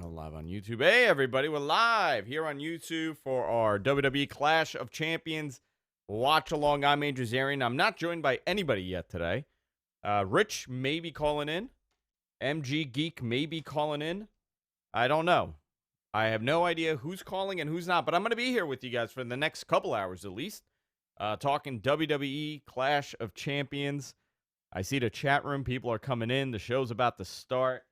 Going live on YouTube. Hey, everybody, we're live here on YouTube for our WWE Clash of Champions watch-along. I'm Andrew Zarian. I'm not joined by anybody yet today. Rich may be calling in. MG Geek may be calling in. I don't know. I have no idea who's calling and who's not, but I'm going to be here with you guys for the next couple hours at least, talking WWE Clash of Champions. I see the chat room. People are coming in. The show's about to start.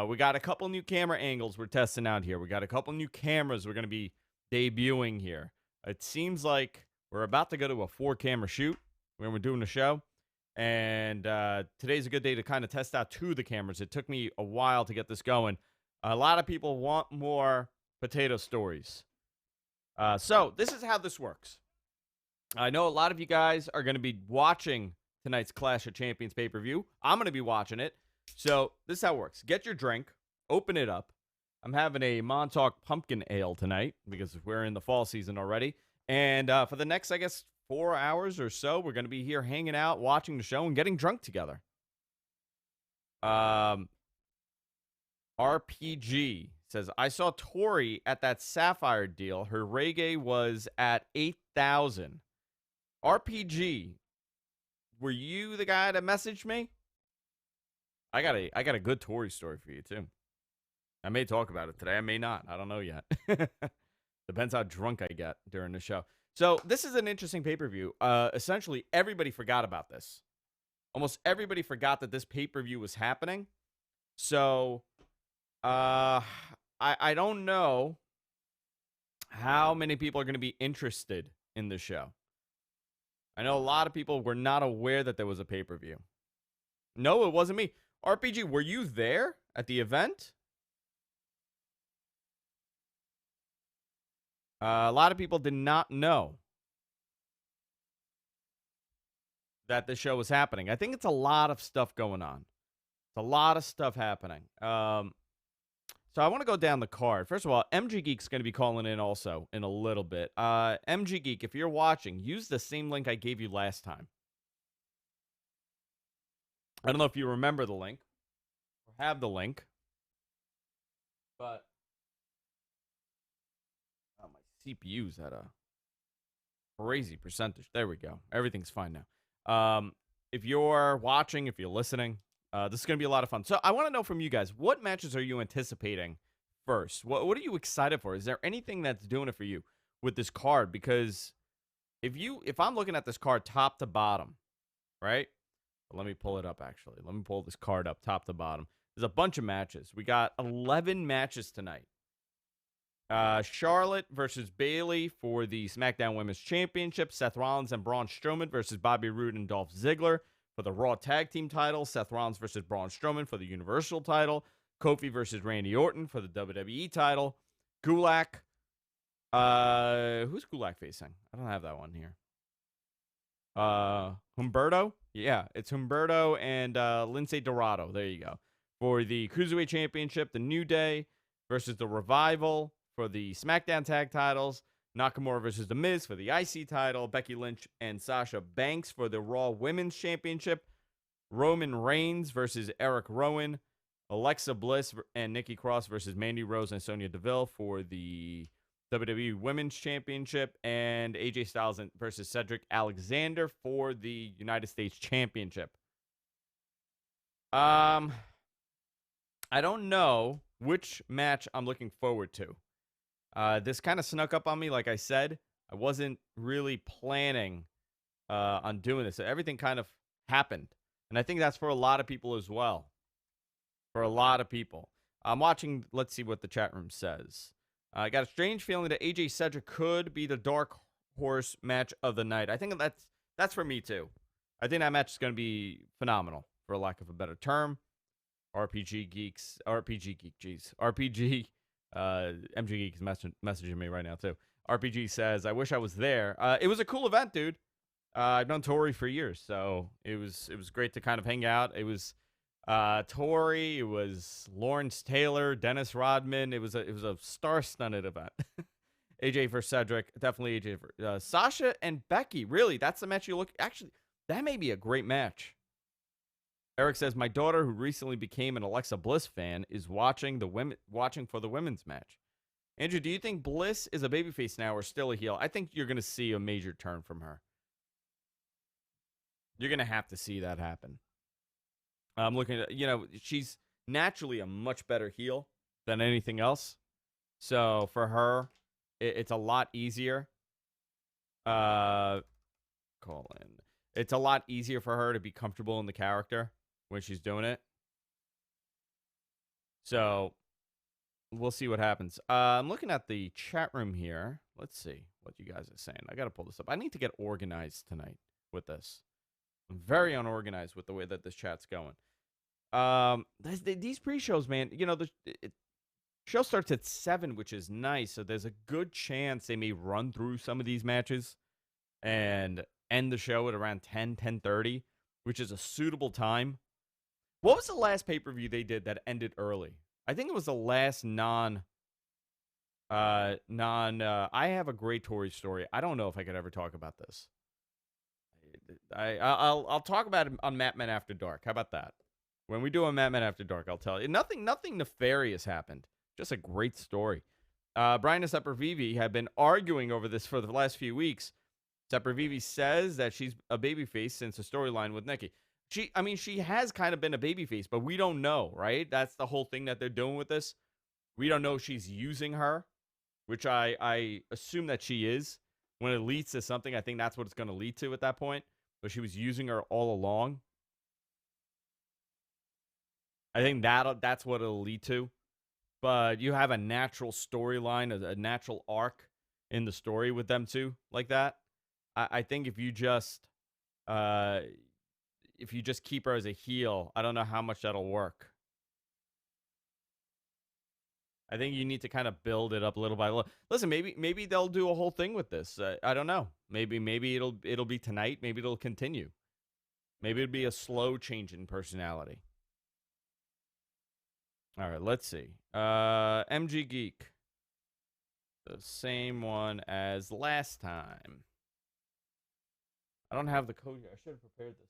We got a couple new camera angles we're testing out here. We got a couple new cameras we're going to be debuting here. It seems like we're about to go to a 4-camera shoot when we're doing the show. And today's a good day to kind of test out 2 of the cameras. It took me a while to get this going. A lot of people want more potato stories. So this is how this works. I know a lot of you guys are going to be watching tonight's Clash of Champions pay-per-view. I'm going to be watching it. So this is how it works. Get your drink, open it up. I'm having a Montauk Pumpkin Ale tonight because we're in the fall season already. And for the next, I guess, 4 hours or so, we're going to be here hanging out, watching the show, and getting drunk together. RPG says, I saw Tori at that Sapphire deal. Her reggae was at 8,000. RPG, were you the guy that messaged me? I got a good Tory story for you, too. I may talk about it today. I may not. I don't know yet. Depends how drunk I get during the show. So this is an interesting pay-per-view. Essentially, everybody forgot about this. Almost everybody forgot that this pay-per-view was happening. So I don't know how many people are going to be interested in the show. I know a lot of people were not aware that there was a pay-per-view. No, it wasn't me. RPG, were you there at the event? A lot of people did not know that the show was happening. I think it's a lot of stuff going on. It's a lot of stuff happening. So I want to go down the card. First of all, MG Geek's going to be calling in also in a little bit. MG Geek, if you're watching, use the same link I gave you last time. I don't know if you remember the link or have the link, but my CPU's at a crazy percentage. There we go. Everything's fine now. If you're watching, if you're listening, this is going to be a lot of fun. So I want to know from you guys, what matches are you anticipating first? What are you excited for? Is there anything that's doing it for you with this card? Because if I'm looking at this card top to bottom, right? Let me pull it up, actually. Let me pull this card up top to bottom. There's a bunch of matches. We got 11 matches tonight. Charlotte versus Bayley for the SmackDown Women's Championship. Seth Rollins and Braun Strowman versus Bobby Roode and Dolph Ziggler for the Raw Tag Team title. Seth Rollins versus Braun Strowman for the Universal title. Kofi versus Randy Orton for the WWE title. Gulak. Who's Gulak facing? I don't have that one here. Humberto? Yeah, it's Humberto and Lince Dorado. There you go. For the Cruiserweight Championship, the New Day versus the Revival for the SmackDown Tag titles. Nakamura versus The Miz for the IC title. Becky Lynch and Sasha Banks for the Raw Women's Championship. Rowan and Reigns versus Erick Rowan. Alexa Bliss and Nikki Cross versus Mandy Rose and Sonya Deville for the WWE Women's Championship, and AJ Styles versus Cedric Alexander for the United States Championship. I don't know which match I'm looking forward to. This kind of snuck up on me, like I said. I wasn't really planning on doing this. Everything kind of happened, and I think that's for a lot of people as well. For a lot of people. I'm watching, let's see what the chat room says. I got a strange feeling that AJ Cedric could be the dark horse match of the night. I think that's for me too. I think that match is going to be phenomenal, for lack of a better term. RPG Geek, jeez. RPG, MG Geek is messaging me right now too. RPG says, I wish I was there. It was a cool event, dude. I've known Tori for years, so it was great to kind of hang out. It was Tori, it was Lawrence Taylor, Dennis Rodman. It was a star-studded event. AJ for Cedric, definitely AJ for Sasha and Becky. Really, that's the match you look. Actually, that may be a great match. Eric says, my daughter, who recently became an Alexa Bliss fan, is watching for the women's match. Andrew, do you think Bliss is a babyface now or still a heel? I think you're going to see a major turn from her. You're going to have to see that happen. I'm looking at, she's naturally a much better heel than anything else. So for her, it's a lot easier. Call in. It's a lot easier for her to be comfortable in the character when she's doing it. So we'll see what happens. I'm looking at the chat room here. Let's see what you guys are saying. I got to pull this up. I need to get organized tonight with this. I'm very unorganized with the way that this chat's going. These pre-shows, man, the show starts at 7, which is nice. So there's a good chance they may run through some of these matches and end the show at around 10:30, which is a suitable time. What was the last pay-per-view they did that ended early? I think it was the last I have a great Tory story. I don't know if I could ever talk about this. I'll talk about it on Matt Men After Dark. How about that? When we do a Matt Men After Dark, I'll tell you. Nothing nefarious happened. Just a great story. Brian and Vivi have been arguing over this for the last few weeks. Vivi says that she's a babyface since the storyline with Nikki. She has kind of been a babyface, but we don't know, right? That's the whole thing that they're doing with this. We don't know if she's using her, which I assume that she is. When it leads to something, I think that's what it's going to lead to at that point. But she was using her all along. I think that's what it'll lead to. But you have a natural storyline, a natural arc in the story with them two like that. I think if you just keep her as a heel, I don't know how much that'll work. I think you need to kind of build it up little by little. Listen, maybe they'll do a whole thing with this. I don't know. Maybe it'll be tonight. Maybe it'll continue. Maybe it'll be a slow change in personality. All right, let's see. MG Geek. The same one as last time. I don't have the code here. I should have prepared this before.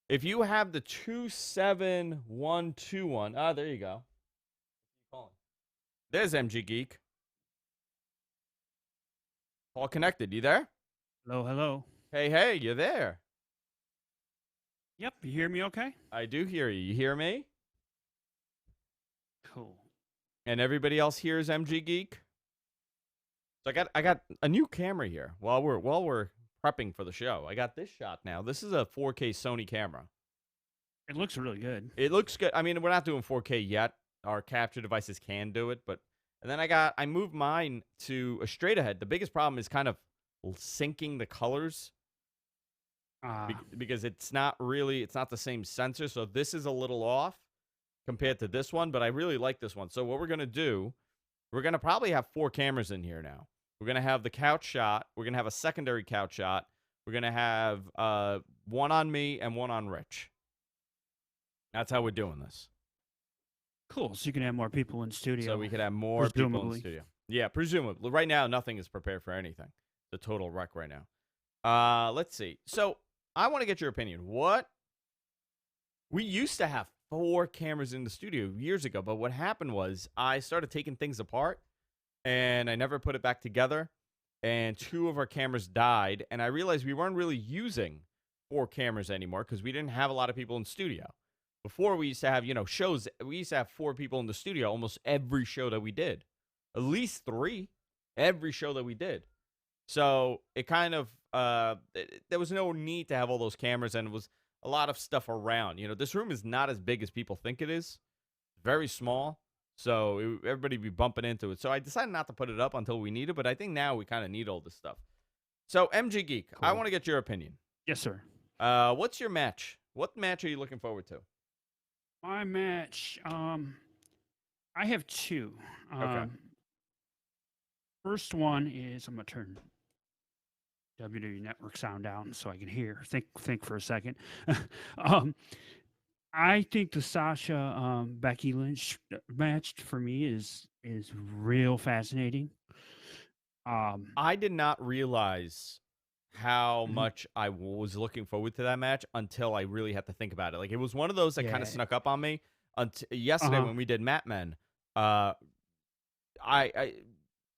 If you have the 27121, there you go. There's MG Geek. All connected. You there? Hello. Hey, you there? Yep, you hear me okay? I do hear you. You hear me? Cool. And everybody else hears MG Geek? So I got a new camera here while we're prepping for the show. I got this shot now. This is a 4K Sony camera. It looks really good. It looks good. I mean, we're not doing 4K yet. Our capture devices can do it, but and then I moved mine to a straight ahead. The biggest problem is kind of syncing the colors. Because it's not the same sensor, so this is a little off compared to this one, but I really like this one. So what we're going to do, we're going to probably have 4 cameras in here now. We're going to have the couch shot. We're going to have a secondary couch shot. We're going to have one on me and one on Rich. That's how we're doing this. Cool, so you can have more people in studio. So we could have more people in studio. Yeah, presumably. Right now, nothing is prepared for anything. The total wreck right now. Let's see. So I want to get your opinion. We used to have 4 cameras in the studio years ago, but what happened was I started taking things apart and I never put it back together, and 2 of our cameras died, and I realized we weren't really using 4 cameras anymore because we didn't have a lot of people in studio. Before we used to have, shows, we used to have 4 people in the studio almost every show that we did. At least 3 every show that we did. So it kind of, there was no need to have all those cameras, and it was a lot of stuff around. This room is not as big as people think it is. Very small, so everybody be bumping into it. So I decided not to put it up until we need it, but I think now we kind of need all this stuff. So MG Geek, cool. I want to get your opinion. Yes, sir. What's your match? What match are you looking forward to? My match, I have 2. Okay. First one is, I'm going to turn WWE Network sound down so I can hear. Think for a second. I think the Sasha Becky Lynch match for me is real fascinating. I did not realize how Mhm. much I was looking forward to that match until I really had to think about it. Like, it was one of those that kind of Yeah. snuck up on me until yesterday Uh-huh. when we did Mat Men. Uh, I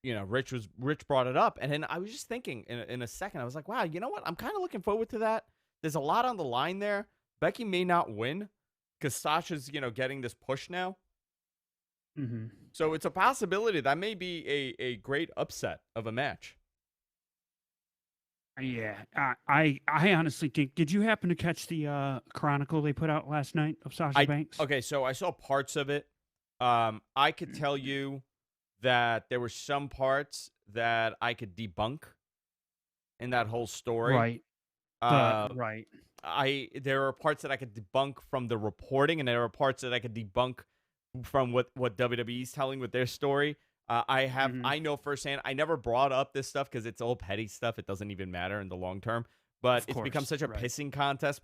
Rich brought it up, and then I was just thinking in a second. I was like, wow, you know what? I'm kind of looking forward to that. There's a lot on the line there. Becky may not win because Sasha's getting this push now. Mhm. So it's a possibility that may be a great upset of a match. Yeah. I honestly think. Did you happen to catch the Chronicle they put out last night of Sasha Banks? Okay, so I saw parts of it. I could tell you that there were some parts that I could debunk in that whole story. Right. Uh, Right. there are parts that I could debunk from the reporting, and there are parts that I could debunk from what WWE is telling with their story. Mhm. I know firsthand. I never brought up this stuff because it's all petty stuff. It doesn't even matter in the long term. But Of it's become course. such a Right. pissing contest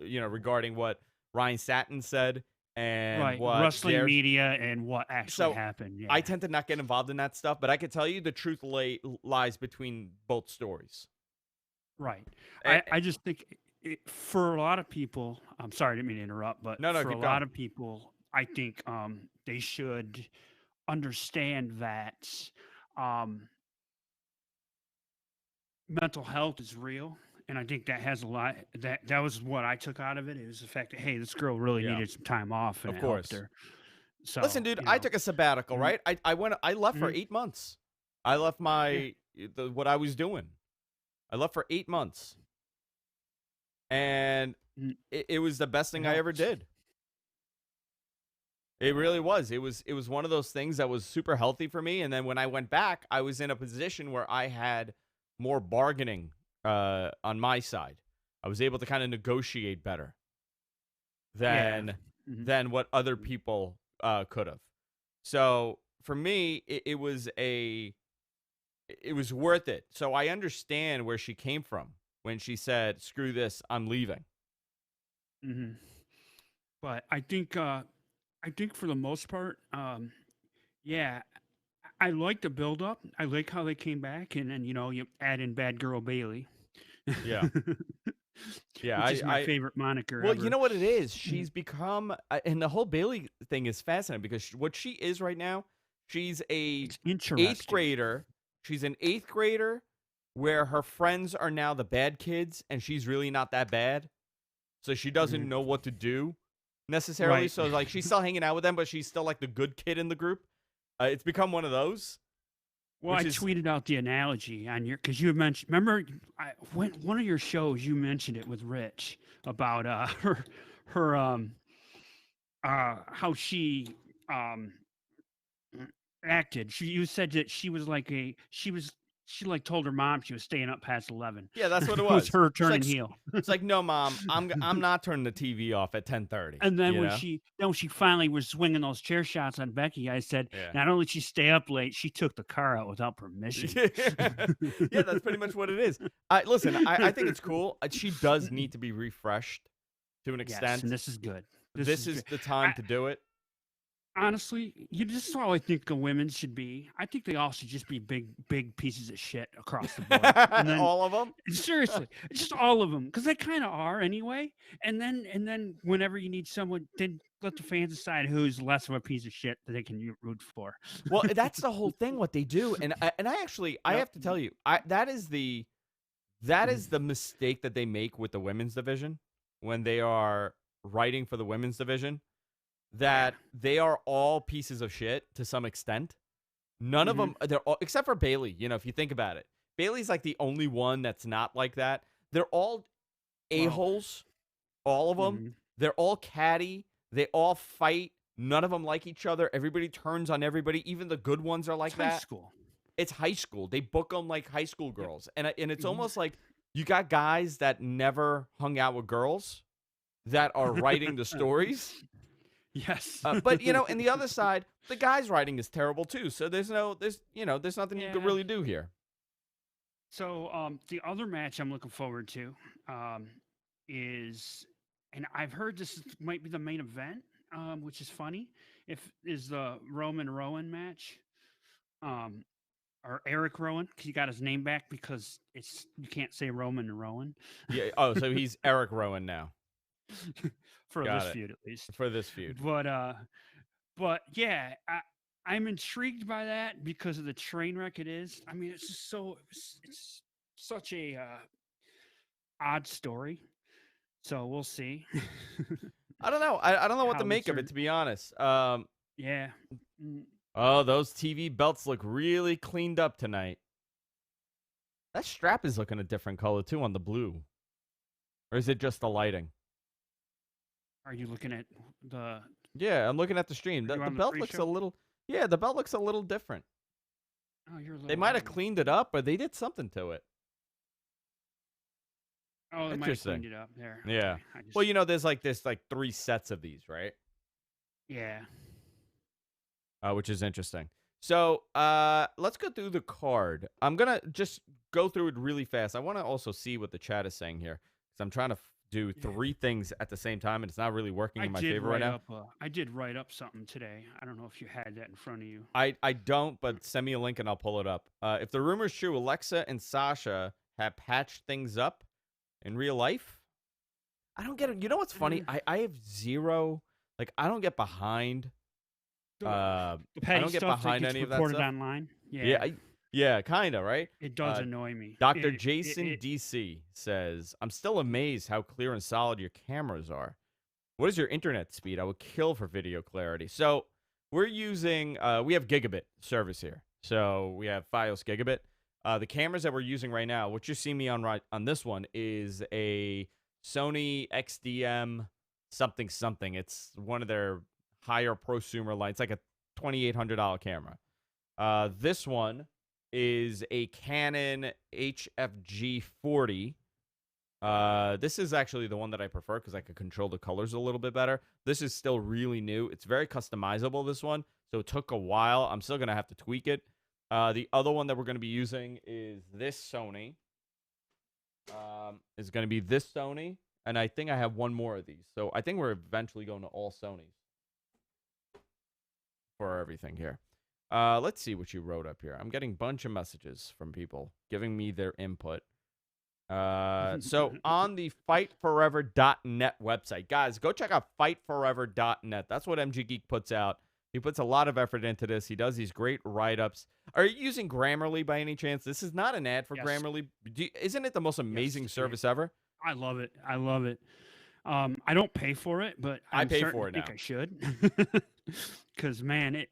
regarding what Ryan Satin said and Right. what Wrestling their media and what actually so happened. I Yeah. tend to not get involved in that stuff, but I can tell you the truth lies between both stories. Right. Eh, I just think for a lot of people, I'm sorry, I didn't mean to interrupt, but no, for a keep lot going. of people, I think they should understand that um, mental health is real. And I think that has a lot. That was what I took out of it. It was the fact that hey, this girl really Yeah, needed some time off, and of it helped course. her. Listen, So dude, I took a sabbatical, mhm, right? I left for mhm, 8 months. I left yeah, what I was doing. I left for 8 months, and mm, it was the best it thing I ever helps. did. It really was. It was one of those things that was super healthy for me. And then when I went back, I was in a position where I had more bargaining on my side. I was able to kind of negotiate better Yeah. than Mhm, what other people could have. So for me, it was worth it. So I understand where she came from when she said, "Screw this, I'm leaving." mhm. But I think for the most part, yeah, I like the build up. I like how they came back, and then you add in Bad Girl Bailey, Yeah, yeah. which is my favorite moniker Well, you ever. know what it is? Mhm. She's become, and the whole Bailey thing is fascinating because what she is right now, she's a It's eighth interesting. grader. She's an eighth grader where her friends are now the bad kids, and she's really not that bad. So she doesn't Mhm. know what to do necessarily. Right. So like she's still hanging out with them, but she's still like the good kid in the group. It's become one of those, Well, which I is tweeted out the analogy on your because you had mentioned. Remember, when one of your shows you mentioned it with Rich about her how she um acted. You said that she was like she like told her mom she was staying up past 11. yeah, that's what it It was was. her She's like, turning heel. it's like, no, mom, I'm not turning the TV off at 10:30. And then You know? when she finally was swinging those chair shots on Becky, I said, Yeah. not only did she stay up late, she took the car out without permission. Yeah, that's pretty much what it is. Listen, I think it's cool. She does need to be refreshed to an Yes, and extent. this is good. This This is is good. the time I to do it. honestly, this is all I think the women should be. I think they all should just be big pieces of shit across the board. And then All of them. seriously, just all of them, because they kind of are anyway. And then whenever you need someone, then let the fans decide who's less of a piece of shit that they can root for. Well, that's the whole thing. What they do, and I actually I Yep. have to tell you, that is the mistake that they make with the women's division when they are writing for the women's division. Yeah. That they are all pieces of shit to some extent. None of Hmm. them, they're all, except for Bayley. You know, if you think about it, Bayley's like the only one that's not like that. They're all Well. a-holes, all of them. Hmm. They're all catty. They all fight. None of them like each other. Everybody turns on everybody. Even the good ones are It's like high that. school. It's high school. They book them like high school Yep. girls. And it's Hmm. almost like you got guys that never hung out with girls that are writing the stories. Yes. But in the other side, the guy's writing is terrible too. So there's nothing you can Yeah. really do here. So the other match I'm looking forward to um, is, and I've heard might be the main event, which is funny. If is the Roman match. Um, or Erick Rowan. He got his name back because you can't say Roman and Rowan. Yeah. Oh, so he's Erick Rowan now. For Got this it. feud, at least. For this feud. But yeah, I'm intrigued by that because of the train wreck it is. I mean, it's just it's such a odd story. So we'll see. I don't know. I don't know what to make of it, to be honest. Yeah. Oh, those TV belts look really cleaned up tonight. That strap is looking a different color too on the blue. Or is it just the lighting? Are you looking at the... Yeah, I'm looking at the stream. The belt looks a little... Yeah, the belt looks a little different. Oh, you're a little... They might have cleaned it up, but they did something to it. Oh, they might have cleaned it up there. Yeah. Okay. Well, you know, there's like 3 sets of these, right? Yeah. Which is interesting. So let's go through the card. I'm going to just go through it really fast. I want to also see what the chat is saying here, because I'm trying to do 3 things at the same time, and it's not really working in my favor right now. I did write up something today. I don't know if you had that in front of you. I don't, but send me a link and I'll pull it up. If the rumor's true, Alexa and Sasha have patched things up in real life. I don't get it. You know what's funny? I have zero, like, I don't get behind. I don't get behind any of that stuff. Online. Yeah, kind of, right? It does annoy me. Dr. Jason DC says, I'm still amazed how clear and solid your cameras are. What is your internet speed? I would kill for video clarity. So we're using, we have gigabit service here. So we have Fios gigabit. The cameras that we're using right now, what you see me on this one, is a Sony XDM something. It's one of their higher prosumer lights, like a $2,800 camera. This one is a Canon HFG 40. This is actually the one that I prefer because I could control the colors a little bit better. This is still really new. It's very customizable, this one. So it took a while. I'm still going to have to tweak it. The other one that we're going to be using is this Sony. It's going to be this Sony. And I think I have one more of these. So I think we're eventually going to all Sonys for everything here. Let's see what you wrote up here. I'm getting a bunch of messages from people giving me their input. So on the fightforever.net website, guys, go check out fightforever.net. That's what MG Geek puts out. He puts a lot of effort into this. He does these great write-ups. Are you using Grammarly by any chance? This is not an ad for Grammarly. Isn't it the most amazing service ever? I love it. I don't pay for it, but I pay for it now. I think I should. Because, man,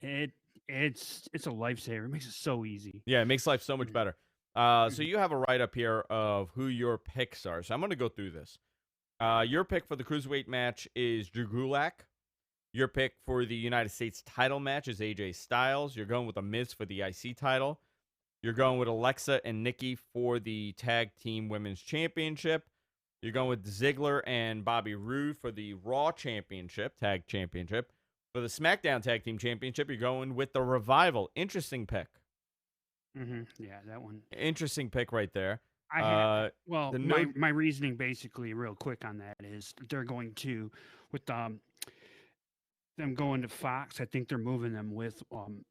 it's a lifesaver. It makes it so easy. Yeah, it makes life so much better. So you have a write-up here of who your picks are. So I'm going to go through this. Your pick for the Cruiserweight match is Drew Gulak. Your pick for the United States title match is AJ Styles. You're going with The Miz for the IC title. You're going with Alexa and Nikki for the Tag Team Women's Championship. You're going with Ziggler and Bobby Roode for the Raw Championship, Tag Championship. For the SmackDown Tag Team Championship, you're going with the Revival. Interesting pick. Yeah, that one. Interesting pick right there. My reasoning basically, real quick on that, is they're going to, with them going to Fox, I think they're moving them with Orton.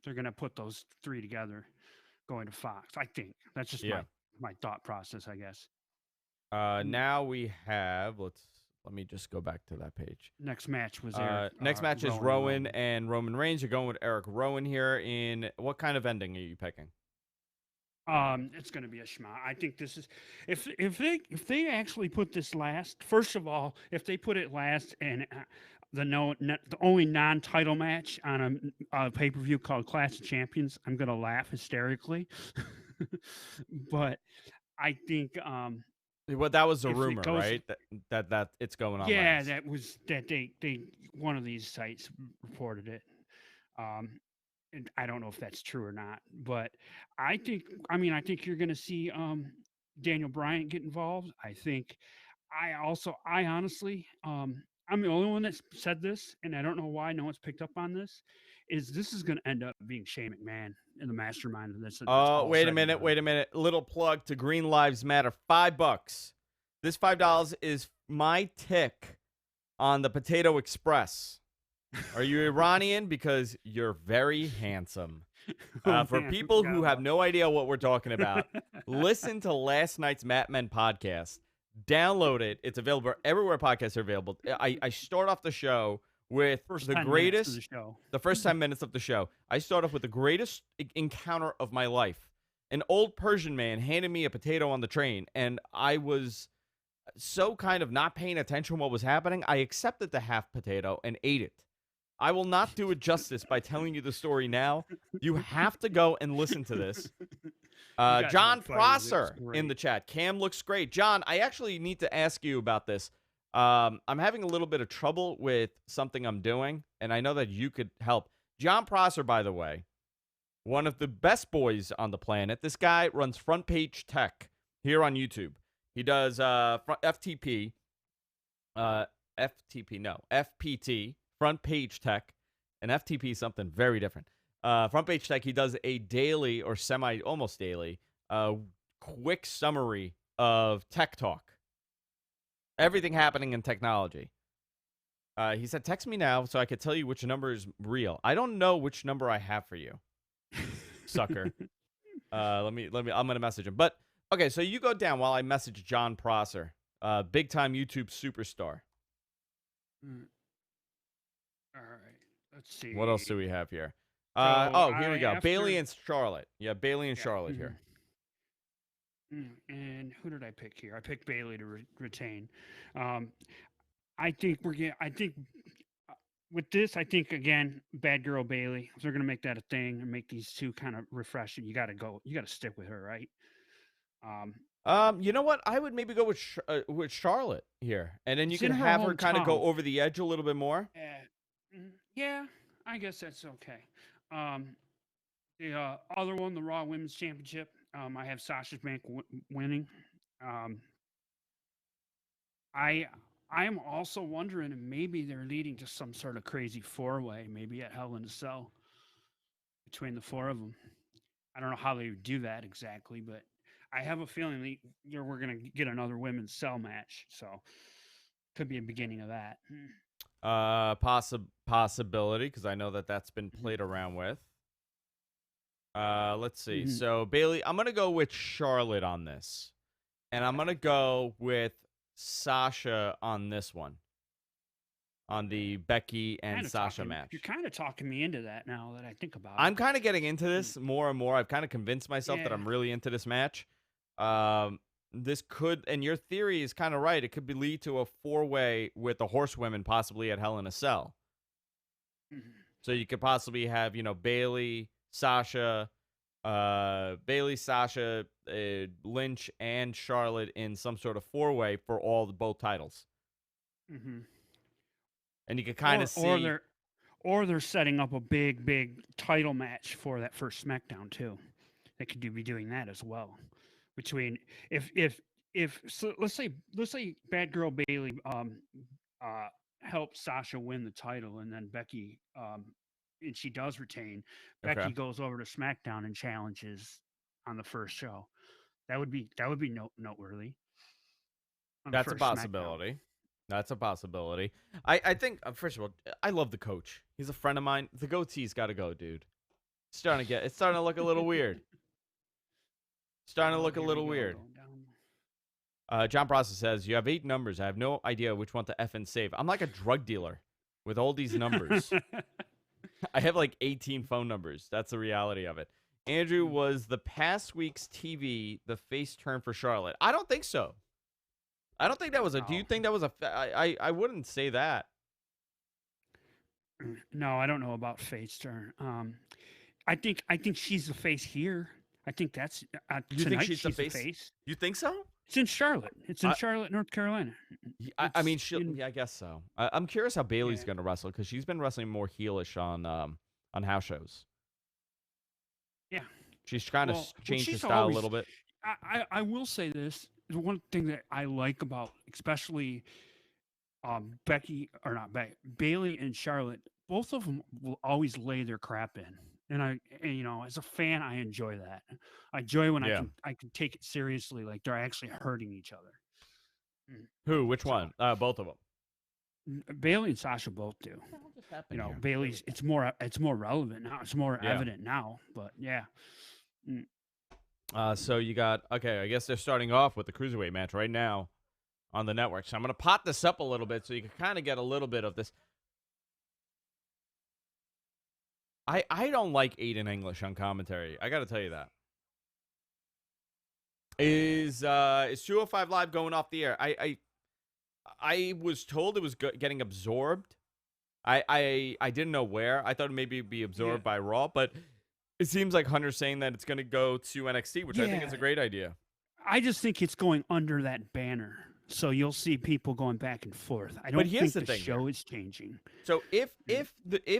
They're going to put those 3 together, going to Fox. I think that's just my thought process, I guess. Now we have, let me just go back to that page. Next match was Erick. Next match is Rowan and Roman Reigns. You're going with Erick Rowan here. In what kind of ending are you picking? It's going to be a schma. I think this is if they actually put this last. First of all, if they put it last and the only non-title match on a pay-per-view called Clash of Champions, I'm going to laugh hysterically. But I think well, that was a rumor, right? That it's going on. Yeah, last. that was that they one of these sites reported it. And I don't know if that's true or not, but I think you're going to see Daniel Bryan get involved. I honestly, I'm the only one that said this, and I don't know why no one's picked up on this. This is going to end up being Shane McMahon in the mastermind of this. Oh, wait a minute. Little plug to Green Lives Matter. $5. This $5 is my tick on the Potato Express. Are you Iranian? Because you're very handsome. Oh For man, people forgot who have about no idea what we're talking about, that. listen to last night's Mat Men podcast. Download it. It's available everywhere podcasts are available. I start off the show with First the 10 minutes of the greatest, show. the first 10 minutes of the show. I start off with the greatest encounter of my life. An old Persian man handed me a potato on the train, and I was so kind of not paying attention to what was happening. I accepted the half potato and ate it. I will not do it justice by telling you the story now. You have to go and listen to this. You guys were John fighters. It was Prosser in great. the chat. Cam looks great. John, I actually need to ask you about this. I'm having a little bit of trouble with something I'm doing, and I know that you could help. John Prosser, by the way, one of the best boys on the planet. This guy runs Front Page Tech here on YouTube. He does FTP, FPT, Front Page Tech, and FTP is something very different. Front Page Tech, he does a daily or almost daily, quick summary of tech talk. Everything happening in technology. He said, text me now so I could tell you which number is real. I don't know which number I have for you, sucker. I'm going to message him. But, okay, so you go down while I message John Prosser, big-time YouTube superstar. All right. Let's see. What else do we have here? So here we go. Bayley and Charlotte. Yeah, Bayley and Charlotte here. And who did I pick here? I picked Bayley to retain. I think with this, I think again, bad girl Bayley. If they're gonna make that a thing and make these two kind of refreshing, you got to stick with her, right? You know what? I would maybe go with Charlotte here, and then you can have her kind of go over the edge a little bit more. Yeah, I guess that's okay. The other one, the Raw Women's Championship. I have Sasha Banks winning. I am also wondering if maybe they're leading to some sort of crazy four-way, maybe at Hell in a Cell between the four of them. I don't know how they would do that exactly, but I have a feeling we're going to get another women's cell match. So could be a beginning of that. Possibility, because I know that's been played around with. Let's see. So Bayley, I'm gonna go with Charlotte on this, and I'm gonna go with Sasha on this one, on the Becky and Sasha match. You're kind of talking me into that now that I think about it. I'm kind of getting into this more and more. I've kind of convinced myself that I'm really into this match. This could, and your theory is kind of right. It could lead to a four-way with the horsewomen possibly at Hell in a Cell. So you could possibly have, Bayley, Sasha, Lynch, and Charlotte in some sort of four-way for both titles. And you could kind of see, or they're setting up a big title match for that first SmackDown too. They could be doing that as well. Between so let's say Bad Girl Bayley helps Sasha win the title, and then Becky and she does retain. Becky goes over to SmackDown and challenges on the first show. That would be noteworthy. That's a possibility. That's a possibility. I think, first of all, I love the coach. He's a friend of mine. The goatee's got to go, dude. It's starting to look a little weird. John Prosser says, you have 8 numbers. I have no idea which one to effing save. I'm like a drug dealer with all these numbers. I have like 18 phone numbers. That's the reality of it. Andrew, was the past week's TV the face turn for Charlotte? I don't think so. I don't think that was do you think that was I wouldn't say that. No, I don't know about face turn. I think she's the face here. I think that's you think she's the face? You think so? It's in Charlotte. It's in Charlotte, North Carolina. I mean, I guess so. I'm curious how Bayley's going to wrestle, because she's been wrestling more heelish on house shows. Yeah, she's trying to change her style a little bit. I will say this: the one thing that I like about, especially Bayley and Charlotte, both of them will always lay their crap in. And as a fan, I enjoy that. I enjoy when I can take it seriously, like they're actually hurting each other. Who? Which one? Both of them. Bayley and Sasha both do. What the hell just happened here? Bayley's it's more relevant now. It's more Yeah. evident now. But yeah. So you got, okay, I guess they're starting off with the Cruiserweight match right now on the network. So I'm going to pot this up a little bit so you can kind of get a little bit of this. I don't like Aiden English on commentary. I got to tell you that. Is 205 Live going off the air? I was told it was getting absorbed. I didn't know where. I thought maybe it'd be absorbed by Raw, but it seems like Hunter's saying that it's going to go to NXT, which I think is a great idea. I just think it's going under that banner, so you'll see people going back and forth. I don't think the show is changing. So if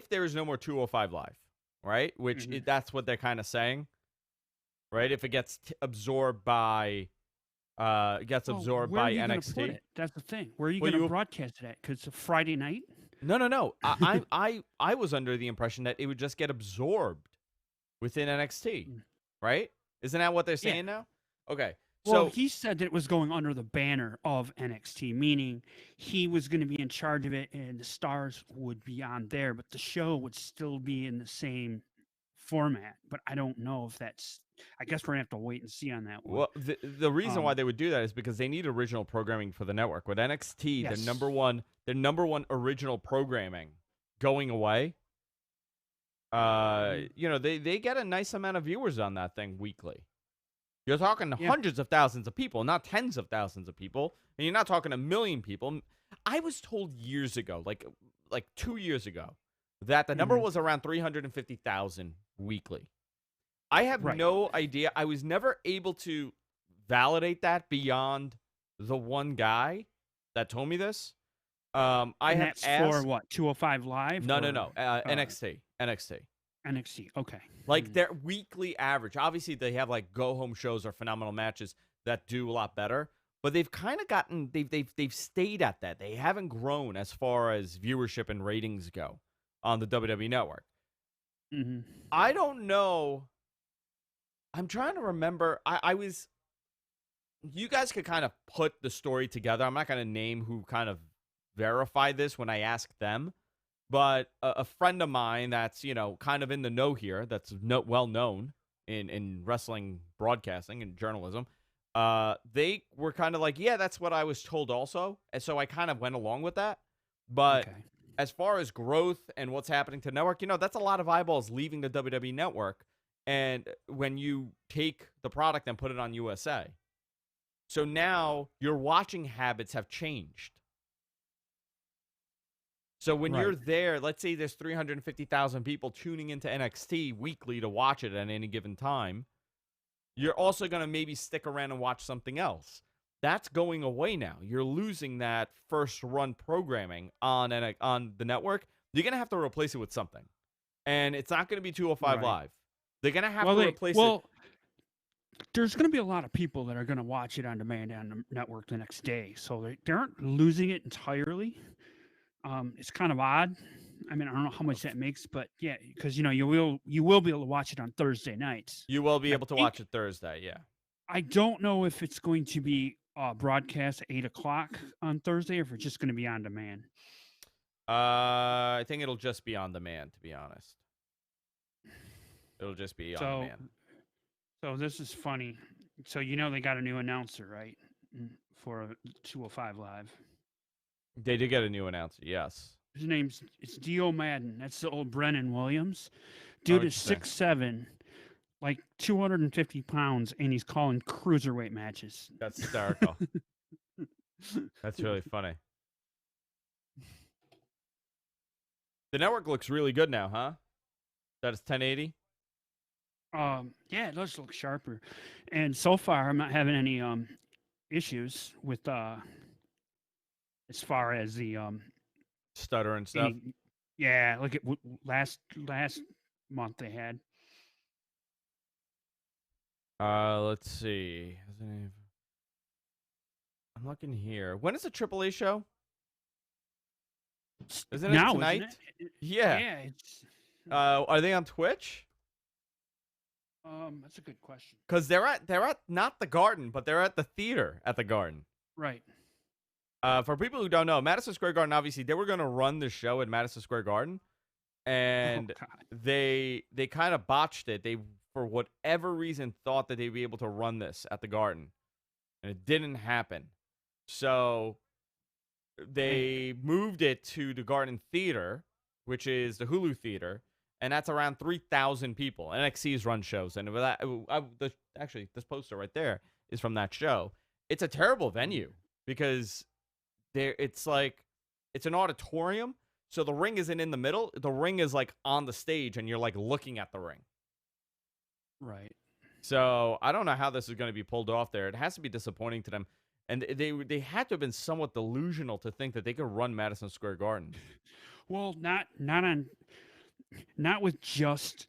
there is no more 205 Live, right? Which that's what they're kind of saying, right? If it gets absorbed by NXT, that's the thing. Where are you going to broadcast it at? Because it's a Friday night. No. I was under the impression that it would just get absorbed within NXT, right? Isn't that what they're saying now? Okay. Well, he said that it was going under the banner of NXT, meaning he was going to be in charge of it and the stars would be on there, but the show would still be in the same format. But I don't know if that's, I guess we're going to have to wait and see on that one. Well, the reason why they would do that is because they need original programming for the network. With NXT, their number one original programming going away, they get a nice amount of viewers on that thing weekly. You're talking hundreds of thousands of people, not tens of thousands of people, and you're not talking a million people. I was told years ago, like 2 years ago, that the number was around 350,000 weekly. I have no idea. I was never able to validate that beyond the one guy that told me this. I have asked for what, 205 Live? No. NXT. NXT. Okay. Like their weekly average. Obviously, they have like go home shows or phenomenal matches that do a lot better. But they've kind of gotten they've stayed at that. They haven't grown as far as viewership and ratings go on the WWE Network. I don't know. I'm trying to remember. You guys could kind of put the story together. I'm not going to name who kind of verified this when I asked them. But a friend of mine that's, kind of in the know here, that's well known in wrestling broadcasting and journalism, they were kind of like, yeah, that's what I was told also. And so I kind of went along with that. But as far as growth and what's happening to the network, that's a lot of eyeballs leaving the WWE Network. And when you take the product and put it on USA. So now your watching habits have changed. So when you're there, let's say there's 350,000 people tuning into NXT weekly to watch it at any given time, you're also going to maybe stick around and watch something else. That's going away now. You're losing that first-run programming on the network. You're going to have to replace it with something. And it's not going to be 205 Live. They're going to have to replace it. There's going to be a lot of people that are going to watch it on demand on the network the next day. So they aren't losing it entirely. It's kind of odd. I mean, I don't know how much that makes, but yeah, because you will be able to watch it on Thursday nights. You will be able to watch it Thursday, yeah. I don't know if it's going to be broadcast at 8:00 on Thursday, or if it's just going to be on demand. I think it'll just be on demand, to be honest. It'll just be on demand. So this is funny. So they got a new announcer, right, for 205 Live. They did get a new announcer, yes. His it's Dio Madden. That's the old Brennan Williams. Dude is 6'7", like 250 pounds, and he's calling cruiserweight matches. That's hysterical. That's really funny. The network looks really good now, huh? That is 1080? Yeah, it does look sharper. And so far, I'm not having any issues with as far as the stutter and stuff. Yeah, look at last month they had. Let's see. I'm looking here. When is the AAA show? Isn't it now, tonight? Isn't it? Yeah. Yeah. It's. Are they on Twitch? That's a good question. Because they're at not the Garden, but they're at the theater at the Garden. Right. For people who don't know, Madison Square Garden, obviously, they were going to run the show at Madison Square Garden, Oh and God. they kind of botched it. They, for whatever reason, thought that they'd be able to run this at the Garden, and it didn't happen. So they moved it to the Garden Theater, which is the Hulu Theater, and that's around 3,000 people. NXT's run shows, and with that, actually, this poster right there is from that show. It's a terrible venue because it's like it's an auditorium, so the ring isn't in the middle. The ring is like on the stage, and you're like looking at the ring. Right. So I don't know how this is going to be pulled off there. It has to be disappointing to them. And they had to have been somewhat delusional to think that they could run Madison Square Garden. Well, not with just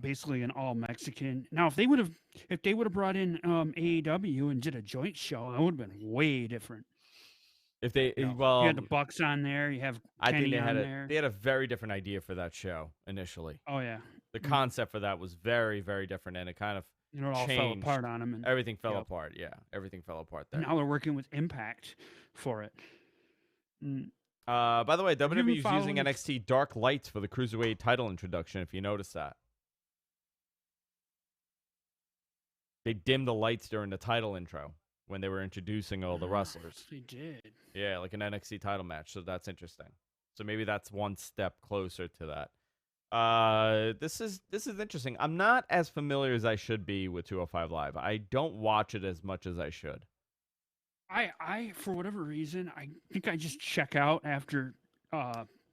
basically an all Mexican. Now, if they would have brought in AEW and did a joint show, that would have been way different. If they You well, had the Bucks on there, you have I think Kenny on there. they had a very different idea for that show initially. Oh yeah, The concept for that was very, very different, and it kind of it all fell changed. apart on them. And Everything fell apart. Yeah, everything fell apart there. now they're working with Impact for it. By the way, Have you been WWE is using following- NXT dark lights for the Cruiserweight title introduction, if you notice that. They dimmed the lights during the title intro when they were introducing all the wrestlers. They did. Yeah, like an NXT title match, so that's interesting. So maybe that's one step closer to that. This is interesting. I'm not as familiar as I should be with 205 Live. I don't watch it as much as I should. I for whatever reason, I think I just check out after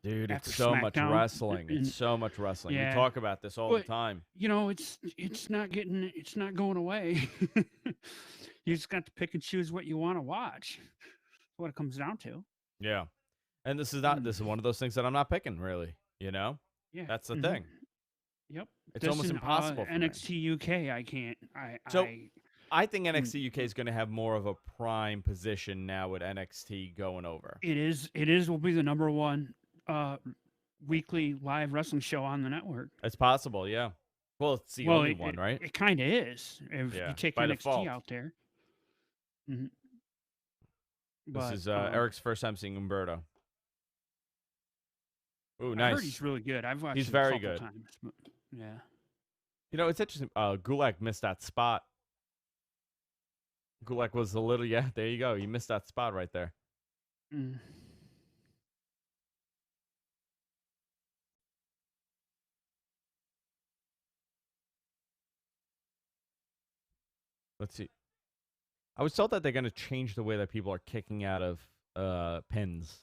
Dude, after it's so much SmackDown, wrestling. and- It's so much wrestling. Yeah. We talk about this all the But- time. you know, it's not going away. You just got to pick and choose what you want to watch. That's what it comes down to. Yeah. And this is one of those things that I'm not picking, really. You know? Yeah, That's the mhm. thing. Yep. It's almost and, impossible for me. NXT UK, I can't. So- I think NXT UK is going to have more of a prime position now with NXT going over. It will be the number one weekly live wrestling show on the network. It's possible, yeah. Well, it's the only one, right? It kind of is. If Yeah, you take by NXT default. out there. This But, is Erick's first time seeing Humberto. Ooh, I nice. heard he's really good. I've watched He's him very a couple good. times. But, yeah. You know, it's interesting. Gulak missed that spot. Gulak was a little, yeah, there you go. You missed that spot right there. Mm. Let's see. I was told that they're going to change the way that people are kicking out of pins.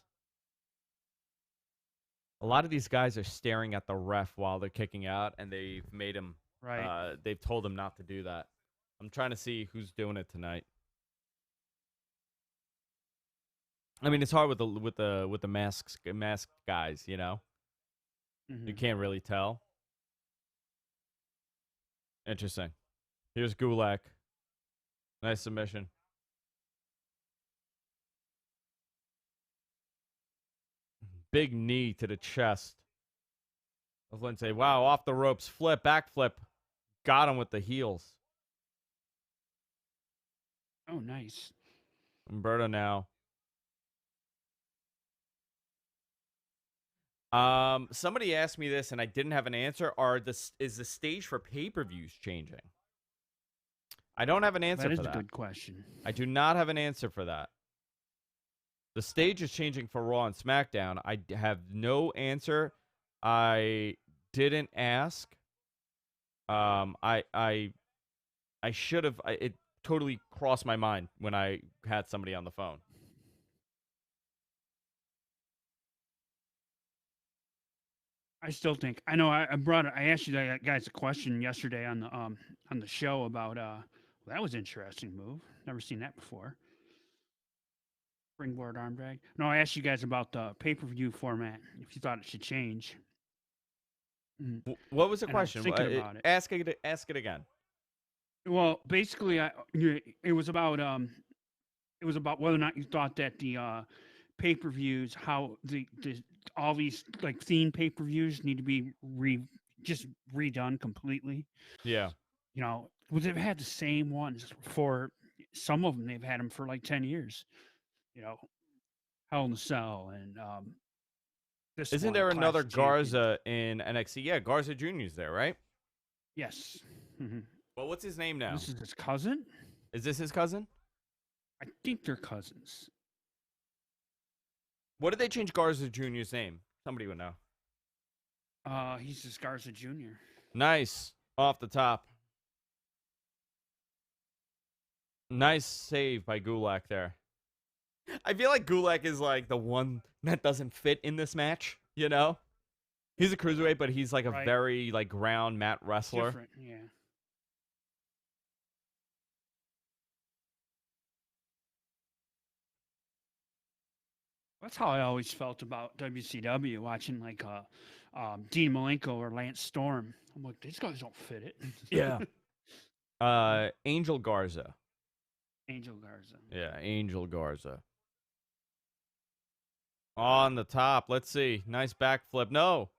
A lot of these guys are staring at the ref while they're kicking out, and they've made him. Right. They've told him not to do that. I'm trying to see who's doing it tonight. I mean, it's hard with the masked guys, you know. You Mhm. can't really tell. Interesting. Here's Gulak. Nice submission. Big knee to the chest of Lince. Wow, off the ropes. Flip, backflip. Got him with the heels. Oh, nice. Humberto now. Somebody asked me this, and I didn't have an answer. Is the stage for pay-per-views changing? I don't have an answer That is for a that. good question. I do not have an answer for that. The stage is changing for Raw and SmackDown. I have no answer. I didn't ask. I should have. It totally crossed my mind when I had somebody on the phone. I still think I know. I asked you guys a question yesterday on the show about that was an interesting move. Never seen that before. Springboard arm drag. No, I asked you guys about the pay-per-view format. If you thought it should change. What was the And I was question? thinking about it. Ask it again. Well, basically, it was about whether or not you thought that the pay-per-views, how the all these like theme pay-per-views need to be just redone completely. Yeah. You know, well, they've had the same ones for some of them. They've had them for like 10 years. You know, Hell in a Cell, and this Isn't one, there Clash another of Champions. Garza in NXT? Yeah, Garza Jr.'s there, right? Yes. Mhm. Well, what's his name now? This is his cousin. Is this his cousin? I think they're cousins. What did they change Garza Jr.'s name? Somebody would know. He's just Garza Jr. Nice. Off the top. Nice save by Gulak there. I feel like Gulak is like the one that doesn't fit in this match, you know? He's a cruiserweight, but he's like a very like ground mat wrestler. Different, yeah. That's how I always felt about WCW, watching like Dean Malenko or Lance Storm. I'm like, these guys don't fit it. Yeah. Angel Garza. Angel Garza. Yeah, Angel Garza. On the top. Let's see. Nice backflip. No.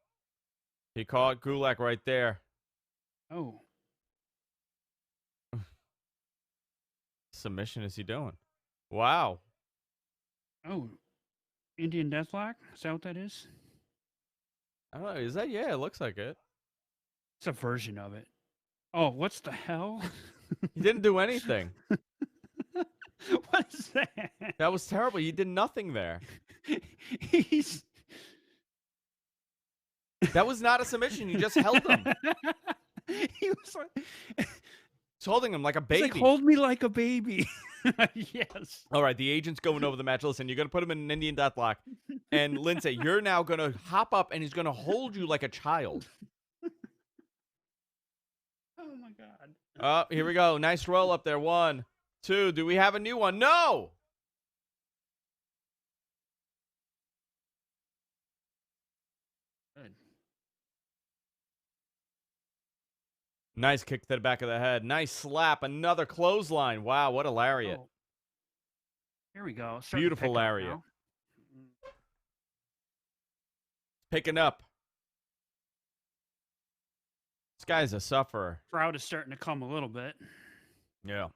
He caught Gulak right there. Oh. Submission is he doing? Wow. Oh. Indian Deathlock? Is that what that is? I don't know. Is that? Yeah, it looks like it. It's a version of it. Oh, what's the hell? He didn't do anything. What is that? That was terrible. You did nothing there. He's... That was not a submission. You just held him. He was like... He's holding him like a baby. He's like, hold me like a baby. Yes. All right, the agent's going over the match. Listen, you're going to put him in an Indian Deathlock. And Lince, you're now going to hop up, and he's going to hold you like a child. Oh, my God. Oh, here we go. Nice roll up there. 1, 2. Do we have a new one? No! Good. Nice kick to the back of the head. Nice slap. Another clothesline. Wow, what a lariat. Oh. Here we go. Beautiful lariat. Picking up. This guy's a sufferer. Crowd is starting to come a little bit. Yeah.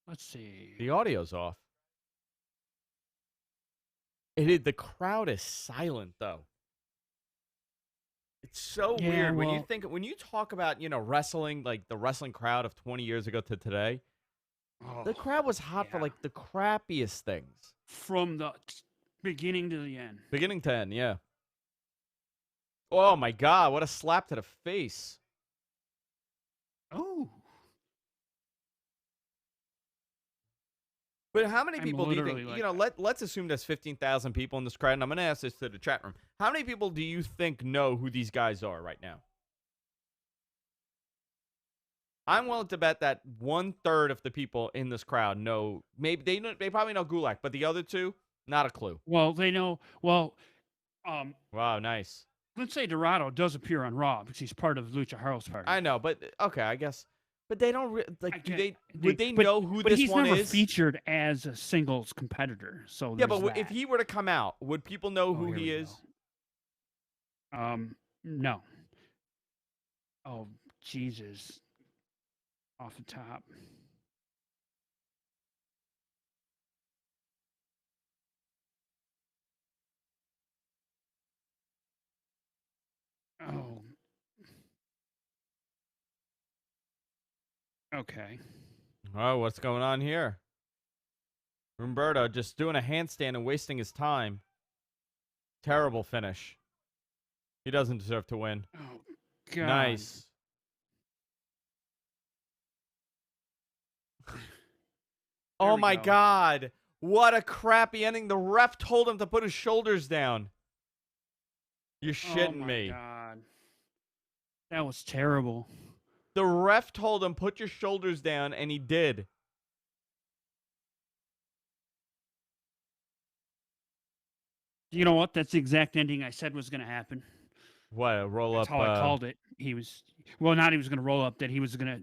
Let's see. The audio's off. The crowd is silent, though. It's so weird when you talk about, wrestling, like the wrestling crowd of 20 years ago to today. The crowd was hot for like the crappiest things. From the beginning to the end. Beginning to end, yeah. Oh my God, what a slap to the face. Oh. But how many people do you think, let's assume there's 15,000 people in this crowd, and I'm going to ask this to the chat room. How many people do you think know who these guys are right now? I'm willing to bet that 1/3 of the people in this crowd know, maybe they probably know Gulak, but the other two, not a clue. Well, they know, wow, nice. Let's say Dorado does appear on Raw because he's part of Lucha House Party. I know, but okay, I guess. But they don't would they know who this one is? But he's never featured as a singles competitor. So yeah, but if he were to come out, would people know who he is? No. Oh, Jesus. Off the top. Oh. Okay. Oh, what's going on here? Humberto just doing a handstand and wasting his time. Terrible finish. He doesn't deserve to win. Oh, God. Nice. Oh, my God. What a crappy ending. The ref told him to put his shoulders down. You're shitting me. Oh, my God. That was terrible. The ref told him, put your shoulders down, and he did. You know what? That's the exact ending I said was going to happen. What, a roll-up? That's how I called it. He was going to roll up, that he was going to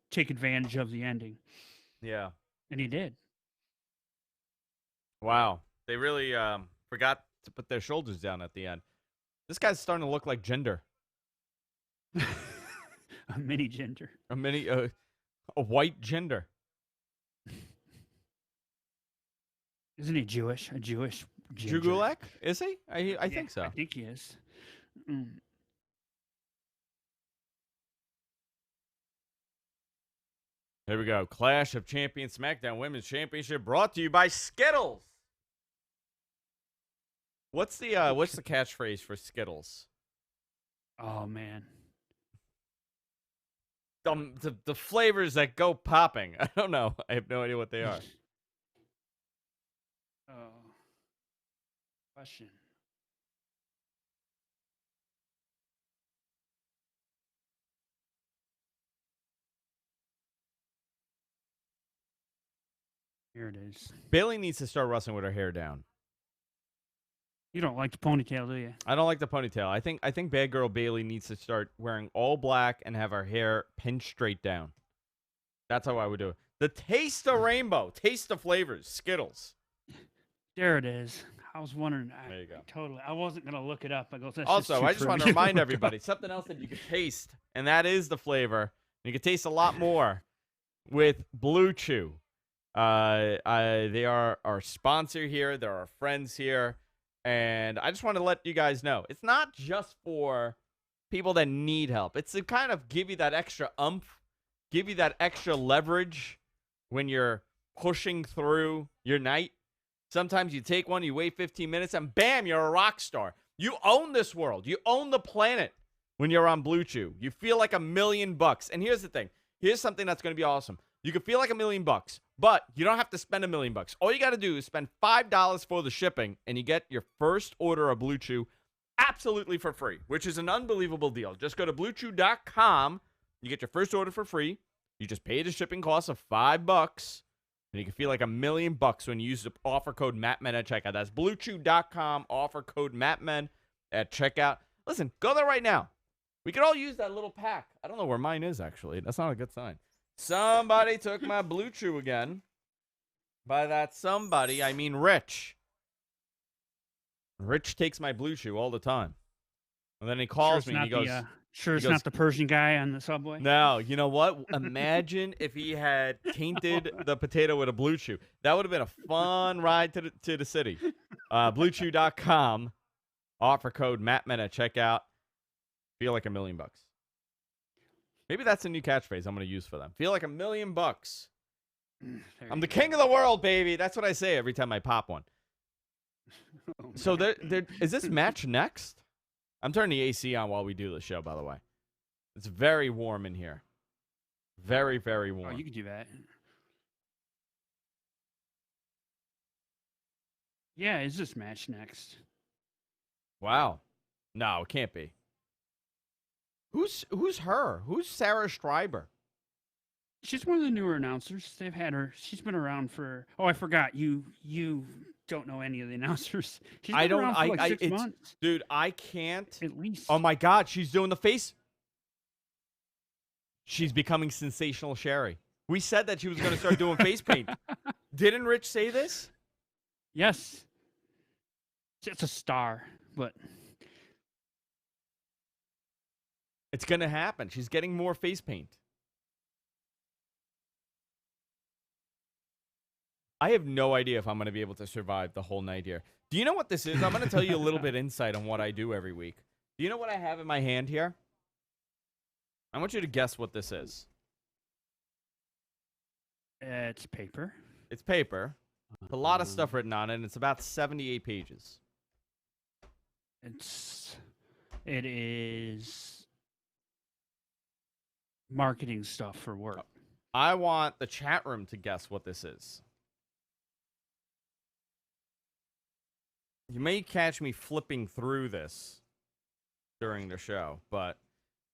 take advantage of the ending. Yeah. And he did. Wow. They really forgot to put their shoulders down at the end. This guy's starting to look like Jinder. A mini Jinder. A white Jinder. Isn't he Jewish? A Jewish Drew ginger. Gulak? Is he? I Yeah, think so. I think he is. Mm. Here we go. Clash of Champions SmackDown Women's Championship brought to you by Skittles. What's the catchphrase for Skittles? Oh man. The flavors that go popping. I don't know. I have no idea what they are. Oh. Question. Here it is. Bayley needs to start wrestling with her hair down. You don't like the ponytail, do you? I don't like the ponytail. I think Bad Girl Bayley needs to start wearing all black and have her hair pinned straight down. That's how I would do it. The taste of rainbow, taste of flavors, Skittles. There it is. I was wondering. There you go. Totally. I wasn't gonna look it up. I go. Also, I just want to remind everybody something else that you can taste, and that is the flavor. You can taste a lot more with Blue Chew. They are our sponsor here. They're our friends here. And I just want to let you guys know, it's not just for people that need help. It's to kind of give you that extra oomph, give you that extra leverage when you're pushing through your night. Sometimes you take one, you wait 15 minutes, and bam, you're a rock star. You own this world. You own the planet when you're on Blue Chew. You feel like $1,000,000. And here's the thing. Here's something that's going to be awesome. You can feel like $1,000,000, but you don't have to spend $1,000,000. All you got to do is spend $5 for the shipping, and you get your first order of Blue Chew absolutely for free, which is an unbelievable deal. Just go to BlueChew.com. You get your first order for free. You just pay the shipping cost of $5, and you can feel like $1,000,000 when you use the offer code MATMEN at checkout. That's BlueChew.com, offer code MATMEN at checkout. Listen, go there right now. We could all use that little pack. I don't know where mine is, actually. That's not a good sign. Somebody took my Blue Chew again. By that somebody, I mean Rich. Rich takes my Blue Chew all the time. And then he calls me and he goes... It's not the Persian guy on the subway? No, you know what? Imagine if he had tainted the potato with a Blue Chew. That would have been a fun ride to the city. BlueChew.com. Offer code MATMEN at checkout. Feel like $1,000,000. Maybe that's a new catchphrase I'm going to use for them. Feel like $1,000,000. I'm the king of the world, baby. That's what I say every time I pop one. So is this match next? I'm turning the AC on while we do the show, by the way. It's very warm in here. Very, very warm. Oh, you can do that. Yeah, is this match next? Wow. No, it can't be. Who's her? Who's Sarah Schreiber? She's one of the newer announcers. They've had her. She's been around for. Oh, I forgot. You don't know any of the announcers. She's been around for like 6 months. Dude, I can't. At least. Oh my God, she's doing the face. She's becoming sensational Sherry. We said that she was going to start doing face paint. Didn't Rich say this? Yes. It's a star, but. It's going to happen. She's getting more face paint. I have no idea if I'm going to be able to survive the whole night here. Do you know what this is? I'm going to tell you a little bit insight on what I do every week. Do you know what I have in my hand here? I want you to guess what this is. It's paper. It's paper. It's a lot of stuff written on it, and it's about 78 pages. It is marketing stuff for work. I want the chat room to guess what this is. You may catch me flipping through this during the show, but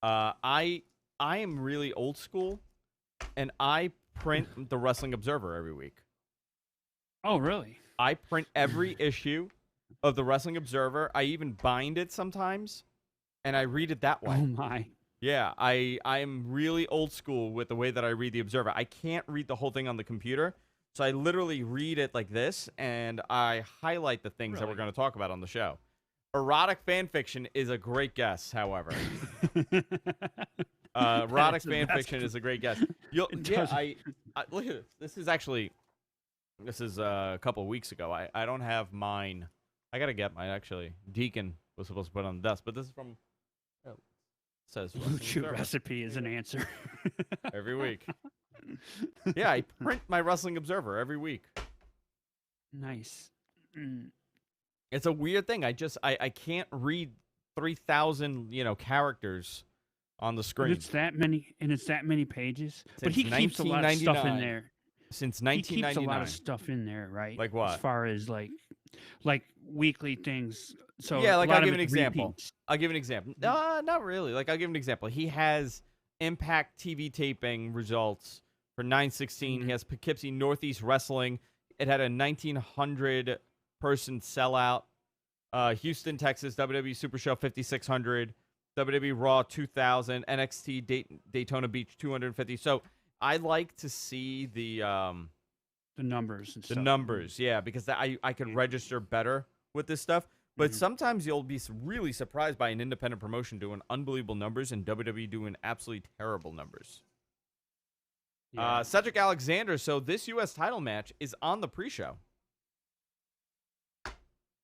I am really old school, and I print the Wrestling Observer every week. Oh, really? I print every issue of the Wrestling Observer. I even bind it sometimes, and I read it that way. Oh, my. Yeah, I am really old school with the way that I read the Observer. I can't read the whole thing on the computer, so I literally read it like this, and I highlight the things that we're going to talk about on the show. Erotic fan fiction is a great guess, however. Erotic fan fiction is a great guess. I look at this. This is actually This is a couple weeks ago. I don't have mine. I got to get mine, actually. Deacon was supposed to put it on the desk, but this is from... It says Wrestling Blue Chew Observer. recipe is an answer. Every week. Yeah, I print my Wrestling Observer every week. Nice. It's a weird thing. I can't read 3,000, characters on the screen. And it's that many pages. But he keeps a lot of stuff in there. Since He 1999. keeps a lot of stuff in there, right? Like what? As far as like weekly things. So yeah, like I'll give an example. I'll give an example. Not really. Like I'll give an example. He has Impact TV taping results for 9/16. He has Poughkeepsie Northeast Wrestling. It had a 1,900 person sellout. Houston, Texas, WWE Super Show 5,600. WWE Raw 2,000. NXT Daytona Beach 250. So I like to see the numbers and stuff. The numbers, yeah, because I can register better with this stuff. But sometimes you'll be really surprised by an independent promotion doing unbelievable numbers and WWE doing absolutely terrible numbers. Yeah. Cedric Alexander, so this U.S. title match is on the pre-show.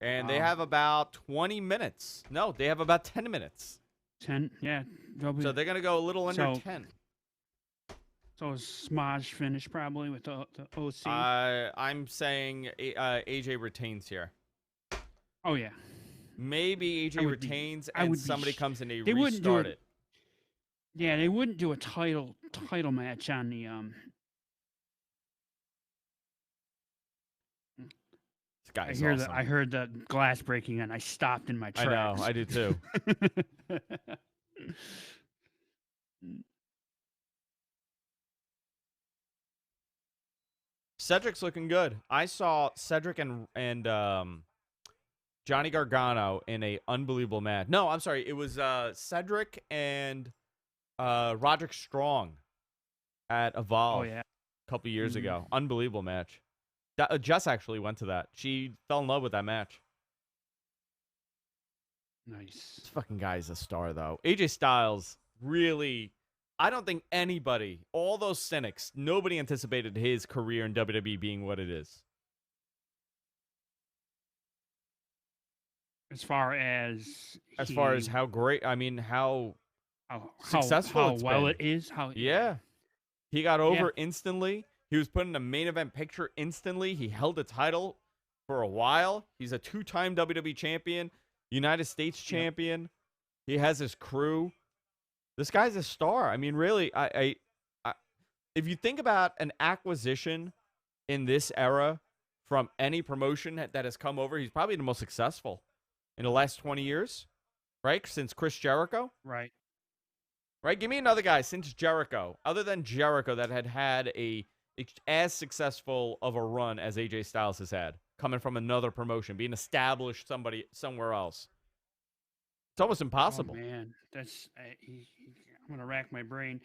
And they have about 20 minutes. No, they have about 10 minutes. 10, yeah. So they're going to go a little under 10. So a smudge finish probably with the OC? I'm saying AJ retains here. Oh, yeah. Maybe AJ retains and somebody comes in and restart it. Yeah, they wouldn't do a title match on the This guy's awesome. I heard the glass breaking and I stopped in my tracks. I know, I do too. Cedric's looking good. I saw Cedric and Johnny Gargano in a unbelievable match. No, I'm sorry. It was Cedric and Roderick Strong at Evolve a couple years ago. Unbelievable match. Jess actually went to that. She fell in love with that match. Nice. This fucking guy is a star, though. AJ Styles really... I don't think anybody, all those cynics, nobody anticipated his career in WWE being what it is. As far as how great, I mean, how successful it's well been. It is. He got over instantly. He was put in the main event picture instantly. He held the title for a while. He's a 2-time WWE champion, United States champion. He has his crew. This guy's a star. I mean, really, I if you think about an acquisition in this era from any promotion that has come over, he's probably the most successful in the last 20 years, right? Since Chris Jericho. Right. Right? Give me another guy since Jericho, other than Jericho, that had as successful of a run as AJ Styles has had, coming from another promotion, being established somewhere else. It's almost impossible. Oh, man, that's I'm gonna rack my brain.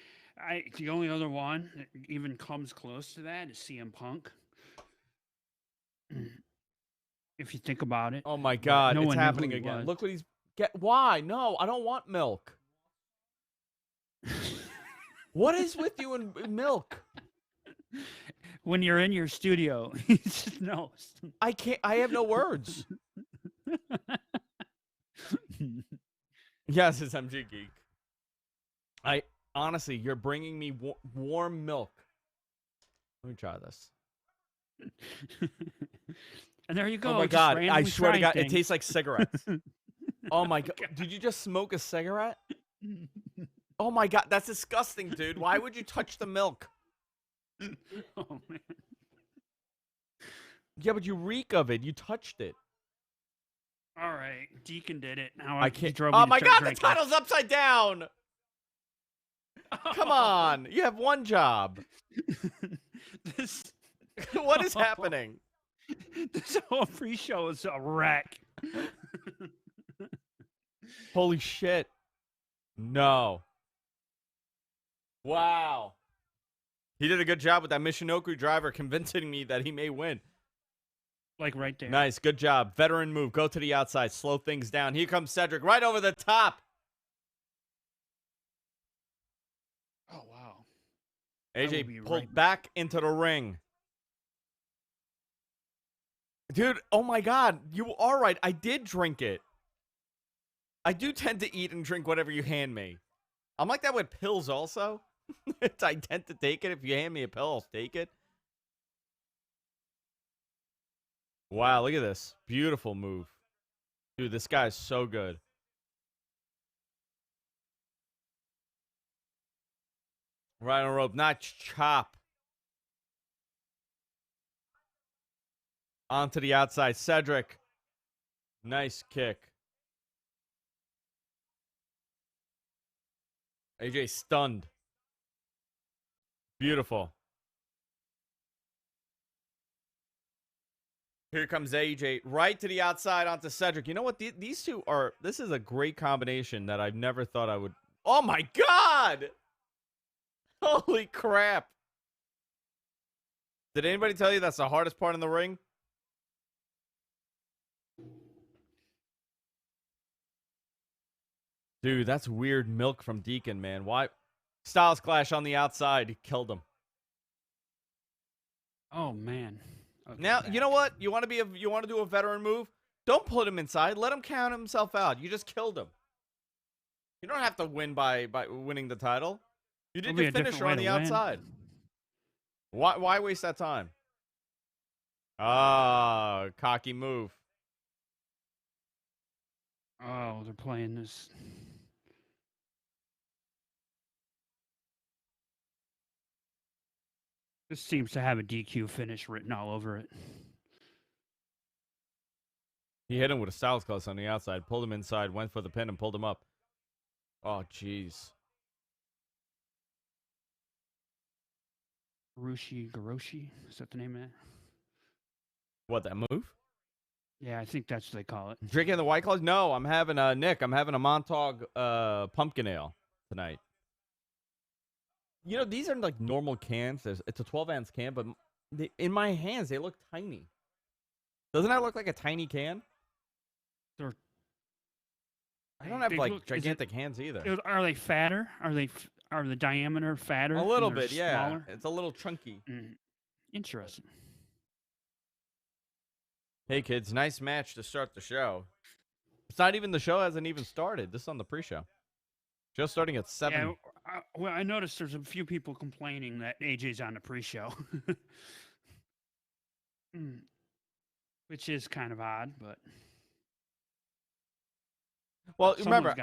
The only other one that even comes close to that is CM Punk. If you think about it. Oh my God, it's happening again. Look what he's Why? No, I don't want milk. What is with you and milk? When you're in your studio, he just knows. I can't. I have no words. Yes, it's MG Geek. Honestly, you're bringing me warm milk. Let me try this. And there you go. Oh my God! I swear to God, it tastes like cigarettes. Oh my God! Did you just smoke a cigarette? Oh my God, that's disgusting, dude. Why would you touch the milk? Oh man. Yeah, but you reek of it. You touched it. All right, Deacon did it. Now I can't. Oh my God, the title's upside down. Come on, you have one job. What is happening? This whole pre-show is a wreck. Holy shit! No. Wow. He did a good job with that Michinoku driver, convincing me that he may win. Like right there. Nice, good job. Veteran move. Go to the outside. Slow things down. Here comes Cedric right over the top. Oh, wow. AJ pulled back into the ring. Dude, oh my God. You are right. I did drink it. I do tend to eat and drink whatever you hand me. I'm like that with pills also. I tend to take it. If you hand me a pill, I'll take it. Wow, look at this. Beautiful move. Dude, this guy's so good. Right on rope. Not chop. Onto the outside. Cedric. Nice kick. AJ stunned. Beautiful. Here comes AJ right to the outside onto Cedric. You know what? These two are... This is a great combination that I've never thought I would... Oh, my God! Holy crap. Did anybody tell you that's the hardest part in the ring? Dude, that's weird milk from Deacon, man. Why? Styles Clash on the outside. He killed him. Oh, man. Okay, Now, you know what? You want to do a veteran move? Don't put him inside. Let him count himself out. You just killed him. You don't have to win by winning the title. You did your finisher on the outside. Why waste that time? Ah, cocky move. Oh, they're playing this. This seems to have a DQ finish written all over it. He hit him with a Styles Clash on the outside, pulled him inside, went for the pin, and pulled him up. Oh, jeez. Garoshi? Is that the name of that? What, that move? Yeah, I think that's what they call it. Drinking the White Claws? No, I'm having a Nick. I'm having a Montauk pumpkin ale tonight. You know, these are like normal cans. It's a 12-ounce can, but in my hands, they look tiny. Doesn't that look like a tiny can? I don't have like gigantic hands either. Are they fatter? Are the diameter fatter? A little bit, yeah. Smaller? It's a little chunky. Interesting. Hey kids, nice match to start the show. It's not even the show hasn't even started. This is on the pre-show. Show's starting at 7. Yeah, well, I noticed there's a few people complaining that AJ's on the pre-show, which is kind of odd, but. Well, remember,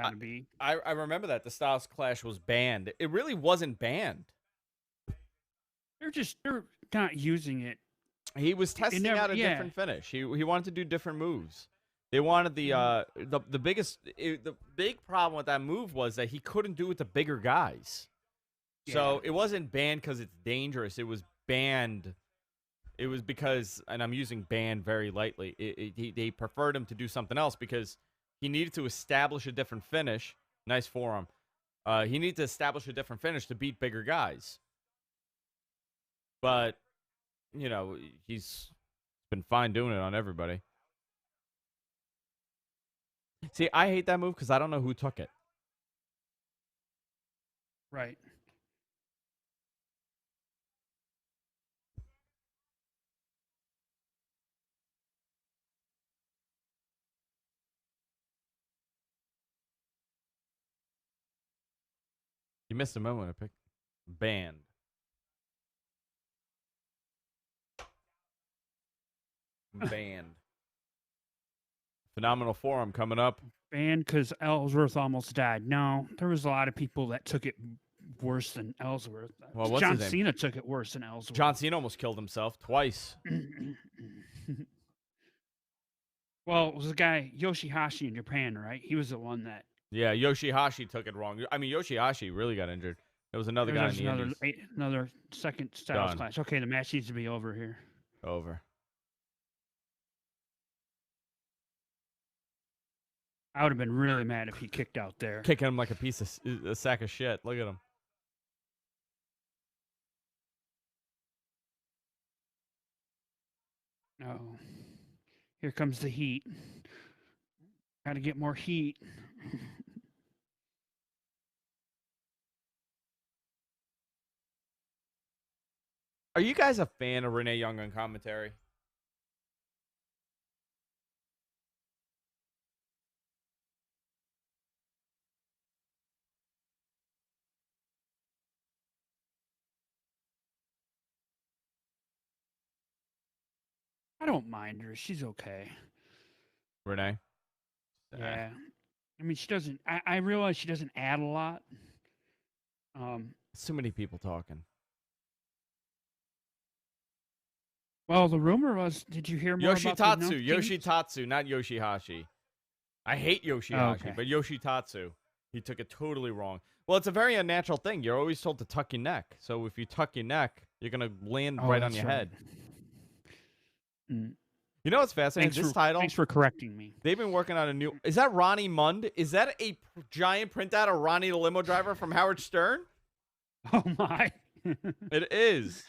I remember that the Styles Clash was banned. It really wasn't banned. They're not using it. He was testing out a different finish. He wanted to do different moves. They wanted the big problem with that move was that he couldn't do it to bigger guys. Yeah. So it wasn't banned because it's dangerous. It was banned. It was because, and I'm using banned very lightly. They preferred him to do something else because he needed to establish a different finish. Nice forearm. He needed to establish a different finish to beat bigger guys. But, you know, he's been fine doing it on everybody. See, I hate that move because I don't know who took it. Right. You missed a moment. I picked banned. Banned. Phenomenal forum coming up. Banned because Ellsworth almost died. No, there was a lot of people that took it worse than Ellsworth. Well, John Cena took it worse than Ellsworth. John Cena almost killed himself twice. Well, it was the guy Yoshihashi in Japan, right? He was the one that. Yeah, Yoshihashi took it wrong. I mean, Yoshihashi really got injured. There was another guy in the Indies. Another second Styles Clash. Okay, the match needs to be over here. Over. I would have been really mad if he kicked out there. Kicking him like a sack of shit. Look at him. Oh, here comes the heat. Got to get more heat. Are you guys a fan of Renee Young on commentary? I don't mind her. She's okay. Renee? Yeah. I mean, she doesn't. I realize she doesn't add a lot. So many people talking. Well, the rumor was, did you hear more about the Yoshitatsu, not Yoshihashi. I hate Yoshihashi, but Yoshitatsu. He took it totally wrong. Well, it's a very unnatural thing. You're always told to tuck your neck. So if you tuck your neck, you're going to land right on your head. Mm. You know what's fascinating? Thanks for correcting me. They've been working on a new... Is that Ronnie Mund? Is that a giant printout of Ronnie the limo driver from Howard Stern? Oh, my. It is.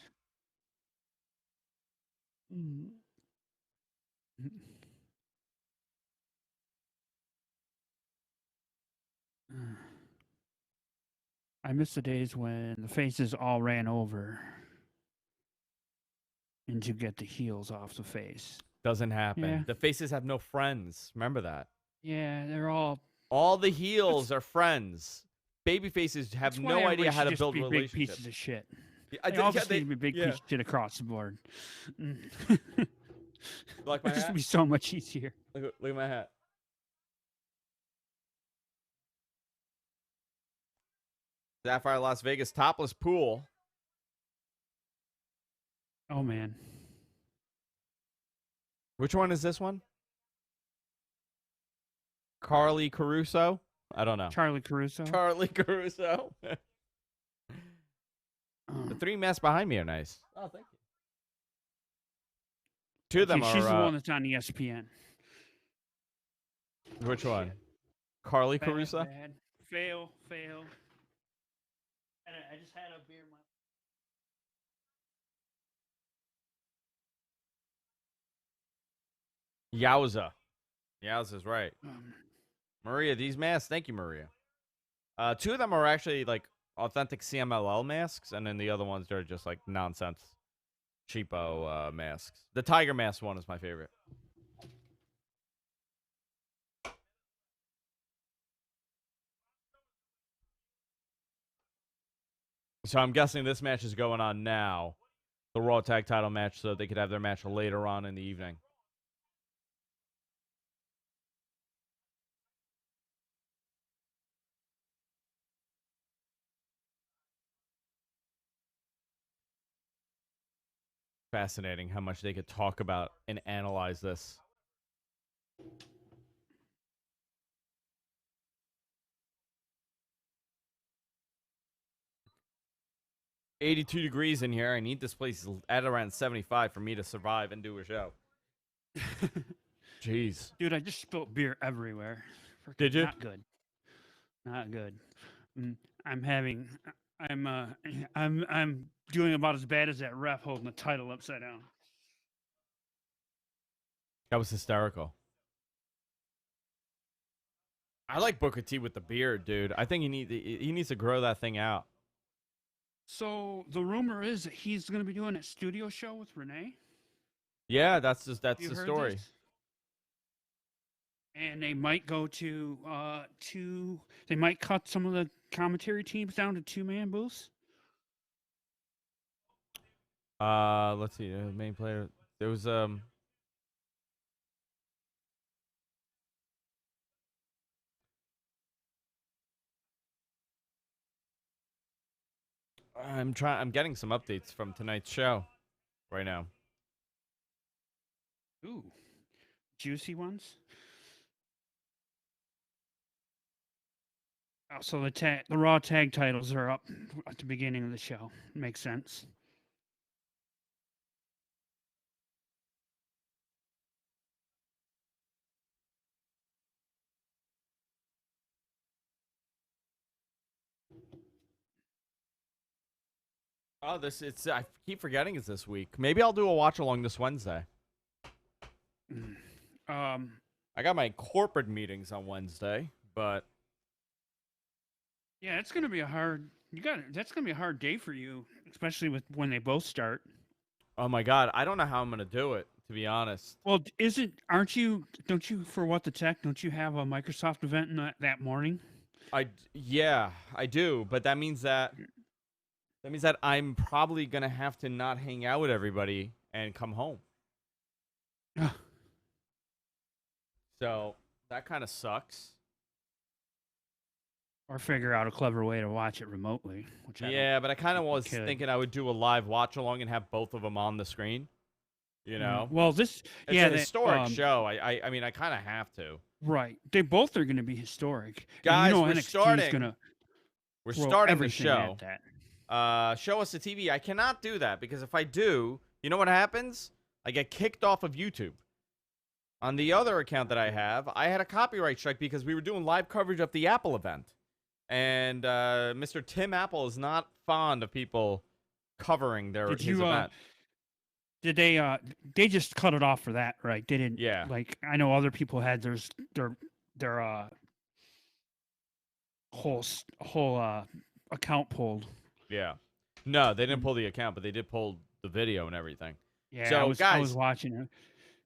I miss the days when the faces all ran over and you get the heels off the face. Doesn't happen. Yeah. The faces have no friends. Remember that. Yeah, they're all the heels are friends. Baby faces have no idea how to build relationships. Big pieces of shit. They all just need to be big pieces of shit across the board. Like my hat? This would be so much easier. Look at my hat. Sapphire Las Vegas topless pool. Oh, man. Which one is this one? Carly Caruso? I don't know. Charlie Caruso. Charlie Caruso. The three masks behind me are nice. Oh, thank you. Two of them are... She's the one that's on ESPN. Which one? Carly Caruso? Bad. Fail. I just had a beer in my... Yowza. Yowza's right. Maria, these masks. Thank you, Maria. Two of them are actually like authentic CMLL masks, and then the other ones are just like nonsense, cheapo masks. The tiger mask one is my favorite. So I'm guessing this match is going on now, the Raw Tag Title match, so they could have their match later on in the evening. Fascinating how much they could talk about and analyze this. $82 degrees in here. I need this place at around 75 for me to survive and do a show. Jeez. Dude, I just spilled beer everywhere. Did you? Not good. I'm doing about as bad as that ref holding the title upside down. That was hysterical. I like Booker T with the beard, dude. I think he needs to grow that thing out. So the rumor is that he's going to be doing a studio show with Renee. Yeah, that's the story. This? And they might go to they might cut some of the commentary teams down to 2-man booths. Let's see. Main player. There was I'm getting some updates from tonight's show right now. Ooh. Juicy ones. Oh, so the Raw tag titles are up at the beginning of the show. Makes sense. Oh, I keep forgetting it's this week. Maybe I'll do a watch along this Wednesday. I got my corporate meetings on Wednesday, but yeah, it's gonna be that's gonna be a hard day for you, especially with when they both start. Oh my God, I don't know how I'm gonna do it, to be honest. Well, don't you for What the Tech? Don't you have a Microsoft event that morning? Yeah, I do, but that means that I'm probably gonna have to not hang out with everybody and come home. So that kind of sucks. Or figure out a clever way to watch it remotely, which I don't Yeah, but I kind of think you was could. thinking I would do a live watch along and have both of them on the screen. You Yeah. know, Well, this, it's yeah, a that, historic show. I mean, I kind of have to. right. They both are going to be historic, and Guys, NXT is going to we're throw starting the everything show. at that. Show us the TV. I cannot do that because if I do, you know what happens? I get kicked off of YouTube. On the other account that I have, I had a copyright strike because we were doing live coverage of the Apple event. And Mr. Tim Apple is not fond of people covering his event. Did they just cut it off for that, right? They didn't, Yeah. like, I know other people had their whole account pulled. Yeah. No, they didn't pull the account, but they did pull the video and everything. Yeah, so, I was watching it.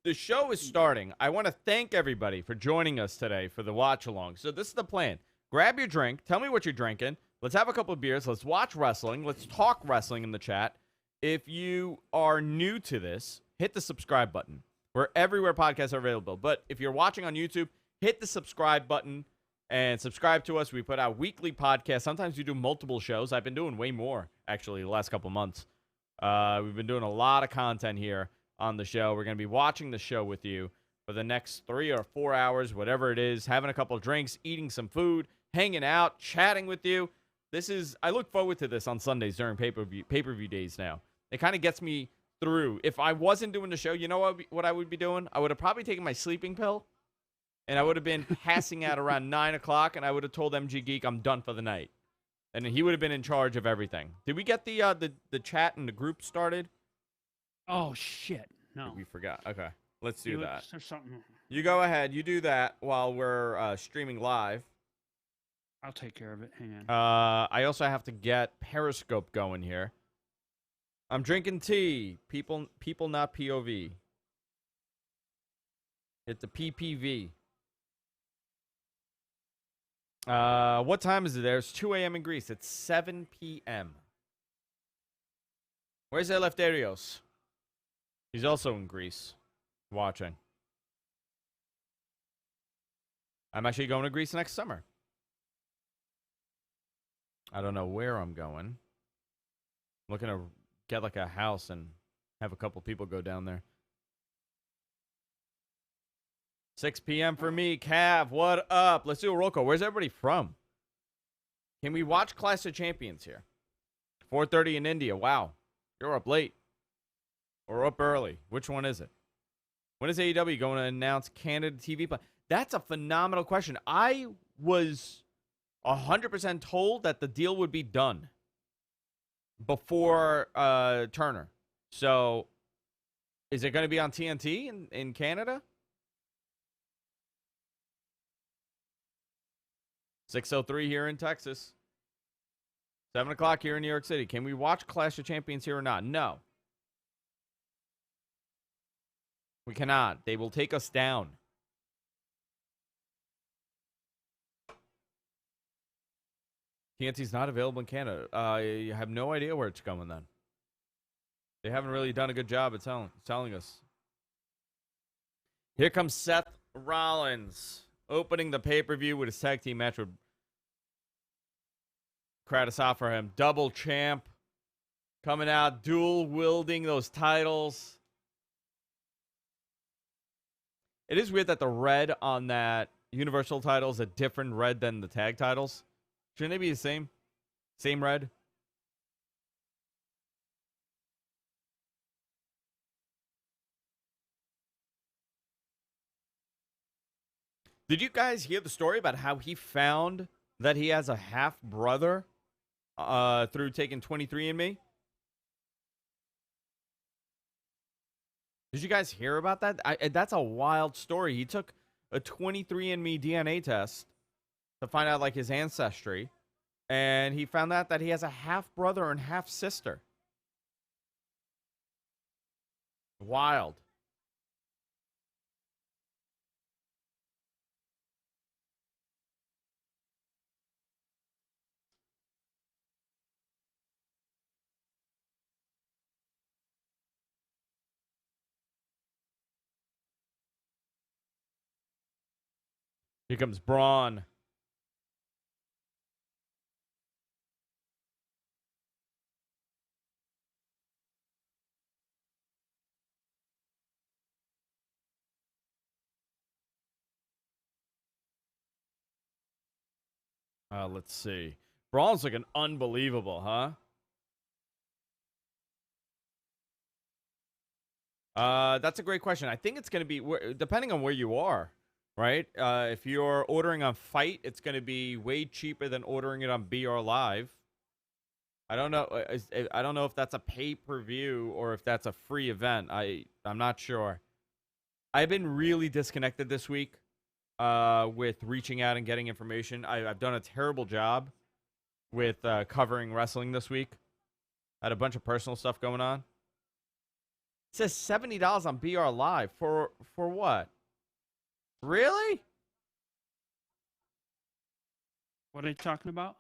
The show is starting. I want to thank everybody for joining us today for the watch along. So this is the plan. Grab your drink. Tell me what you're drinking. Let's have a couple of beers. Let's watch wrestling. Let's talk wrestling in the chat. If you are new to this, hit the subscribe button. We're everywhere podcasts are available. But if you're watching on YouTube, hit the subscribe button and subscribe to us. We put out weekly podcasts. Sometimes we do multiple shows. I've been doing way more, actually, the last couple months. We've been doing a lot of content here on the show. We're going to be watching the show with you for the next 3 or 4 hours, whatever it is, having a couple of drinks, eating some food, hanging out, chatting with you. I look forward to this on Sundays during pay-per-view days now. It kind of gets me through. If I wasn't doing the show, you know what I would be doing? I would have probably taken my sleeping pill, and I would have been passing out around 9 o'clock, and I would have told MG Geek I'm done for the night. And he would have been in charge of everything. Did we get the chat and the group started? Oh, shit. No. We forgot. Okay. Let's do that. There's something. You go ahead. You do that while we're streaming live. I'll take care of it. Hang on. I also have to get Periscope going here. I'm drinking tea. People not POV. Hit the PPV. What time is it there? It's 2 a.m. in Greece. It's 7 p.m. Where's Eleftherios? He's also in Greece, watching. I'm actually going to Greece next summer. I don't know where I'm going. I'm looking to get like a house and have a couple people go down there. 6 p.m. for me. Cav, what up? Let's do a roll call. Where's everybody from? Can we watch Clash of Champions here? 4:30 in India. Wow. You're up late. Or up early. Which one is it? When is AEW going to announce Canada TV play? That's a phenomenal question. I was 100% told that the deal would be done before Turner. So, is it going to be on TNT in Canada? 6:03 here in Texas. 7 o'clock here in New York City. Can we watch Clash of Champions here or not? No. We cannot. They will take us down. TNT's not available in Canada. I have no idea where it's going then. They haven't really done a good job at telling us. Here comes Seth Rollins opening the pay-per-view with his tag team match with Kratos for him. Double champ coming out, dual wielding those titles. It is weird that the red on that Universal title is a different red than the tag titles. Shouldn't they be the same? Same red? Did you guys hear the story about how he found that he has a half brother through taking 23andMe? Did you guys hear about that? That's a wild story. He took a 23andMe DNA test to find out like his ancestry, and he found out that he has a half brother and half sister. Wild. Here comes Braun. Let's see. Braun's looking unbelievable, huh? That's a great question. I think it's going to be depending on where you are, right? If you're ordering on Fight, it's going to be way cheaper than ordering it on BR Live. I don't know. I don't know if that's a pay-per-view or if that's a free event. I'm not sure. I've been really disconnected this week with reaching out and getting information. I've done a terrible job with covering wrestling this week. I had a bunch of personal stuff going on. It says $70 on BR Live for what? Really? What are you talking about?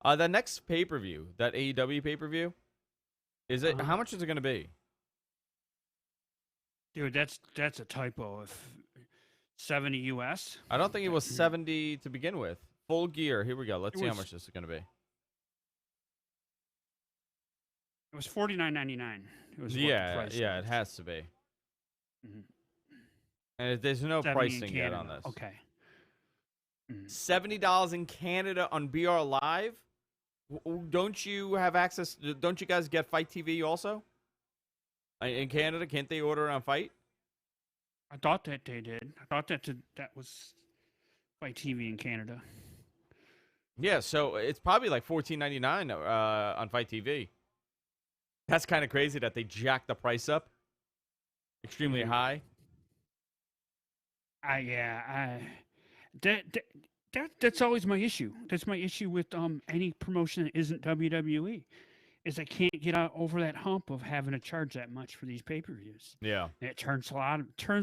The next pay-per-view, that AEW pay-per-view, is it? How much is it going to be? Dude, that's a typo. If 70 US. I don't think it was 70 to begin with. Full Gear. Here we go. Let's see how much this is going to be. It was $49.99. It was yeah, it has to be. Mm-hmm. And there's no pricing yet on this. Okay. Mm-hmm. $70 in Canada on BR Live. Don't you have access? Don't you guys get Fight TV also? In Canada, can't they order on Fight? I thought that they did. I thought that was Fight TV in Canada. Yeah, so it's probably like $14.99 on Fight TV. That's kind of crazy that they jacked the price up extremely high. That's always my issue. That's my issue with any promotion that isn't WWE, is I can't get out over that hump of having to charge that much for these pay-per-views. Yeah, and it turns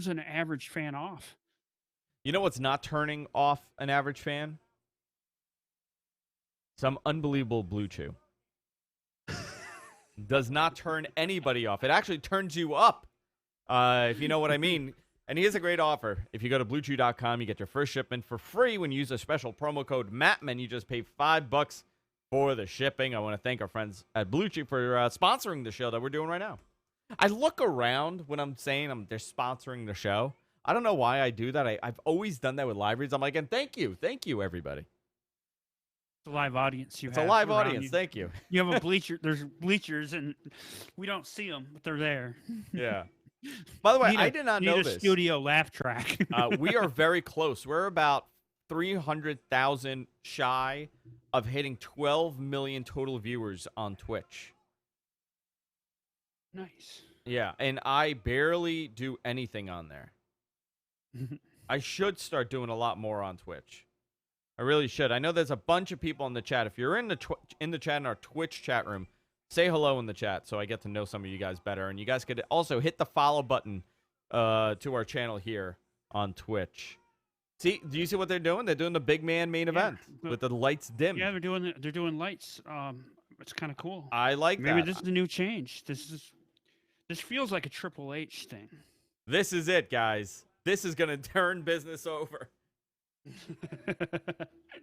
an average fan off. You know what's not turning off an average fan? Some unbelievable Blue Chew. Does not turn anybody off. It actually turns you up, if you know what I mean. And here's a great offer. If you go to BlueChew.com, you get your first shipment for free when you use a special promo code MATTMAN. You just pay $5 for the shipping. I want to thank our friends at Blue Chew for sponsoring the show that we're doing right now. I look around when I'm saying they're sponsoring the show. I don't know why I do that. I've always done that with live reads. I'm like, and thank you, everybody. A live audience. It's a live audience. You. Thank you. You have a bleacher. There's bleachers, and we don't see them, but they're there. Yeah. By the way, I did not know this. A studio laugh track. We are very close. We're about 300,000 shy of hitting 12 million total viewers on Twitch. Nice. Yeah, and I barely do anything on there. I should start doing a lot more on Twitch. I really should. I know there's a bunch of people in the chat. If you're in the chat in our Twitch chat room, say hello in the chat so I get to know some of you guys better. And you guys could also hit the follow button to our channel here on Twitch. See, do you see what they're doing? They're doing the big man main event with the lights dim. Yeah, they're doing lights. It's kind of cool. I like that. Maybe this is a new change. This feels like a Triple H thing. This is it, guys. This is going to turn business over.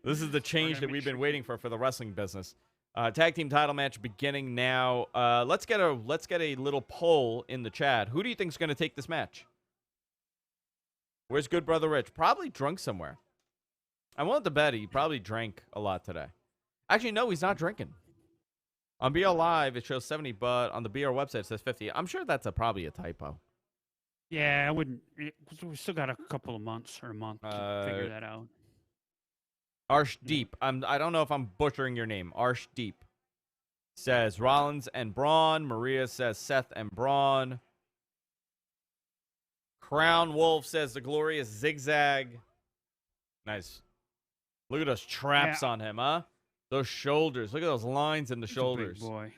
This is the change that we've been waiting for the wrestling business. Tag team title match beginning now. Let's get a little poll in the chat. Who do you think is going to take this match? Where's Good Brother Rich? Probably drunk somewhere. I wanted to bet he probably drank a lot today. Actually, no, he's not drinking. On BR Live, it shows 70, but on the BR website, it says 50. I'm sure that's probably a typo. Yeah, I wouldn't. We still got a couple of months or a month to figure that out. Arsh Deep. I don't know if I'm butchering your name. Arsh Deep says Rollins and Braun. Maria says Seth and Braun. Crown Wolf says the glorious zigzag. Nice. Look at those traps on him, huh? Those shoulders. Look at those lines in the shoulders. Big boy.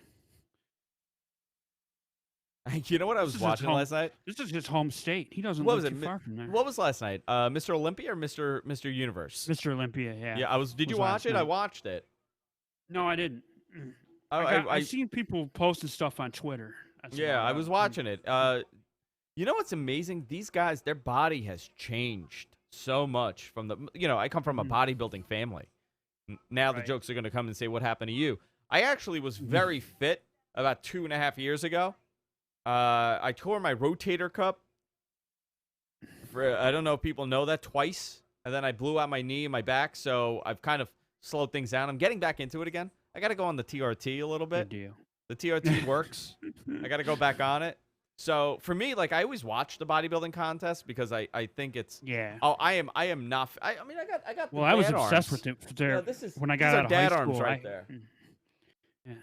You know what I was watching last night? This is his home state. He doesn't live too far from there. What was last night? Mr. Olympia or Mr. Universe? Mr. Olympia, yeah. Yeah, Did you watch it? I watched it. No, I didn't. I've seen people posting stuff on Twitter. I was watching it. You know what's amazing? These guys, their body has changed so much from the, I come from a bodybuilding family. Now the jokes are going to come and say, what happened to you? I actually was very fit about 2.5 years ago. I tore my rotator cuff. I don't know if people know that, twice. And then I blew out my knee and my back. So I've kind of slowed things down. I'm getting back into it again. I got to go on the TRT a little bit. Good deal. The TRT works. I got to go back on it. So for me, like, I always watch the bodybuilding contest because I think it's I am not. I mean, I got. Well, I was obsessed with it there when I got out of high school. Arms right there. Yeah.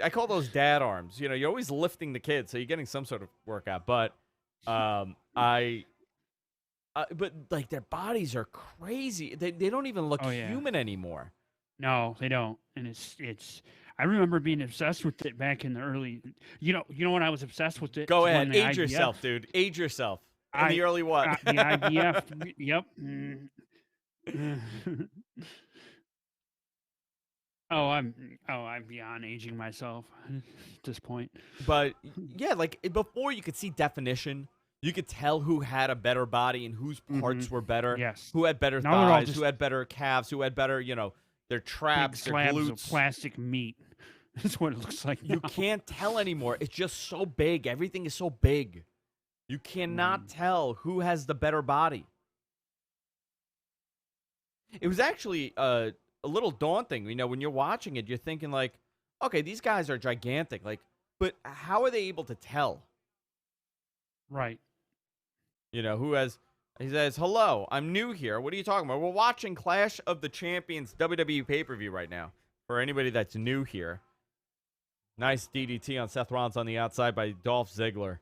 I call those dad arms. You're always lifting the kids, so you're getting some sort of workout. But but like their bodies are crazy. They don't even look human anymore. No, they don't. And it's. I remember being obsessed with it back in the early. You know when I was obsessed with it. Go ahead, age yourself, dude. Age yourself. In the early what? The IBF. Yep. I'm beyond aging myself at this point. But yeah, like before, you could see definition. You could tell who had a better body and whose parts were better. Yes. Who had better thighs? Who had better calves? Who had better, their traps, big their slabs glutes. of plastic meat. That's what it looks like now. You can't tell anymore. It's just so big. Everything is so big. You cannot tell who has the better body. It was actually a little daunting. When you're watching it, you're thinking like, okay, these guys are gigantic. Like, but how are they able to tell? Right. He says, hello, I'm new here. What are you talking about? We're watching Clash of the Champions WWE pay-per-view right now. For anybody that's new here. Nice DDT on Seth Rollins on the outside by Dolph Ziggler.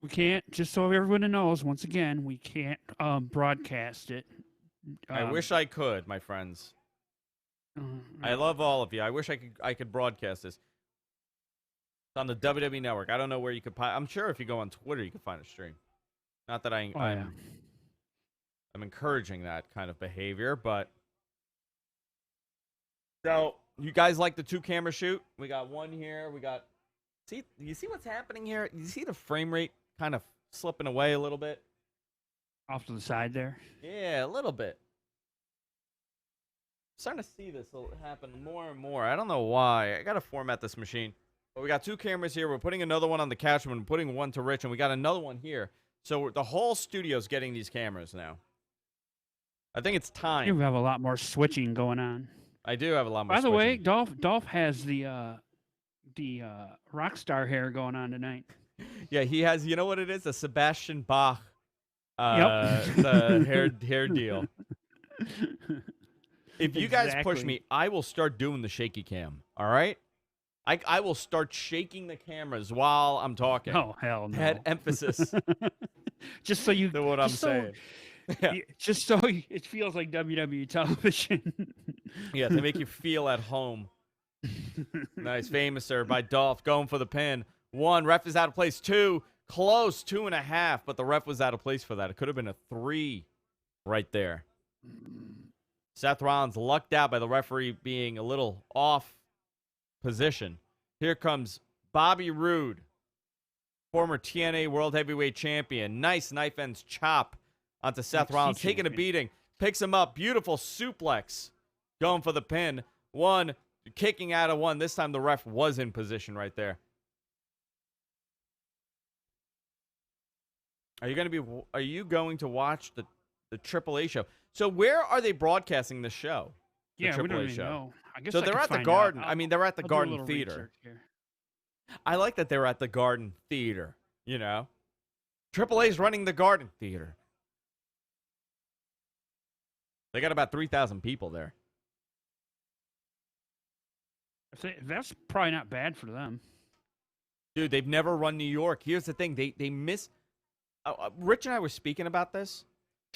We can't, just so everyone knows, once again, we can't broadcast it. I wish I could, my friends. I love all of you. I wish I could broadcast this. It's on the WWE Network. I don't know where you could. I'm sure if you go on Twitter, you can find a stream. Not that I'm encouraging that kind of behavior, but so you guys like the 2-camera shoot? We got one here. You see what's happening here? You see the frame rate kind of slipping away a little bit? Off to the side there? Yeah, a little bit. I'm starting to see this happen more and more. I don't know why. I got to format this machine. But we got 2 cameras here. We're putting another one on the couch. We're putting one to Rich, and we got another one here. So the whole studio's getting these cameras now. I think it's time. You have a lot more switching going on. I do have a lot more. By the way, Dolph has the rock star hair going on tonight. Yeah, he has. You know what it is? A Sebastian Bach. Yep. The hair deal. If you guys push me, I will start doing the shaky cam. All right. I will start shaking the cameras while I'm talking. Oh, hell no. Head emphasis. Just so you know what I'm saying. Yeah. Just so it feels like WWE television. Yeah, to make you feel at home. Nice. Famous, sir, by Dolph. Going for the pin. 1, ref is out of place. 2, close. 2.5, but the ref was out of place for that. It could have been a 3 right there. Seth Rollins lucked out by the referee being a little off position. Here comes Bobby Roode, former TNA World Heavyweight Champion. Nice knife ends chop onto Seth Rollins, taking a beating. Picks him up. Beautiful suplex. Going for the pin. 1, kicking out of 1. This time the ref was in position right there. Are you going to watch the AAA show? So where are they broadcasting this show? Yeah, we don't even know. I guess so they're at the Garden. They're at the Garden I'll Theater. I like that they're at the Garden Theater. AAA's running the Garden Theater. They got about 3,000 people there. That's probably not bad for them. Dude, they've never run New York. Here's the thing. They miss... Rich and I were speaking about this.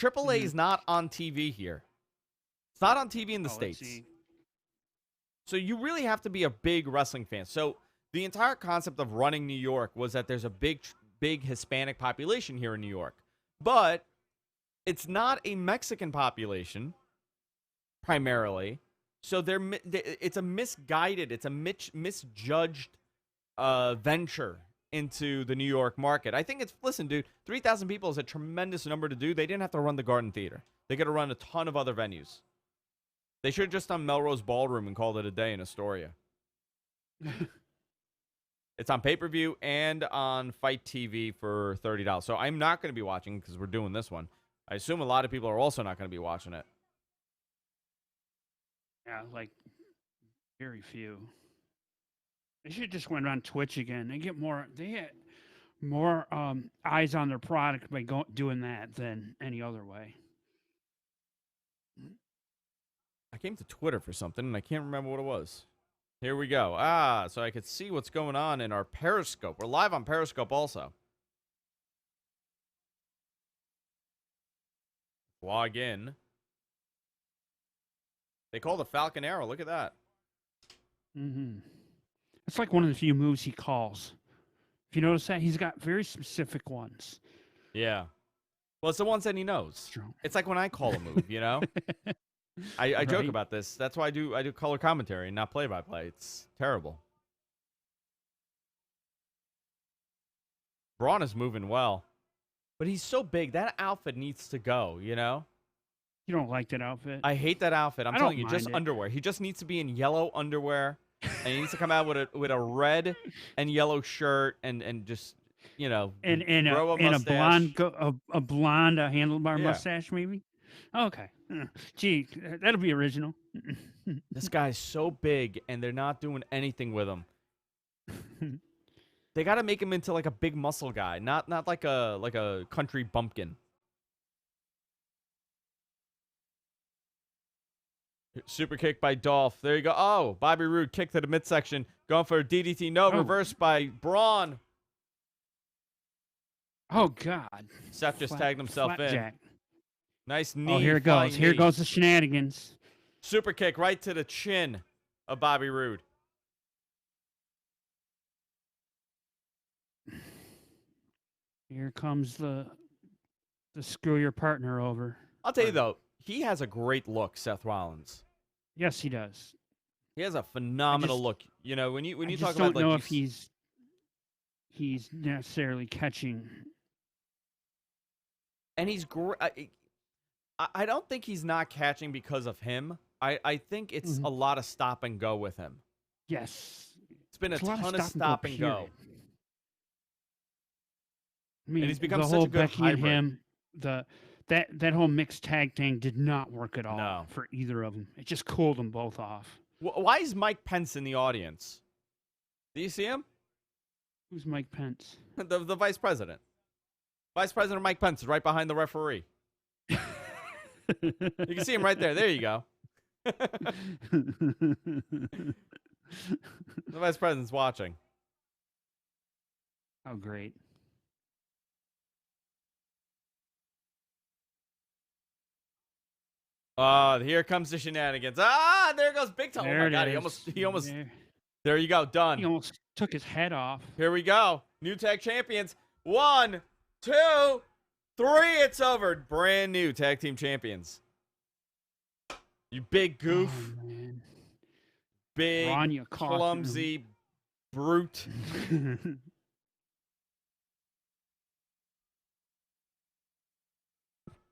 AAA is not on TV here. It's not on TV in the States. So you really have to be a big wrestling fan. So the entire concept of running New York was that there's a big Hispanic population here in New York. But it's not a Mexican population, primarily. So it's a misguided, it's a misjudged venture into the New York market. I think listen, dude, 3,000 people is a tremendous number to do. They didn't have to run the Garden Theater. They could have run a ton of other venues. They should have just done Melrose Ballroom and called it a day in Astoria. It's on pay-per-view and on Fight TV for $30. So I'm not going to be watching because we're doing this one. I assume a lot of people are also not going to be watching it. Yeah, like very few. They should just went on Twitch again. They get more eyes on their product by doing that than any other way. I came to Twitter for something, and I can't remember what it was. Here we go. So I could see what's going on in our Periscope. We're live on Periscope also. Log in. They call the Falcon Arrow. Look at that. Mm-hmm. It's like one of the few moves he calls. If you notice that, he's got very specific ones. Yeah. Well, it's the ones that he knows. True. It's like when I call a move, you know? I joke about this. That's why I do color commentary and not play-by-play. It's terrible. Braun is moving well. But he's so big. That outfit needs to go, you know? You don't like that outfit? I hate that outfit. I'm telling you, just it. underwear. He just needs to be in yellow underwear. And he needs to come out with a red and yellow shirt and just, you know, and grow a mustache. a blonde handlebar mustache, maybe? Okay. Gee, that'll be original. This guy's so big, and they're not doing anything with him. They got to make him into like a big muscle guy, not like a country bumpkin. Super kick by Dolph. There you go. Oh, Bobby Roode kick to the midsection. Going for a DDT. No, reverse by Braun. Oh, God. Seth just tagged himself in. Jack. Nice knee. Oh, here it goes. Here goes the shenanigans. Super kick right to the chin of Bobby Roode. Here comes the screw your partner over. I'll tell you, though, he has a great look, Seth Rollins. Yes, he does. He has a phenomenal look. You know, when you talk about, I don't know if he's necessarily catching. And he's great. I don't think he's not catching because of him. I think it's a lot of stop and go with him. Yes. It's been a ton of stop and go. I mean, and he's become the such whole a good Becky hybrid. and him, that whole mixed tag thing did not work at all No. for either of them. It just cooled them both off. Why is Mike Pence in the audience? Do you see him? Who's Mike Pence? The vice president. Vice President Mike Pence is right behind the referee. You can see him right there. There you go. The vice president's watching. Oh, great. Here comes the shenanigans. There goes Big Toe. Oh my God, he almost. There you go, done. He almost took his head off. Here we go. New tag champions. 1, 2, 3. It's over. Brand new tag team champions. You big goof. Oh, man. Big, Braun, clumsy brute.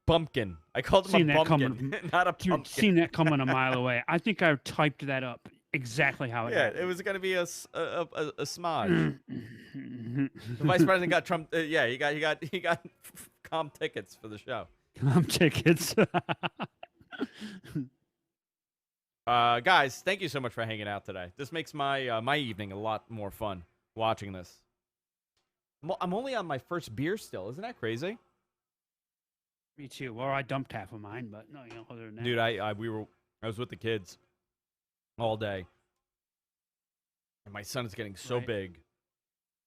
Bumpkin. I called him a bumpkin, not a pumpkin. Seen that coming a mile away. I think I typed that up exactly how it happened. It was going to be a smudge. The vice president got Trump. He got comp tickets for the show. Comp tickets. Guys, thank you so much for hanging out today. This makes my my evening a lot more fun watching this. I'm only on my first beer still. Isn't that crazy? Me too. Well, I dumped half of mine, but no, other than that. Dude, I was with the kids all day. And my son is getting so big.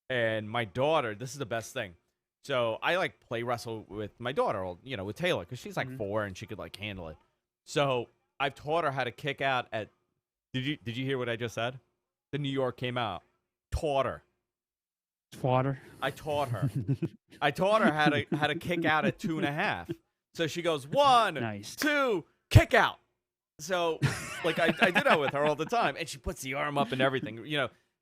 And my daughter, this is the best thing. So I like play wrestle with my daughter, with Taylor, because she's like 4 and she could like handle it. So I've taught her how to kick out at. Did you hear what I just said? The New York came out. Taught her. Water. I taught her. I taught her how to kick out at 2.5. So she goes 1, 2, kick out. So like I do that with her all the time, and she puts the arm up and everything.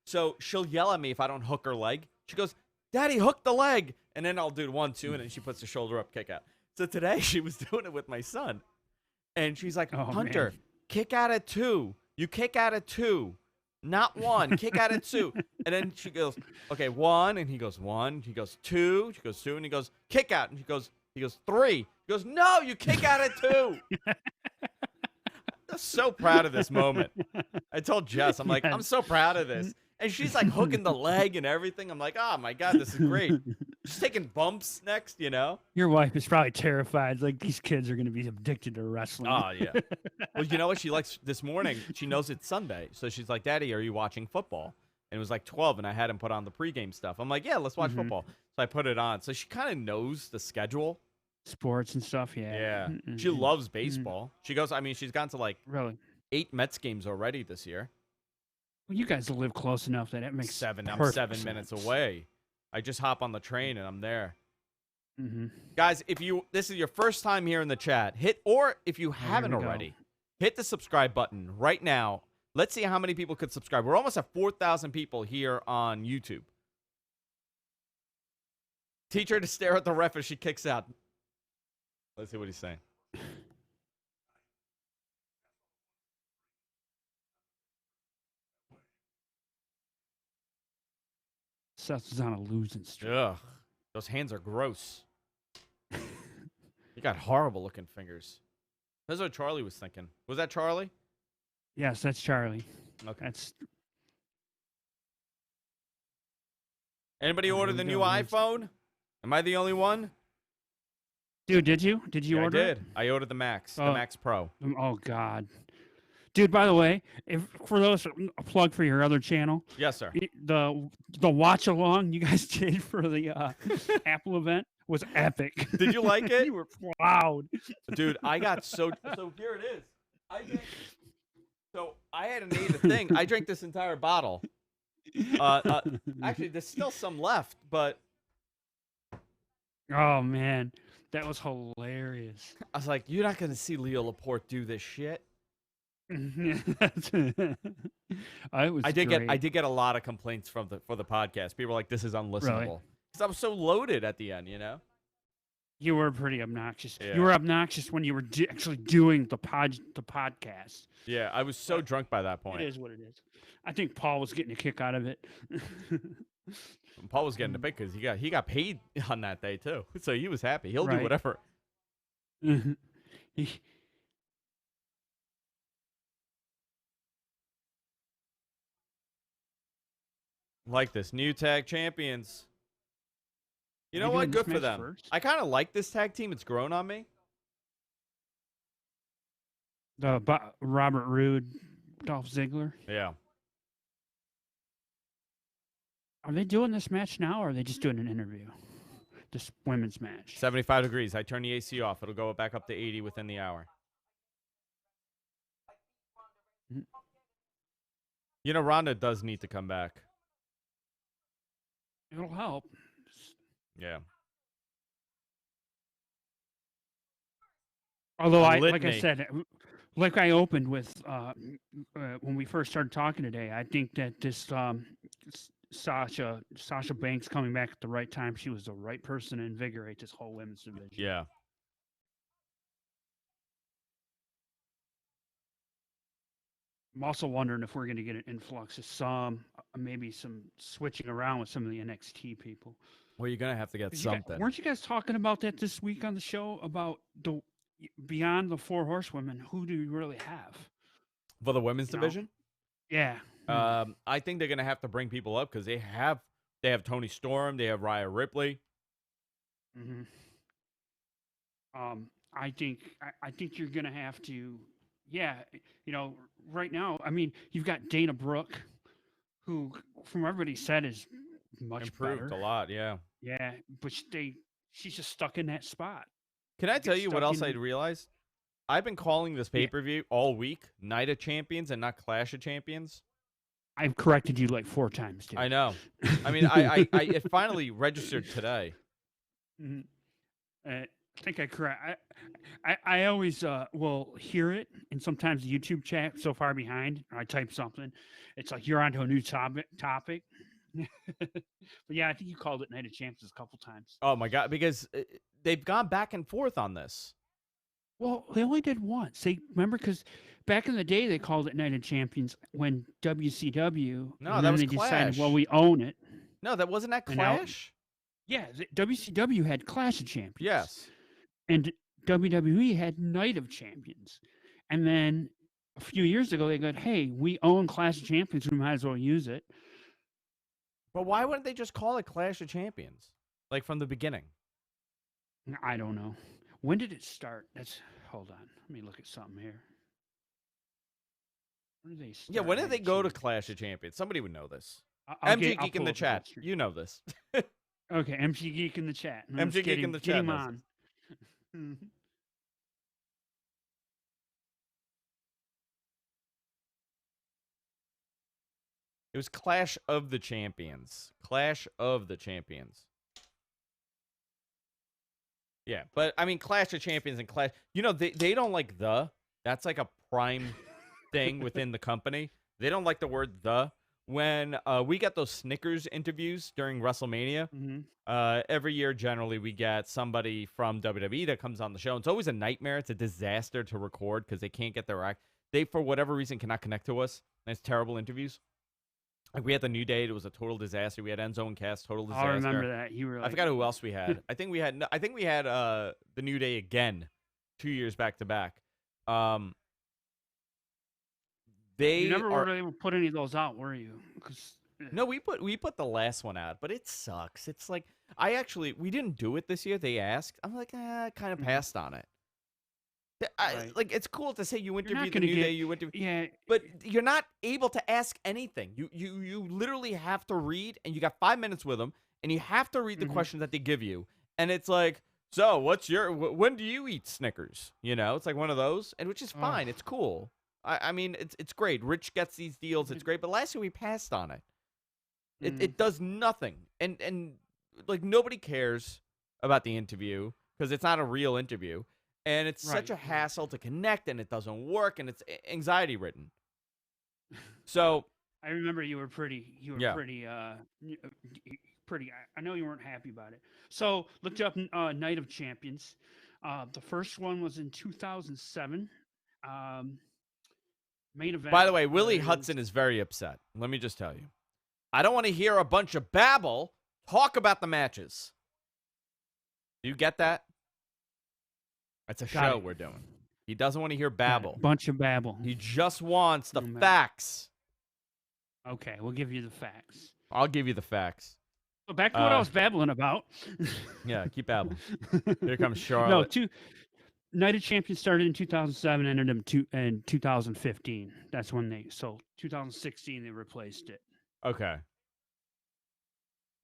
So she'll yell at me if I don't hook her leg. She goes, Daddy, hook the leg. And then I'll do 1, 2, and then she puts the shoulder up, kick out. So today she was doing it with my son. And she's like, Hunter, kick out at 2. You kick out at 2. Not 1. Kick out at 2. And then she goes, okay, 1. And he goes, 1. He goes, 2. She goes, 2. And he goes, kick out. And he goes, 3. He goes, no, you kick out at 2. I'm so proud of this moment. I told Jess, I'm like, I'm so proud of this. And she's like hooking the leg and everything. I'm like, oh my God, this is great. She's taking bumps next, you know? Your wife is probably terrified. Like, these kids are going to be addicted to wrestling. Oh, yeah. Well, you know what? She likes this morning. She knows it's Sunday. So she's like, Daddy, are you watching football? And it was like 12, and I had him put on the pregame stuff. I'm like, yeah, let's watch football. So I put it on. So she kind of knows the schedule. Sports and stuff, yeah. Yeah. She loves baseball. She goes, I mean, she's gone to like 8 Mets games already this year. Well, you guys live close enough that it makes 7. I'm 7 minutes away. I just hop on the train and I'm there. Guys, if this is your first time here in the chat, or if you haven't already, hit the subscribe button right now. Let's see how many people could subscribe. We're almost at 4,000 people here on YouTube. Teach her to stare at the ref as she kicks out. Let's see what he's saying. Seth is on a losing streak. Ugh. Those hands are gross. You got horrible looking fingers. That's what Charlie was thinking. Was that Charlie? Yes, that's Charlie. Okay. Anybody order the new iPhone? Am I the only one? Dude, did you? Did you order? I did. I ordered the Max, the Max Pro. Oh God. Dude, by the way, for those, a plug for your other channel. Yes, sir. The watch-along you guys did for the Apple event was epic. Did you like it? You were proud. Dude, I got so here it is. I hadn't ate a thing. I drank this entire bottle. Actually, there's still some left, but... Oh, man. That was hilarious. I was like, you're not going to see Leo Laporte do this shit. I did get a lot of complaints for the podcast. People were like, this is unlistenable. Because I was so loaded at the end, you know? You were pretty obnoxious. Yeah. You were obnoxious when you were actually doing the podcast. Yeah, I was so drunk by that point. It is what it is. I think Paul was getting a kick out of it. Paul was getting a bit because he got paid on that day too, so he was happy. He'll do whatever. Like this new tag champions. You know what? Good for them. First? I kind of like this tag team. It's grown on me. The Robert Roode, Dolph Ziggler. Yeah. Are they doing this match now, or are they just doing an interview? This women's match. 75 degrees. I turn the AC off. It'll go back up to 80 within the hour. You know, Ronda does need to come back. It'll help. Yeah. Although like I said, like I opened with when we first started talking today, I think that this Sasha Banks coming back at the right time, she was the right person to invigorate this whole women's division. Yeah. I'm also wondering if we're going to get an influx of maybe some switching around with some of the NXT people. Well, you're going to have to get something. Weren't you guys talking about that this week on the show about beyond the 4 horsewomen? Who do you really have for the women's division? Yeah. I think they're going to have to bring people up because they have Toni Storm, they have Rhea Ripley. Mm-hmm. I think you're going to have to. Yeah, right now, I mean, you've got Dana Brooke, who, from what everybody said, is much improved better. A lot, yeah. Yeah, but she's just stuck in that spot. Can I tell you what else I realized? I've been calling this pay-per-view all week Night of Champions and not Clash of Champions. I've corrected you like 4 times, dude. I know. I mean, I it finally registered today. Mm-hmm. I think I always will hear it, and sometimes the YouTube chat so far behind, or I type something. It's like you're onto a new topic, But yeah, I think you called it Night of Champions a couple times. Oh my God, because they've gone back and forth on this. Well, they only did once. They remember because back in the day they called it Night of Champions when WCW. No, and that then was they decided, well, Clash. we own it. No, that wasn't that And now- Clash. Yeah, WCW had Clash of Champions. Yes. And WWE had Night of Champions. And then a few years ago they go, hey, we own Clash of Champions. We might as well use it. But why wouldn't they just call it Clash of Champions, like from the beginning? I don't know. When did it start? Hold on. Let me look at something here. When did they start? Yeah, when did Night they of go to Champions? Clash of Champions? Somebody would know this. I'll MG I'll Geek in pull the up chat. history. You know this. Okay, MG Geek in the chat. MG Geek in the get chat him knows on. It was Clash of the Champions. Clash of the Champions. Yeah, but I mean, Clash of Champions and Clash. You know, they don't like the. That's like a prime thing within the company. They don't like the word the. When we get those Snickers interviews during WrestleMania, every year generally we get somebody from WWE that comes on the show. And it's always a nightmare. It's a disaster to record because they can't get their act. They, for whatever reason, cannot connect to us. And it's terrible interviews. Like we had the New Day, it was a total disaster. We had Enzo and Cass, total disaster. I remember that. You were like, I forgot who else we had. I think we had the New Day again 2 years back to back. you never were able to put any of those out, were you? No, we put the last one out, but it sucks. It's like we didn't do it this year. They asked. I'm like, I kind of passed on it. Right. Like it's cool to say you interviewed the gonna New get- Day, you interviewed, Yeah, but you're not able to ask anything. You literally have to read, and you got 5 minutes with them, and you have to read the questions that they give you, and it's like, so when do you eat Snickers? You know, it's like one of those, and which is fine. It's cool. I mean, it's great. Rich gets these deals. It's great. But last year we passed on it. It does nothing, and like nobody cares about the interview because it's not a real interview. And it's such a hassle to connect, and it doesn't work, and it's anxiety ridden. So I remember you were pretty. Yeah. Pretty. I know you weren't happy about it. So looked up Night of Champions. The first one was in 2007. Main event. by the way, Willie Hudson is very upset. Let me just tell you, I don't want to hear a bunch of babble talk about the matches. Do you get that? That's a Got show it. we're doing. He doesn't want to hear babble. Bunch of babble. He just wants the No, facts. Okay, we'll give you the facts. I'll give you the facts. So back to what I was babbling about. Yeah, keep babbling. Here comes Charlotte. No, Night of Champions started in 2007, ended in 2015. That's when 2016 they replaced it. Okay.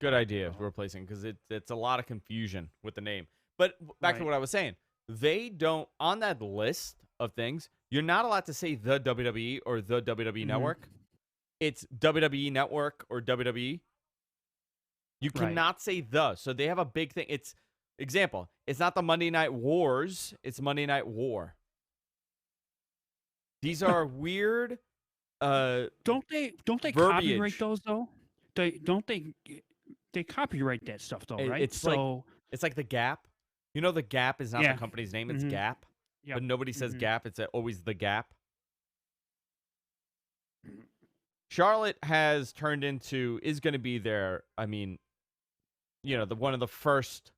Good idea of replacing because it's a lot of confusion with the name. But back to Right. what I was saying. They don't, on that list of things, you're not allowed to say the WWE or the WWE Network. It's WWE Network or WWE. You Right. cannot say the. So they have a big thing. It's, example, it's not the Monday Night Wars. It's Monday Night War. These are weird. Don't they verbiage. copyright those though? They copyright that stuff though, right? It's like the Gap. You know, the Gap is not Yeah. the company's name. It's Mhm. Gap. Yep. But nobody says Mhm. Gap. It's always the Gap. Charlotte is going to be their, I mean, you know, one of the first,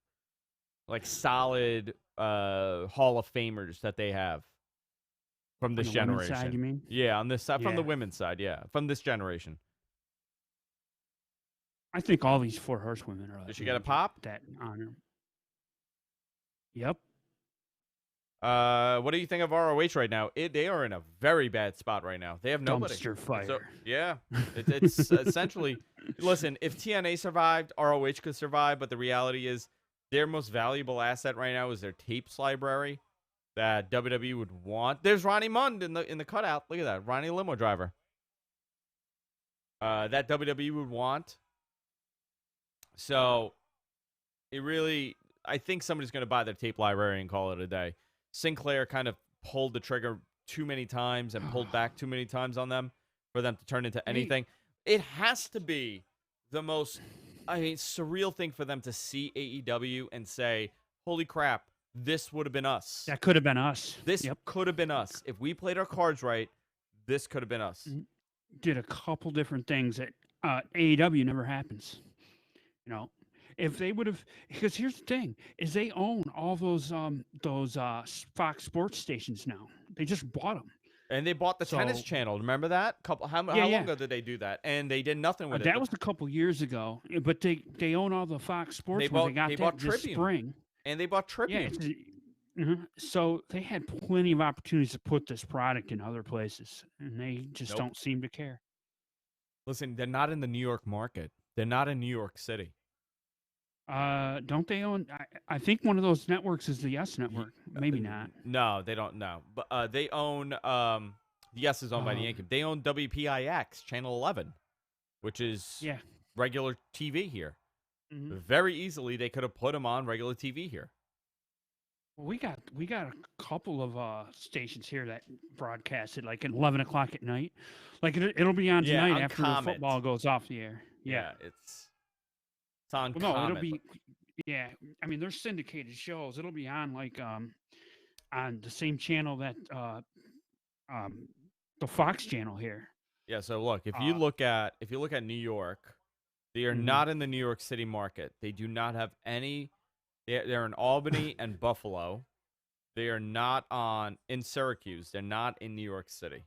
like, solid Hall of Famers that they have from this On the women's generation. side, you mean? Yeah, on this side, from the Yeah. women's side, yeah, from this generation. I think all these 4 horsewomen are. Did she get a gonna pop? That honor. Yep. What do you think of ROH right now? They are in a very bad spot right now. They have nobody. Dumpster fire. So, yeah, it's essentially. Listen, if TNA survived, ROH could survive. But the reality is, their most valuable asset right now is their tapes library that WWE would want. There's Ronnie Mund in the cutout. Look at that, Ronnie limo driver. That WWE would want. So, I think somebody's going to buy their tape library and call it a day. Sinclair kind of pulled the trigger too many times and pulled back too many times on them for them to turn into anything. It has to be the most, I mean, surreal thing for them to see AEW and say, holy crap, this would have been us. That could have been us. This could have been us. If we played our cards right, this could have been us. Did a couple different things that AEW never happens. You know, if they would have, because here's the thing: is they own all those Fox Sports stations now. They just bought them. And they bought the tennis channel. Remember that? How long ago did they do that? And they did nothing with it. That was a couple years ago. But they own all the Fox Sports. They bought Tribune. This spring. And they bought Tribune. Yeah, so they had plenty of opportunities to put this product in other places, and they just don't seem to care. Listen, they're not in the New York market. They're not in New York City. Don't they own? I think one of those networks is the Yes Network. Maybe not. No, they don't. No, but they own. The Yes is owned by the Yankee. They own WPIX Channel 11, which is regular TV here. Mm-hmm. Very easily, they could have put them on regular TV here. Well, we got a couple of stations here that broadcast it like at 11 o'clock at night. Like it'll be on tonight after the football goes off the air. Yeah, it's on. Well, no, it'll be. Yeah, I mean, there's syndicated shows. It'll be on like on the same channel that the Fox channel here. Yeah. So look, if you look at New York, they are not in the New York City market. They do not have any. They're in Albany and Buffalo. They are not in Syracuse. They're not in New York City.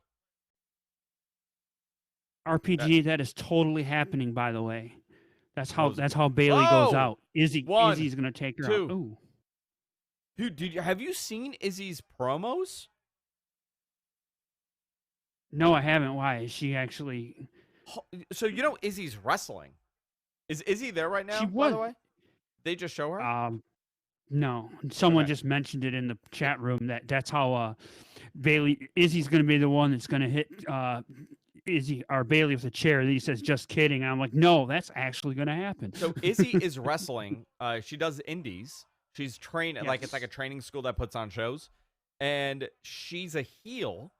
RPG, that is totally happening, by the way. That's how Bayley goes out. Izzy's going to take her out. Ooh. Dude, have you seen Izzy's promos? No, I haven't. Why? Is she actually... So, Izzy's wrestling. Is Izzy there right now, by the way? They just show her? No. Someone just mentioned it in the chat room that's how Izzy's going to be the one that's going to hit Izzy or Bayley with a chair. He says, just kidding. I'm like, no, that's actually going to happen. So Izzy is wrestling. She does indies. She's trained it's like a training school that puts on shows. And she's a heel.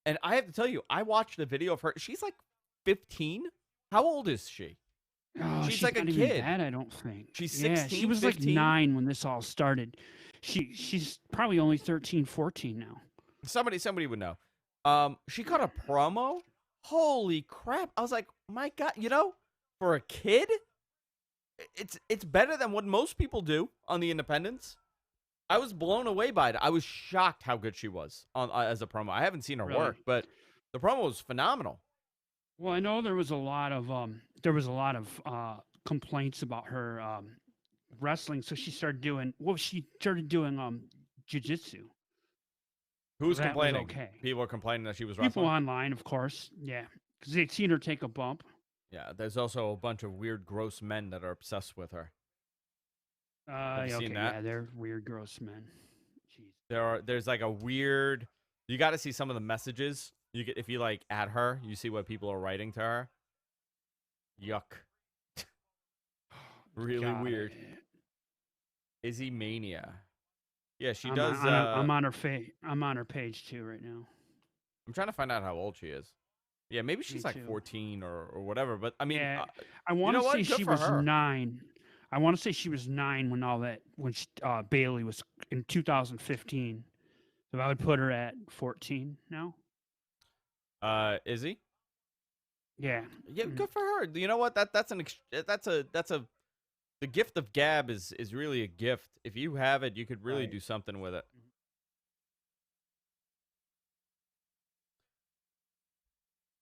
And I have to tell you, I watched a video of her. She's like 15. How old is she? Oh, she's like a kid. Even that, I don't think. She's 16, she was 15? like 9 when this all started. She's probably only 13, 14 now. Somebody would know. She cut a promo. Holy crap. I was like, my God, for a kid, it's better than what most people do on the independents. I was blown away by it. I was shocked how good she was as a promo. I haven't seen her work, but the promo was phenomenal. Well, I know there was a lot of complaints about her wrestling, so she started doing jiu-jitsu. Who's complaining? Okay. People are complaining that she was wrestling? People online, of course, yeah, because they'd seen her take a bump. Yeah, there's also a bunch of weird, gross men that are obsessed with her. Have you seen that? Yeah, they're weird, gross men. Jeez. There's like a weird. You got to see some of the messages. If you like add her, you see what people are writing to her. Yuck. Really weird. Izzy Mania. Yeah, she does. I'm on her page too right now. I'm trying to find out how old she is. Yeah, maybe she's like 14 or whatever. But I mean, I want to say she was 9. I want to say she was 9 when Bayley was in 2015. So I would put her at 14 now. Izzy? Yeah. Yeah, good for her. You know what? The gift of gab is really a gift. If you have it, you could really do something with it.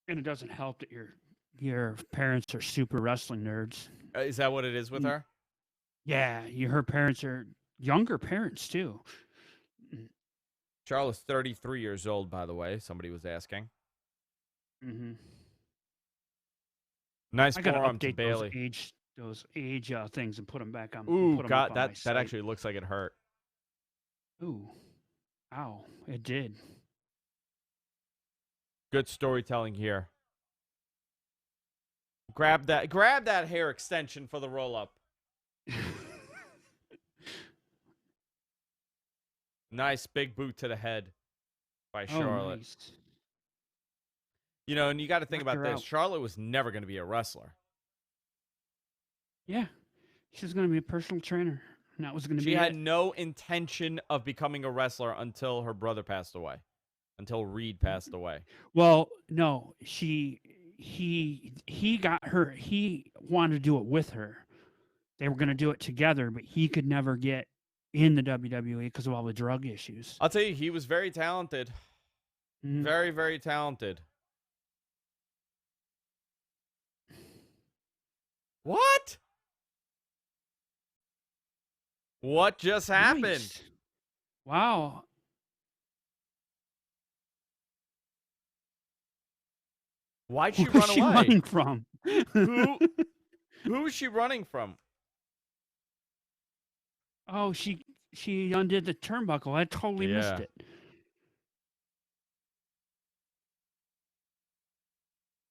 And it doesn't help that your parents are super wrestling nerds. Is that what it is with her? Yeah, her parents are younger parents too. Charlotte's 33 years old, by the way. Somebody was asking. Mm-hmm. Nice forearm to Bayley. Those age things and put them back on. Ooh, God, that actually looks like it hurt. Ooh, ow! It did. Good storytelling here. Grab that hair extension for the roll up. Nice big boot to the head by Charlotte. Nice. And you got to think about this. Charlotte was never going to be a wrestler. Yeah, she's going to be a personal trainer. And that was going to She be had it. no intention of becoming a wrestler until her brother passed away, until Reed passed away. Well, no, he got her. He wanted to do it with her. They were going to do it together, but he could never get in the WWE because of all the drug issues. I'll tell you, he was very talented. Mm. Very, very talented. What? What just happened? Nice. Wow. Why'd she Who was run she away? running from? Who is she running from? Oh, she undid the turnbuckle. I totally missed Yeah. it.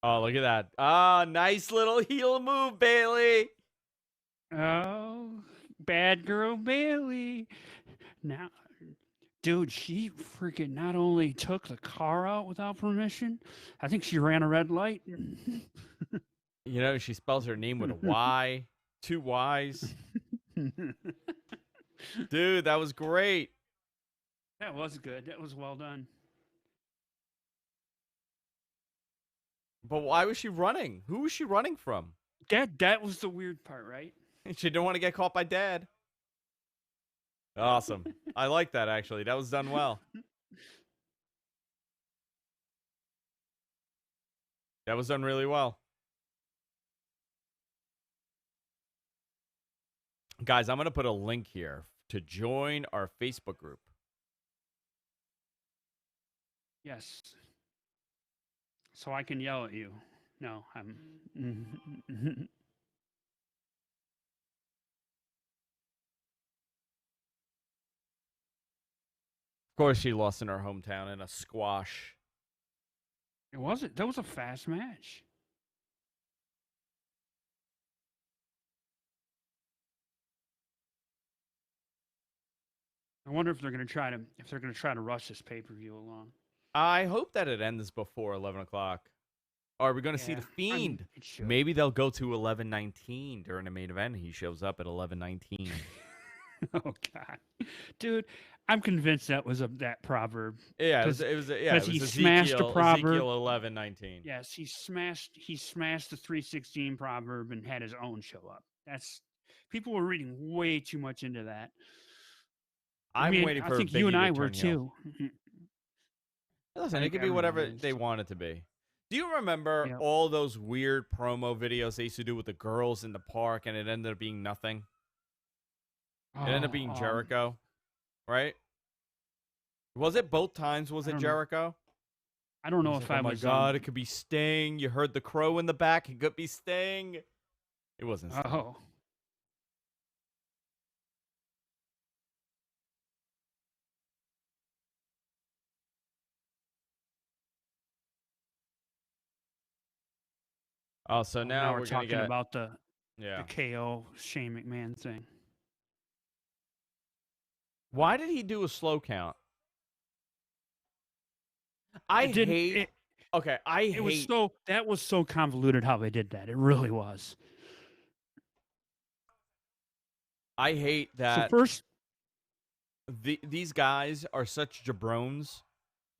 Oh, look at that. Ah, nice little heel move, Bayley. Oh, bad girl Bayley. Now, dude, she freaking not only took the car out without permission, I think she ran a red light. You know, she spells her name with a Y. 2 Y's. Dude, that was great. That was good. That was well done. But why was she running? Who was she running from? That was the weird part, right? She didn't want to get caught by Dad. Awesome. I like that, actually. That was done well. That was done really well. Guys, I'm going to put a link here to join our Facebook group. Yes. So I can yell at you. No, I'm. Of course, she lost in her hometown in a squash. It wasn't. That was a fast match. I wonder if they're going to try to rush this pay-per-view along. I hope that it ends before 11 o'clock. Are we going to see The Fiend? Maybe they'll go to 11:19 during the main event. He shows up at 11:19. Oh God, dude, I'm convinced that was that proverb. Yeah, it was he smashed the proverb. Ezekiel 11:19. Yes, he smashed the 316 proverb and had his own show up. That's people were reading way too much into that. I'm waiting for I think Biggie you and to I were turn heel. too. Listen, it could be whatever they want it to be. Do you remember all those weird promo videos they used to do with the girls in the park, and it ended up being nothing? It ended up being Jericho, right? Was it both times? Was it Jericho? I don't know if I was. Oh my God! It could be Sting. You heard the crow in the back. It could be Sting. It wasn't Sting. Oh. Oh, so now we're talking about the the KO Shane McMahon thing. Why did he do a slow count? That was so convoluted how they did that. It really was. I hate that. So first, these guys are such jabrones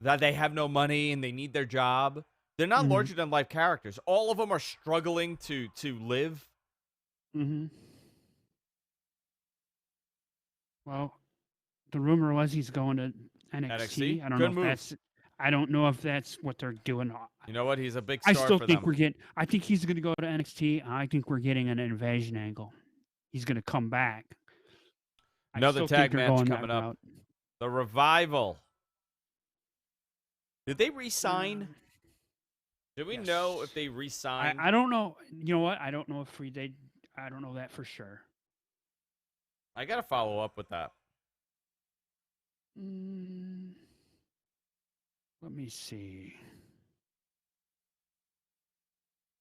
that they have no money and they need their job. They're not larger than life characters. All of them are struggling to live. Mm-hmm. Well, the rumor was he's going to NXT. I don't know if that's what they're doing. You know what? He's a big star for them. I think he's going to go to NXT. I think we're getting an invasion angle. He's going to come back. Another tag match coming up. The Revival. Did they re-sign? Do we know if they re-signed? I don't know. You know what? I don't know if I don't know that for sure. I got to follow up with that. Let me see.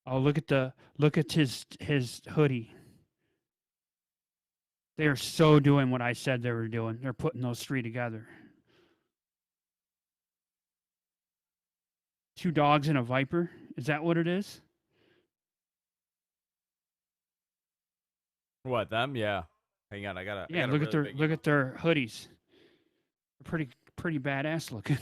Oh, look at his hoodie. They are so doing what I said they were doing. They're putting those three together. 2 dogs and a viper. Is that what it is? What, them? Yeah. Hang on, I got Yeah, a look really at their big look at their hoodies. They're pretty badass looking.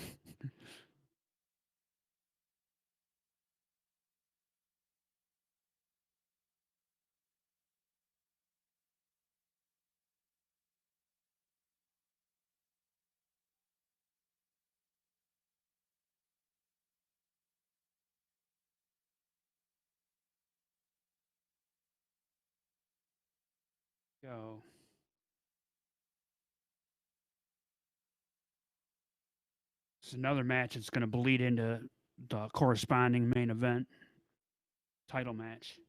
So it's another match that's going to bleed into the corresponding main event title match.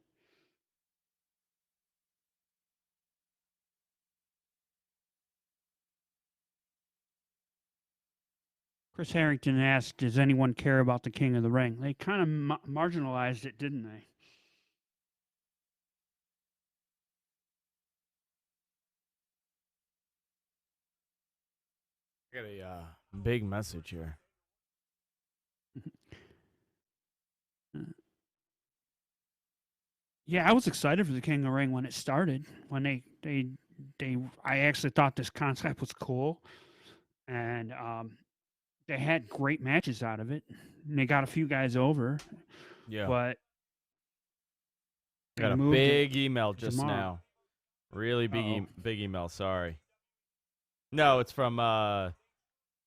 Chris Harrington asked, "Does anyone care about the King of the Ring?" They kind of marginalized it, didn't they? I got a big message here. Yeah, I was excited for the King of the Ring when it started. When I actually thought this concept was cool, and they had great matches out of it. And they got a few guys over, Yeah. but Got a moved big email just tomorrow. now. Really big Uh-oh. big email, sorry. No, it's from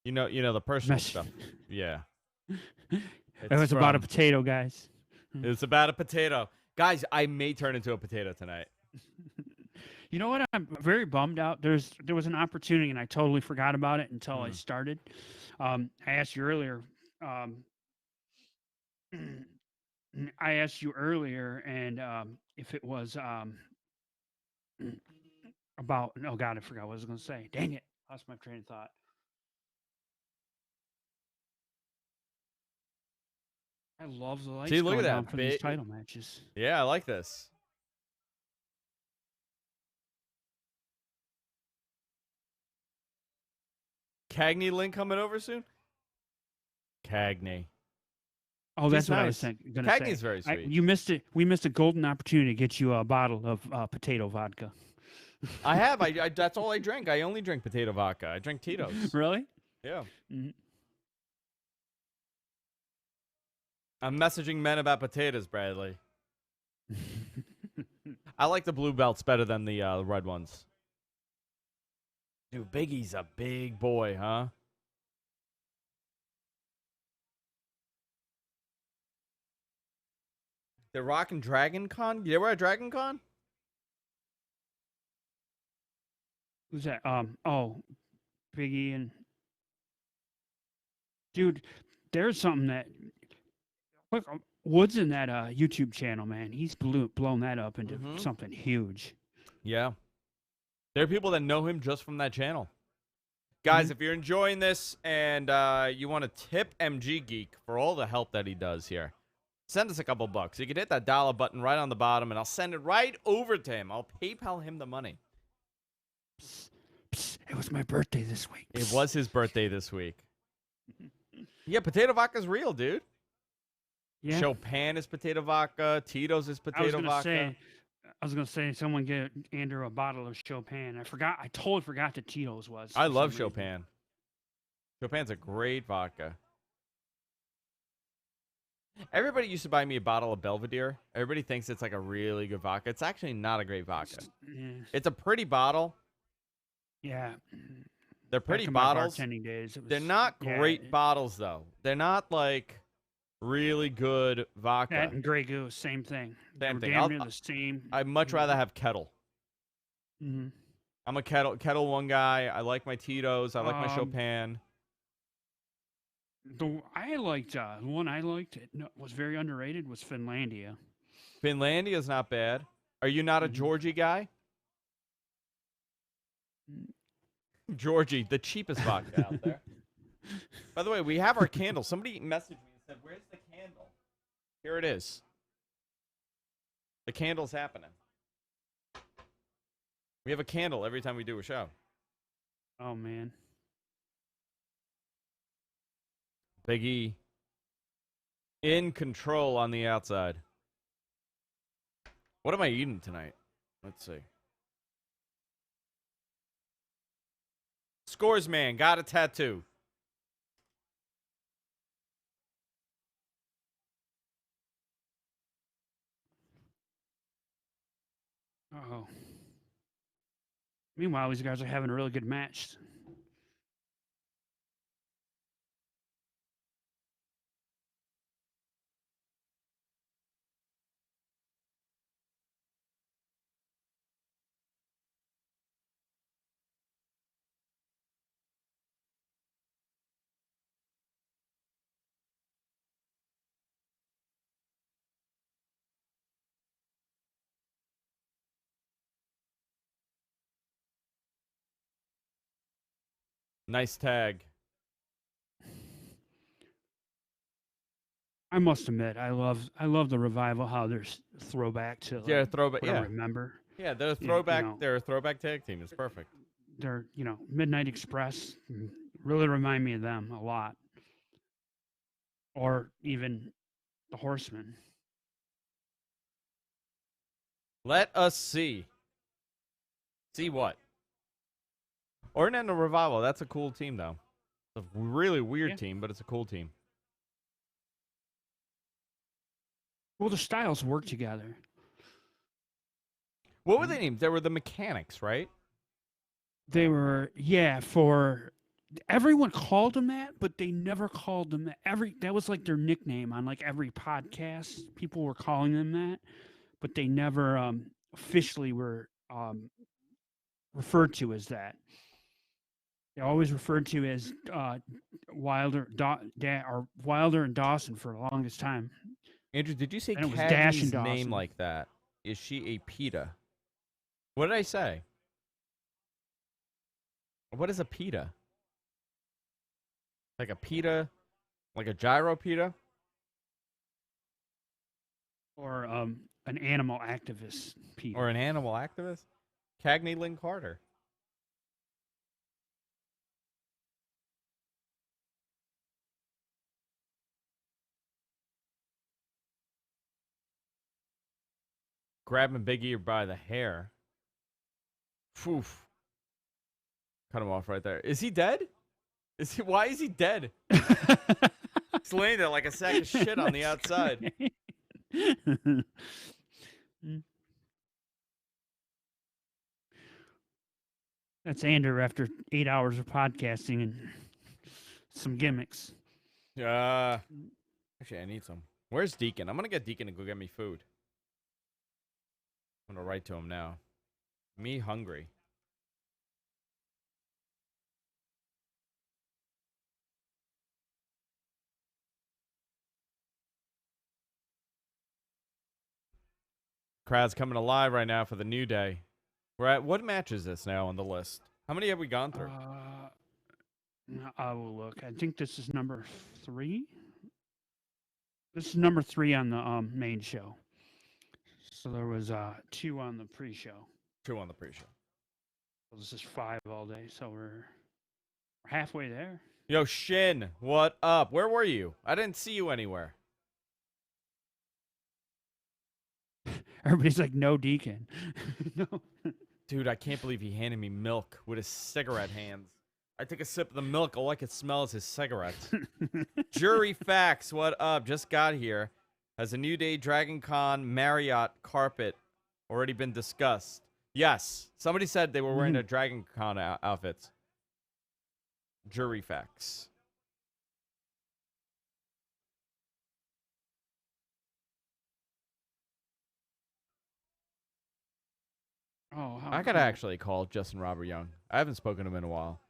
you know the personal stuff. Yeah. It was about a potato, guys. It's about a potato. Guys, I may turn into a potato tonight. You know what? I'm very bummed out. There was an opportunity, and I totally forgot about it until I started. I asked you earlier. I asked you earlier, and if it was about. Oh God, I forgot what I was going to say. Dang it, lost my train of thought. I love the lights See, look going at down that for these title matches. Yeah, I like this. Cagney link coming over soon? Cagney. Oh, that's what nice. I was going to say. Cagney's very sweet. You missed it. We missed a golden opportunity to get you a bottle of potato vodka. I have. I that's all I drink. I only drink potato vodka. I drink Tito's. Really? Yeah. Mm-hmm. I'm messaging men about potatoes, Bradley. I like the blue belts better than the red ones. Dude, Big E's a big boy, huh? The Rock and Dragon Con? You ever at Dragon Con? Who's that? Oh, Biggie and dude, there's something that look, Woods in that YouTube channel, man. He's blown that up into something huge. Yeah. There are people that know him just from that channel. Guys, if you're enjoying this and you want to tip MG Geek for all the help that he does here, send us a couple bucks. You can hit that dollar button right on the bottom, and I'll send it right over to him. I'll PayPal him the money. Psst, psst, it was my birthday this week. It was his birthday this week. Yeah, potato vodka's real, dude. Yeah. Chopin is potato vodka. Tito's is potato vodka. I was gonna say, someone get Andrew a bottle of Chopin. I totally forgot that Tito's was. I love Chopin. Chopin's a great vodka. Everybody used to buy me a bottle of Belvedere. Everybody thinks it's like a really good vodka. It's actually not a great vodka. Yeah. It's a pretty bottle. Yeah. They're pretty bottles. Days, They're not great bottles, though. They're not like really good vodka. That and Grey Goose, same thing. Same thing. Damn near the same. I'd much rather have Kettle. Mm-hmm. I'm a Kettle one guy. I like my Tito's. I like my Chopin. The one I liked was very underrated was Finlandia. Finlandia's not bad. Are you not a Georgie guy? Georgie, the cheapest vodka out there. By the way, we have our candle. Somebody messaged me and said, "Where's the candle?" Here it is. The candle's happening. We have a candle every time we do a show. Oh, man. Big E. In control on the outside. What am I eating tonight? Let's see. Scores man got a tattoo. Uh-oh. Meanwhile, these guys are having a really good match. Nice tag. I must admit, I love the Revival. How there's throwback to Yeah, like, throwback. what I Yeah, remember. yeah. They're a You throwback. know, They're a throwback tag team. It's perfect. they're Midnight Express really remind me of them a lot, or even the Horsemen. Let us see. See what? Ordinary Revival. That's a cool team, though. It's a really weird Yeah. team, but it's a cool team. Well, the styles work together. What were they named? They were the Mechanics, right? They were, for everyone called them that, but they never called them that. That was like their nickname on like every podcast. People were calling them that, but they never officially were referred to as that. They always referred to as Wilder and Dawson for the longest time. Andrew, did you say And it was Dash Cagney's and name Dawson. like that? Is she a PETA? What did I say? What is a PETA? Like a PETA? Like a gyro PETA? Or an animal activist, Pete. Or an animal activist? Cagney Lynn Carter. Grabbing Big E by the hair. Poof. Cut him off right there. Is he dead? Why is he dead? He's laying there like a sack of shit on the outside. That's Andrew after 8 hours of podcasting and some gimmicks. Actually, I need some. Where's Deacon? I'm going to get Deacon to go get me food. I'm going to write to him now. Me hungry. Crowd's coming alive right now for the New Day. We're at, what match is this now on the list? How many have we gone through? I will look. I think this is number 3. This is number 3 on the main show. So there was 2 on the pre-show. 2 on the pre-show. So this is 5 all day. So we're halfway there. Yo, Shin, what up? Where were you? I didn't see you anywhere. Everybody's like, no Deacon. No. Dude, I can't believe he handed me milk with his cigarette hands. I took a sip of the milk. All I could smell is his cigarettes. Jury Facts, what up? Just got here. Has a New Day Dragon Con Marriott carpet already been discussed? Yes. Somebody said they were wearing their Dragon Con outfits. Jury Facts. Oh, I gotta actually call Justin Robert Young. I haven't spoken to him in a while.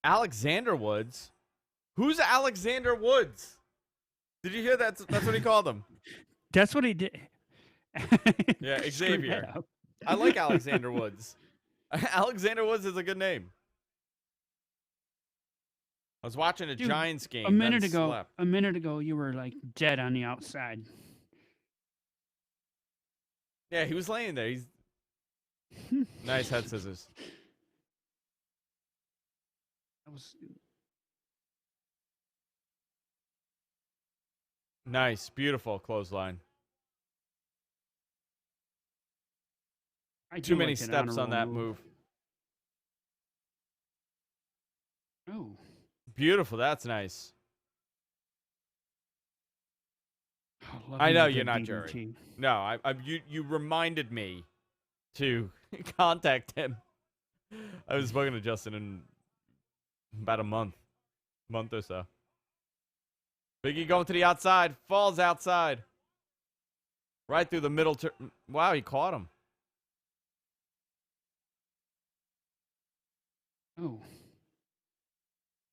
Alexander Woods? Who's Alexander Woods? Did you hear that? That's what he called him. That's what he did. Yeah, Screwed Xavier. that up. I like Alexander Woods. Alexander Woods is a good name. I was watching a Dude, Giants game. A minute then ago, slept. you were like dead on the outside. Yeah, he was laying there. He's nice head scissors. That was Nice, beautiful clothesline. I Too do many like an steps on honorable that move. Oh, Beautiful. That's nice. I love I me know a you're good not Jerry. DDT. No, you reminded me to contact him. I was spoken to Justin in about a month or so. Biggie going to the outside, falls outside. Right through the middle. Wow, he caught him. Oh,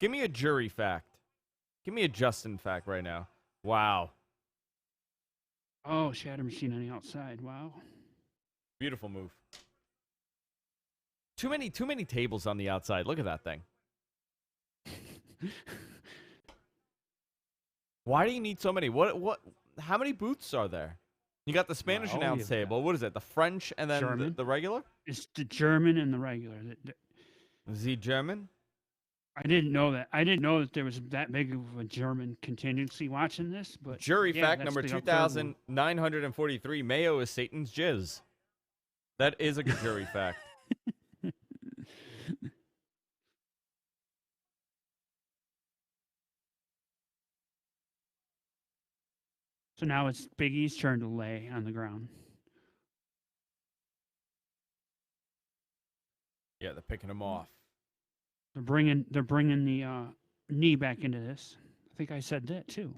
Give me a jury fact. Give me a Justin fact right now. Wow. oh, Shatter Machine on the outside. Wow. Beautiful move. Too many tables on the outside. Look at that thing. Why do you need so many? What how many booths are there? You got the Spanish Well, announce you've table. What is it? The French and then German. the regular? It's the German and the regular. Is he German? I didn't know that. I didn't know that there was that big of a German contingency watching this. But Jury yeah, fact that's number the third one. 2,943. Mayo is Satan's jizz. That is a good jury fact. So now it's Big E's turn to lay on the ground. Yeah, they're picking him off. They're bringing the knee back into this. I think I said that too.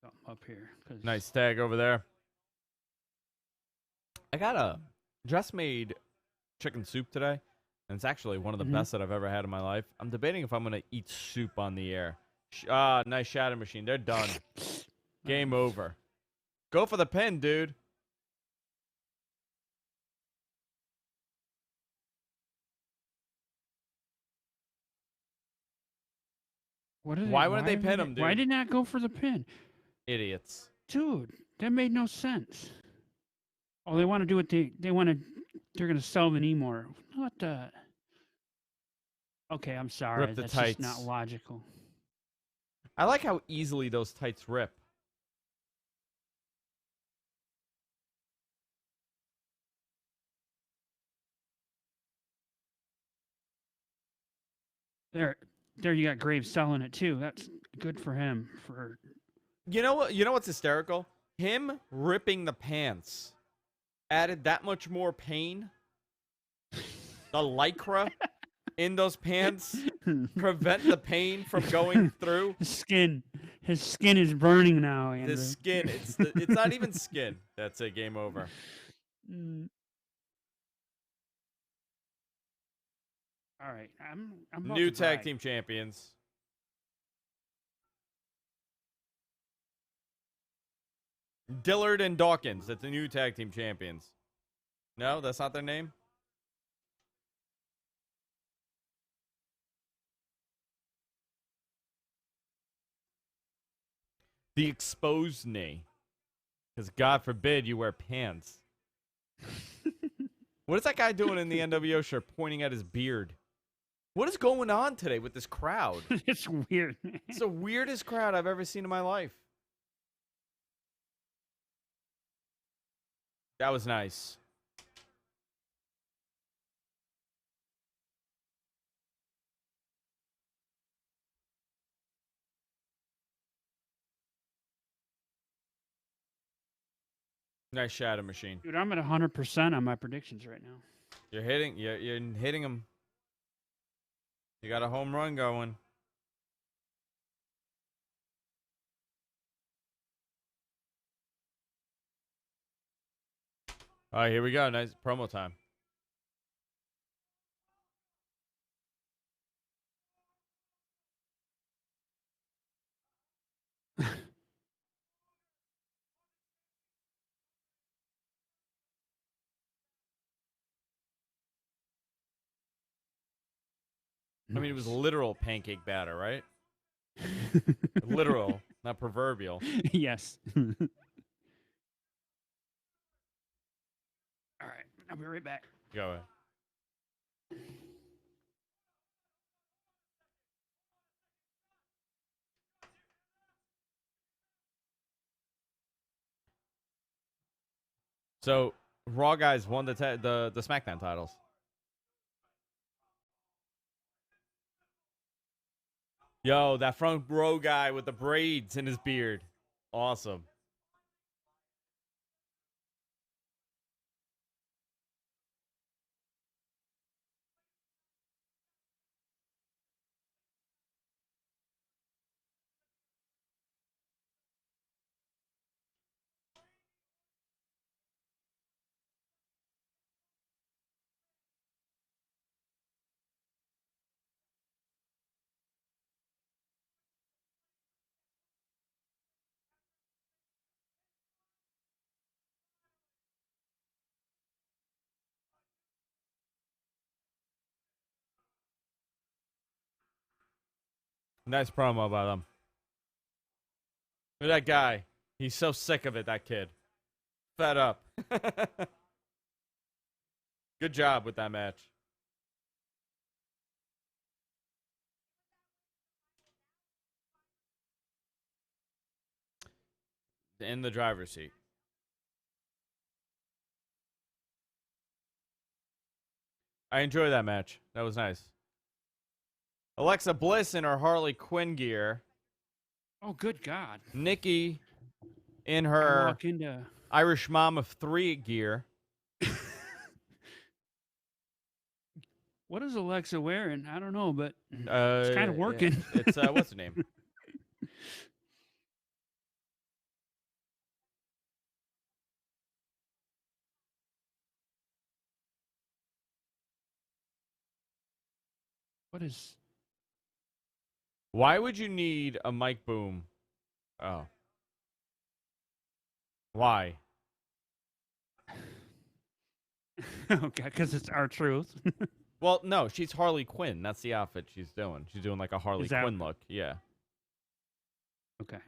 Something up here. Nice tag over there. I got a dress-made chicken soup today, and it's actually one of the best that I've ever had in my life. I'm debating if I'm going to eat soup on the air. Nice shatter machine. They're done. Game over. Go for the pin, dude. Why wouldn't they pin him, dude? Why did not go for the pin? Idiots. Dude, that made no sense. Oh, they want to do what they want to. They're going to sell the knee more. What the? Okay, I'm sorry. Rip the That's tights. just not logical. I like how easily those tights rip. There you got Graves selling it too. That's good for him. You know what? You know what's hysterical? Him ripping the pants added that much more pain. The lycra in those pants prevent the pain from going through. His skin is burning now, Andrew. The skin. It's not even skin. That's a game over. All right, I'm about New to tag brag. team champions. Dillard and Dawkins. That's the new tag team champions. No, that's not their name? The exposed knee. Because God forbid you wear pants. What is that guy doing in the NWO shirt pointing at his beard? What is going on today with this crowd? It's weird. It's the weirdest crowd I've ever seen in my life. That was nice. Nice shadow machine. Dude, I'm at 100% on my predictions right now. You're hitting them. You got a home run going. All right, here we go. Nice promo time. I mean, it was literal pancake batter, right? Literal, not proverbial. Yes. All right, I'll be right back. Go ahead. So Raw guys won the SmackDown titles. Yo, that front row guy with the braids in his beard. Awesome. Nice promo by them. Look at that guy. He's so sick of it, that kid. Fed up. Good job with that match. In the driver's seat. I enjoyed that match. That was nice. Alexa Bliss in her Harley Quinn gear. Oh, good God. Nikki in I her walk into... Irish Mom of 3 gear. What is Alexa wearing? I don't know, but it's kind of working. It's what's her name? What is... Why would you need a mic boom? Oh. Why? Okay, because it's our truth. Well, no, she's Harley Quinn. That's the outfit she's doing. She's doing like a Harley Quinn look. Yeah. Okay.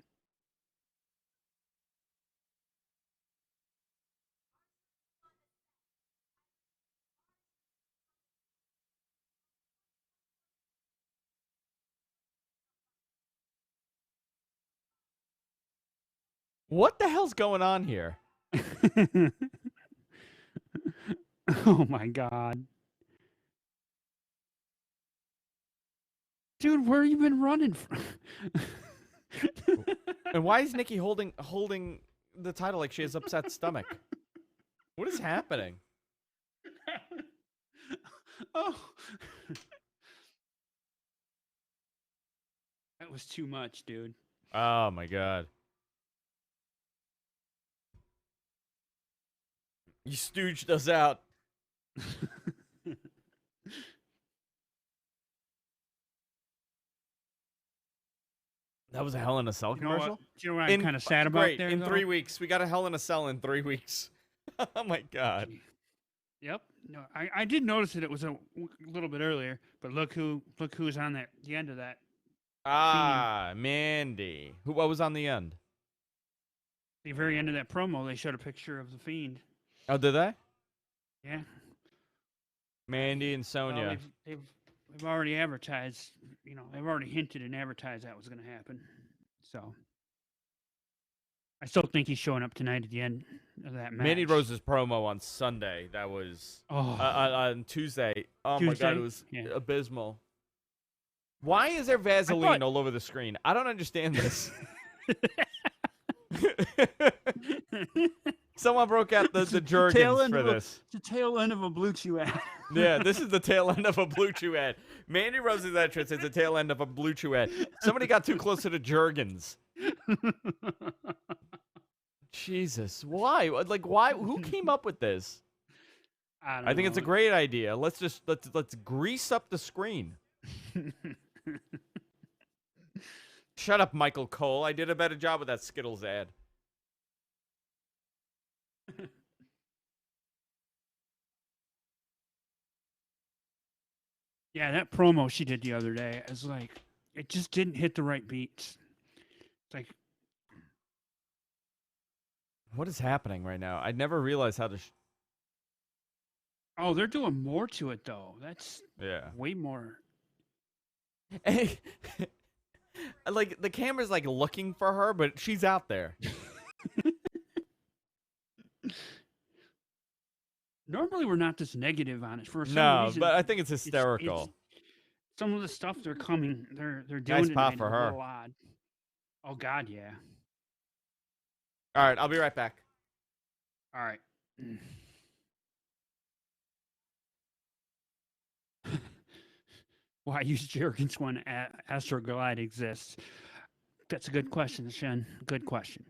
What the hell's going on here? Oh my God. Dude, where you been running from? And why is Nikki holding the title like she has upset stomach? What is happening? Oh. That was too much, dude. Oh my God. You stooged us out. That was a Hell in a Cell commercial? Do you know what I'm kind of sad about there? In 3 weeks. We got a Hell in a Cell in 3 weeks. Oh my God. Yep. No, I did notice that it was a little bit earlier, but look who's on the end of that. Ah, Mandy. What was on the end? The very end of that promo, they showed a picture of the Fiend. Oh, did they? Yeah. Mandy and Sonya. Well, they've already advertised, they've already hinted and advertised that was going to happen. So I still think he's showing up tonight at the end of that match. Mandy Rose's promo on Sunday, that was on Tuesday. Oh my God, it was abysmal. Why is there Vaseline all over the screen? I don't understand this. Someone broke out the Jergens for this. It's the tail end of a Blue Chew ad. Yeah, this is the tail end of a Blue Chew ad. Mandy Rose's entrance is the tail end of a Blue Chew ad. Somebody got too close to the Jergens. Jesus, why? Like, why? Who came up with this? I think it's a great idea. Let's grease up the screen. Shut up, Michael Cole. I did a better job with that Skittles ad. Yeah, that promo she did the other day is like, it just didn't hit the right beats. It's like, what is happening right now? I never realized how to. Oh, they're doing more to it though. That's way more. Like the camera's like looking for her, but she's out there. Normally, we're not this negative on it. For some No, reason, but I think it's it's hysterical. some of the stuff they're Nice doing pop tonight is for a her. little odd. Oh God, yeah. All right, I'll be right back. All right. Why use Jergens when Astroglide exists? That's a good question, Shen. Good question.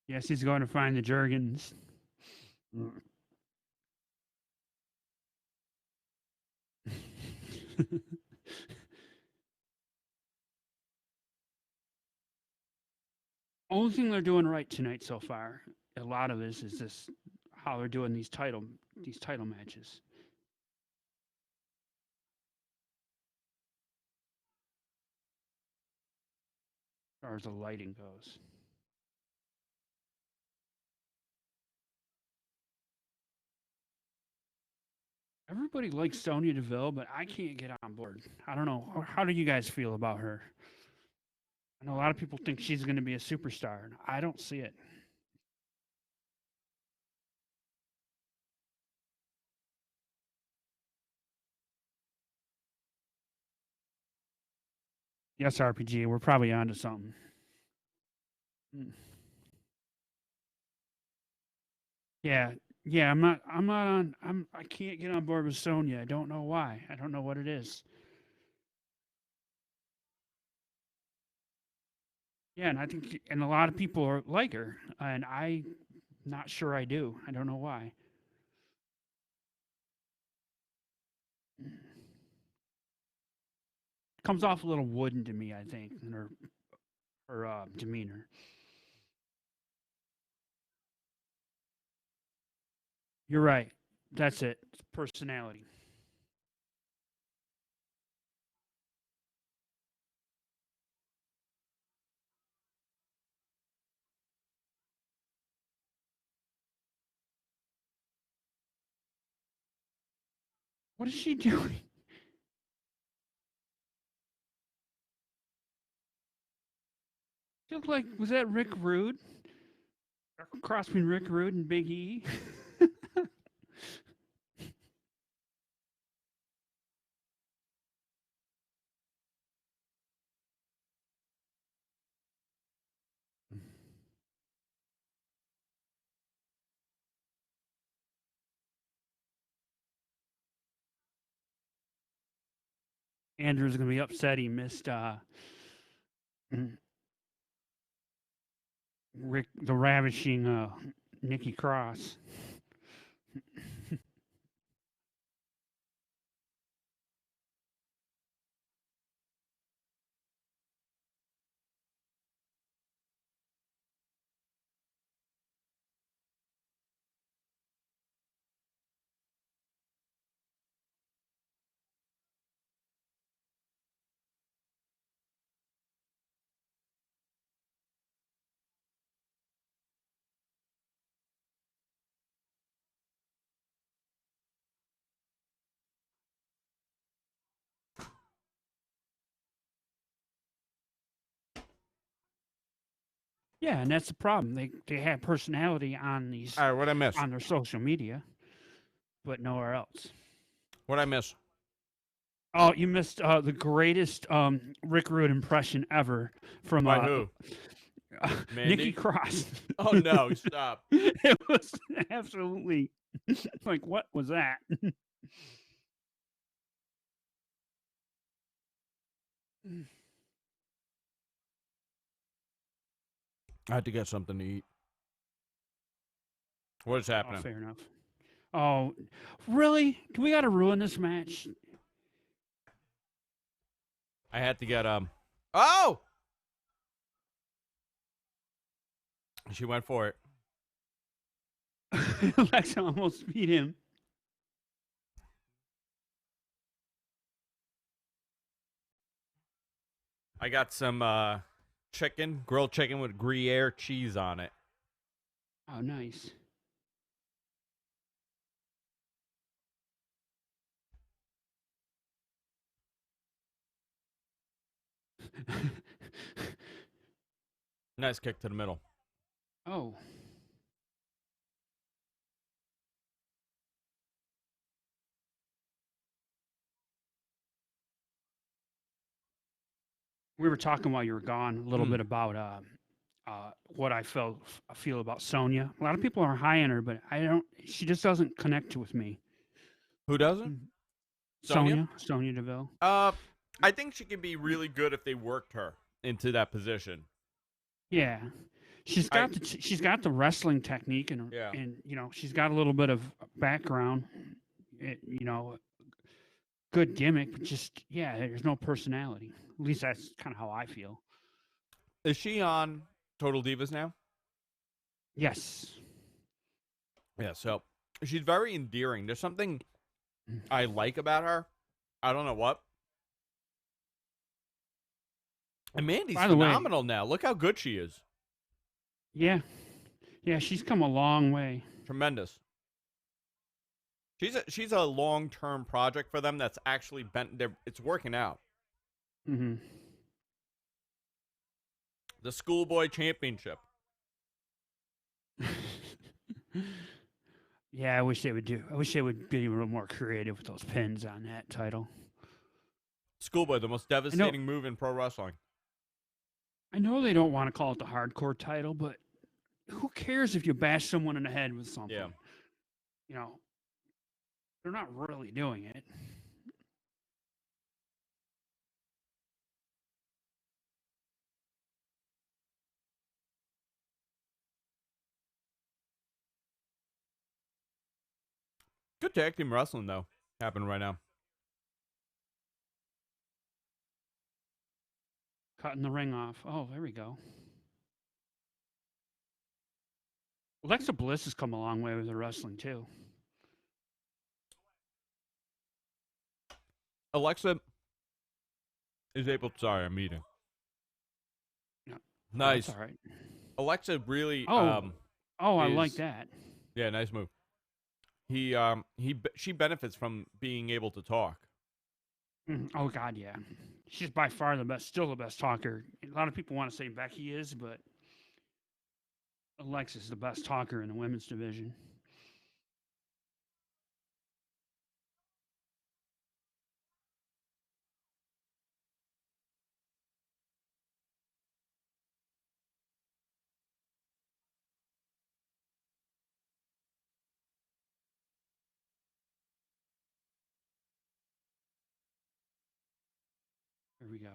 Yes, he's going to find the Jergens. Only thing they're doing right tonight so far, a lot of this is this how they're doing these title matches. As far as the lighting goes. Everybody likes Sonya Deville, but I can't get on board. I don't know. How do you guys feel about her? I know a lot of people think she's going to be a superstar. And I don't see it. Yes, RPG. We're probably onto something. Yeah, yeah. I'm not. I'm not on. I can't get on board with Sonya. I don't know why. I don't know what it is. Yeah, and I think, and a lot of people are like her, and I'm not sure I do. I don't know why. Comes off a little wooden to me, I think, in her demeanor. You're right. That's it. It's personality. What is she doing? She looked like, was that Rick Rude? Cross between Rick Rude and Big E. Andrew's gonna be upset he missed Rick the ravishing Nikki Cross. Yeah, and that's the problem. They have personality on these All right, what I miss? on their social media, but nowhere else. What I miss? Oh, you missed the greatest Rick Rude impression ever from By who? Nikki Cross. Oh no! Stop. It was absolutely like, what was that? I had to get something to eat. What is Oh, happening? fair enough. Oh, really? We got to ruin this match? I had to get Oh! She went for it. Alexa almost beat him. I got some chicken, grilled chicken with Gruyere cheese on it. Oh, nice. Nice kick to the middle. Oh. We were talking while you were gone a little bit about what I feel about Sonya. A lot of people are high on her, but I don't. She just doesn't connect with me. Who doesn't? Sonya Deville. I think she could be really good if they worked her into that position. Yeah, she's got the wrestling technique and she's got a little bit of background. Good gimmick, but just there's no personality. At least that's kind of how I feel. Is she on Total Divas now? Yes. Yeah, so she's very endearing. There's something I like about her. I don't know what. And Mandy's phenomenal now. Look how good she is. Yeah. Yeah, she's come a long way. Tremendous. She's a long-term project for them that's actually it's working out. Mm-hmm. The Schoolboy Championship. Yeah, I wish they would be a little more creative with those pins on that title. Schoolboy, the most devastating move in pro wrestling. I know they don't want to call it the hardcore title, but who cares if you bash someone in the head with something? Yeah. They're not really doing it. Good tag team wrestling, though, happening right now. Cutting the ring off. Oh, there we go. Alexa Bliss has come a long way with her wrestling, too. Alexa is able to... Sorry, I'm eating. Yeah. Nice. That's all right. Alexa really... I like that. Yeah, nice move. She benefits from being able to talk. Oh, God, yeah. She's by far still the best talker. A lot of people want to say Becky is, but Alexa's the best talker in the women's division. There we go.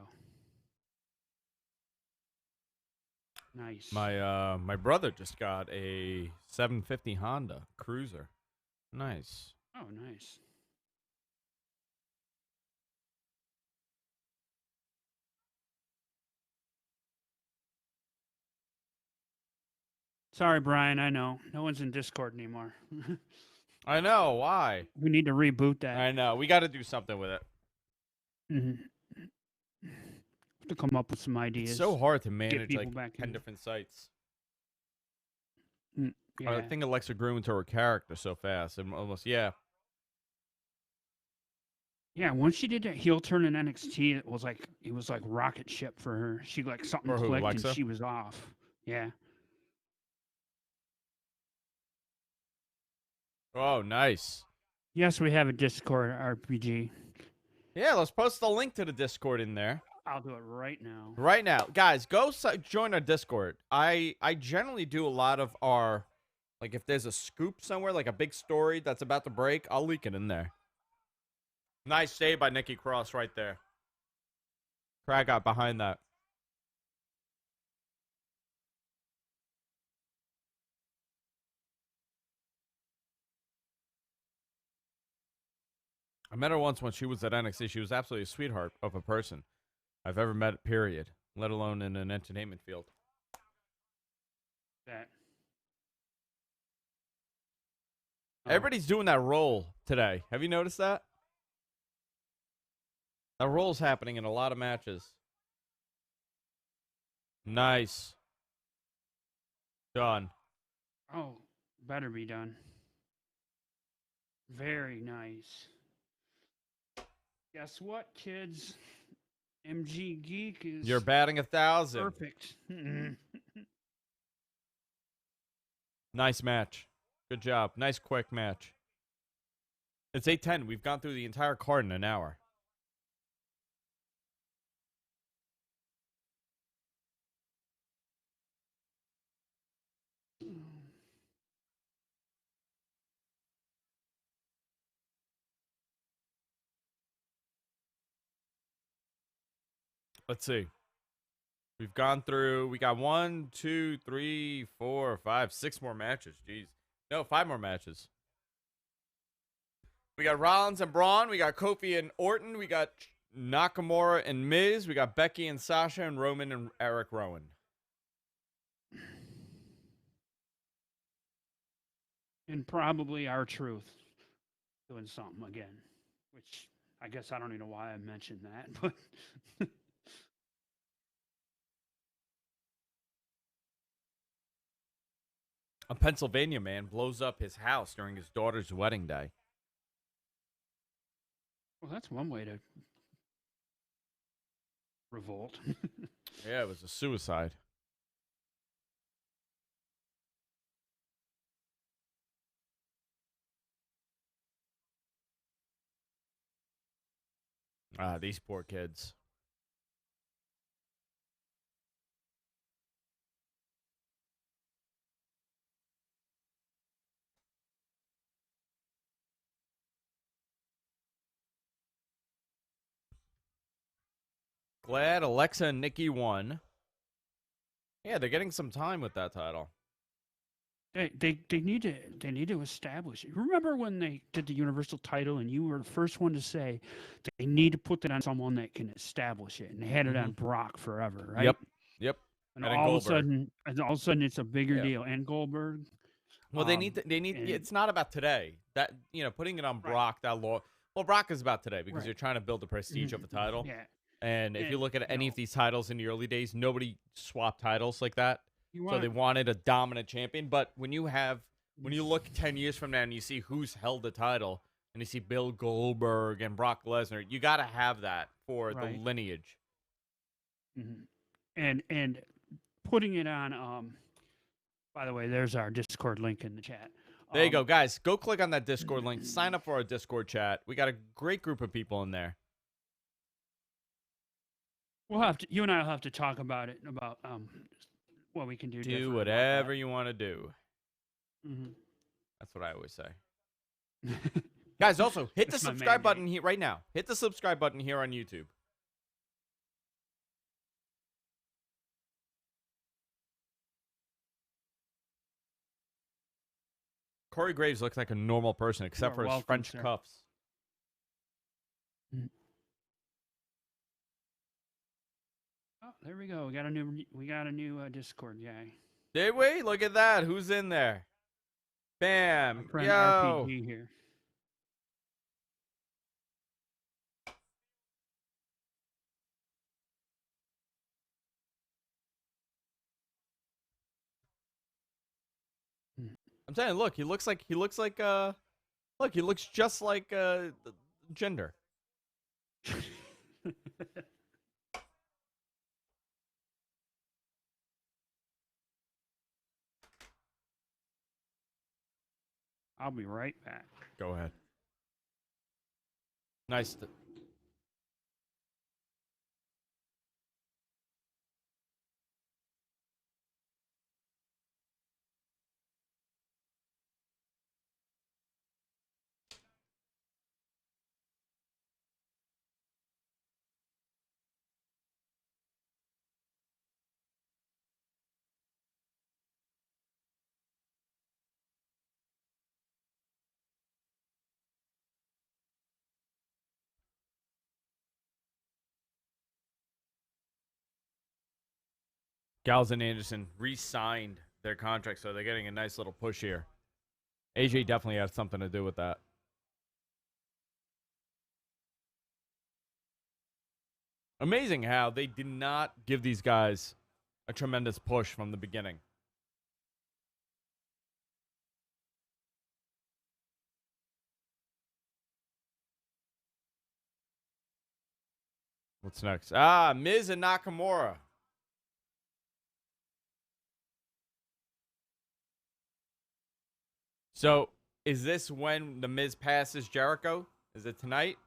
Nice. My brother just got a 750 Honda Cruiser. Nice. Oh, nice. Sorry, Brian. I know. No one's in Discord anymore. I know. Why? We need to reboot that. I know. We got to do something with it. Mm-hmm. To come up with some ideas. It's so hard to manage like 10 in. different sites. Yeah. I think Alexa grew into her character so fast. And almost, yeah. Yeah, once she did that heel turn in NXT, it was like rocket ship for her. She something clicked Alexa? and she was off. Yeah. Oh, nice. Yes, we have a Discord RPG. Yeah, let's post the link to the Discord in there. I'll do it right now. Right now. Guys, go join our Discord. I generally do a lot of our, like if there's a scoop somewhere, like a big story that's about to break, I'll leak it in there. Nice save by Nikki Cross right there. Crag got behind that. I met her once when she was at NXT. She was absolutely a sweetheart of a person I've ever met, period, let alone in an entertainment field. That. Everybody's doing that roll today. Have you noticed that? That roll's happening in a lot of matches. Nice. Done. Oh, better be done. Very nice. Guess what, kids? MG Geek is You're batting 1,000. perfect. Nice match. Good job. Nice quick match. It's 8:10. We've gone through the entire card in an hour. Let's see. We've gone through. We got 1, 2, 3, 4, 5, 6 more matches. Jeez. No, 5 more matches. We got Rollins and Braun. We got Kofi and Orton. We got Nakamura and Miz. We got Becky and Sasha and Roman and Erick Rowan. And probably R-Truth doing something again, which I guess I don't even know why I mentioned that, but A Pennsylvania man blows up his house during his daughter's wedding day. well, that's one way to revolt. Yeah, it was a suicide. Ah, these poor kids. Glad Alexa and Nikki won. Yeah, they're getting some time with that title. They need to establish it. Remember when they did the Universal title and you were the first one to say they need to put that on someone that can establish it, and they had it on Brock forever, right? Yep. And And all Goldberg. of a sudden, it's a bigger deal. And Goldberg. Well, they need. It's not about today. That putting it on Brock that law. Well, Brock is about today because you're trying to build the prestige of a title. Yeah. And if you look at any of these titles in the early days, nobody swapped titles like that. So they wanted a dominant champion. But when you look 10 years from now and you see who's held the title, and you see Bill Goldberg and Brock Lesnar, you got to have that for the lineage. And putting it on. By the way, there's our Discord link in the chat. There you go, guys. Go click on that Discord link. Sign up for our Discord chat. We got a great group of people in there. You and I will have to talk about it, about what we can do. Do whatever you want to do. That's what I always say. Guys, also hit the subscribe button here right now. Hit the subscribe button here on YouTube. Corey Graves looks like a normal person except for his French cuffs. Oh, there we go. We got a new Discord guy. Did we? Look at that. Who's in there? Bam. My friend Yo. RPG here. I'm saying, look, he looks just like gender. I'll be right back. Go ahead. Nice. Gallows and Anderson re-signed their contract, so they're getting a nice little push here. AJ definitely has something to do with that. Amazing how they did not give these guys a tremendous push from the beginning. What's next? Miz and Nakamura. So, is this when the Miz passes Jericho? Is it tonight?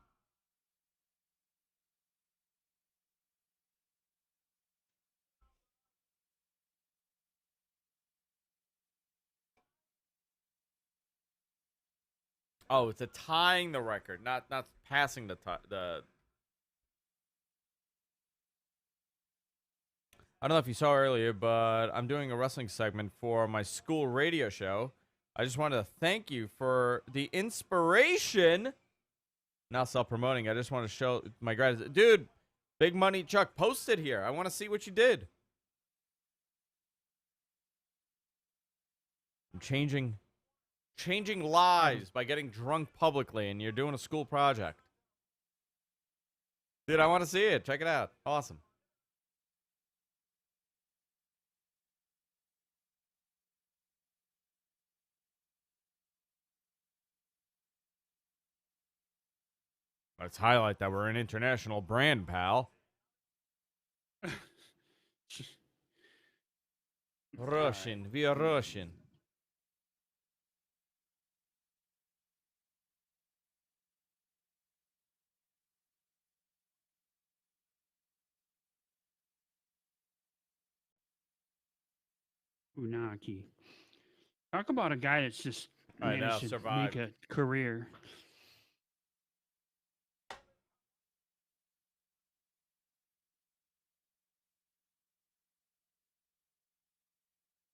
Oh, it's a tying the record, not passing the. I don't know if you saw earlier, but I'm doing a wrestling segment for my school radio show. I just wanted to thank you for the inspiration. Not self-promoting. I just want to show my gratitude. Dude, Big Money Chuck, post it here. I want to see what you did. I'm changing lives by getting drunk publicly, and you're doing a school project. Dude, I want to see it. Check it out. Awesome. Let's highlight that we're an international brand, pal. Russian. We are Russian. Unagi. Talk about a guy that's just managed to make a career.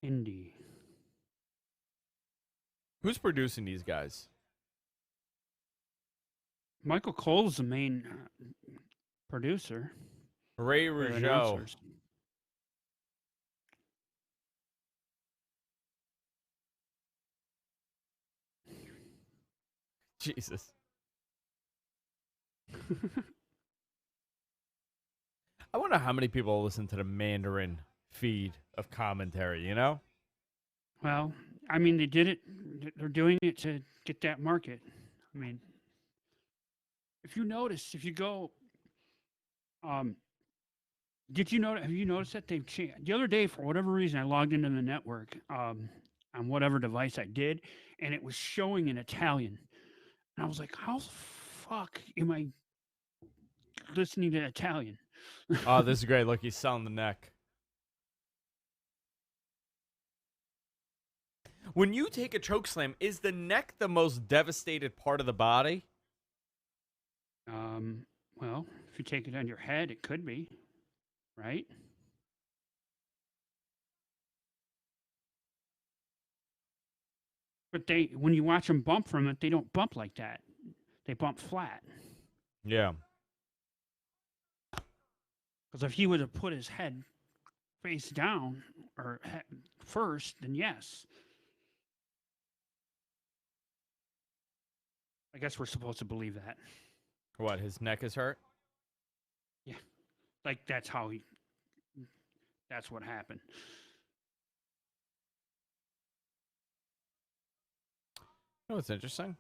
Indie. Who's producing these guys? Michael Cole's the main producer. Ray Rougeau. Jesus. I wonder how many people listen to the Mandarin feed of commentary, you know? Well, I mean, they did it. They're doing it to get that market. I mean, if you notice, if you go, have you noticed that they've changed? The other day, for whatever reason, I logged into the network on whatever device I did, and it was showing in Italian. And I was like, how the fuck am I listening to Italian? Oh, this is great. Look, he's selling the neck. When you take a chokeslam, is the neck the most devastated part of the body? Well, if you take it on your head, it could be, right? But when you watch them bump from it, they don't bump like that. They bump flat. Yeah. Because if he would have put his head face down or first, then yes. I guess we're supposed to believe that. What, his neck is hurt? Yeah. Like, that's what happened. Oh, it's interesting.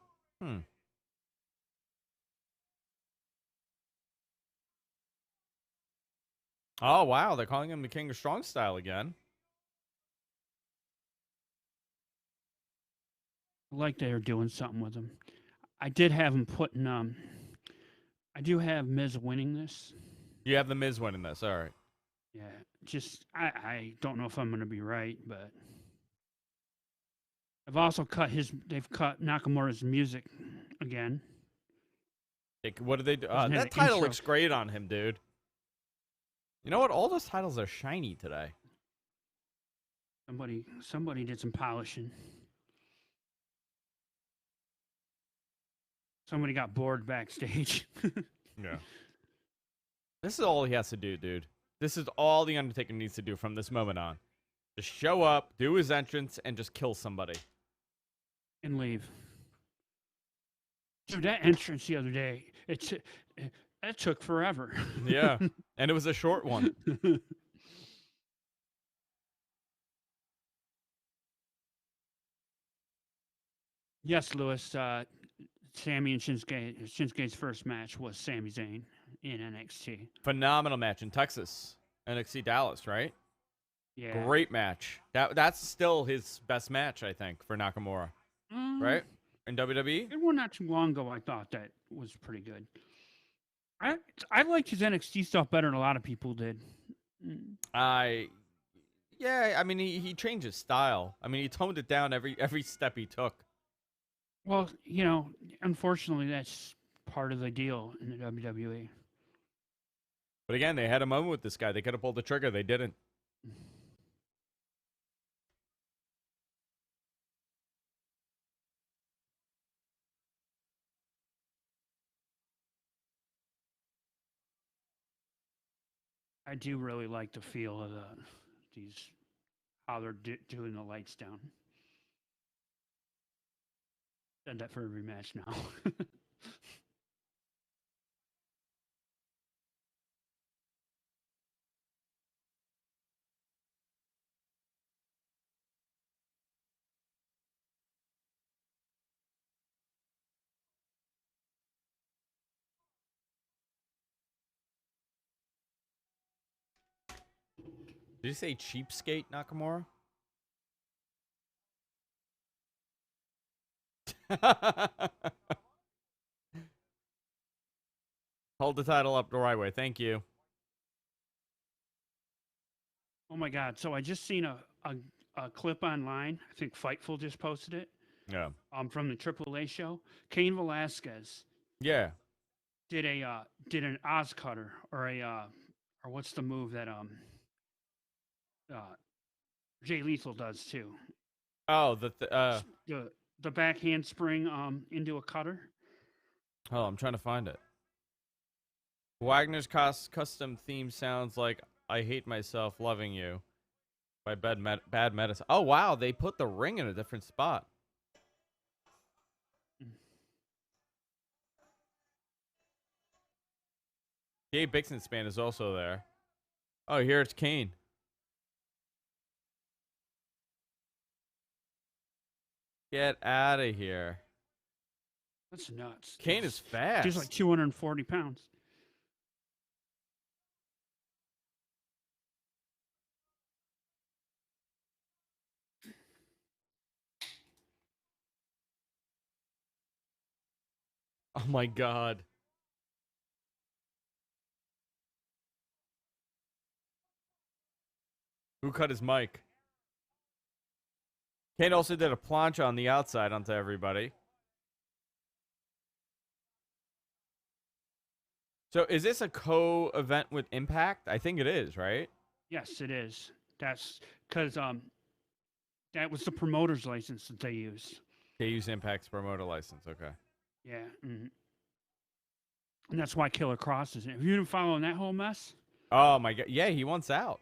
Oh, wow. They're calling him the King of Strong Style again. I like they're doing something with him. I did have him putting, I do have Miz winning this. You have the Miz winning this. All right. Yeah. Just, I don't know if I'm going to be right, but I've also they've cut Nakamura's music again. What did they do? That title looks great on him, dude. You know what? All those titles are shiny today. Somebody did some polishing. Somebody got bored backstage. Yeah. This is all he has to do, dude. This is all The Undertaker needs to do from this moment on. Just show up, do his entrance, and just kill somebody. And leave. Dude, that entrance the other day, that took forever. Yeah, and it was a short one. Yes, Lewis. Sammy and Shinsuke. Shinsuke's first match was Sami Zayn in NXT. Phenomenal match in Texas, NXT Dallas, right? Yeah. Great match. That's still his best match, I think, for Nakamura, right? In WWE. It one not too long ago. I thought that was pretty good. I liked his NXT stuff better than a lot of people did. Yeah, I mean he changed his style. I mean he toned it down every step he took. Well, unfortunately, that's part of the deal in the WWE. But again, they had a moment with this guy. They could have pulled the trigger. They didn't. I do really like the feel of how they're doing the lights down. Done that for every match now. Did you say cheapskate, Nakamura? Hold the title up the right way. Thank you. Oh my God! So I just seen a clip online. I think Fightful just posted it. Yeah. From the AAA show, Cain Velasquez Yeah. did an Oz cutter or or what's the move that Jay Lethal does too. Oh, the back handspring into a cutter. Oh, I'm trying to find it. Wagner's custom theme sounds like "I Hate Myself Loving You" by Bad Medicine. Oh wow, they put the ring in a different spot. Gabe Bixenspan is also there. Oh, here it's Kane. Get out of here. That's nuts. Kane is fast. He's like 240 pounds. Oh my God. Who cut his mic? Kane also did a plancha on the outside onto everybody. So is this a co-event with Impact? I think it is, right? Yes, it is. That's because that was the promoter's license that they used. They use Impact's promoter license. Okay. Yeah. Mm-hmm. And that's why Killer Cross is in it. Have you been following that whole mess? Oh my God. Yeah, he wants out.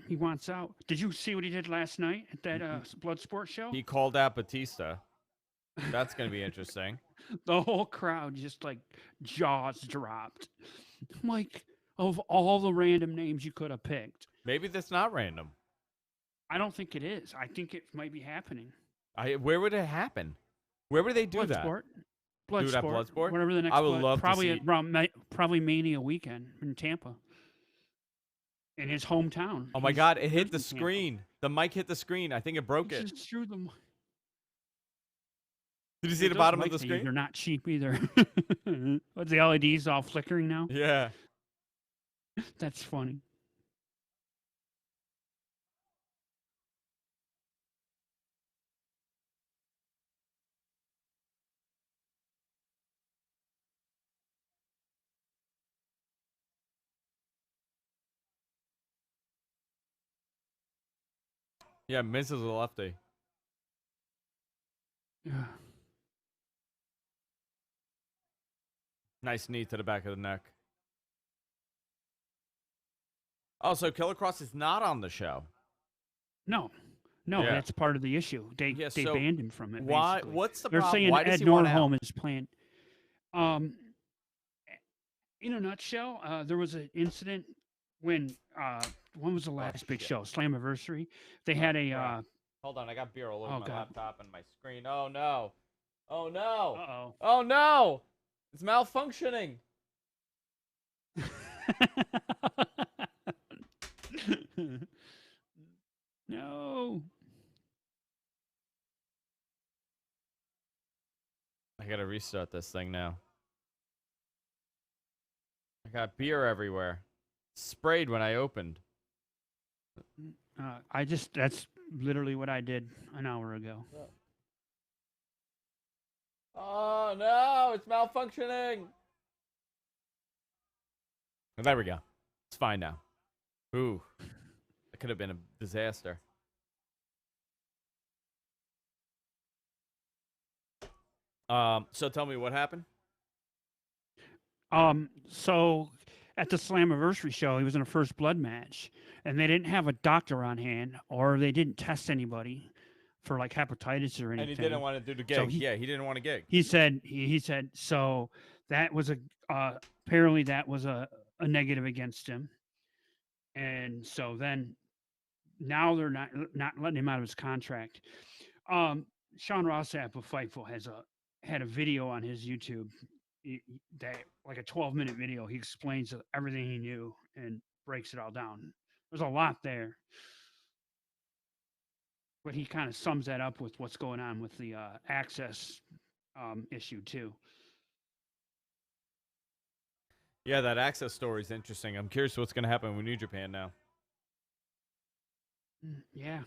He wants out. Did you see what he did last night at that Bloodsport show? He called out Batista. That's going to be interesting. The whole crowd just like jaws dropped. I'm like, of all the random names you could have picked. Maybe that's not random. I don't think it is. I think it might be happening. Where would it happen? Where would they do that? Bloodsport. Whatever the next. I would love probably to see. Around probably Mania weekend in Tampa. In his hometown. Oh my God! It hit the screen. The mic hit the screen. I think it broke it. Just threw them. Did you see the bottom of the screen? They're not cheap either. What's the LEDs all flickering now? Yeah. That's funny. Yeah, Miz is a lefty. Yeah. Nice knee to the back of the neck. Oh, so Killer Cross is not on the show. No, that's part of the issue. They banned him from it. Why? Basically. What's the They're problem? saying Why does Ed he want Nordholm out? is playing. In a nutshell, there was an incident when was the last big show? Slammiversary. They had a Hold on, I got beer all over Oh, my God. laptop and my screen. Oh no! Oh no! Uh-oh. Oh no! It's malfunctioning. No. I gotta restart this thing now. I got beer everywhere. Sprayed when I opened. That's literally what I did an hour ago. Oh no! It's malfunctioning. There we go. It's fine now. Ooh, that could have been a disaster. So tell me what happened. So at the Slammiversary show, he was in a First Blood match, and they didn't have a doctor on hand, or they didn't test anybody for like hepatitis or anything. And he didn't want to do the gig. So he didn't want to gig. He said so that was apparently that was a negative against him, and so then now they're not letting him out of his contract. Sean Rossap of Fightful had a video on his YouTube that like a 12-minute video. He explains everything he knew and breaks it all down. There's a lot there, but he kind of sums that up with what's going on with the access issue too. Yeah, that access story is interesting. I'm curious what's going to happen with New Japan now. Yeah.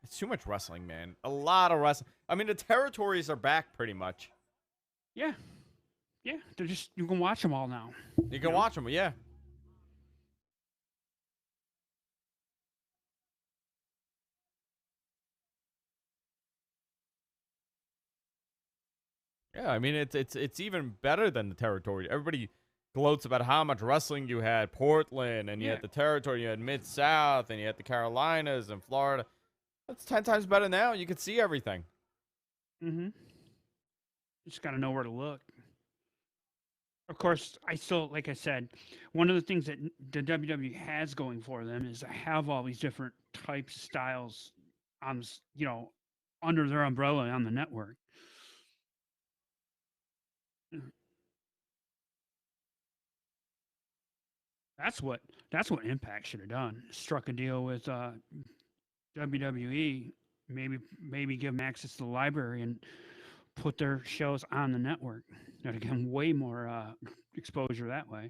It's too much wrestling, man. A lot of wrestling. I mean, the territories are back pretty much. Yeah. Yeah. They're just, you can watch them all now. You can watch them, yeah. Yeah, I mean, it's even better than the territory. Everybody gloats about how much wrestling you had. Portland, and you had the territory. You had Mid-South, and you had the Carolinas and Florida. That's 10 times better now. You can see everything. Mm-hmm. Just got to know where to look. Of course, I still, like I said, one of the things that the WWE has going for them is to have all these different types, styles, on, under their umbrella on the network. That's what Impact should have done. Struck a deal with WWE, maybe give them access to the library and put their shows on the network. That'd give them way more exposure that way.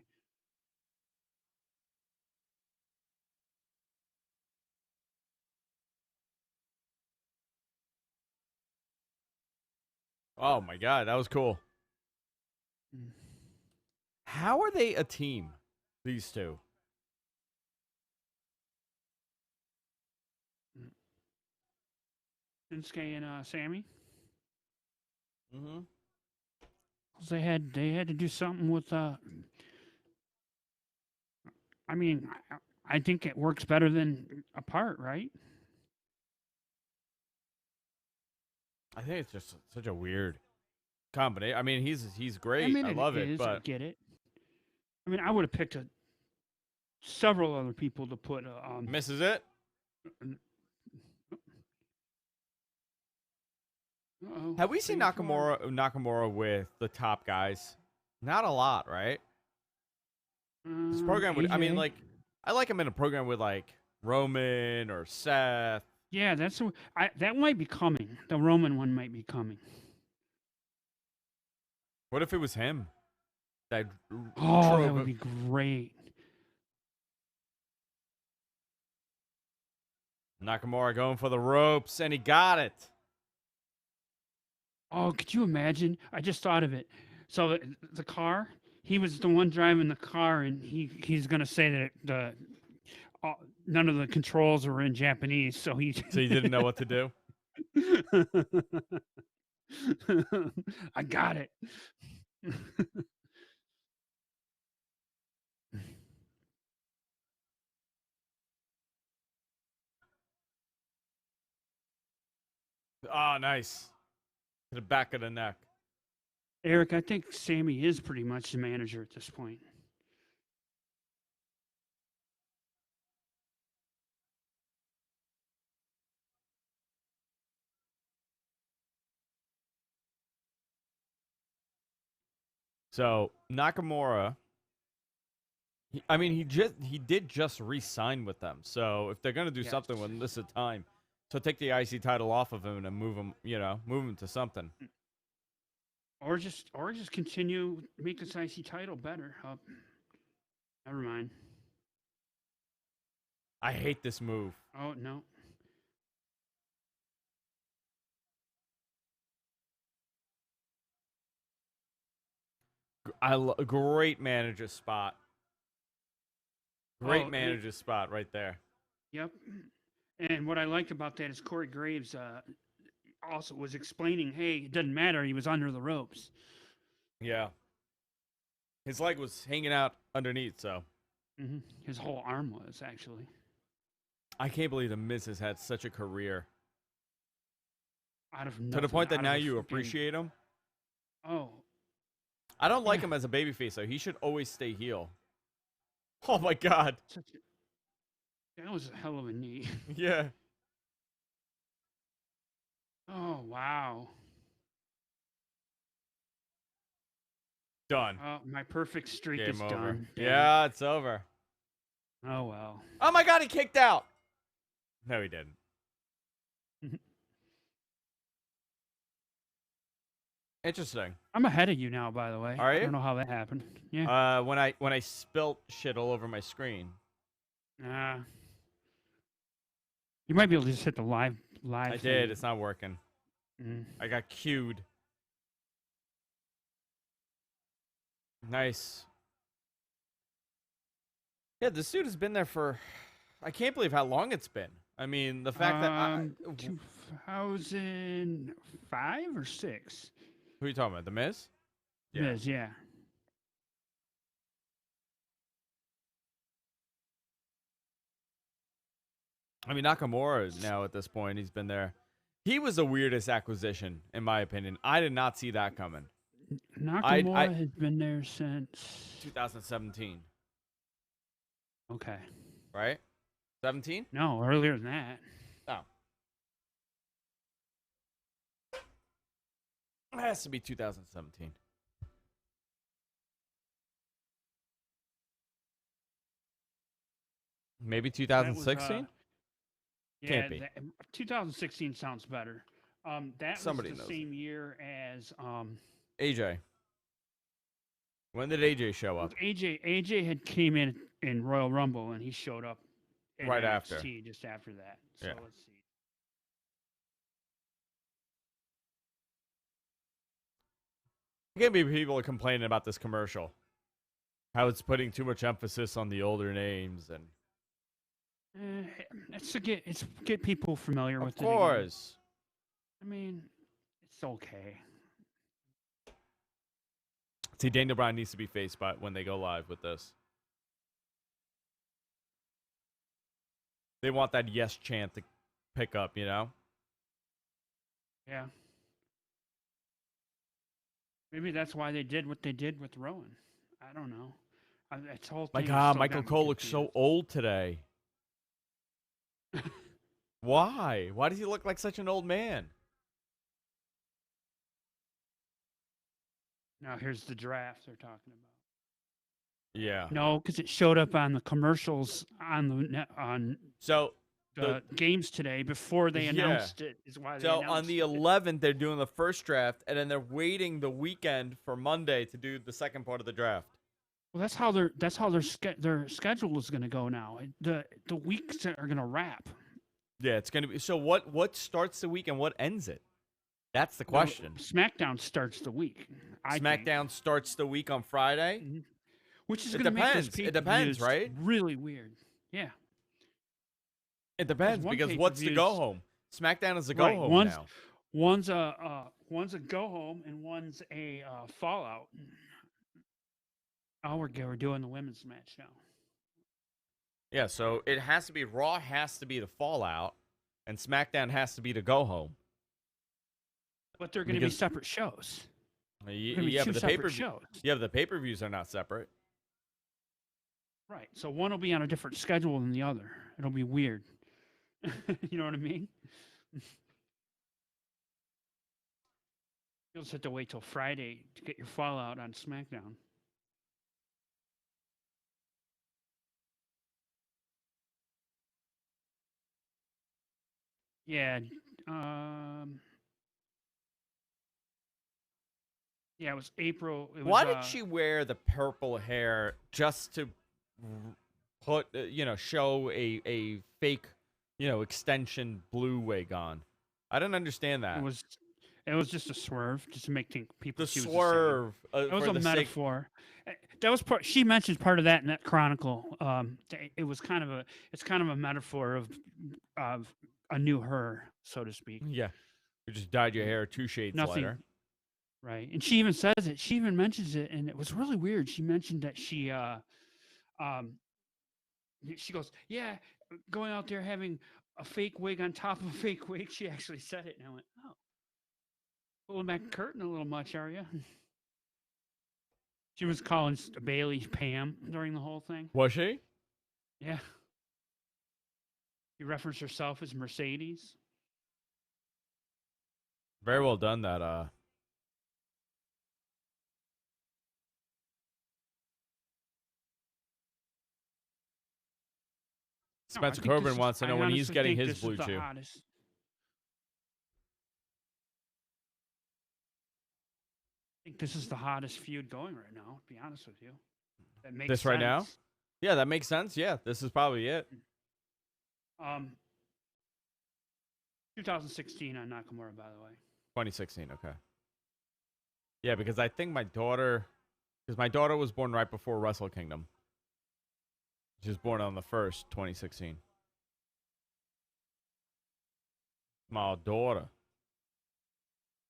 Oh my God, that was cool. How are they a team, these two? Shinsuke and Sammy. Mm-hmm. They had to do something with. I mean, I think it works better than apart, right? I think it's just such a weird combination. I mean, he's great. I mean, I love it, but I get it. I mean, I would have picked several other people to put. Misses it. Uh-oh. Have we seen Nakamura with the top guys? Not a lot, right? This program would. I mean, like, I like him in a program with like Roman or Seth. Yeah, that might be coming. The Roman one might be coming. What if it was him? That would be great. Nakamura going for the ropes, and he got it. Oh, could you imagine? I just thought of it. So the car, he was the one driving the car, and he's going to say that none of the controls were in Japanese, so he didn't know what to do. I got it. Oh, nice. To the back of the neck. Eric, I think Sammy is pretty much the manager at this point. So Nakamura, he did just re-sign with them. So if they're gonna do something with this time, so take the IC title off of him and move him to something. Or just continue make this IC title better. Never mind. I hate this move. Oh no. Great manager spot. Great manager spot right there. Yep. And what I liked about that is Corey Graves also was explaining, hey, it doesn't matter. He was under the ropes. Yeah. His leg was hanging out underneath, so. Mm-hmm. His whole arm was, actually. I can't believe The Miz has had such a career. Out of nothing, to the point that now you appreciate him? Oh. I don't like him as a babyface, though. He should always stay heel. Oh, my God. That was a hell of a knee. Yeah. Oh, wow. Done. My perfect streak Game is over. done. Yeah, it's over. Oh, well. Oh, my God, he kicked out. No, he didn't. Interesting. I'm ahead of you now, by the way. Are you? I don't know how that happened. Yeah. When I spilt shit all over my screen. You might be able to just hit the live. I did. It's not working. I got cued. Nice. Yeah, this suit has been there for. I can't believe how long it's been. I mean, the fact that 2005 or 6. Who are you talking about? The Miz? Yeah. Miz, yeah. I mean, Nakamura now at this point, he's been there. He was the weirdest acquisition, in my opinion. I did not see that coming. Nakamura has been there since 2017. Okay. Right? 17? No, earlier than that. Oh. It has to be 2017. Maybe 2016? Can't be. 2016 sounds better. That Somebody was the knows same year as AJ. When did AJ show up? AJ had came in Royal Rumble, and he showed up in right NXT after. Just after that. So let's see. Can't be people are complaining about this commercial. How it's putting too much emphasis on the older names and. It's to get people familiar with it. Of course. I mean, it's okay. See, Daniel Bryan needs to be faced by when they go live with this. They want that yes chant to pick up, you know? Yeah. Maybe that's why they did what they did with Rowan. I don't know. It's whole My God, Michael Cole looks so old today. Why? Why does he look like such an old man? Now here's the draft they're talking about. Yeah. No, because it showed up on the commercials on the games today before they announced it. Is why. So on the 11th, they're doing the first draft, and then they're waiting the weekend for Monday to do the second part of the draft. Well, that's how their schedule is going to go now. The weeks are going to wrap. Yeah, it's going to be. So what starts the week and what ends it? That's the question. SmackDown starts the week. SmackDown starts the week on Friday? Mm-hmm. Which is going to make this It depends, right? Really weird. Yeah. It depends because what's the go home? SmackDown is a go home now. One's a go home and one's a fallout. Oh, we're doing the women's match now. Yeah, so it has to be Raw has to be the fallout, and SmackDown has to be the go home. But they're going to be separate shows. Yeah, but the pay-per-views are not separate. Right. So one will be on a different schedule than the other. It'll be weird. You know what I mean? You'll just have to wait till Friday to get your fallout on SmackDown. Yeah. Yeah, it was April. It was, Why did she wear the purple hair just to put, show a fake, extension blue wig on? I don't understand that. It was just a swerve, just to make people The see swerve. It was a metaphor. That was part. She mentions part of that in that chronicle. It was kind of a metaphor of a new her, so to speak. Yeah, you just dyed your hair 2 shades lighter. Right, and she even says it. She even mentions it, and it was really weird. She mentioned that she goes, yeah, going out there having a fake wig on top of a fake wig. She actually said it, and I went, oh, pulling back the curtain a little much, are you? She was calling Bayley Pam during the whole thing. Was she? Yeah. She referenced herself as Mercedes. Very well done, that. Spencer Coburn wants to know when he's getting his blue chew. I think this is the hottest feud going right now, to be honest with you. That makes this sense. Right now? Yeah, that makes sense. Yeah, this is probably it. 2016 on Nakamura, by the way. 2016, okay. Yeah, because I think my daughter was born right before Wrestle Kingdom. She was born on the 1st, 2016. My daughter.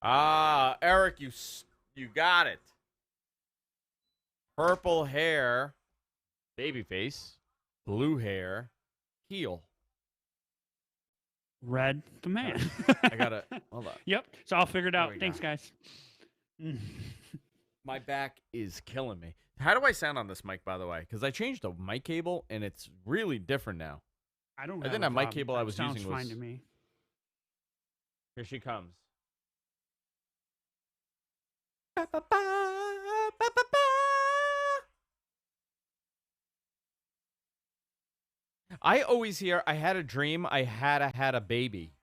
Ah, Erick, you got it. Purple hair, babyface. Blue hair, heel. Red, the man. I got it. Hold on. Yep, it's all figured out. Thanks, guys. My back is killing me. How do I sound on this mic, by the way? Because I changed the mic cable, and it's really different now. I think that mic cable I was using was fine to me. Here she comes. I always hear, I had a dream, I had a baby.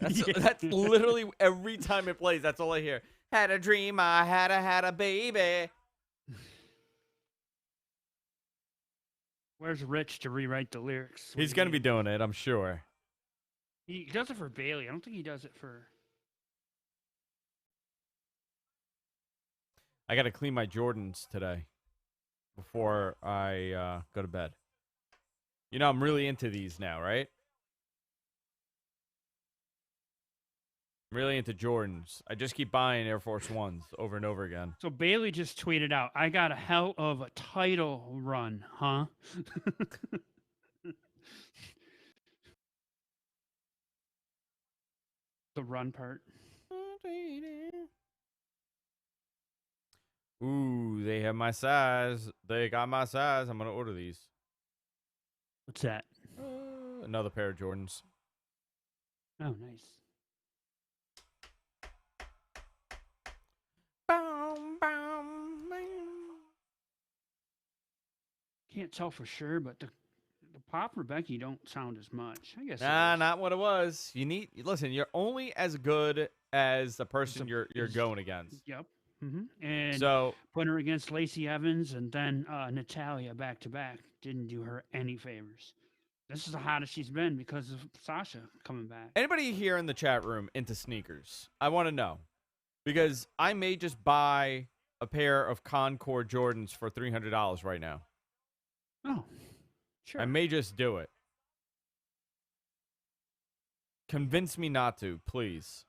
That's literally every time it plays, that's all I hear. Had a dream, I had a baby. Where's Rich to rewrite the lyrics? He's going to be doing it, I'm sure. He does it for Bayley. I don't think he does it for... I got to clean my Jordans today before I go to bed. You know, I'm really into these now, right? I'm really into Jordans. I just keep buying Air Force Ones over and over again. So Bayley just tweeted out, I got a hell of a title run, huh? The run part. Ooh, they have my size. They got my size. I'm going to order these. What's that? Another pair of Jordans. Oh, nice. Can't tell for sure, but the pop for Becky don't sound as much. I guess. Nah, not what it was. Listen. You're only as good as the person you're going against. Yep. Mm-hmm. And so putting her against Lacey Evans and then Natalya back to back didn't do her any favors. This is the hottest she's been because of Sasha coming back. Anybody here in the chat room into sneakers? I want to know. Because I may just buy a pair of Concord Jordans for $300 right now. Oh, sure. I may just do it. Convince me not to, please.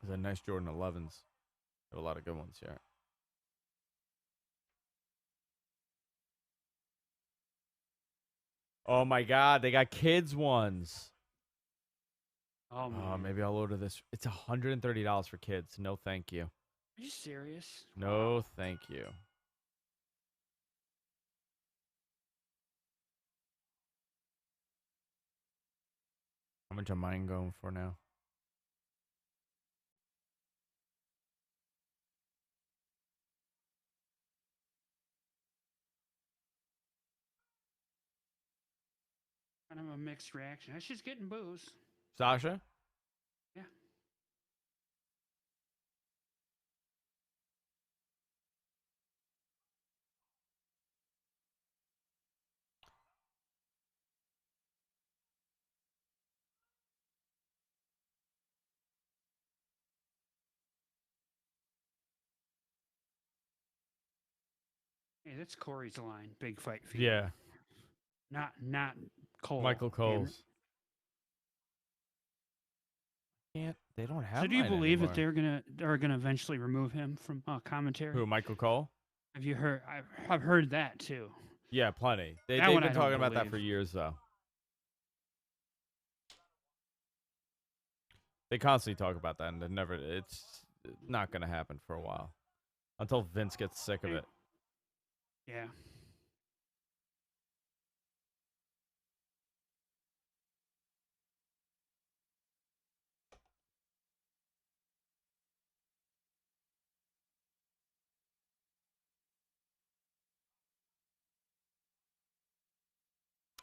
There's a nice Jordan 11s. Have a lot of good ones here. Oh my God, they got kids ones. Oh, man. Maybe I'll order this. It's $130 for kids. No, thank you. Are you serious? No, thank you. How much am mine going for now? Kind of a mixed reaction. She's getting boos. Sasha? Yeah. Hey, that's Corey's line. Big fight for you. Yeah. Not Cole. Michael Cole's. Can't. They don't have. So do you believe anymore. that they're gonna eventually remove him from commentary? Who? Michael Cole? Have you heard? I've heard that too. Yeah, plenty. They've That one been I don't talking about that for believe. years, though. They constantly talk about that, and they never. It's not going to happen for a while until Vince gets sick of it. Yeah.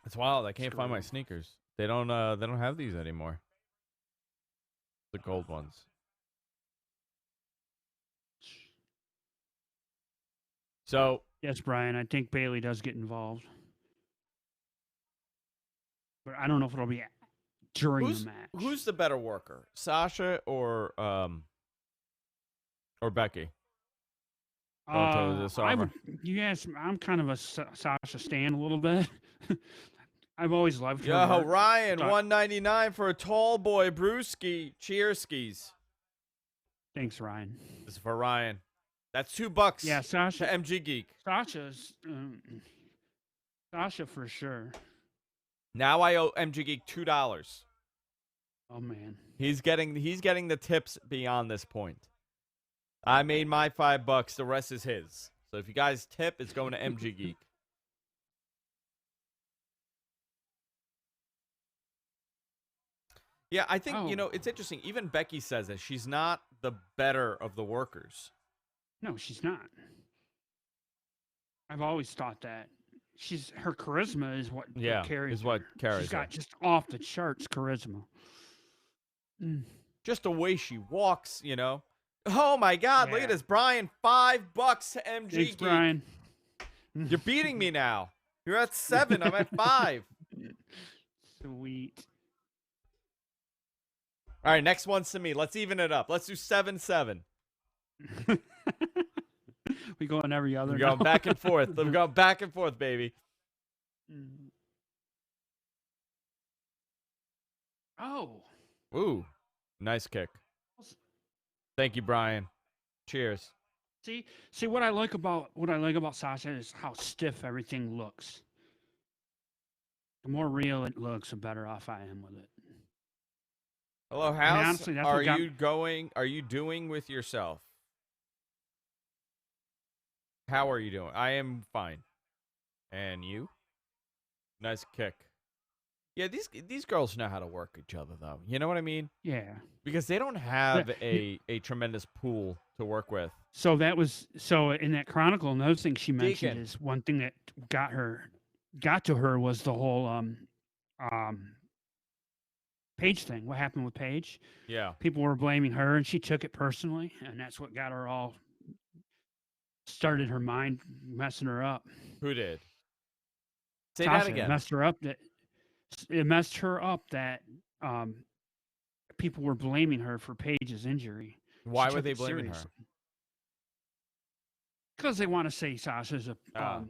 It's wild. I can't find my sneakers. They don't have these anymore. The gold ones. So Yes, Brian. I think Bayley does get involved, but I don't know if it'll be during the match. Who's the better worker, Sasha or Becky? I'm kind of a Sasha stan a little bit. I've always loved her. Yo, Ryan, $1.99 for a tall boy brewski. Cheerskis. Thanks, Ryan. This is for Ryan. That's $2. Yeah, Sasha. To MG Geek. Sasha for sure. Now I owe MG Geek $2. Oh man. He's getting the tips beyond this point. I made my $5. The rest is his. So if you guys tip, it's going to MG Geek. Yeah, I think, it's interesting. Even Becky says that she's not the better of the workers. No, she's not. I've always thought that. Her charisma is what carries. Is what carries. She's got just off the charts charisma. Just the way she walks, Oh my God! Look at this, Brian. $5 to MG Thanks, Geek. Brian. You're beating me now. You're at 7. I'm at 5. Sweet. All right, next one's to me. Let's even it up. Let's do 7-7. We going every other. We're going back and forth. We're going back and forth, baby. Oh. Ooh, nice kick. Thank you, Brian. Cheers. See what I like about Sasha is how stiff everything looks. The more real it looks, the better off I am with it. Hello, House. Honestly, are you doing with yourself? How are you doing? I am fine. And you? Nice kick. Yeah, these girls know how to work each other, though. You know what I mean? Yeah. Because they don't have a tremendous pool to work with. So in that Chronicle, another thing she mentioned is one thing that got to her was the whole Paige thing. What happened with Paige? Yeah. People were blaming her, and she took it personally, and that's what got her all started her mind messing her up. Who did? Say Sasha that again. It messed her up that people were blaming her for Paige's injury. Why were they blaming her? Because they want to say Sasha's an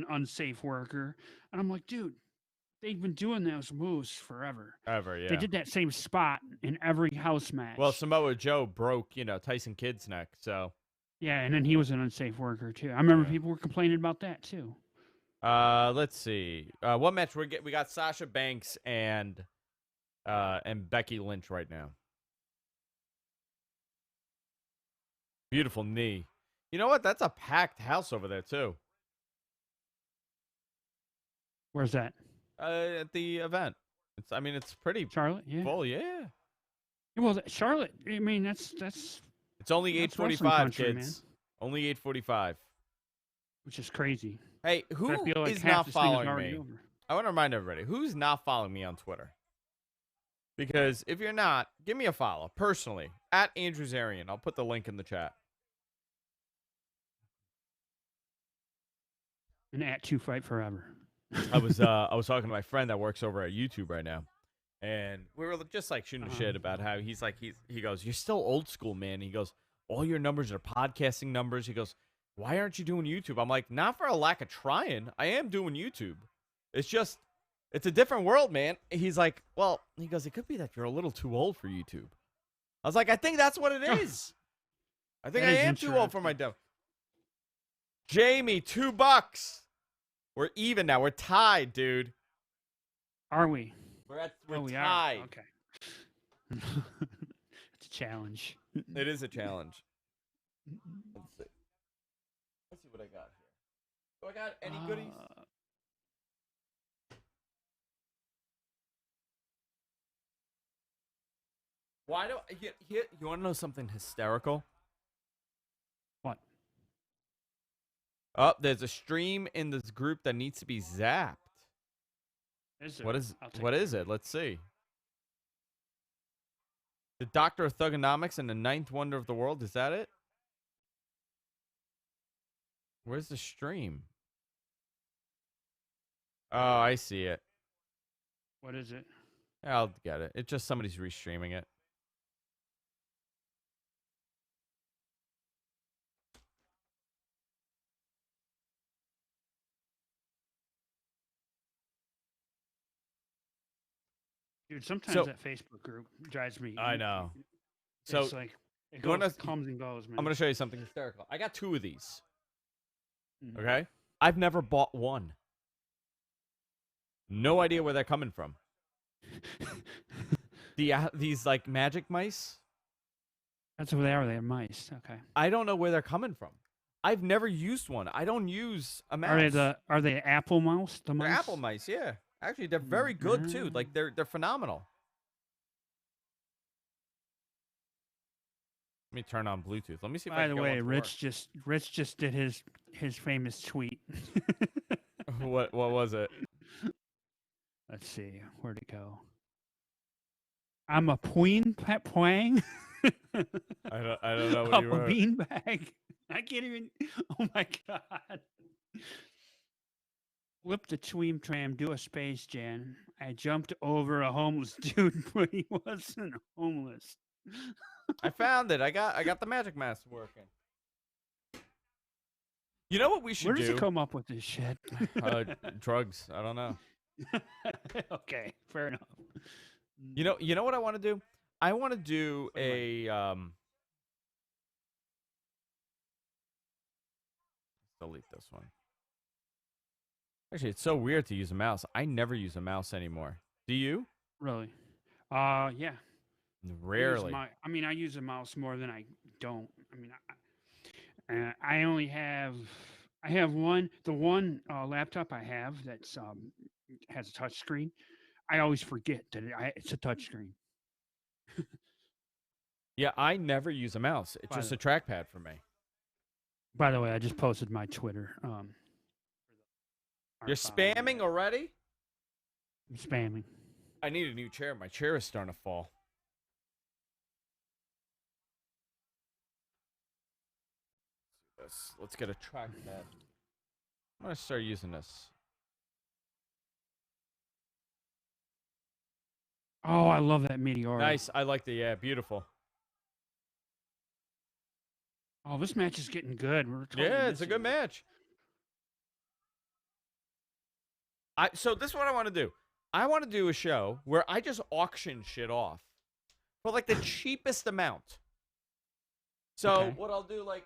unsafe worker, and I'm like, dude, they've been doing those moves forever. Yeah. They did that same spot in every house match. Well, Samoa Joe broke, Tyson Kidd's neck, so. Yeah, and then he was an unsafe worker too. I remember people were complaining about that too. Let's see. What match we got? Sasha Banks and Becky Lynch right now. Beautiful knee. You know what? That's a packed house over there too. Where's that? At the event. I mean, it's pretty Charlotte, yeah. full, yeah. Well, Charlotte. I mean, that's It's only That's 8:45, wrestling country, kids. Only 8:45. which is crazy. Hey, I who feel like is half not this thing is following already me? over. I want to remind everybody, who's not following me on Twitter? Because if you're not, give me a follow personally at Andrew Zarian. I'll put the link in the chat. And at 2 Fight Forever. I was talking to my friend that works over at YouTube right now, and we were just like shooting shit about how he goes, "You're still old school, man." He goes, "All your numbers are podcasting numbers." He goes, "Why aren't you doing YouTube?" I'm like, "Not for a lack of trying. I am doing YouTube. It's just it's a different world, man." He's like, "Well," he goes, "It could be that you're a little too old for YouTube." I was like, "I think that's what it is. I think I am too old for my demo." Jamie, $2. We're even now. We're tied, dude. Are we? We're We tied. are. Okay. It's a challenge. It is a challenge. Let's see. Let's see what I got here. Do I got any goodies? Why do you want to know something hysterical? What? Oh, there's a stream in this group that needs to be zapped. What is it? Let's see. The Doctor of Thugonomics and the Ninth Wonder of the World. Is that it? Where's the stream? Oh, I see it. What is it? I'll get it. It's just somebody's restreaming it. Dude, sometimes that Facebook group drives me. I know. So it's like it comes and goes, man. I'm going to show you something hysterical. I got 2 of these. Mm-hmm. Okay? I've never bought one. No idea where they're coming from. These like magic mice. That's what they are. They're mice. Okay. I don't know where they're coming from. I've never used one. I don't use a mouse. Are they Apple mouse? The mice? They're Apple mice, yeah. Actually, they're very good too. Like they're phenomenal. Let me turn on Bluetooth. Let me see if By the way, Rich just did his famous tweet. What was it? Let's see. Where'd it go? I'm a poing. I don't know what you wrote. A beanbag. I can't even. Oh my god. Flip the tweam tram, do a space jam. I jumped over a homeless dude, but he wasn't homeless. I found it. I got the magic mask working. You know what we should do? Where does he come up with this shit? Drugs. I don't know. Okay, fair enough. You know what I want to do? I want to do a delete this one. Actually, it's so weird to use a mouse. I never use a mouse anymore. Do you? Really? Yeah. Rarely. I use a mouse more than I don't. I mean, I only have. I have one. The one laptop I have that's has a touch screen. I always forget that it's a touch screen. Yeah, I never use a mouse. It's just a trackpad for me. By the way, I just posted my Twitter. You're spamming already? I'm spamming. I need a new chair. My chair is starting to fall. Let's get a trackpad. I'm going to start using this. Oh, I love that Meteor. Nice. I like the, yeah, beautiful. Oh, this match is getting good. Yeah, it's a good match. So this is what I want to do. I want to do a show where I just auction shit off for like the cheapest amount. So what I'll do, like,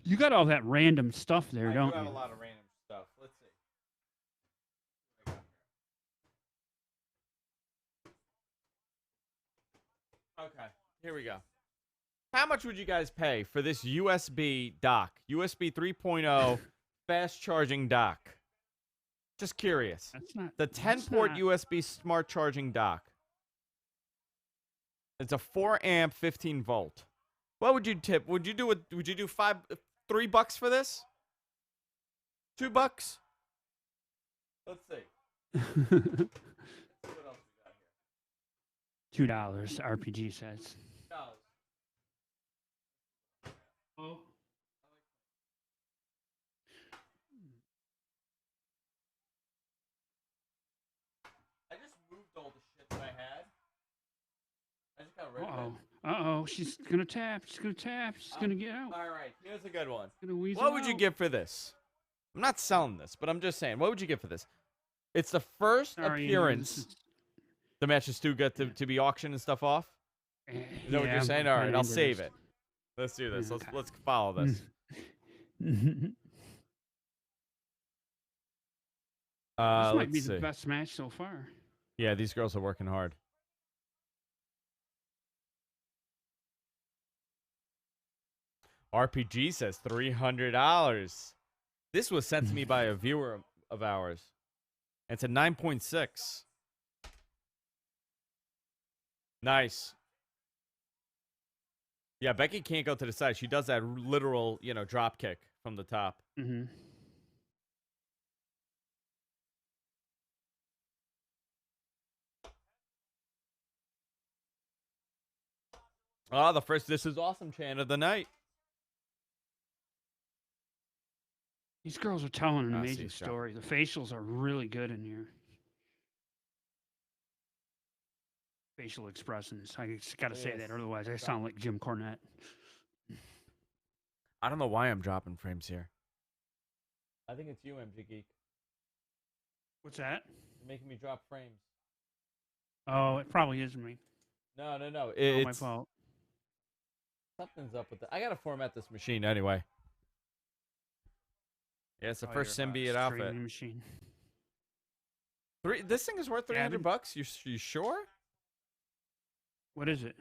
You got all that random stuff there, don't you? I do have a lot of random stuff. Let's see. Okay, here we go. How much would you guys pay for this USB dock? USB 3.0, fast charging dock? Just curious. That's not The that's 10-port not- USB smart charging dock. It's a 4 amp, 15 volt. What would you tip? Would you do $3 for this? $2? Let's see. What else we got here? $2, RPG says. Oh. I just moved all the shit that I had. I just got rid of it. Uh-oh. She's gonna tap. She's gonna tap. She's gonna get out. All right, here's a good one. Gonna weasel What would you out. give for this? I'm not selling this, but I'm just saying. What would you give for this? It's the first Sorry, appearance. The match is too good to be auctioned and stuff off. Is that what you're saying? All right, I'll save it. Let's do this. Yeah, Let's follow this. This might Let's be see. the best match so far. Yeah, these girls are working hard. RPG says $300. This was sent to me by a viewer of ours. It's a 9.6. Nice. Yeah, Becky can't go to the side. She does that literal, drop kick from the top. Mm-hmm. Oh, the first This Is Awesome chant of the night. These girls are telling an Ah, amazing see, story. The facials are really good in here. Facial expressions. I just got to say that, Yes. otherwise I sound like Jim Cornette. I don't know why I'm dropping frames here. I think it's you, MG Geek. What's that? You're making me drop frames. Oh, it probably is me. No. Oh, It's my fault. something's up with it. I gotta format this machine anyway. Yeah, it's the Oh, first your, symbiote outfit. streaming machine. This thing is worth $300. You sure? What is it?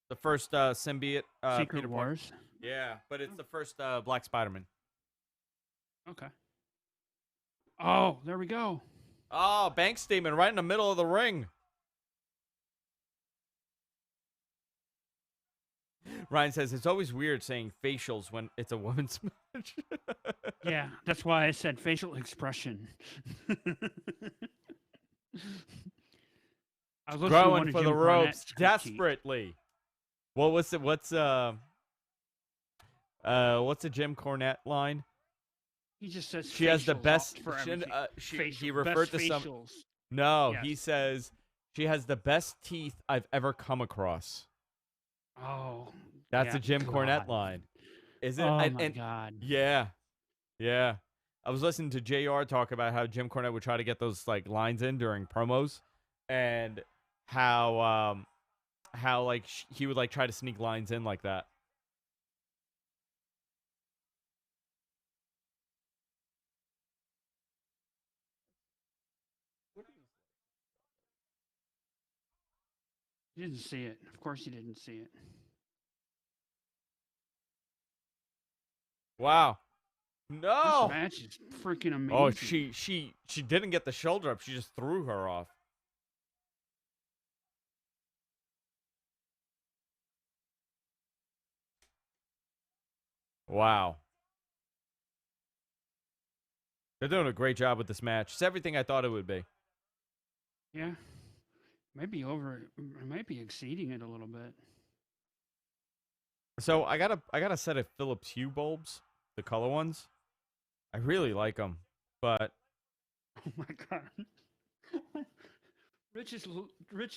The first symbiote. Secret Peter Parker. Wars? Yeah, but it's the first Black Spider-Man. Okay. Oh, there we go. Oh, bank statement right in the middle of the ring. Ryan says it's always weird saying facials when it's a women's match. Yeah, that's why I said facial expression. I was listening to one Growing of for Jim the ropes Cornette's critique. desperately. What was it? What's a Jim Cornette line? He just says She has the facials best. for everything. He referred to some. facials. No, Yes. he says she has the best teeth I've ever come across. Oh, That's yeah, a Jim Cornette God. line. Is it? Oh And- my and- God. Yeah. I was listening to JR talk about how Jim Cornette would try to get those like lines in during promos, and how like he would like try to sneak lines in like that. You didn't see it. Of course, you didn't see it. Wow. This No. match is freaking amazing. Oh, she didn't get the shoulder up. She just threw her off. Wow. They're doing a great job with this match. It's everything I thought it would be. Yeah. Might be exceeding it a little bit. So I got a set of Philips Hue bulbs, the color ones. I really like them, but Oh my God. Rich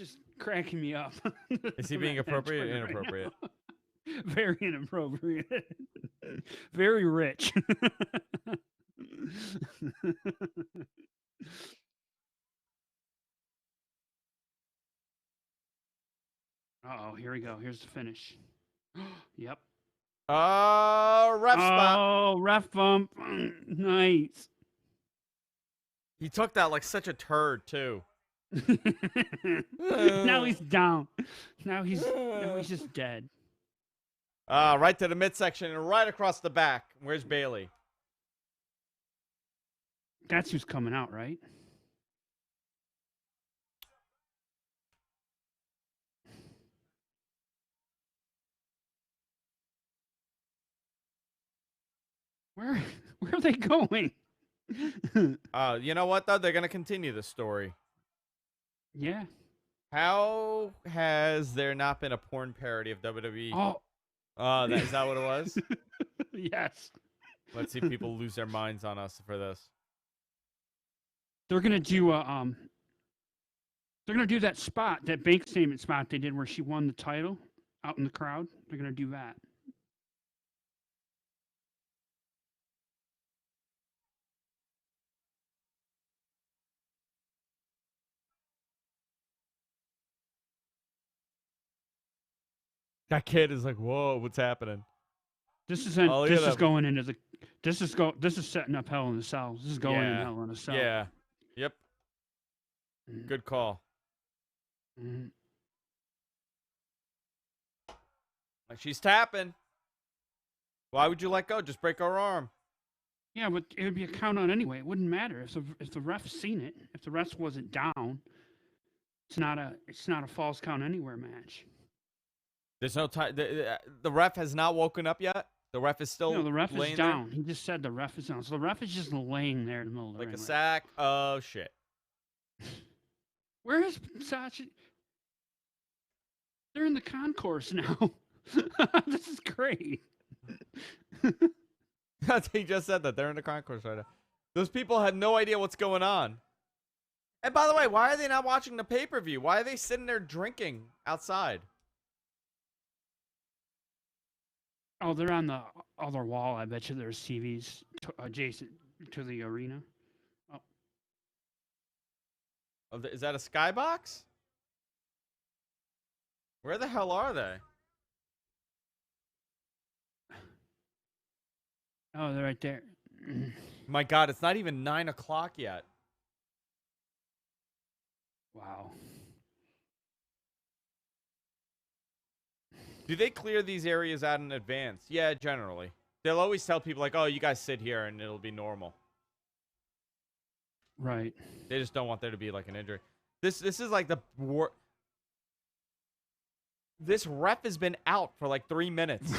is cracking me up. is he being appropriate or inappropriate? Very inappropriate. Very rich. Uh-oh, here we go. Here's the finish. Yep. Ref spot. Oh, ref bump. Nice. He took that like such a turd too. Now he's down. Now he's just dead. Right to the midsection and right across the back. Where's Bayley? That's who's coming out, right? Where are they going? You know what, though? They're going to continue the story. Yeah. How has there not been a porn parody of WWE? Oh. Is that what it was? Yes. Let's see people lose their minds on us for this. They're gonna do they're gonna do that spot, that bank statement spot they did where she won the title out in the crowd. They're gonna do that. That kid is like, whoa, what's happening? This is going into the this is setting up Hell in a Cell. This is going in Hell in a Cell. Yeah. Yep. Good call. Mm-hmm. She's tapping. Why would you let go? Just break her arm. Yeah, but it would be a count out anyway. It wouldn't matter if the ref's seen it. If the ref wasn't down, it's not a false count anywhere match. There's no time. The ref has not woken up yet. The ref is still. No, the ref is down. There? He just said the ref is down. So the ref is just laying there in the middle of the ring. Like a sack of shit. Where is Sasha? They're in the concourse now. This is great. He just said that. They're in the concourse right now. Those people have no idea what's going on. And by the way, why are they not watching the pay-per-view? Why are they sitting there drinking outside? Oh, they're on the other wall. I bet you there's TVs adjacent to the arena. Oh, is that a skybox? Where the hell are they? Oh, they're right there. My God, it's not even 9 o'clock yet. Wow. Do they clear these areas out in advance? Yeah, generally. They'll always tell people like, oh, you guys sit here and it'll be normal. Right. They just don't want there to be like an injury. This is like the This ref has been out for like 3 minutes.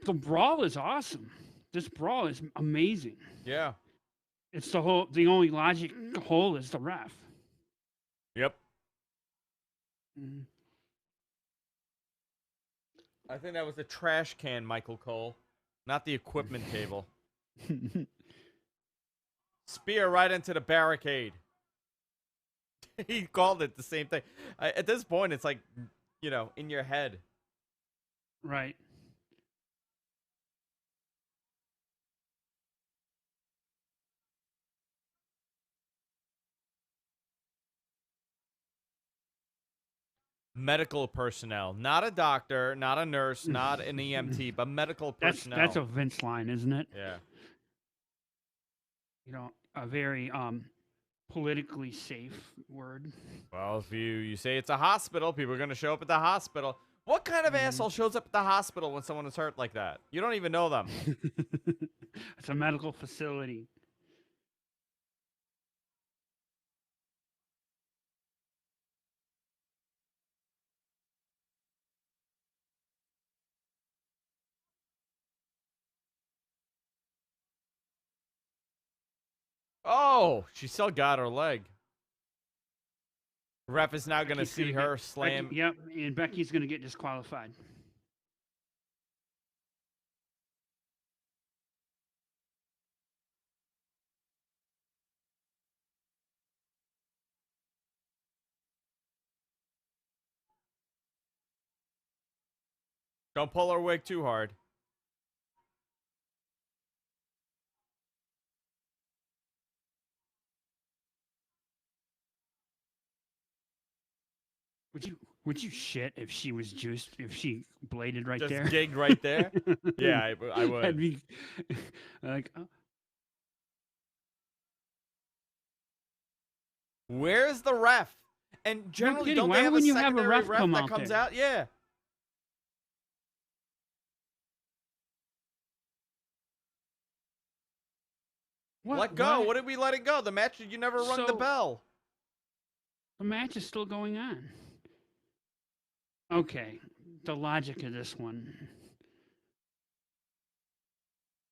The brawl is awesome. This brawl is amazing. Yeah. It's the only logic hole is the ref. Yep. Mm-hmm. I think that was the trash can, Michael Cole, not the equipment table. Spear right into the barricade. He called it the same thing. At this point, it's like, you know, in your head. Right. Medical personnel, not a doctor, not a nurse, not an EMT, but medical personnel. That's a Vince line, isn't it? Yeah. You know, a very politically safe word. Well, if you say it's a hospital, people are going to show up at the hospital. What kind of asshole shows up at the hospital when someone is hurt like that? You don't even know them. It's a medical facility. Oh, she still got her leg. Ref is now going to see her slam. Becky, yep, and Becky's going to get disqualified. Don't pull her wig too hard. Would you shit if she was juiced, if she bladed right Just there? gigged right there? Yeah, I would. That'd be like, Where's the ref? And generally, kidding. don't Why they have a wouldn't you have a secondary ref ref come that out comes there? out? Yeah. Let go. What did we let it go? The match, you never rung the bell. The match is still going on. Okay, the logic of this one.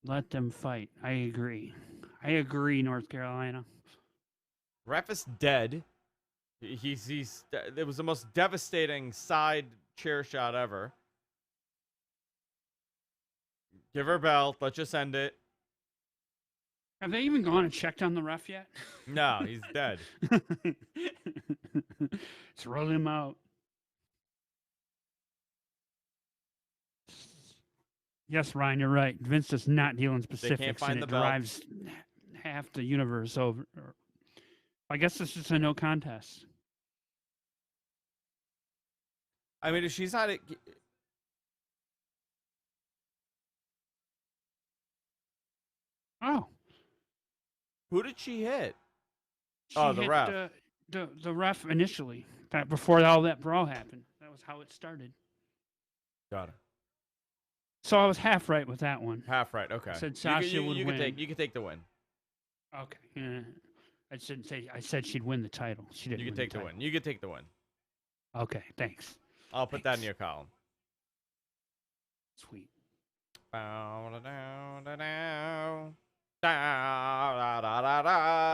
Let them fight. I agree. North Carolina. Ref is dead. It was the most devastating side chair shot ever. Give her a belt. Let's just end it. Have they even gone and checked on the ref yet? No, he's dead. Throw him out. Yes, Ryan, you're right. Vince does not deal in specifics, find and the it belt. drives half the universe over. I guess this is a no contest. I mean, if she's not... Oh. Who did she hit? She the hit, ref. The ref initially. Before all that brawl happened. That was how it started. Got it. So I was half right with that one. Half right, okay. I said Sasha would win. You can take the win. Okay. I shouldn't say. I said she'd win the title. She didn't. You can take the win. You can take the win. Okay, thanks. I'll put that in your column. Sweet. The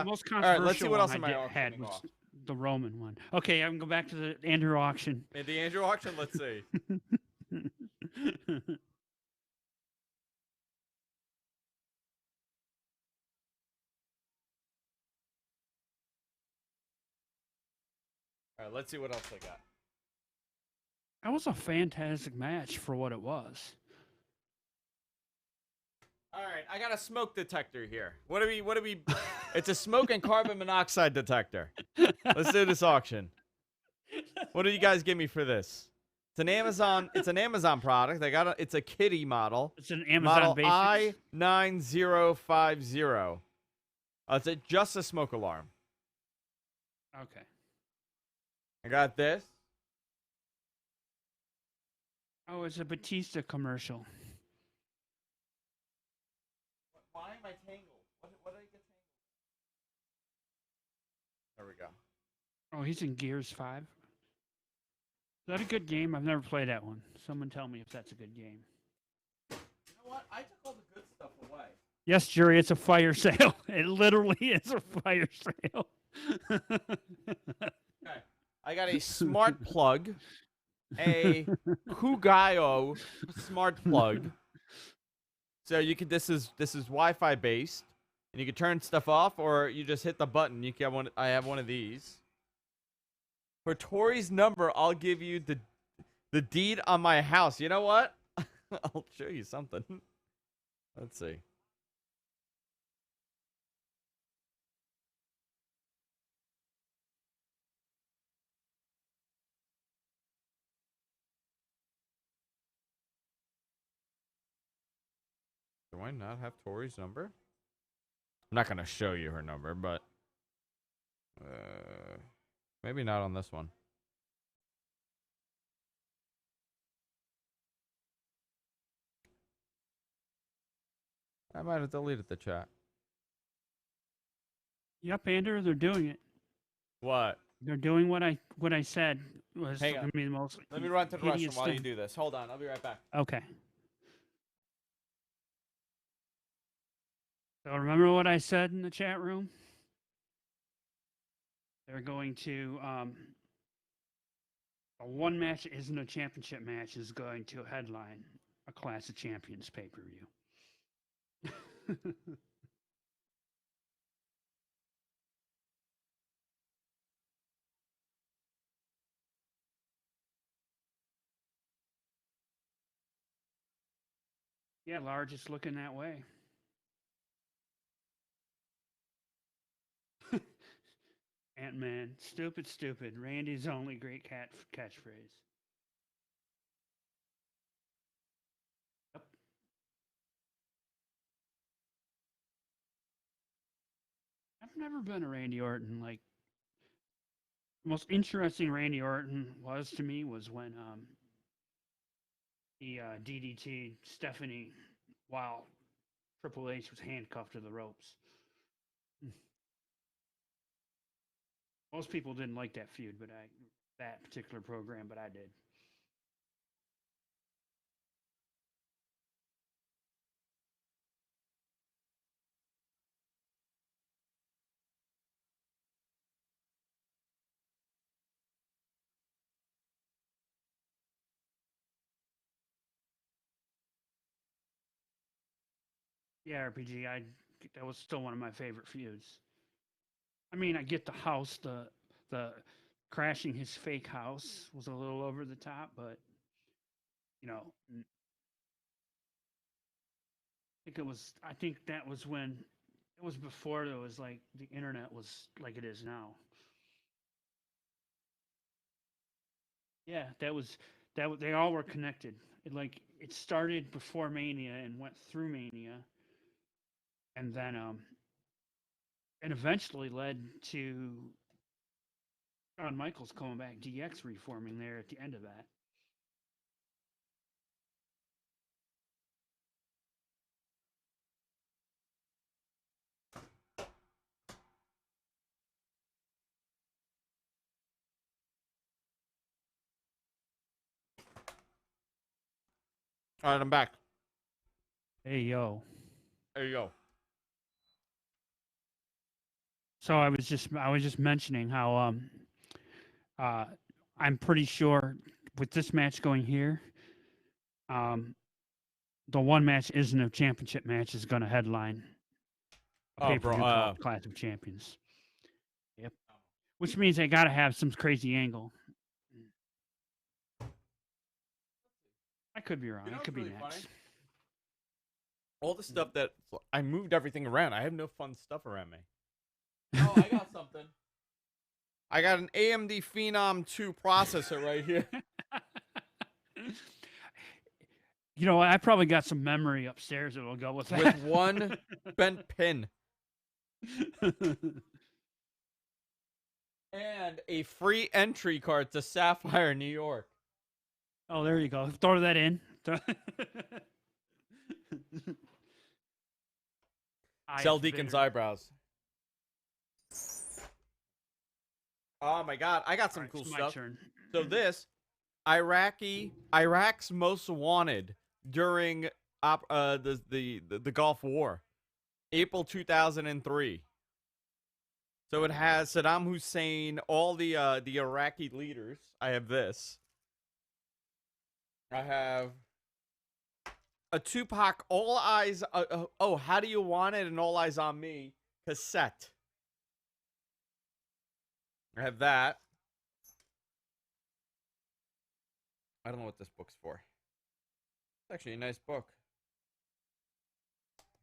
most controversial All right, let's see what else one am I had was the Roman one. Okay, I'm going to go back to the Andrew auction. The Andrew auction, let's see. All right, let's see what else they got. That was a fantastic match for what it was. All right, I got a smoke detector here. What do we? It's a smoke and carbon monoxide detector. Let's do this auction. What do you guys give me for this? It's an Amazon product. It's a kitty model. It's an Amazon Basics. I9050. It's just a smoke alarm. Okay. I got this. Oh, it's a Batista commercial. Why am I tangled? What did I get tangled? There we go. Oh, he's in Gears 5. Is that a good game? I've never played that one. Someone tell me if that's a good game. You know what? I took all the good stuff away. Yes, Jerry, it's a fire sale. It literally is a fire sale. Okay. I got a smart plug, a Kugayo smart plug. So you could this is Wi-Fi based, and you can turn stuff off, or you just hit the button. You can have one. I have one of these. For Tori's number, I'll give you the deed on my house. You know what? I'll show you something. Let's see. Do I not have Tori's number? I'm not going to show you her number, but maybe not on this one. I might have deleted the chat. Yep, Andrew, they're doing it. What? They're doing what I said was Hang going on. to be the most. Let me run to the hideous restroom while thing. you do this. Hold on. I'll be right back. Okay. So remember what I said in the chat room? They're going to a one match isn't a championship match is going to headline a Clash of Champions pay-per-view. Yeah, Large is looking that way. Ant-Man, stupid. Randy's only great catchphrase. Yep. I've never been a Randy Orton The most interesting Randy Orton was to me was when he DDT Stephanie while Triple H was handcuffed to the ropes. Most people didn't like that feud, but that particular program, but I did. Yeah, RPG. That was still one of my favorite feuds. I mean, I get the house, the crashing his fake house was a little over the top, but you know, I think that was when it was before there was like the internet was like it is now. Yeah, they all were connected. It started before Mania and went through Mania, and then and eventually led to Shawn Michaels coming back, DX reforming there at the end of that. All right, I'm back. Hey yo. There you go. So I was just mentioning how I'm pretty sure with this match going here, the one match isn't a championship match is going to headline a pay-per-view called Clash of Champions. Yep. Which means they got to have some crazy angle. I could be wrong. It could be next. Funny? All the stuff that I moved everything around. I have no fun stuff around me. Oh, I got something. I got an AMD Phenom 2 processor right here. You know, I probably got some memory upstairs that'll go with that. With one bent pin. And a free entry card to Sapphire, New York. Oh, there you go. Throw that in. Sell Deacon's eyebrows. Oh my God, I got some cool stuff. So this, Iraq's Most Wanted during the Gulf War, April 2003. So it has Saddam Hussein, all the Iraqi leaders. I have this. I have a Tupac All Eyes. How do you want it? And All Eyes on Me cassette. I have that. I don't know what this book's for. It's actually a nice book.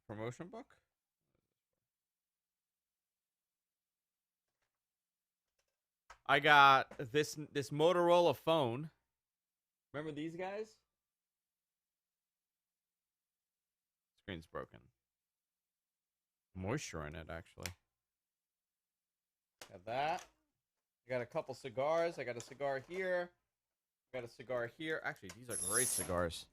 Promotion book? I got this Motorola phone. Remember these guys? Screen's broken. Moisture in it, actually. Got that. I got a couple cigars. I got a cigar here. I got a cigar here. Actually, these are great cigars.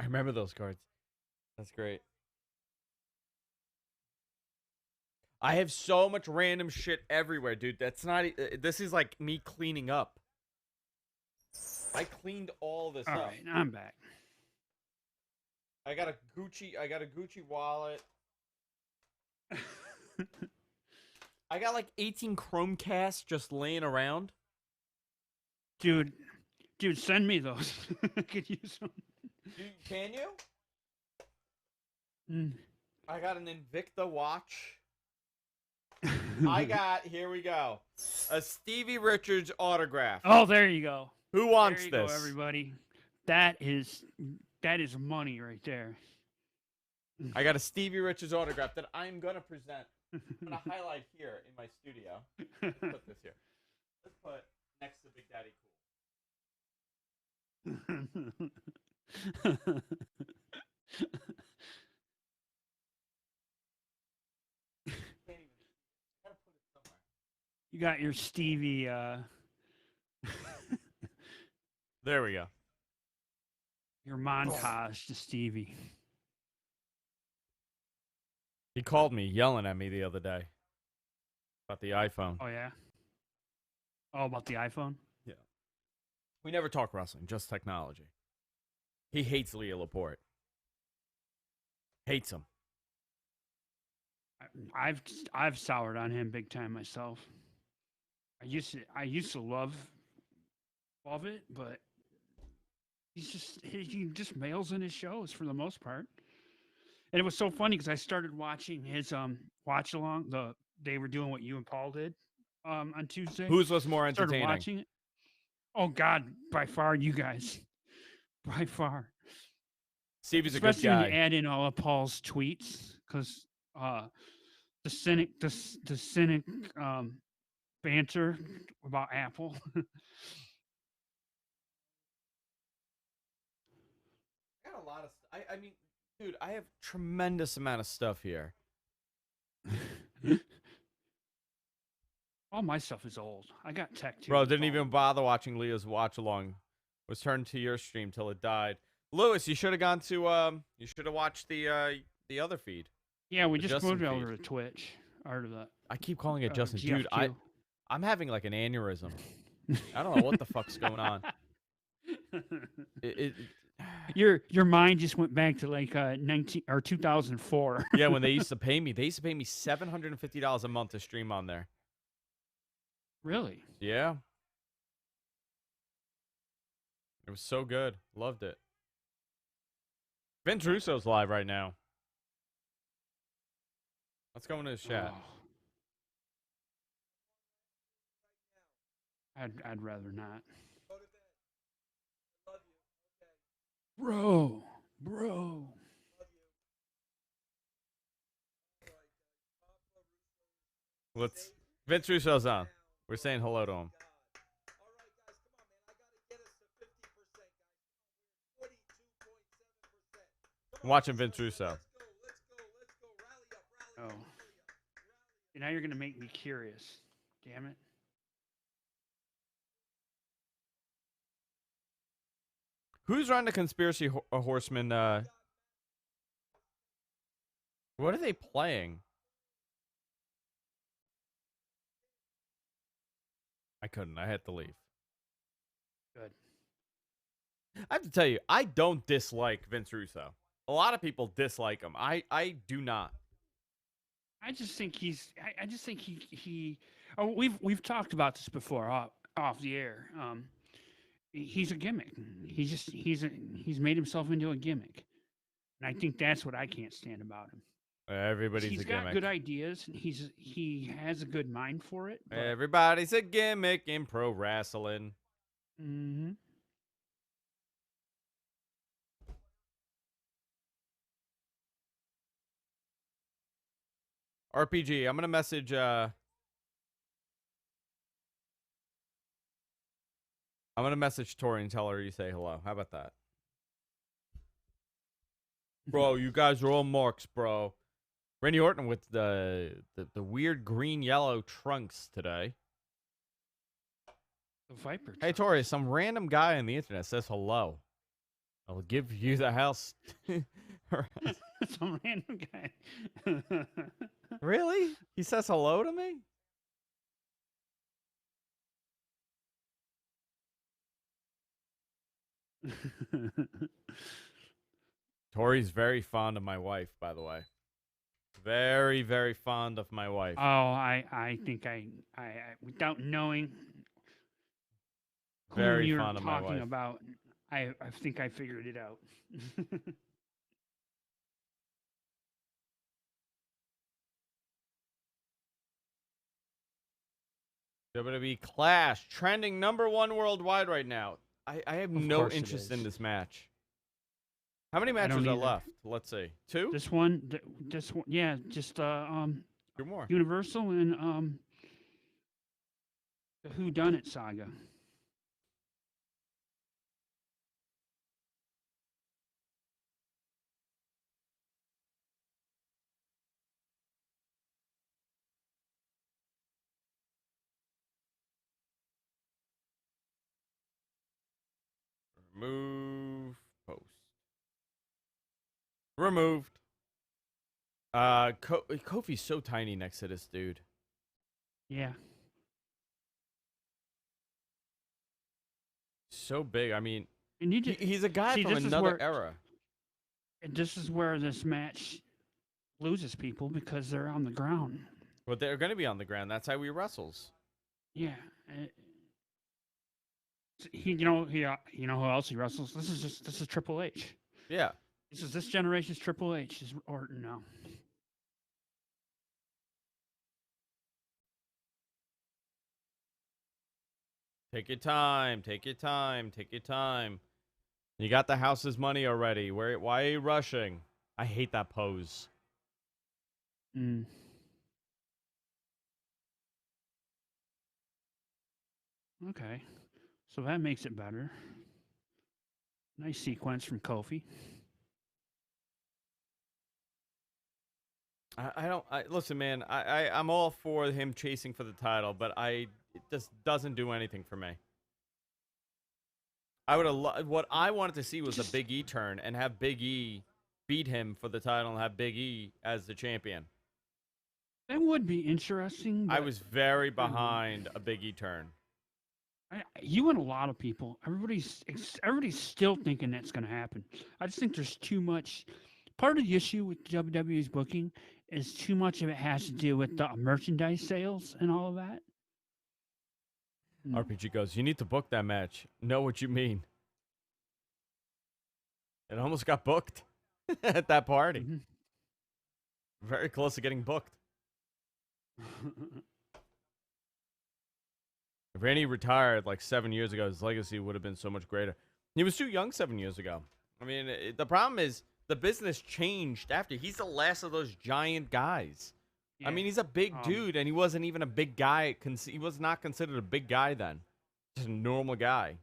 I remember those cards. That's great. I have so much random shit everywhere, dude. That's not... This is like me cleaning up. I cleaned all this up. All right, I'm back. I got a Gucci wallet. I got like 18 Chromecasts just laying around. Dude, send me those. I could use them. Can you? Mm. I got an Invicta watch. Here we go. A Stevie Richards autograph. Oh, there you go. Who wants there you this? Go, everybody. That is money right there. I got a Stevie Richards autograph that I'm going to present. I'm going to highlight here in my studio. Let's put this here. Let's put next to Big Daddy Cool. You got your Stevie. There we go. Your montage to Stevie. He called me yelling at me the other day about the iPhone. Oh yeah. Oh, about the iPhone. Yeah. We never talk wrestling, just technology. He hates Leo Laporte. Hates him. I've soured on him big time myself. I used to love it, but he just mails in his shows for the most part. And it was so funny because I started watching his watch along. They were doing what you and Paul did on Tuesday. Whose was more Started entertaining? watching it. Oh God, by far you guys, by far. Stevie's a Especially good guy. when you add in all of Paul's tweets, because the cynic banter about Apple. I got a lot of. I mean, dude, I have tremendous amount of stuff here. All my stuff is old. I got tech too. Bro, didn't even bother watching Leo's watch along. Was turned to your stream till it died. Lewis, you should have gone to you should have watched the other feed. Yeah, we the just Justin moved it over feed. to Twitch. Or to the I keep calling it Justin. Dude, GFQ. I'm having like an aneurysm. I don't know what the fuck's going on. Your mind just went back to like 2004. Yeah, when they used to pay me $750 a month to stream on there. Really? Yeah. It was so good. Loved it. Vince Russo's live right now. Let's go into his chat. Oh. I'd rather not. Bro. Vince Russo's on. We're saying hello to him. I'm watching Vince Russo. Oh. And now you're gonna make me curious. Damn it. Who's running the conspiracy horseman? What are they playing? I couldn't. I had to leave. Good. I have to tell you, I don't dislike Vince Russo. A lot of people dislike him. I do not. I just think he's. I just think he. Oh, we've talked about this before off the air. He's a gimmick. He's made himself into a gimmick, and I think that's what I can't stand about him. Everybody's He's a gimmick. got good ideas. He has a good mind for it. But... Everybody's a gimmick in pro wrestling. Mm-hmm. RPG, I'm gonna message. I'm gonna message Tori and tell her you say hello. How about that? Bro, you guys are all marks, bro. Randy Orton with the weird green yellow trunks today. The Viper. Hey Tori, some random guy on the internet says hello. I'll give you the house. Some random guy. Really? He says hello to me? Tori's very fond of my wife, by the way. Very, very fond of my wife. Oh, I think I without knowing who Very you're fond of my talking wife. about, I think I figured it out. WWE Clash, trending #1 worldwide right now. I have no interest in this match. How many matches are left? Let's see. 2? This one, yeah, just 2 more. Universal and the Who Done It saga. Remove post. Removed. Kofi's so tiny next to this dude. Yeah. So big. I mean, And you just, he's a guy see, from another era. this is where this match loses people because they're on the ground. But they're going to be on the ground. That's how he wrestles. Yeah. You know who else he wrestles? This is Triple H. Yeah. This generation's Triple H is Orton now. Take your time. Take your time. Take your time. You got the house's money already. Why are you rushing? I hate that pose. Okay. So that makes it better. Nice sequence from Kofi. Listen, man. I'm all for him chasing for the title, but it just doesn't do anything for me. I would have. What I wanted to see was a Big E turn and have Big E beat him for the title and have Big E as the champion. That would be interesting. I was very behind a Big E turn. You and a lot of people, everybody's still thinking that's going to happen. I just think there's too much. Part of the issue with WWE's booking is too much of it has to do with the merchandise sales and all of that. RPG goes, you need to book that match. Know what you mean. It almost got booked at that party. Mm-hmm. Very close to getting booked. If Randy retired like 7 years ago, his legacy would have been so much greater. He was too young 7 years ago. I mean, the problem is the business changed after. He's the last of those giant guys. Yeah. I mean, he's a big dude, and he wasn't even a big guy. He was not considered a big guy then. Just a normal guy.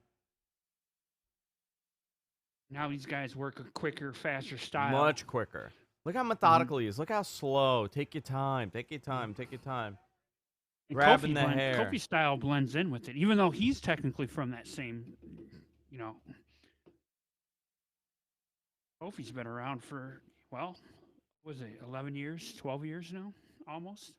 Now these guys work a quicker, faster style. Much quicker. Look how methodical he is. Look how slow. Take your time. Take your time. Take your time. And Grabbing the hair. Kofi style blends in with it, even though he's technically from that same, Kofi's been around for, was it 11 years, 12 years now, almost?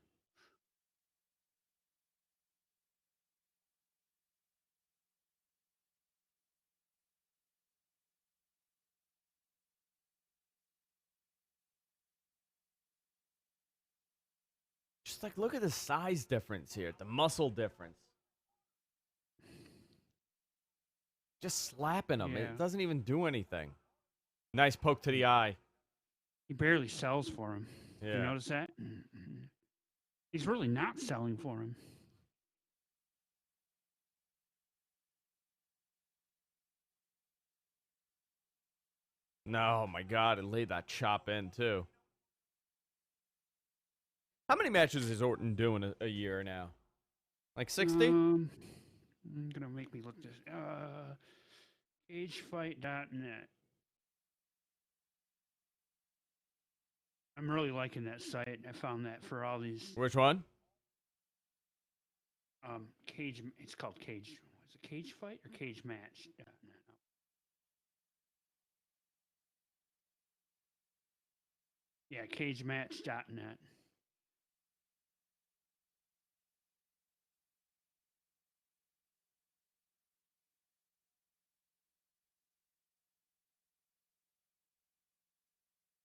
Just like, look at the size difference here, the muscle difference. Just slapping him. Yeah. It doesn't even do anything. Nice poke to the eye. He barely sells for him. Yeah. You notice that? He's really not selling for him. No, oh my God, it laid that chop in, too. How many matches is Orton doing a year now? Like 60? I'm going to make me look this. Cagefight.net. I'm really liking that site. I found that for all these. Which one? Cage. It's called Cage. Is it Cage Fight or Cage Match? No. Yeah, cagematch.net.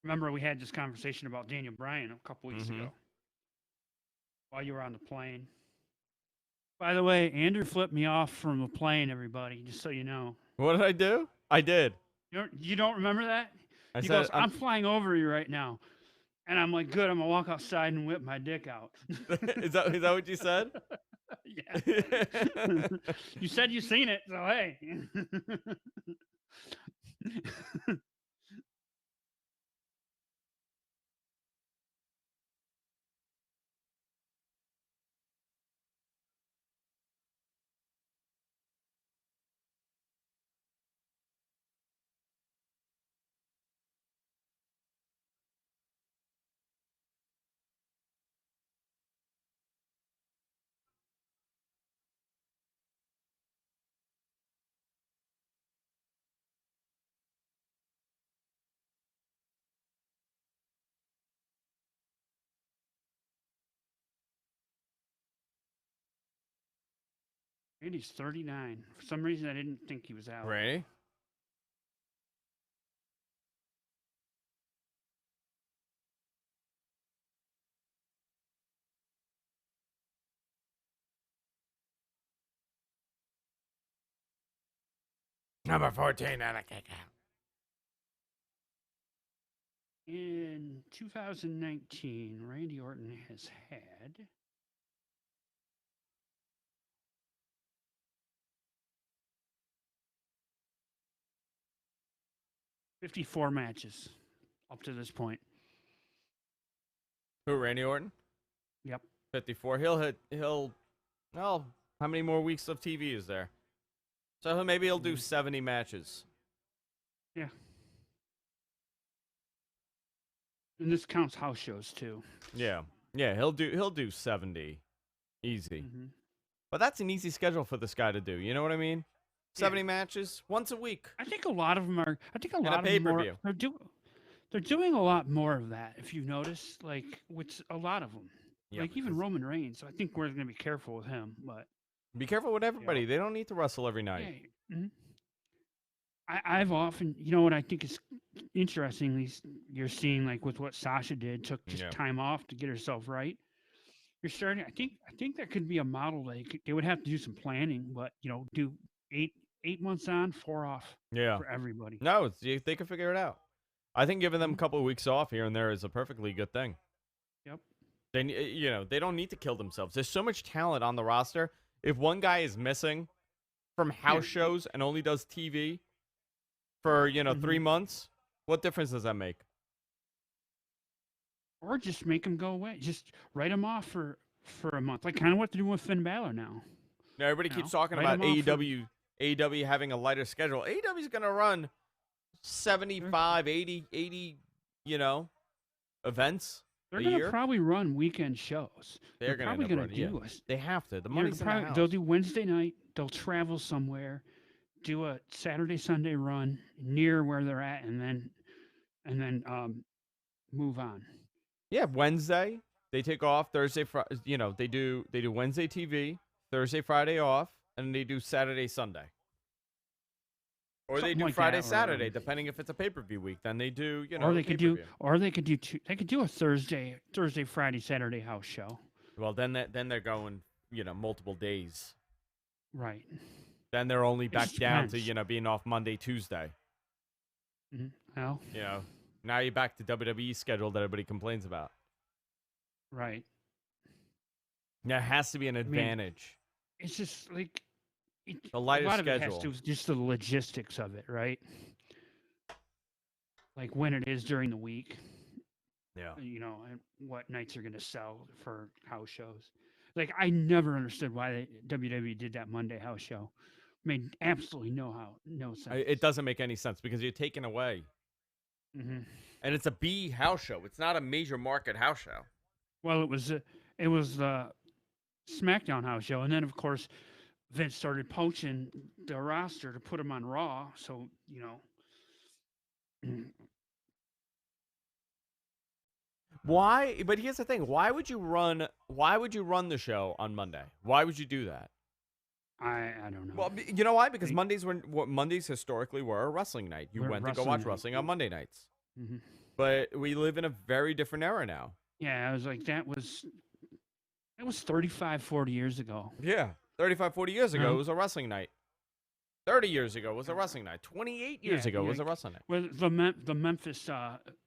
Remember, we had this conversation about Daniel Bryan a couple weeks ago while you were on the plane. By the way, Andrew flipped me off from the plane, everybody, just so you know. What did I do? I did. You don't remember that? He goes, I'm flying over you right now. And I'm like, good, I'm going to walk outside and whip my dick out. Is that what you said? Yeah. You said you seen it, so hey. Randy's 39. For some reason, I didn't think he was out. Randy? Number 14 and a kick out. In 2019, Randy Orton has had 54 matches up to this point. Who, Randy Orton? Yep. 54. Well, how many more weeks of TV is there? So maybe he'll do 70 matches. Yeah. And this counts house shows too. Yeah. Yeah, he'll do 70. Easy. Mm-hmm. But that's an easy schedule for this guy to do. You know what I mean? 70 matches once a week. I think a lot of them are. I think a And lot a of them are. pay-per-view. They're doing a lot more of that. If you notice, like with a lot of them, Yeah, like even Roman Reigns. I think we're going to be careful with him, but be careful with everybody. They don't need to wrestle every night. yeah. Mm-hmm. I've often, you know what I think is interesting, you're seeing like with what Sasha did, took just time off to get herself right. You're starting. I think that could be a model. They would have to do some planning, but do 8 months on, 4 off. Yeah, for everybody. No, they can figure it out. I think giving them a couple of weeks off here and there is a perfectly good thing. Yep. They don't need to kill themselves. There's so much talent on the roster. If one guy is missing from house shows and only does TV for 3 months, what difference does that make? Or just make him go away. Just write him off for a month, like kind of what they're doing with Finn Balor now. Now everybody keeps talking about AEW having a lighter schedule. AEW is going to run 75, 80, events. They're going to probably run weekend shows. They're probably going to do it. They have to. The money's in the house. They'll do Wednesday night. They'll travel somewhere, do a Saturday, Sunday run near where they're at, and then move on. Yeah, Wednesday they take off. Thursday, they do Wednesday TV, Thursday, Friday off, and they do Saturday, Sunday. Or Something they do like Friday, that, Saturday, depending if it's a pay-per-view week. Then they do, or they could do they could do a Thursday, Friday, Saturday house show. Well, then they're going, multiple days. Right. Then they're only back down to, being off Monday, Tuesday. Mm-hmm. Well. Now you're back to WWE schedule that everybody complains about. Right. Now it has to be an advantage. It's just like the lighter a lot schedule. Of it has to do with just the logistics of it, right? Like when it is during the week. Yeah. And what nights are going to sell for house shows. Like I never understood why WWE did that Monday house show. Made absolutely no sense. It doesn't make any sense because you're taking away. Mm-hmm. And it's a B house show. It's not a major market house show. Well, it was the SmackDown house show, and then of course Vince started poaching the roster to put them on Raw. So Why? But here's the thing: why would you run the show on Monday? Why would you do that? I don't know. Well, you know why? Because Mondays historically were a wrestling night. You went to go watch wrestling on Monday nights. Mm-hmm. But we live in a very different era now. Yeah, I was like, that was 35, 40 years ago. Yeah, 35, 40 years ago, it was a wrestling night. 30 years ago was a wrestling night. 28 years ago was a wrestling night. Well, the Memphis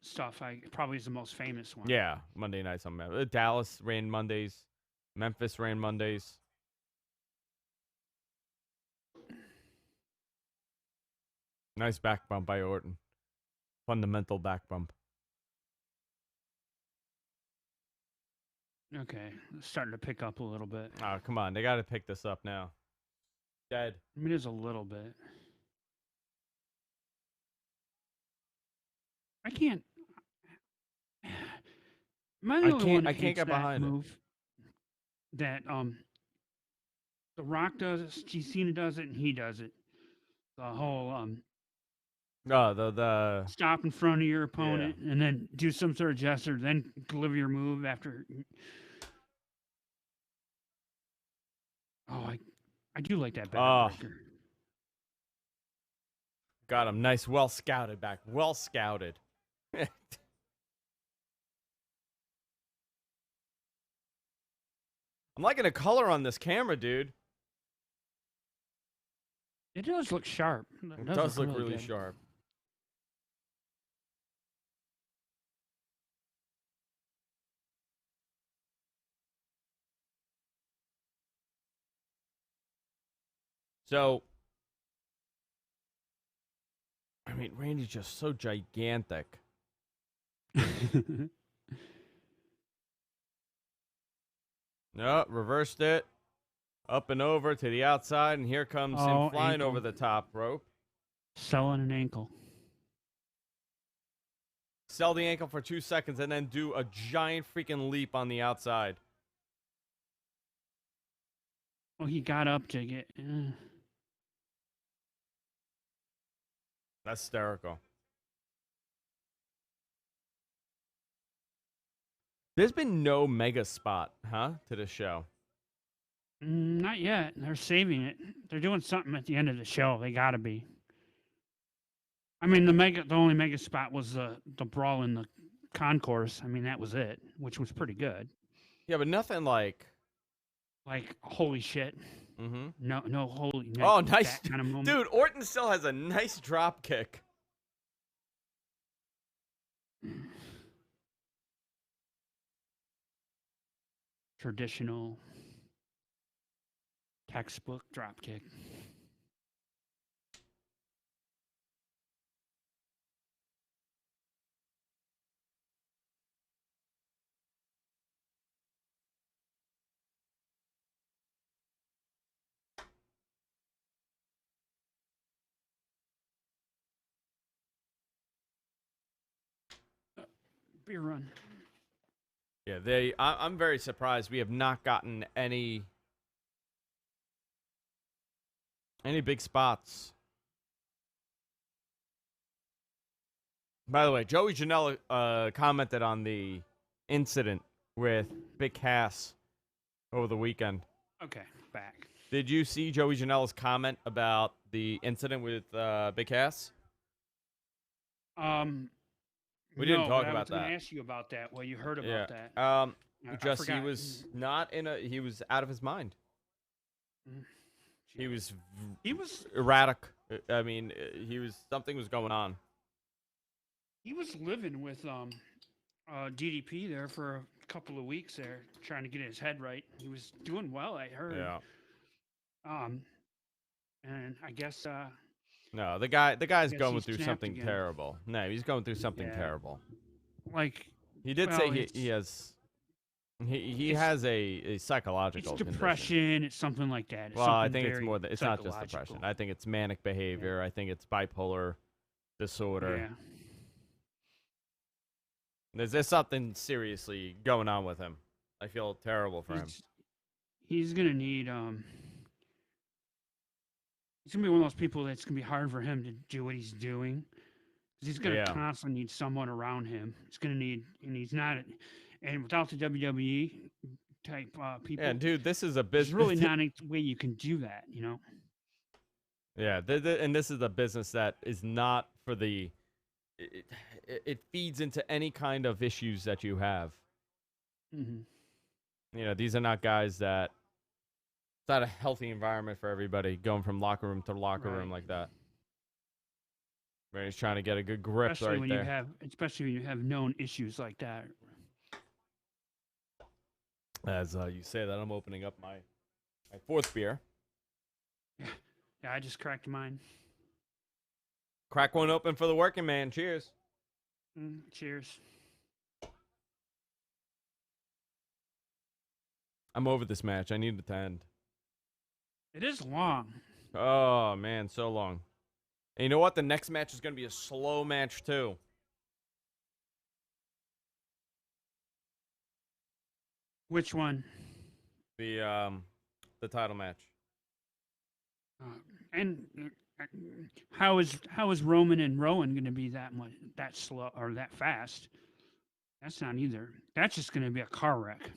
stuff probably is the most famous one. Yeah, Monday nights on Memphis. Dallas ran Mondays. Memphis ran Mondays. Nice back bump by Orton. Fundamental back bump. Okay, it's starting to pick up a little bit. Oh, come on. They got to pick this up now. Dead. I mean, there's a little bit. I can't. I can't get behind move that The Rock does it, Cena does it, and he does it. The whole the stop in front of your opponent and then do some sort of gesture, then deliver your move after. I do like that Oh, backbreaker. got him. Nice. Well scouted back. Well scouted. I'm liking the color on this camera, dude. It does look sharp. It does look really good. sharp. So, I mean, Randy's just so gigantic. No, reversed it. Up and over to the outside, and here comes him flying ankle. over the top rope. Selling an ankle. Sell the ankle for 2 seconds, and then do a giant freaking leap on the outside. Oh, he got up to get... That's hysterical. There's been no mega spot, huh, to the show. Not yet. They're saving it. They're doing something at the end of the show. They gotta be. I mean, the only mega spot was the brawl in the concourse. I mean, that was it, which was pretty good. Yeah, but nothing like holy shit. Mm-hmm. No holy. Oh, nice, kind of moment. Dude. Orton still has a nice drop kick. Traditional textbook drop kick. Beer run. Yeah, I'm very surprised we have not gotten any big spots. By the way, Joey Janela commented on the incident with Big Cass over the weekend. Okay, back. Did you see Joey Janela's comment about the incident with Big Cass? We didn't talk about that. I was going to ask you about that. Well, you heard about that. Just he was not he was out of his mind. He was erratic. I mean, something was going on. He was living with DDP there for a couple of weeks there, trying to get his head right. He was doing well, I heard. Yeah. And I guess no, the guy's going he's through snapped something again. terrible. No, he's going through something terrible. Like he did say he has a psychological it's depression. Condition. It's something like that. It's well, I think it's more than it's not just psychological. depression. I think it's manic behavior. I think it's bipolar disorder. Yeah. There's something seriously going on with him. I feel terrible for him. He's gonna need he's gonna be one of those people that's gonna be hard for him to do what he's doing. He's gonna constantly need someone around him. He's gonna need, and he's not, and without the WWE type people. Yeah, dude, this is a business. There's really not a way you can do that, you know. Yeah, and this is a business that is not for the. It feeds into any kind of issues that you have. Mm-hmm. You know, these are not guys that. It's not a healthy environment for everybody going from locker room to locker room like that. Right, he's trying to get a good grip especially when you have known issues like that. As you say that, I'm opening up my fourth beer. Yeah, I just cracked mine. Crack one open for the working man. Cheers. Cheers. I'm over this match. I need it to end. It is long. Oh, man, so long. And you know what? The next match is going to be a slow match, too. Which one? The title match. And how is Roman and Rowan going to be that slow or that fast? That's not either. That's just going to be a car wreck.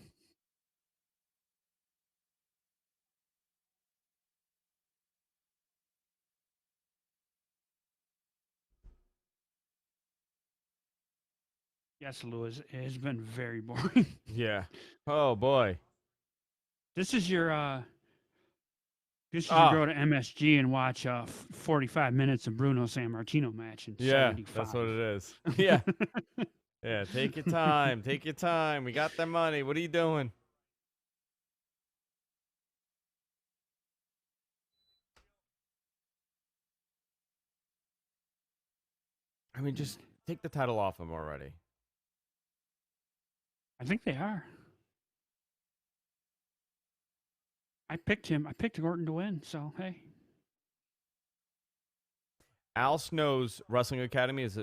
Yes, Lewis. It has been very boring. Yeah. Oh boy. This is your Ah, go to MSG and watch 45 minutes of Bruno Sammartino match in yeah, that's 75. what it is. Yeah. Yeah, take your time. Take your time. We got the money. What are you doing? I mean, just take the title off him already. I think they are. I picked him. I picked Orton to win. So hey, Al Snow's Wrestling Academy is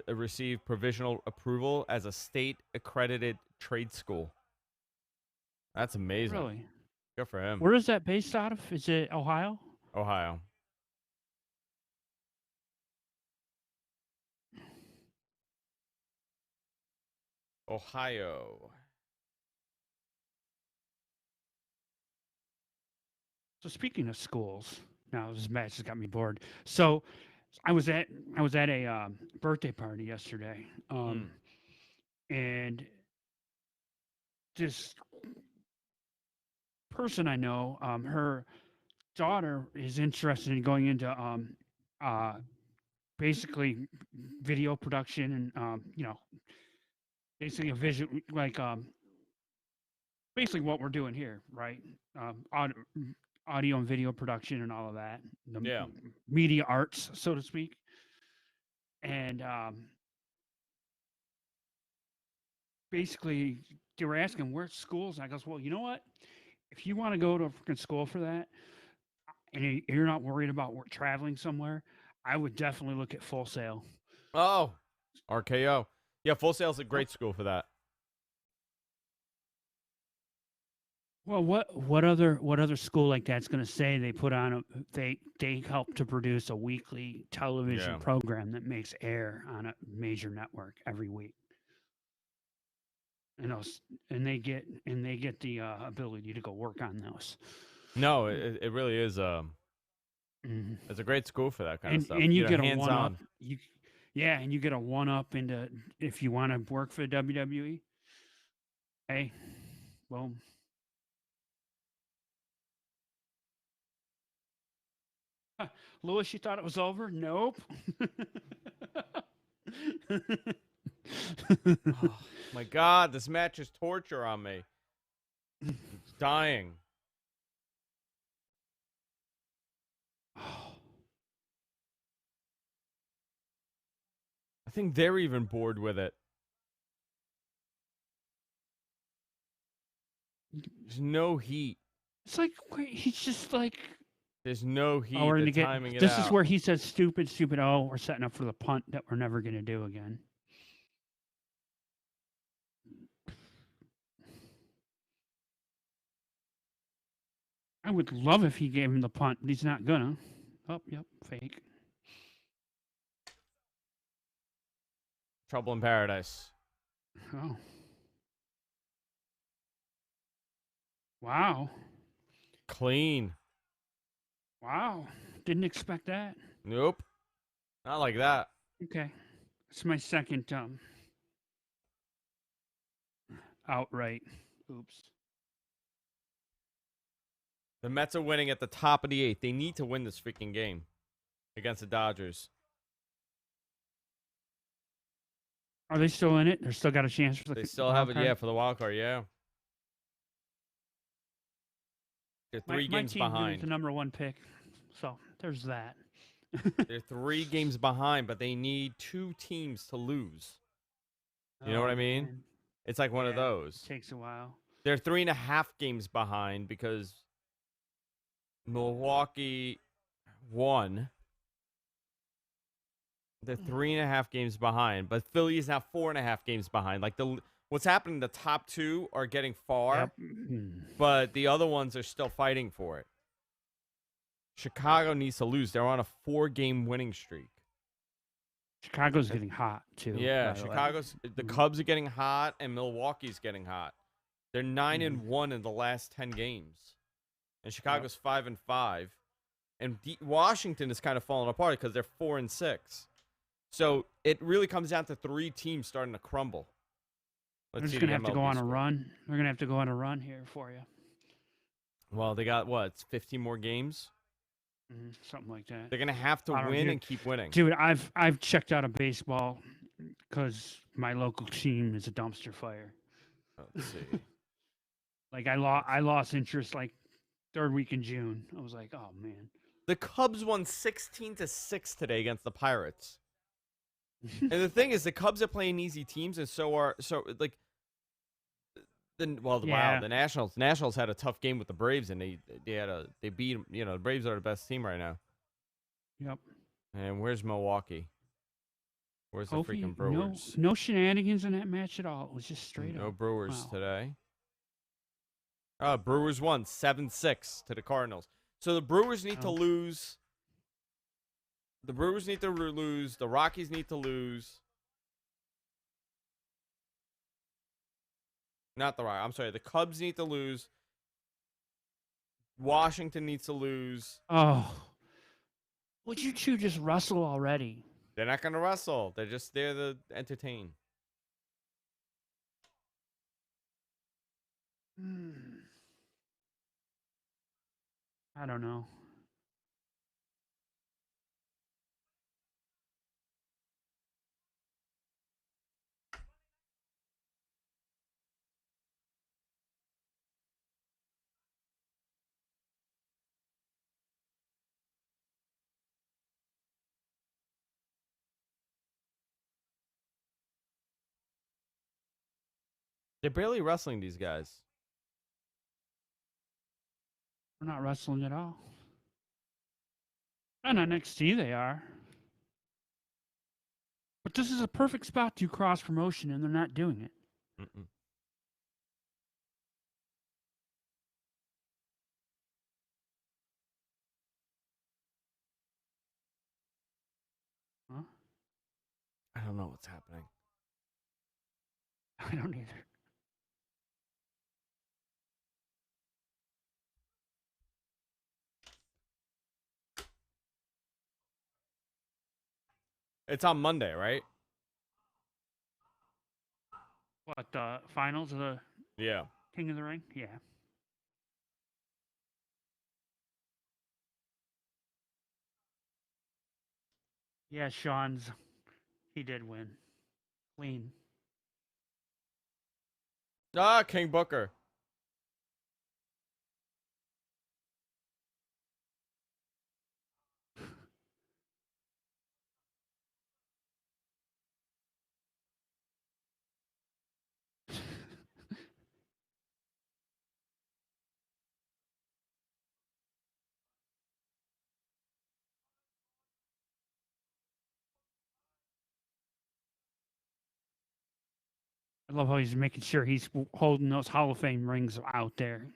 received provisional approval as a state accredited trade school. That's amazing. really, Good for him. where is that based out of? Is it Ohio? Ohio. Ohio. So speaking of schools, now this match has got me bored. So I was at a birthday party yesterday, and this person I know, her daughter is interested in going into uh, basically video production and basically a vision like basically what we're doing here, right? Audio and video production and all of that, the Yeah. media arts, so to speak. And basically, they were asking where schools. And I goes, well, you know what? If you want to go to a freaking school for that, and you're not worried about traveling somewhere, I would definitely look at Full Sail. Oh, RKO. Yeah, Full Sail's a great school for that. Well, what other school like that's going to say they put on they help to produce a weekly television Yeah. program that makes air on a major network every week, and they get the ability to go work on those. No, it really is. Mhm. It's a great school for that kind of stuff. And you get a hands one up. on. And you get a one up into if you want to work for the WWE. Hey, well. Lewis, you thought it was over? Nope. Oh, my God, this match is torture on me. I'm dying. I think they're even bored with it. There's no heat. It's like he's just like. There's no heat. Oh, we're They're gonna timing get. it This out. is where he says, "Stupid, stupid." Oh, we're setting up for the punt that we're never gonna do again. I would love if he gave him the punt, but he's not gonna. Oh, yep, fake. Trouble in Paradise. Oh. Wow. Clean. Wow. Didn't expect that. Nope. Not like that. Okay. It's my second outright. Oops. The Mets are winning at the top of the eighth. They need to win this freaking game against the Dodgers. Are they still in it? They're still got a chance for the They still have it, card? yeah, for the wild card, yeah. They're three my games team behind. the number one pick. So there's that. They're 3 games behind, but they need 2 teams to lose. You know what I mean? Man. It's like one of those. It takes a while. They're 3.5 games behind because Milwaukee won. They're 3.5 games behind, but Philly is now 4.5 games behind. Like what's happening? The top 2 are getting far, but the other ones are still fighting for it. Chicago needs to lose. They're on a 4-game winning streak. Chicago's getting hot too. Yeah, the Cubs are getting hot, and Milwaukee's getting hot. They're 9-1 in the last 10 games, and Chicago's 5-5, and Washington is kind of falling apart because they're 4-6. So it really comes down to 3 teams starting to crumble. They're Let's just see gonna the have to go MLB on a score. run. They're gonna have to go on a run here for you. Well, they got what? It's 15 more games. Something like that. They're gonna have to win and keep winning. Dude, I've checked out of baseball because my local team is a dumpster fire. Let's see. Like I lost interest like third week in June. I was like, oh man. The Cubs won 16-6 today against the Pirates. And the thing is, the Cubs are playing easy teams, and wow, the Nationals had a tough game with the Braves, and they beat them. You know, the Braves are the best team right now. Yep. And where's Milwaukee? Where's the freaking Brewers? No shenanigans in that match at all. It was just straight up. No Brewers Wow. today. Brewers won 7-6 to the Cardinals. So the Brewers need to lose. The Brewers need to lose. The Rockies need to lose. Not the Rockies. I'm sorry. The Cubs need to lose. Washington needs to lose. Oh. Would you two just wrestle already? They're not going to wrestle. They're just there to entertain. I don't know. They're barely wrestling, these guys. We're not wrestling at all. On NXT they are. But this is a perfect spot to cross promotion, and they're not doing it. Mm-mm. Huh? I don't know what's happening. I don't either. It's on Monday, right? What, the finals of the Yeah. King of the Ring? Yeah. Yeah, he did win. Clean. King Booker. I love how he's making sure he's holding those Hall of Fame rings out there.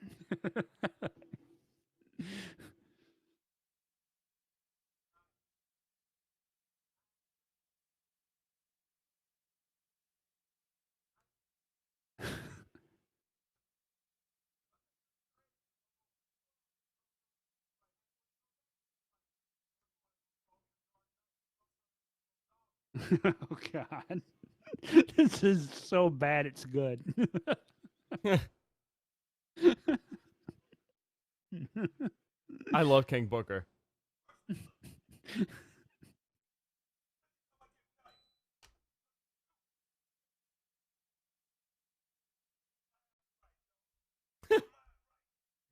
Oh, God. This is so bad, it's good. I love King Booker.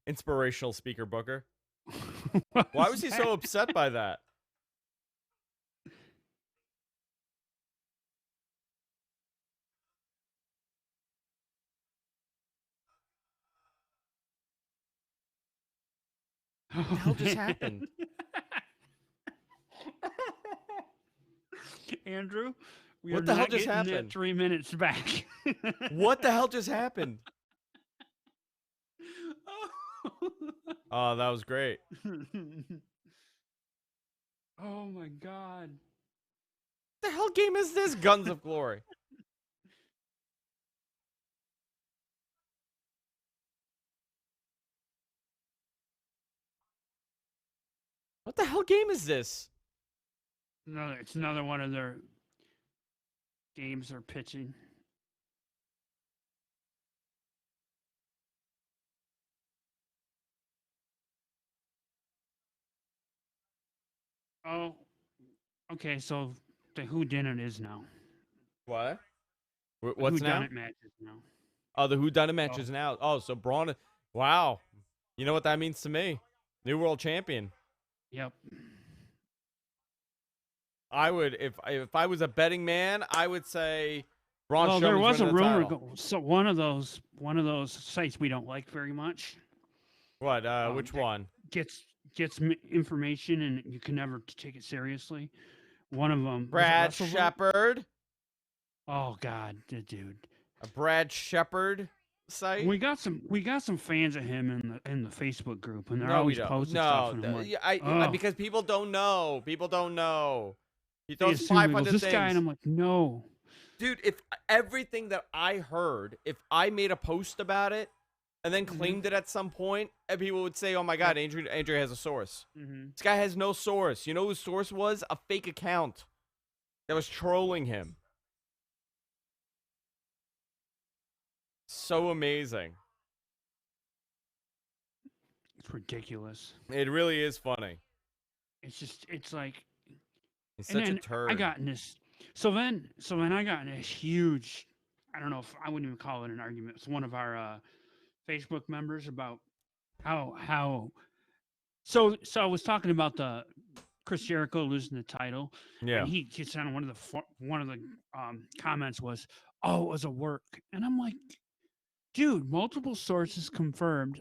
Inspirational speaker Booker. Why was he so upset by that? What the hell just happened? Andrew, what the hell just happened? That 3 minutes back. What the hell just happened? Oh, that was great. Oh my God. What the hell game is this? Guns of Glory. What the hell game is this? No, it's another one of their games they're pitching. Oh, okay. So the who done it is now. What? The What's who done now? it match is now. Oh, the whodunit match So is now. Oh, so Braun. Wow. You know what that means to me? New world champion. yep. I would, if I was a betting man, I would say Braun Well, there Strowman's was a winning the rumor. title. So one of those sites we don't like very much. What? Which That one? gets information and you can never take it seriously. One of them was it Brad WrestleVote? Shepard. Oh God, the dude. A Brad Shepard site. We got some fans of him in the Facebook group, and they're No, we always don't. posting No, stuff, and I'm like, oh. because people don't know. People don't know. He They throws assume he goes, 500 this things. guy, and I'm like, no. Dude, if everything that I heard, if I made a post about it and then Mm-hmm. claimed it at some point, and people would say, "Oh my God, Andrew has a source." Mm-hmm. This guy has no source. You know whose source was? A fake account that was trolling him. So amazing. It's ridiculous. It really is funny. It's like, He's and such a then turd. I got in this. So then I got in this huge. I don't know if I wouldn't even call it an argument. It's one of our Facebook members about how. So I was talking about the Chris Jericho losing the title, Yeah. and he just on one of the comments was, "Oh, it was a work," and I'm like, dude, multiple sources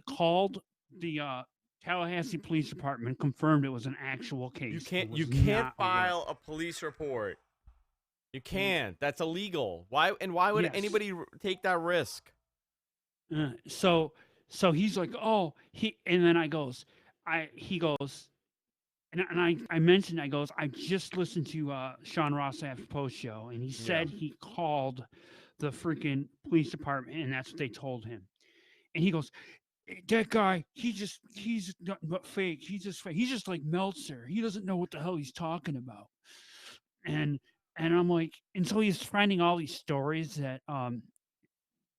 called the Tallahassee Police Department, confirmed it was an actual case. You can't file a police report. You can't. That's illegal. Why would Yes. anybody take that risk? So he's like, oh, and then he goes, and I mentioned, I goes, I just listened to Sean Ross after post show, and he said he called the freaking police department, and that's what they told him. And he goes, that guy, he's nothing but fake. He's just fake. He's just like Meltzer. He doesn't know what the hell he's talking about. And I'm like, and so he's finding all these stories that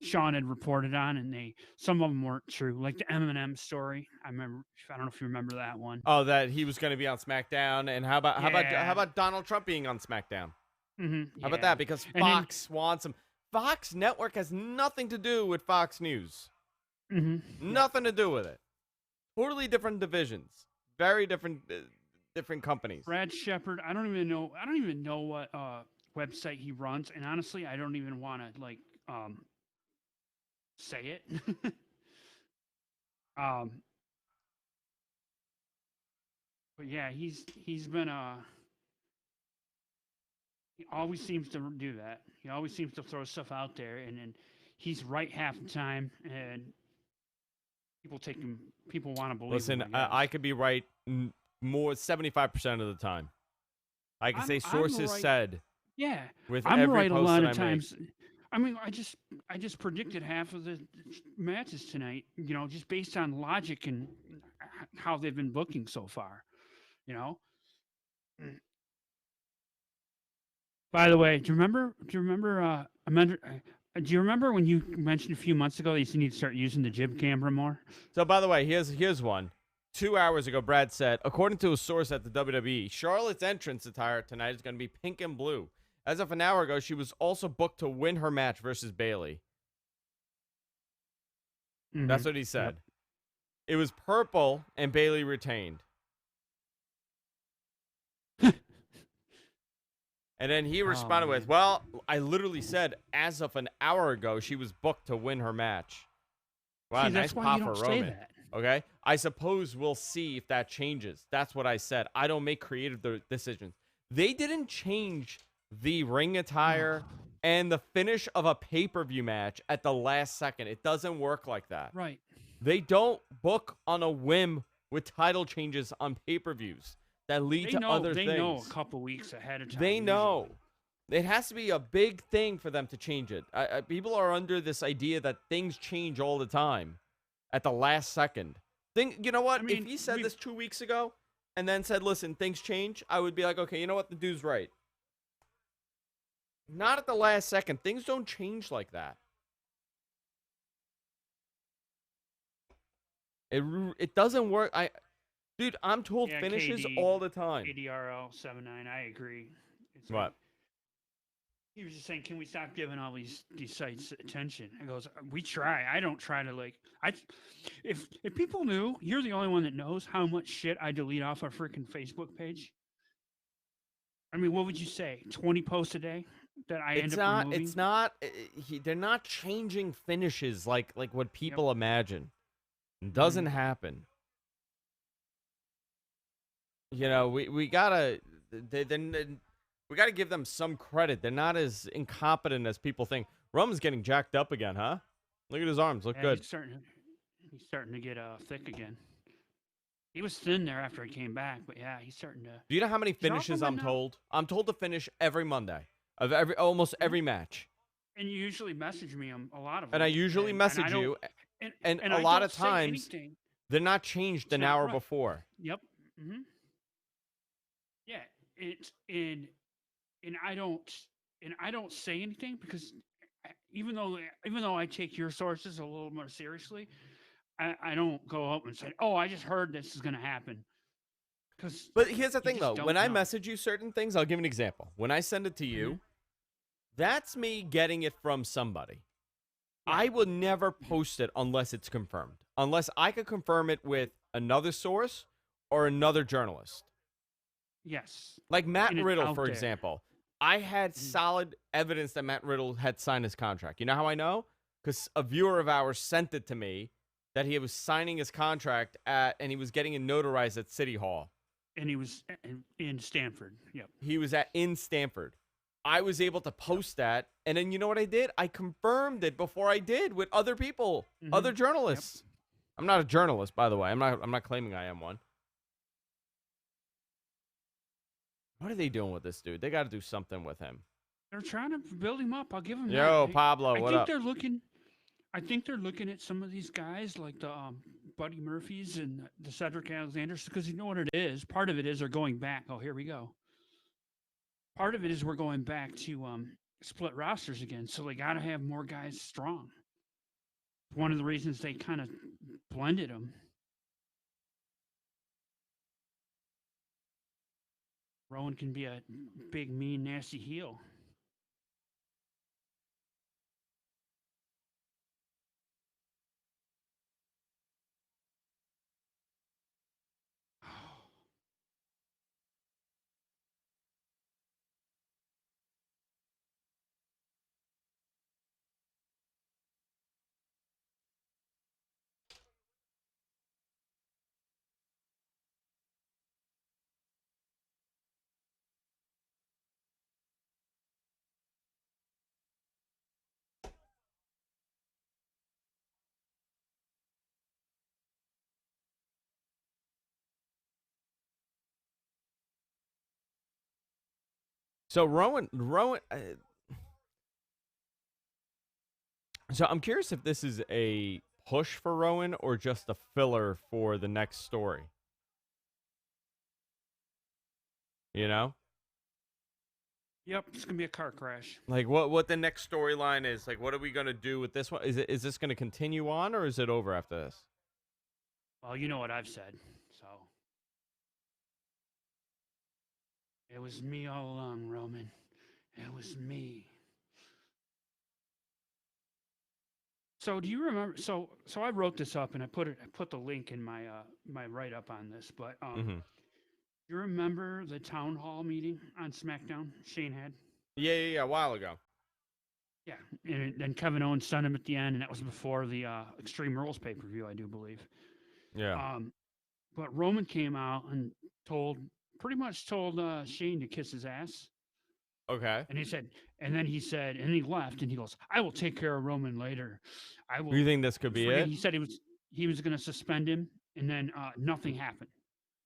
Sean had reported on, and some of them weren't true, like the Eminem story. I don't know if you remember that one. Oh, that he was going to be on SmackDown, and how about Donald Trump being on SmackDown? Mm-hmm, How about that? Because Fox wants him. Fox Network has nothing to do with Fox News. Mm-hmm. Nothing to do with it. Totally different divisions. Very different companies. Brad Shepard. I don't even know what website he runs, and honestly, I don't even want to say it. But yeah, he's been he always seems to do that. He always seems to throw stuff out there, and then he's right half the time, and people want to believe. Listen, him, I could be right more 75% of the time. I can say sources said. Yeah, with I'm every right a post lot that of I make. times. I mean, I just predicted half of the matches tonight. You know, just based on logic and how they've been booking so far. You know. By the way, do you remember? Do you remember when you mentioned a few months ago that you need to start using the jib camera more? So, by the way, here's one. 2 hours ago, Brad said, according to a source at the WWE, Charlotte's entrance attire tonight is going to be pink and blue. As of an hour ago, she was also booked to win her match versus Bayley. Mm-hmm. That's what he said. Yep. It was purple, and Bayley retained. And then he responded with, well, I literally said, as of an hour ago, she was booked to win her match. Wow, see, nice that's pop why you for don't Roman. say that. Okay? I suppose we'll see if that changes. That's what I said. I don't make creative decisions. They didn't change the ring attire and the finish of a pay-per-view match at the last second. It doesn't work like that. Right. They don't book on a whim with title changes on pay-per-views that lead to other things. They know a couple weeks ahead of time. They know. It has to be a big thing for them to change it. People are under this idea that things change all the time at the last second. You know what? I mean, if he said this 2 weeks ago and then said, listen, things change, I would be like, okay, you know what? The dude's right. Not at the last second. Things don't change like that. It doesn't work. Dude, I'm told Yeah, finishes KD, all the time. KDRL 79. I agree. It's What? like, he was just saying, can we stop giving all these sites attention? I goes, we try. I don't try to like. If people knew, you're the only one that knows how much shit I delete off our freaking Facebook page. I mean, what would you say? 20 posts a day that I end up removing? It's not. They're not changing finishes like what people imagine. It doesn't happen. You know, we gotta. We gotta give them some credit. They're not as incompetent as people think. Roman's getting jacked up again, huh? Look at his arms. Look good. He's starting to get thick again. He was thin there after he came back, but yeah, he's starting to. Do you know how many finishes I'm told? I'm told to finish every Monday of almost every match. And you usually message me a lot of them. And I usually message you, and a lot of times they're not changed an hour before. Yep. Mm-hmm. Yeah, and I don't say anything because even though I take your sources a little more seriously, I don't go up and say, "Oh, I just heard this is going to happen." But here's the thing, though. When I message you certain things, I'll give an example. When I send it to you, that's me getting it from somebody. Yeah. I will never post it unless it's confirmed. Unless I could confirm it with another source or another journalist. Yes. Like Matt Riddle, for example. I had solid evidence that Matt Riddle had signed his contract. You know how I know? Because a viewer of ours sent it to me that he was signing his contract and he was getting it notarized at City Hall. And he was in Stamford. Yep. He was in Stamford. I was able to post that, and then you know what I did? I confirmed it before I did with other people, other journalists. Yep. I'm not a journalist, by the way. I'm not claiming I am one. What are they doing with this dude? They got to do something with him. They're trying to build him up. I'll give him Yo, that. Pablo, what up? I think they're looking at some of these guys like the Buddy Murphys and the Cedric Alexanders because you know what it is. Part of it is they're going back. Oh, here we go. Part of it is we're going back to split rosters again, so they got to have more guys strong. One of the reasons they kind of blended them. Rowan can be a big, mean, nasty heel. So Rowan. So I'm curious if this is a push for Rowan or just a filler for the next story. You know? Yep, it's gonna be a car crash. Like what the next storyline is? Like, what are we gonna do with this one? Is this gonna continue on or is it over after this? Well, you know what I've said, so. It was me all along, Roman. It was me. So do you remember? So I wrote this up and I put the link in my my write up on this. But you remember the town hall meeting on SmackDown Shane had? Yeah, a while ago. Yeah, and then Kevin Owens sent him at the end, and that was before the Extreme Rules pay-per-view, I do believe. Yeah. But Roman came out and pretty much told Shane to kiss his ass. Okay. And he said, and he left, and he goes, "I will take care of Roman later. I will." You think this could be it? He said he was going to suspend him, and then nothing happened.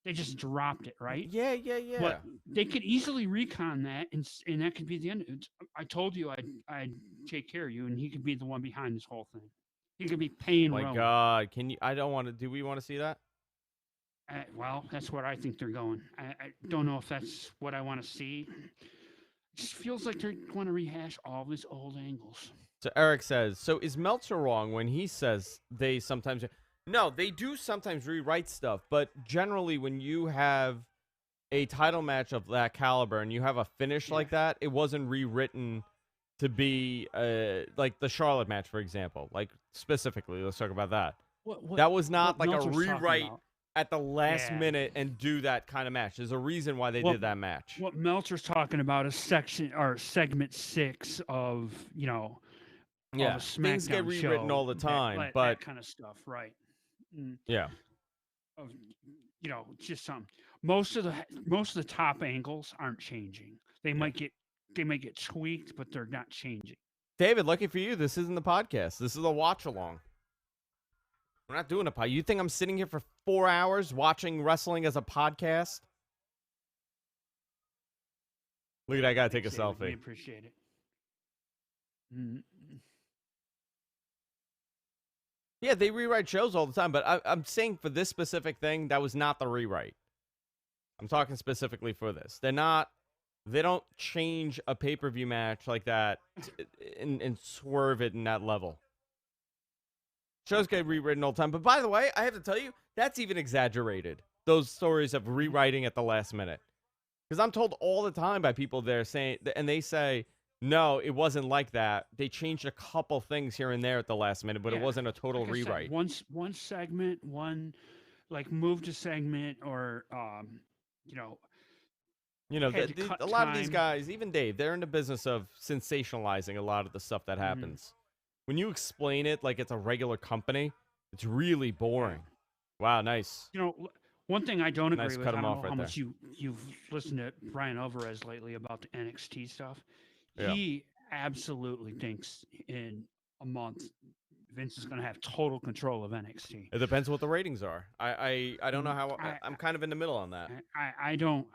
They just dropped it, right? Yeah. But they could easily recon that, and that could be the end. I told you I'd take care of you, and he could be the one behind this whole thing. He could be paying Roman. My God, can you? I don't want to. Do we want to see that? Well, that's where I think they're going. I don't know if that's what I want to see. It just feels like they're going to rehash all these old angles. So Eric says, so is Meltzer wrong when he says they sometimes... No, they do sometimes rewrite stuff, but generally when you have a title match of that caliber and you have a finish Yeah. like that, it wasn't rewritten to be like the Charlotte match, for example. Like specifically, let's talk about that. That was not like a Meltzer's talking rewrite about. at the last Yeah. minute and do that kind of match. There's a reason why they did that match. What Meltzer's talking about is segment 6 of, of a Yeah, SmackDown things get rewritten show, all the time, that but kind of stuff, right? yeah, Of just some most of the top angles aren't changing. They might get tweaked, but they're not changing. David, lucky for you, this isn't the podcast. This is a watch along. We're not doing a pod. You think I'm sitting here for 4 hours watching wrestling as a podcast? Look at that guy take a selfie. We appreciate it. Yeah, they rewrite shows all the time, but I'm saying for this specific thing, that was not the rewrite. I'm talking specifically for this. They don't change a pay-per-view match like that and swerve it in that level. Shows get rewritten all the time. But by the way, I have to tell you, that's even exaggerated. Those stories of rewriting at the last minute. Because I'm told all the time by people there saying, and they say, no, it wasn't like that. They changed a couple things here and there at the last minute, but it wasn't a total rewrite. One segment, move to segment, or a lot of these guys, even Dave, they're in the business of sensationalizing a lot of the stuff that happens. When you explain it like it's a regular company, it's really boring. Wow, nice. One thing I don't agree with, I don't know how much you've listened to Brian Alvarez lately about the NXT stuff. Yeah. He absolutely thinks in a month Vince is going to have total control of NXT. It depends what the ratings are. I don't know how. I'm kind of in the middle on that. I don't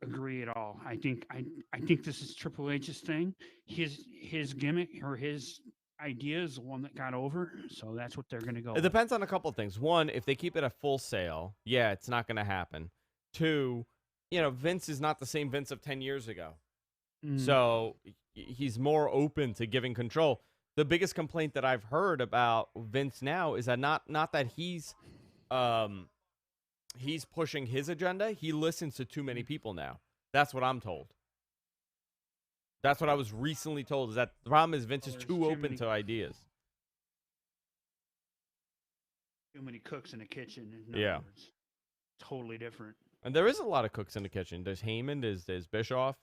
agree at all. I think this is Triple H's thing. His gimmick or his idea is the one that got over, so that's what they're going to go. It depends on a couple of things. One, if they keep it at Full Sail, yeah, it's not going to happen. Two, Vince is not the same Vince of 10 years ago. So he's more open to giving control. The biggest complaint that I've heard about Vince now is that not that he's pushing his agenda. He listens to too many people now. That's what I'm told. That's what I was recently told, is that the problem is Vince is too open to ideas. Too many cooks in the kitchen. Yeah. Words. Totally different. And there is a lot of cooks in the kitchen. There's Heyman, there's Bischoff.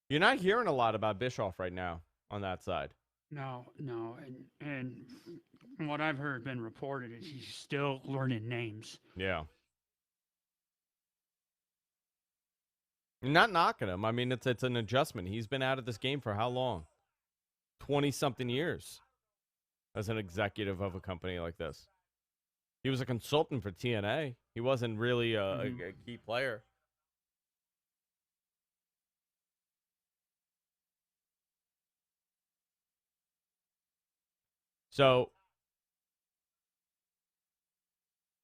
You're not hearing a lot about Bischoff right now on that side. No. And from what I've heard been reported is he's still learning names. Yeah. You're not knocking him. I mean, it's an adjustment. He's been out of this game for how long? 20-something years as an executive of a company like this. He was a consultant for TNA. He wasn't really a key player. So.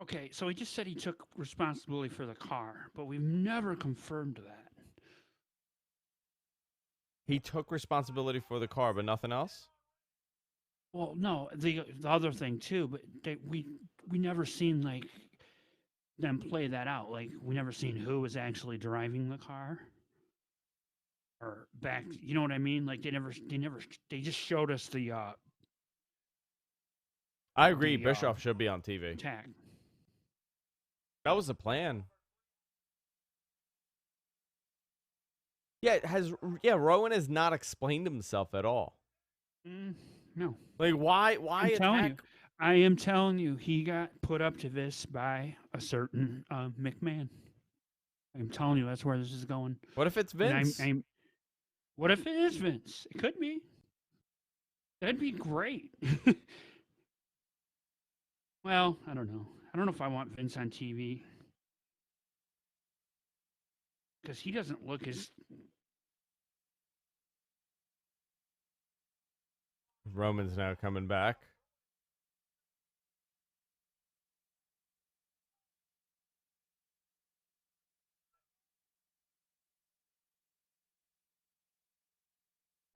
Okay, so he just said he took responsibility for the car, but we've never confirmed that. He took responsibility for the car, but nothing else? Well, no, the other thing too, but we never seen them play that out. Like we never seen who was actually driving the car or back. You know what I mean? Like they just showed us the. I agree. Bischoff should be on TV. Attack. That was the plan. Yeah, Rowan has not explained himself at all. No. Like why I am telling you, he got put up to this by a certain McMahon. I'm telling you, that's where this is going. What if it's Vince? What if it is Vince? It could be. That'd be great. Well, I don't know. I don't know if I want Vince on TV. Because he doesn't look as... Roman's now coming back.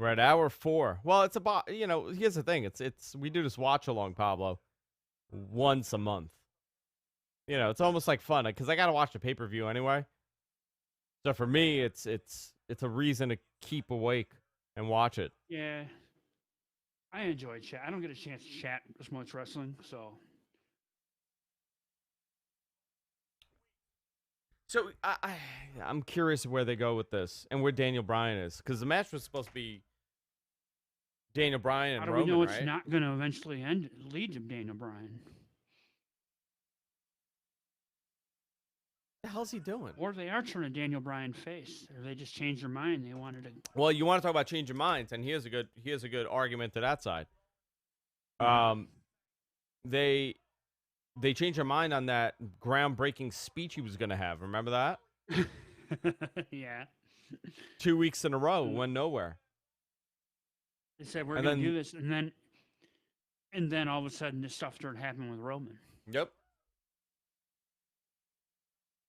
We're at hour 4. Well, it's about, here's the thing. It's we do this watch along, Pablo, once a month. It's almost like fun because I got to watch the pay-per-view anyway. So for me, it's a reason to keep awake and watch it. Yeah. I enjoy chat. I don't get a chance to chat as much wrestling, so. So I'm curious where they go with this and where Daniel Bryan is, because the match was supposed to be Daniel Bryan and How do Roman, we know right? it's not going to eventually lead to Daniel Bryan? What the hell's he doing? Or they are turning Daniel Bryan face, or they just changed their mind. They wanted to. Well, you want to talk about changing minds, and here's a good argument to that side. They changed their mind on that groundbreaking speech he was going to have. Remember that? Yeah. 2 weeks in a row, went nowhere. They said we're going to do this, and then all of a sudden this stuff started happening with Roman. Yep.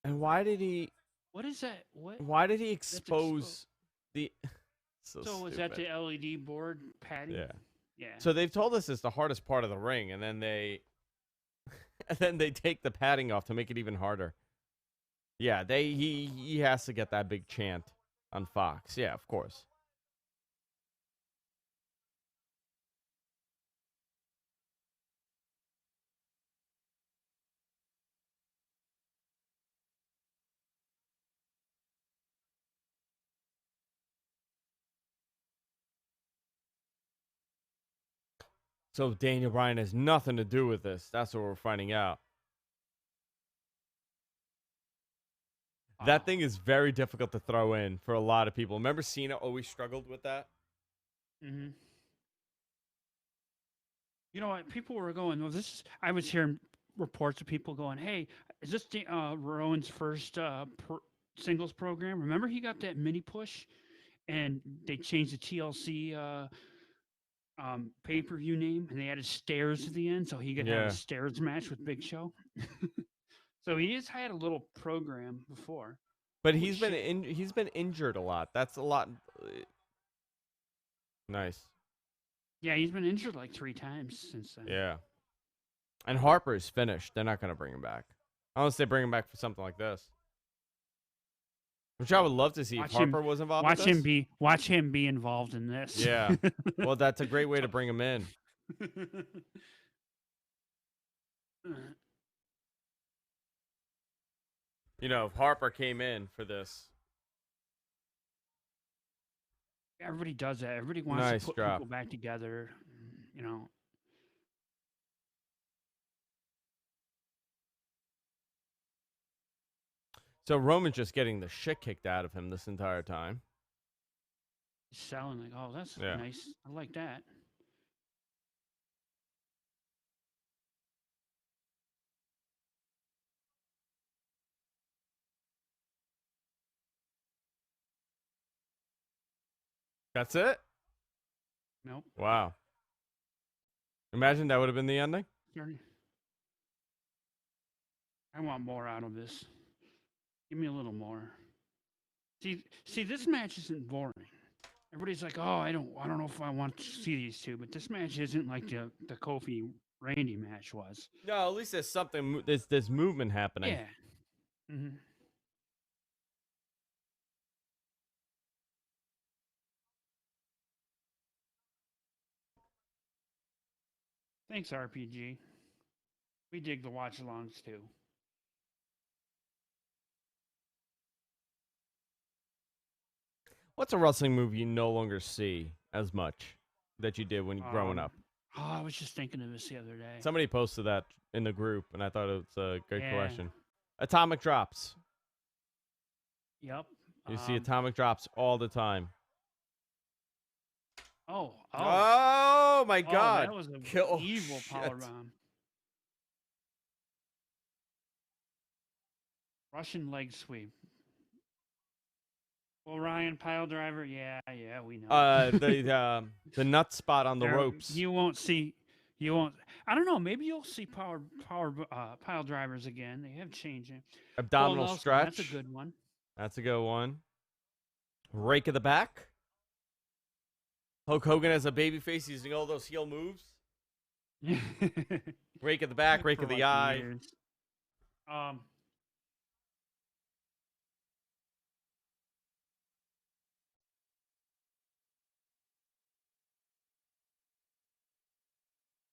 And why did he? What is that? What? Why did he expose the? So was that the LED board padding? Yeah. Yeah. So they've told us it's the hardest part of the ring, and then they take the padding off to make it even harder. Yeah, he has to get that big chant on Fox. Yeah, of course. So Daniel Bryan has nothing to do with this. That's what we're finding out. That thing is very difficult to throw in for a lot of people. Remember Cena always struggled with that? Mm-hmm. You know what? People were going, well, I was hearing reports of people going, hey, is this Rowan's first singles program? Remember he got that mini push and they changed the TLC pay-per-view name and they added stairs at the end so he could have a stairs match with Big Show. So he has had a little program before. But he's been injured a lot. That's a lot. Nice. Yeah, he's been injured like 3 times since then. Yeah. And Harper is finished. They're not going to bring him back. Unless they bring him back for something like this. Which I would love to see if Harper was involved with this. Watch him be involved in this. Yeah. Well, that's a great way to bring him in. If Harper came in for this. Everybody does that. Everybody wants to put people back together, So Roman's just getting the shit kicked out of him this entire time. He's selling like, oh, that's nice. I like that. That's it? Nope. Wow. Imagine that would have been the ending. I want more out of this. Give me a little more. See, this match isn't boring. Everybody's like, oh, I don't know if I want to see these two, but this match isn't like the Kofi Randy match was. No, at least there's something. There's movement happening. Yeah. Mm-hmm. Thanks, RPG. We dig the watch-alongs too. What's a wrestling move you no longer see as much that you did when you growing up? Oh, I was just thinking of this the other day. Somebody posted that in the group, and I thought it was a good question. Atomic drops. Yep. You see atomic drops all the time. Oh my God! That was an evil powerbomb. Russian leg sweep. Well, Ryan pile driver, yeah, we know. The nut spot on the ropes. You won't. I don't know. Maybe you'll see pile drivers again. They have changed it. Abdominal stretch. That's a good one. That's a good one. Rake of the back. Hulk Hogan as a babyface using all those heel moves. Rake at the back, rake For of the like eye. years.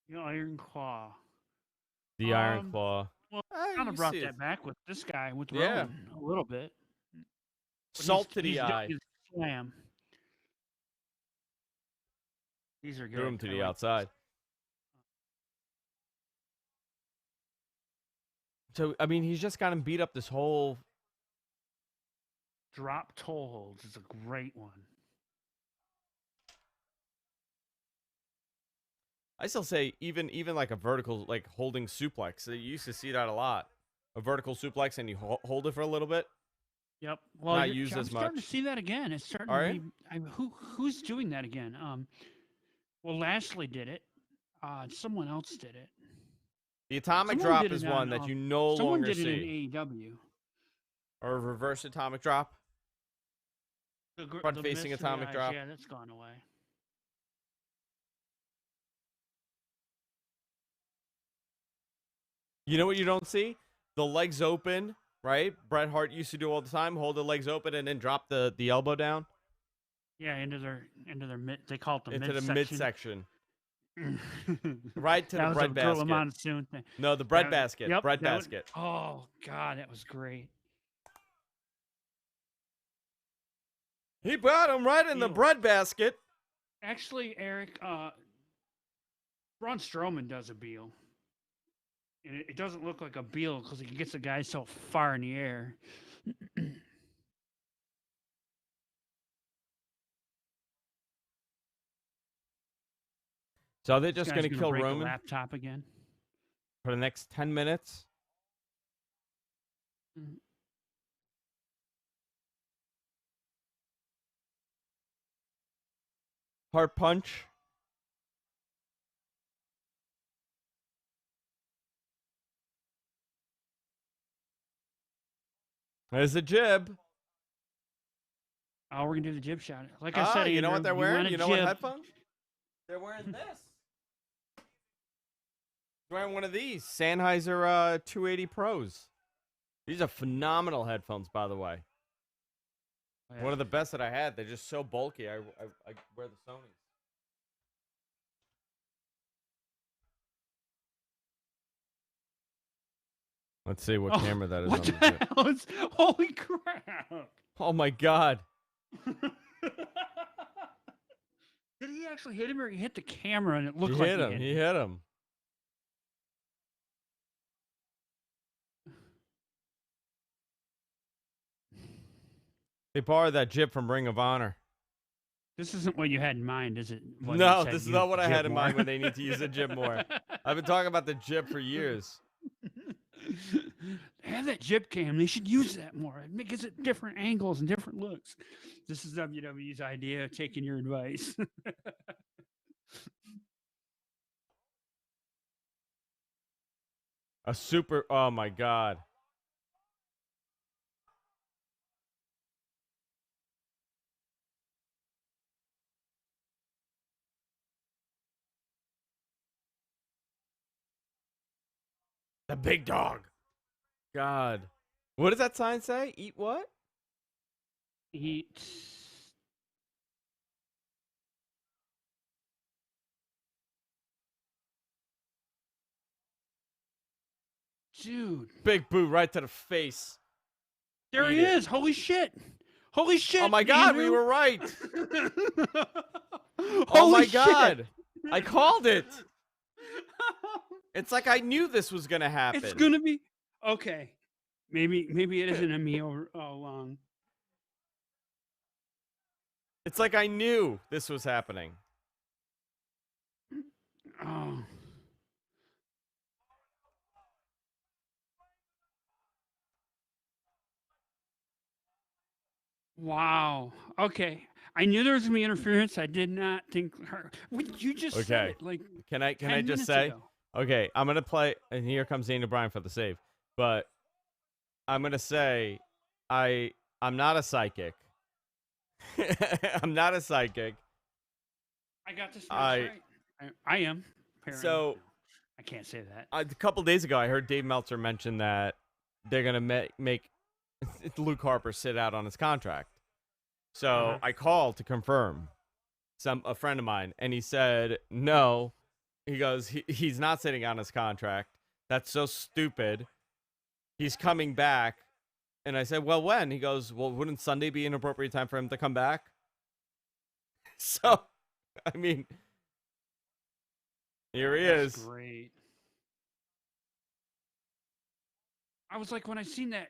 The Iron Claw. The Iron Claw. Well, Ah, kind you of brought see that it. back with this guy, with Yeah. Rowan, a little bit. But Salt to he's the doing eye. his slam. These are good. Threw him to I the like outside. So, I mean, he's just got him beat up this whole... Drop toe holds is a great one. I still say even like a vertical, like holding suplex. You used to see that a lot. A vertical suplex and you hold it for a little bit. Yep. Well, Not used I'm as starting much. to see that again. It's starting All to right. be. Who's doing that again? Well, Lashley did it. Someone else did it. The atomic Someone drop did is it one on, that you no someone longer did it see. in AEW. Or a reverse atomic drop. Front The facing mist of the atomic eyes, drop. Yeah, that's gone away. You know what you don't see? The legs open, right? Bret Hart used to do all the time. Hold the legs open and then drop the elbow down. Yeah, into their mid. They call it the into midsection. the midsection. Right to the bread That was a Gorilla basket. Monsoon thing. No, the bread basket. Yep, bread basket. Oh God, that was great. He brought him right in the bread basket. Actually, Eric, Braun Strowman does a Beal. And it doesn't look like a Beal because he gets the guy so far in the air. So are they just going to kill break Roman the laptop again for the next 10 minutes? Heart punch. There's a jib. Oh, we're gonna do the jib shot. Like I said, you know what Andrew, they're wearing? You know what jib. headphones? They're wearing this. They're wearing one of these Sennheiser 280 Pros. These are phenomenal headphones, by the way. Oh, yeah. One of the best that I had. They're just so bulky. I wear the Sonys. Let's see what camera that is what on the the jib. hell is, holy crap! Oh my God. Did he actually hit him, or he hit the camera and it looked He like hit him. He hit him. They borrowed that jib from Ring of Honor. This isn't what you had in mind, is it? No, this is not what I had in mind when they need to use a jib more. I've been talking about the jib for years. They have that jib cam. They should use that more. It gives it different angles and different looks. This is WWE's idea of taking your advice. A super. Oh my God. The big dog. God. What does that sign say? Eat what? Eat. Dude. Big boot right to the face. There he is. Holy shit. Holy shit. Oh my God, Andrew. we were right. Oh Holy my shit. God. I called it. It's like I knew this was going to happen. It's going to be. Okay. Maybe it isn't a me all along. It's like I knew this was happening. Oh. Wow. Okay. I knew there was gonna be interference. I did not think her. What you just said it, like Can I 10 just minutes say? ago. Okay, I'm gonna play, and here comes Daniel Bryan for the save. But I'm gonna say, I'm not a psychic. I'm not a psychic. I got this match right. I am. Apparently. So No, I can't say that. a couple days ago, I heard Dave Meltzer mention that they're gonna make Luke Harper sit out on his contract. So I called to confirm a friend of mine, and he said no. He goes, he's not sitting on his contract. That's so stupid. He's coming back. And I said, well, when? He goes, well, wouldn't Sunday be an appropriate time for him to come back? So, I mean, here he is. Great. I was like, when I seen that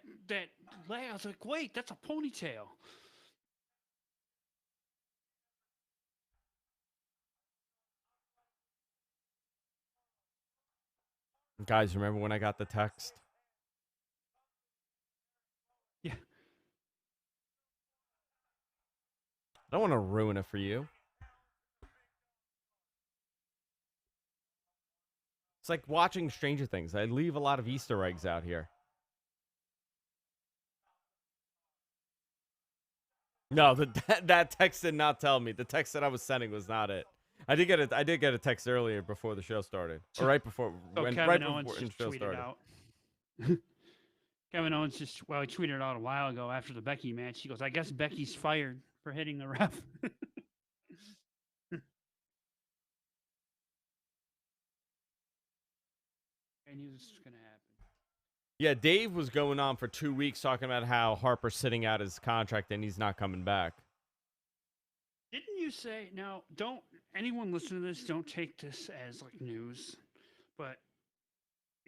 lay, I was like, wait, that's a ponytail. Guys, remember when I got the text? Yeah. I don't want to ruin it for you. It's like watching Stranger Things. I leave a lot of Easter eggs out here. No, that text did not tell me. The text that I was sending was not it. I did get a text earlier before the show started, or right before when Kevin right Owens before the just show tweeted started. out. Kevin Owens he tweeted it out a while ago after the Becky match. He goes, I guess Becky's fired for hitting the ref. I knew this was going to happen. Yeah, Dave was going on for 2 weeks talking about how Harper's sitting out his contract and he's not coming back. Didn't you say, now, don't anyone listen to this, don't take this as like news, but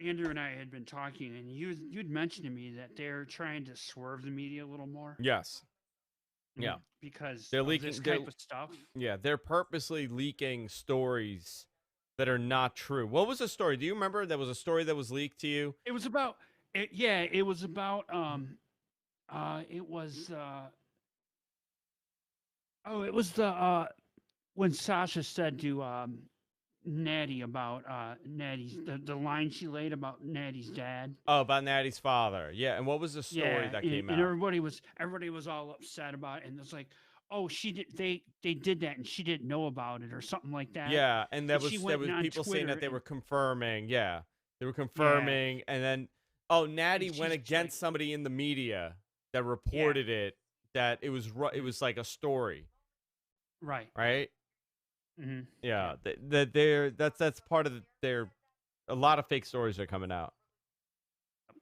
Andrew and I had been talking, and you'd mentioned to me that they're trying to swerve the media a little more. Yes. Yeah. Because they're of leaking this type of stuff. Yeah, they're purposely leaking stories that are not true. What was the story? Do you remember? There was a story that was leaked to you. It was about it was about it was it was the when Sasha said to Natty about Natty's the line she laid about Natty's dad. Oh, about Natty's father. Yeah, and what was the story that came out? And everybody was all upset about it, and it's like, oh, they did that and she didn't know about it or something like that. Yeah, and there was people saying that they were confirming. Yeah, they were confirming, and then Natty went against somebody in the media that reported it, that it was like a story. Right. Right. Mm-hmm. Yeah, that's part of a lot of fake stories are coming out.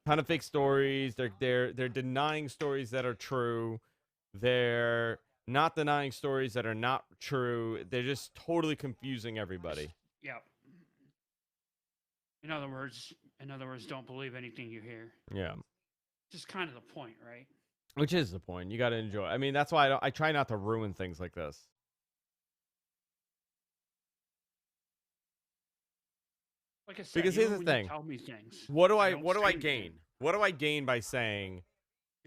Ton of fake stories. They're denying stories that are true. They're not denying stories that are not true. They're just totally confusing everybody. Yeah. In other words, don't believe anything you hear. Yeah. Just kind of the point, right? Which is the point. You got to enjoy. I mean, that's why I try not to ruin things like this. Like I said, because here's the thing. Tell me things. What do I gain? What do I gain by saying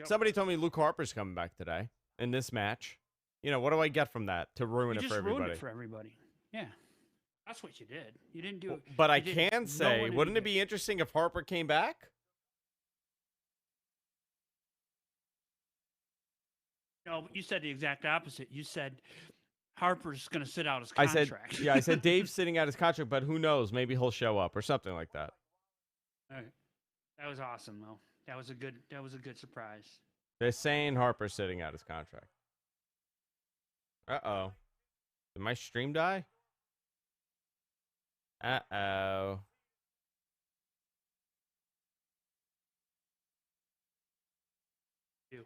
somebody told me Luke Harper's coming back today in this match? You know, what do I get from that to ruin it for everybody? Ruined it for everybody. Yeah. That's what you did. You didn't do it. But I can say, wouldn't it be interesting if Harper came back? No, you said the exact opposite. You said Harper's going to sit out his contract. I said Dave's sitting out his contract, but who knows? Maybe he'll show up or something like that. Okay. That was awesome, though. That was a good surprise. They're saying Harper's sitting out his contract. Uh-oh. Did my stream die? Uh-oh. You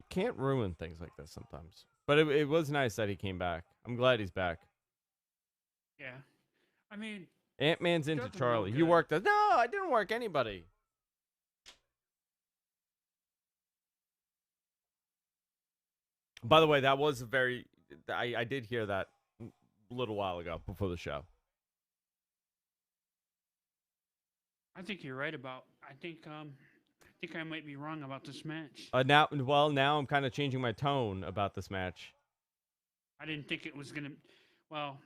can't ruin things like this sometimes. But it was nice that he came back. I'm glad he's back. Yeah. I mean, Ant-Man's into Charlie. You worked No, I didn't work anybody. By the way, that was I did hear that a little while ago before the show. I think you're right about. I think I might be wrong about this match. Now I'm kind of changing my tone about this match. I didn't think it was gonna. Well.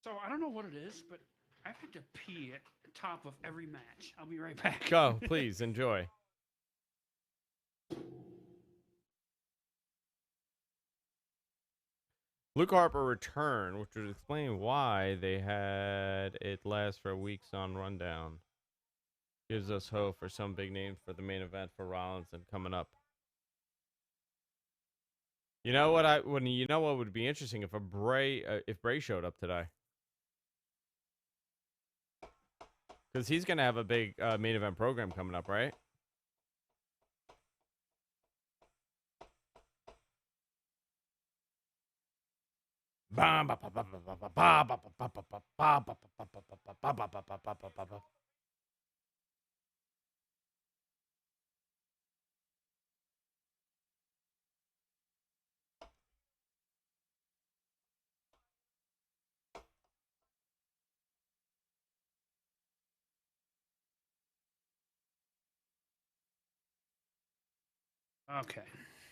So I don't know what it is, but I have to pee at the top of every match. I'll be right back. Go, please, enjoy. Luke Harper return, which would explain why they had it last for weeks on Rundown. Gives us hope for some big names for the main event for Rollins and coming up. You know what? You know what would be interesting if Bray showed up today, because he's gonna have a big main event program coming up, right? Okay.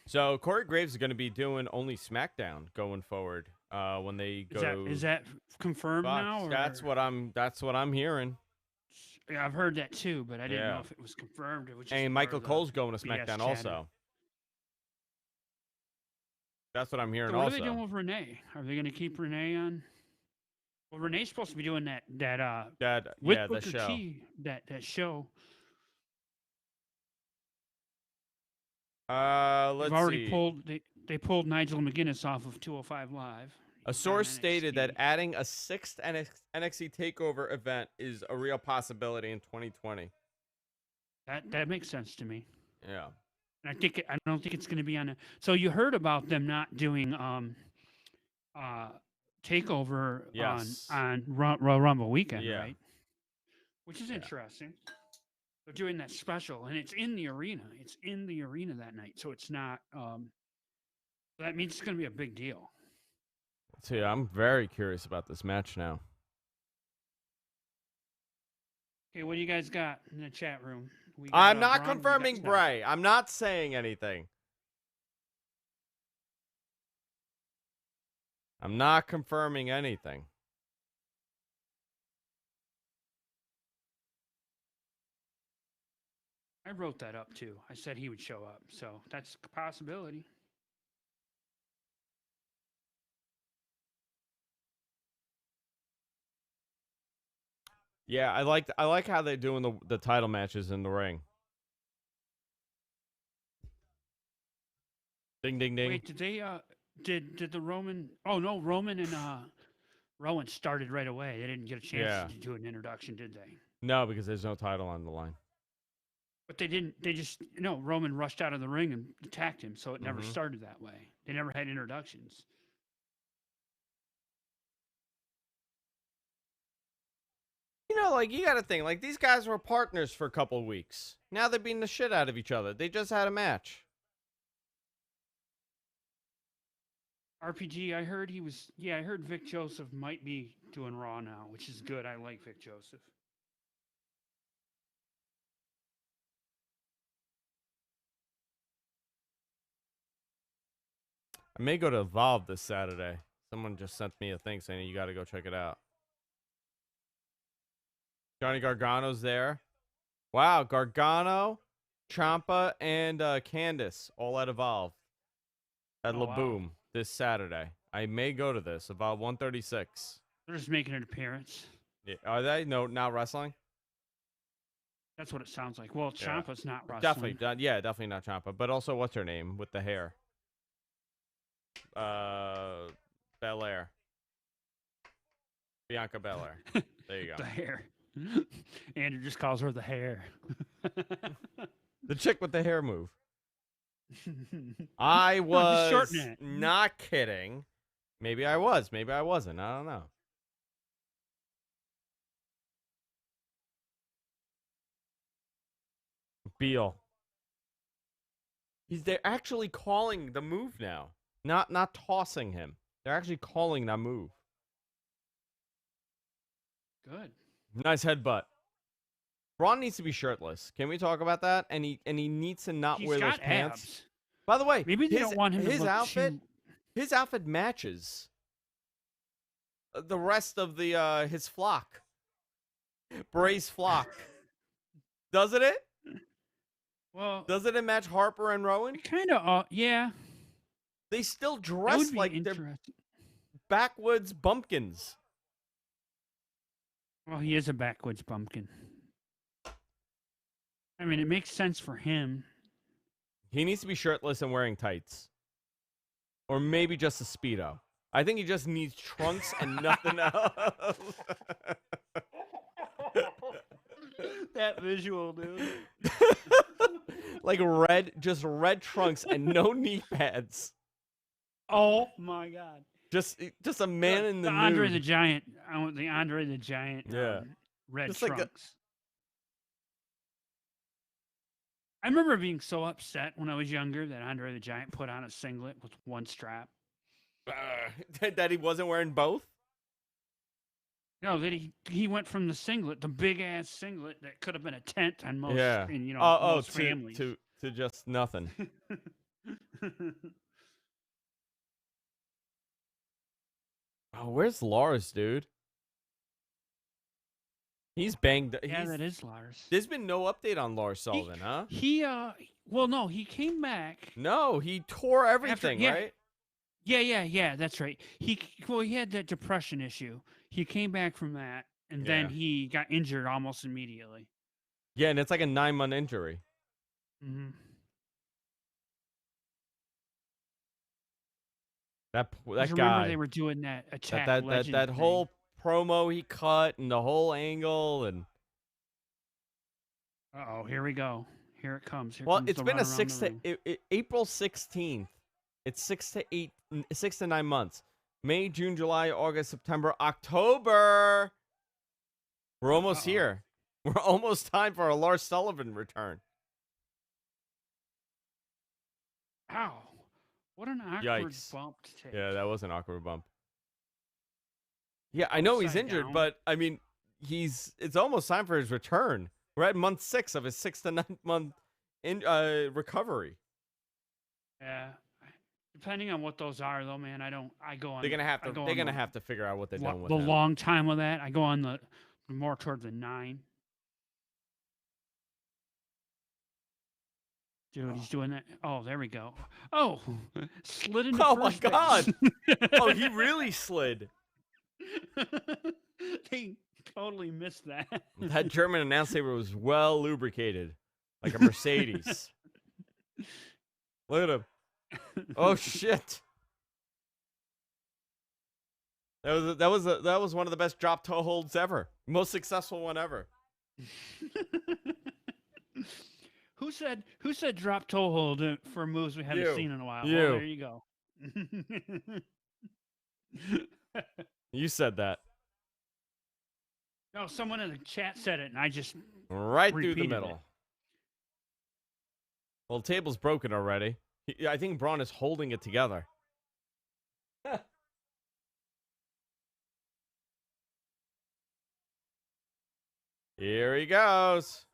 So Corey Graves is going to be doing only SmackDown going forward. When they go, is that confirmed now? Or? That's what I'm hearing. Yeah, I've heard that too, but I didn't know if it was confirmed. It was just and Michael Cole's going to SmackDown also. That's what I'm hearing. So what also, are they doing with Renee? Are they going to keep Renee on? Well, Renee's supposed to be doing that with the Booker show. T, that show. Let's already see. They pulled Nigel McGuinness off of 205 Live. A source stated that adding a 6th NXT Takeover event is a real possibility in 2020. That makes sense to me. Yeah. And I don't think it's going to be on. So you heard about them not doing Takeover on Royal Rumble weekend, right? Which is interesting. They're doing that special, and it's in the arena. It's in the arena that night, so it's not. That means it's going to be a big deal. See, I'm very curious about this match now. Okay, what do you guys got in the chat room? I'm not confirming Bray. I'm not saying anything. I'm not confirming anything. I wrote that up too. I said he would show up, so that's a possibility. Yeah, I like how they're doing the title matches in the ring. Ding ding ding. Wait, did they did the Roman? Oh no, Roman and Rowan started right away. They didn't get a chance to do an introduction, did they? No, because there's no title on the line. But they didn't. They just Roman rushed out of the ring and attacked him, so it never started that way. They never had introductions. You got to think, these guys were partners for a couple of weeks. Now they're beating the shit out of each other. They just had a match. RPG, I heard he was. Yeah, I heard Vic Joseph might be doing Raw now, which is good. I like Vic Joseph. I may go to Evolve this Saturday. Someone just sent me a thing saying you got to go check it out. Johnny Gargano's there. Wow, Gargano, Ciampa, and Candice all at Evolve at Laboom this Saturday. I may go to this. Evolve 136. They're just making an appearance. Yeah, are they? No, not wrestling? That's what it sounds like. Well, Ciampa's not wrestling. Definitely not Ciampa. But also, what's her name with the hair? Belair. Bianca Belair. There you go. The hair. Andrew just calls her the hair. The chick with the hair move. I was not kidding. Maybe I was. Maybe I wasn't. I don't know. Beal. They're actually calling the move now. Not tossing him. They're actually calling that move. Good. Nice headbutt. Braun needs to be shirtless. Can we talk about that? And he needs to not wear those pants. Abs. By the way, maybe they don't want him to look outfit. His outfit matches the rest of the his flock. Bray's flock. Doesn't it? Well, Doesn't it match Harper and Rowan? kind of. Yeah, They still that dress would be like they're interesting. backwoods bumpkins. Well, he is a backwoods bumpkin. I mean, it makes sense for him. He needs to be shirtless and wearing tights. Or maybe just a Speedo. I think he just needs trunks and nothing else. That visual, dude. Like just red trunks and no knee pads. Oh my God. Just a man in the Andre nude. the Giant. I want the Andre the Giant. Yeah. Red Just like trunks. I remember being so upset when I was younger that Andre the Giant put on a singlet with one strap. That he wasn't wearing both? No, that he went from the singlet, the big ass singlet that could have been a tent on most, most families, to just nothing. Oh, where's Lars, dude? He's banged. Yeah, that is Lars. There's been no update on Lars Sullivan, huh? Well, no, he came back. No, he tore everything, right? Yeah, that's right. He had that depression issue. He came back from that, and then he got injured almost immediately. Yeah, and it's like a 9-month injury. Mm-hmm. That guy. Remember they were doing that attack that whole promo he cut and the whole angle and. Oh, here we go. Here it comes. It's been April 16th. It's 6 to 9 months. May, June, July, August, September, October. We're almost here. We're almost time for a Lars Sullivan return. Ow. What an awkward bump to take. Yeah, that was an awkward bump. Yeah, I know he's injured, but I mean, it's almost time for his return. We're at month 6 of his 6 to 9 month recovery. Yeah. Depending on what those are, though, man, I go on. They're gonna have to figure out what they're doing with the him. long time with that. I go on the more toward the 9. Dude, he's doing that. Oh, there we go. Oh, slid into first base. God! Oh, he really slid. They totally missed that. That German announce table was well lubricated, like a Mercedes. Look at him. Oh shit! That was one of the best drop toe holds ever. Most successful one ever. Who said drop toe hold for moves we haven't seen in a while? You. Well, there you go. You said that. No, someone in the chat said it, and I just right through the repeated middle. it. Well, the table's broken already. I think Braun is holding it together. Here he goes.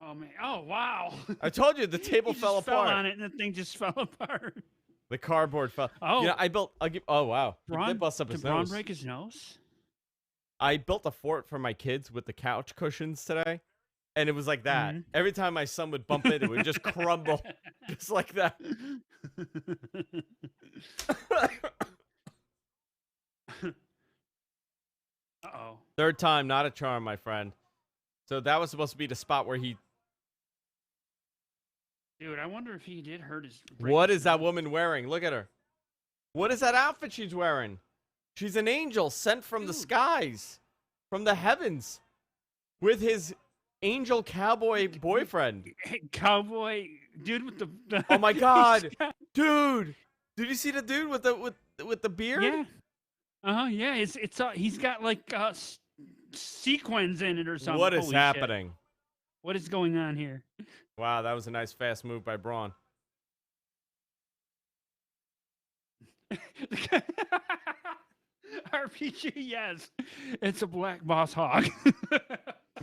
Oh man! Oh wow! I told you the table fell apart. Fell on it, and the thing just fell apart. The cardboard fell. Oh, Oh wow! Braun, he did bust up his did Braun nose. break his nose? I built a fort for my kids with the couch cushions today, and it was like that. Mhm. Every time my son would bump it, it would just crumble, just like that. Uh-oh. Third time, not a charm, my friend. So that was supposed to be the spot where he. Dude, I wonder if he did hurt his. What is that woman wearing? Look at her. What is that outfit she's wearing? She's an angel sent from the skies, from the heavens, with his angel cowboy boyfriend. Cowboy dude with the Oh my God, dude! Did you see the dude with the beard? Yeah. Yeah. It's he's got like sequins in it or something. What is Holy happening? Shit. What is going on here? Wow, that was a nice fast move by Braun. RPG, yes. It's a black boss hog.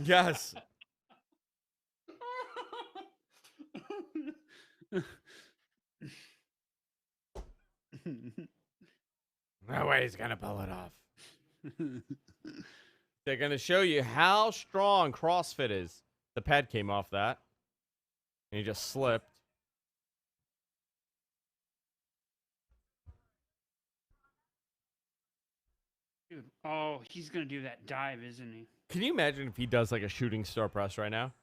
Yes. No way he's gonna pull it off. They're going to show you how strong CrossFit is. The pad came off that. And he just slipped. Dude, oh, he's going to do that dive, isn't he? Can you imagine if he does like a shooting star press right now?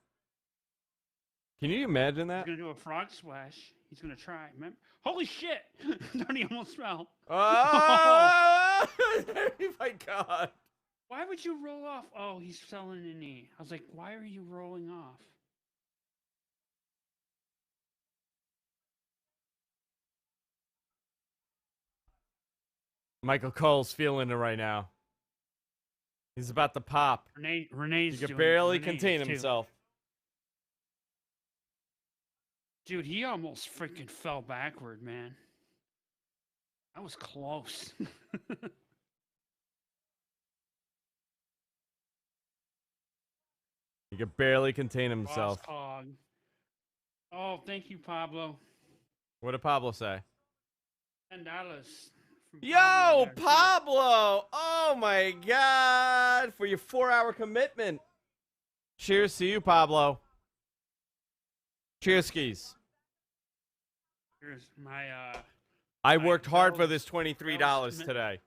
Can you imagine that? He's going to do a frog splash. He's going to try. Holy shit! He almost fell. Oh my God. Why would you roll off? Oh, he's selling a knee. I was like, why are you rolling off? Michael Cole's feeling it right now. He's about to pop. Renee's He can barely Renee's contain too. himself. Dude, he almost freaking fell backward, man. That was close. He can barely contain himself. Boss hog. Oh, thank you, Pablo. What did Pablo say? $10. from Yo, there, too. Pablo! Oh my God! For your 4-hour commitment. Cheers to you, Pablo. Cheers, skis. Here's my I my worked hard for Bell's- this $23 Bell's today.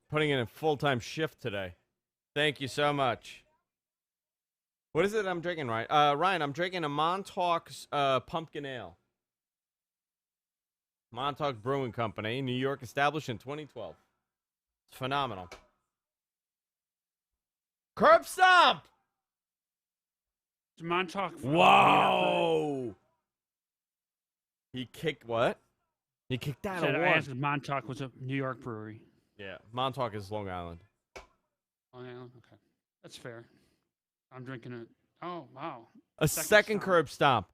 Putting in a full-time shift today. Thank you so much. What is it I'm drinking, Ryan? Ryan, I'm drinking a Montauk's Pumpkin Ale. Montauk Brewing Company, New York, established in 2012. It's phenomenal. Curb stomp! It's Montauk. Whoa! He kicked what? He kicked out Said of I one. asked if Montauk was a New York brewery. Yeah, Montauk is Long Island. Oh yeah, okay, that's fair. I'm drinking it. Oh wow. A Second second stomp. curb stomp.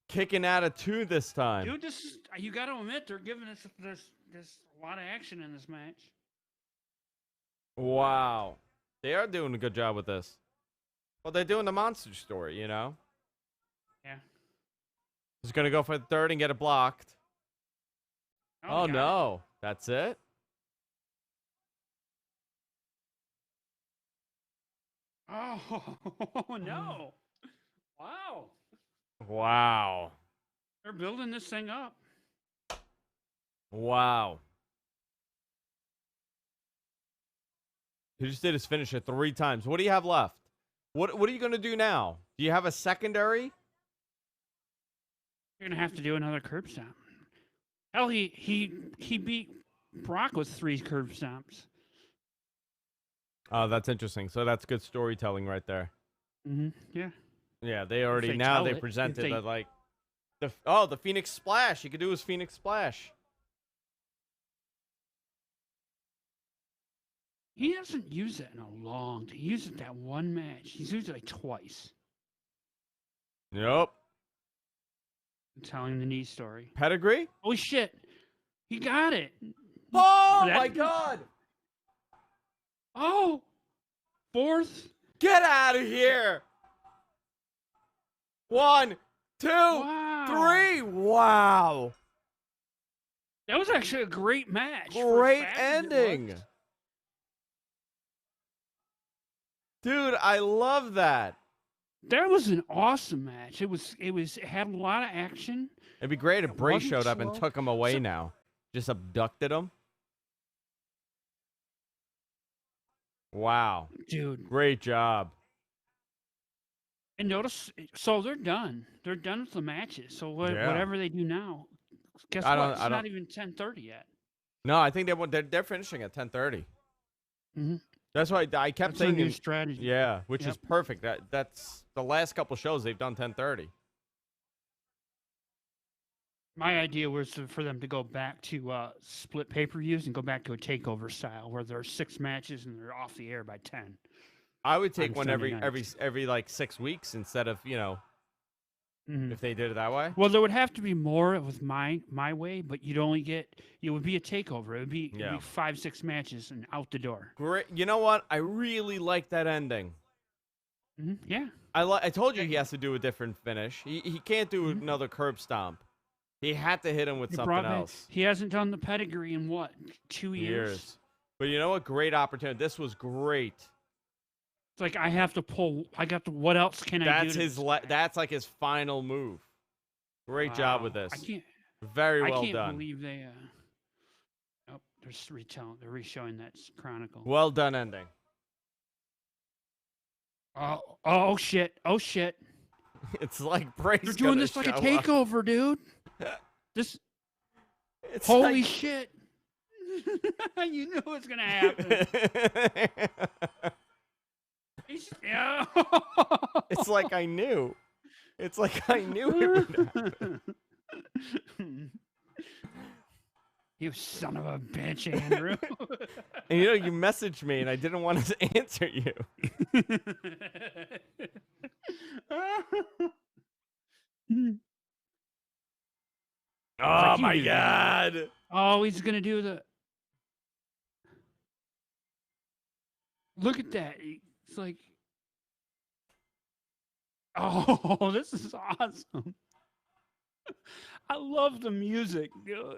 Kicking out of 2 this time. Dude, this is, you got to admit they're giving us there's a lot of action in this match. Wow. They are doing a good job with this. Well, they're doing the monster story, you know? Yeah. He's going to go for the third and get it blocked. Oh, got it. no. That's it? Oh no! Wow. Wow. They're building this thing up. Wow. He just did his finisher 3 times. What do you have left? What are you going to do now? Do you have a secondary? You're gonna have to do another curb stomp. Hell, he beat Brock with 3 curb stomps. Oh, that's interesting. So that's good storytelling right there. Yeah. Yeah, they already they now tell they it, if presented they- that like the Phoenix Splash. He could do his Phoenix Splash. He hasn't used it in a long time. He used it that one match. He's used it like twice. Nope. I'm telling the knee story. Pedigree? Holy shit. He got it. Oh That- my God! Oh! 4th. Get out of here! 1, 2, Wow. 3. Wow! That was actually a great match. for as Great fast as it ending. was. Dude, I love that. That was an awesome match. It had a lot of action. It'd be great if It Bray wasn't showed up and slow. took him away So- now. Just abducted him. Wow. Dude. Great job. And notice, so they're done. They're done with the matches. So Yeah. whatever they do now, guess I what? don't- It's I not don't- even 10:30 yet. No, I think they're finishing at 10:30. Mhm. That's why I kept That's their new thinking. strategy. Yeah, which is Yep. perfect. That's the last couple shows they've done 10:30. My idea was for them to go back to split pay-per-views and go back to a takeover style where there are 6 matches and they're off the air by 10. I would take On one Sunday every nights. like 6 weeks instead of Mhm. if they did it that way. Well, there would have to be more with my way, but it would be a takeover. It would be, Yeah. 5-6 matches and out the door. Great. You know what? I really like that ending. Yeah. I told you he has to do a different finish. He can't do another curb stomp. He had to hit him with something else. He hasn't done the pedigree in what, 2 years? But you know what? Great opportunity. This was great. It's like I have to pull. What else can I do? That's like his final move. Great job with this. I can't. Very well I can't done. believe they. Oh, they're reshowing that chronicle. Well done ending. Oh shit! Oh shit! It's like Bray's They're doing this like a takeover, dude. Holy shit! You knew it was gonna happen. It's like I knew. It's like I knew it would happen. You son of a bitch, Andrew. And you messaged me and I didn't want to answer you. Oh my God. Oh, he's going to do the. Look at that. It's like. Oh, this is awesome. I love the music, dude.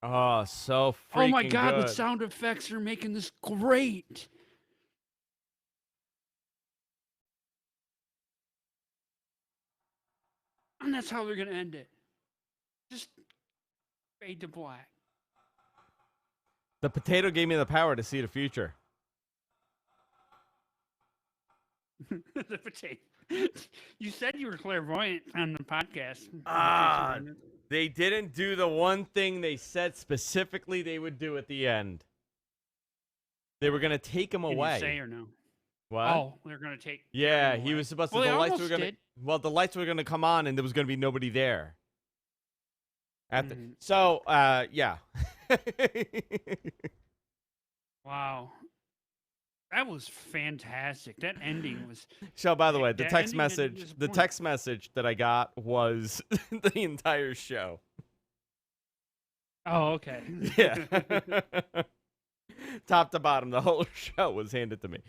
Oh, so freaking Oh my God, good. the sound effects are making this great. And that's how they're going to end it. Just fade to black. The potato gave me the power to see the future. The potato. You said you were clairvoyant on the podcast. They didn't do the one thing they said specifically they would do at the end. They were going to take him away. Did you say or no? What? Oh, they're going to take. Yeah, he was supposed to. Well, the lights were going to. did. Well, the lights were going to come on, and there was going to be nobody there. Yeah. Wow. That was fantastic. That ending was. So, by the way, the that text ending didn't message, disappoint. that I got was the entire show. Oh, okay. Yeah. Top to bottom, the whole show was handed to me.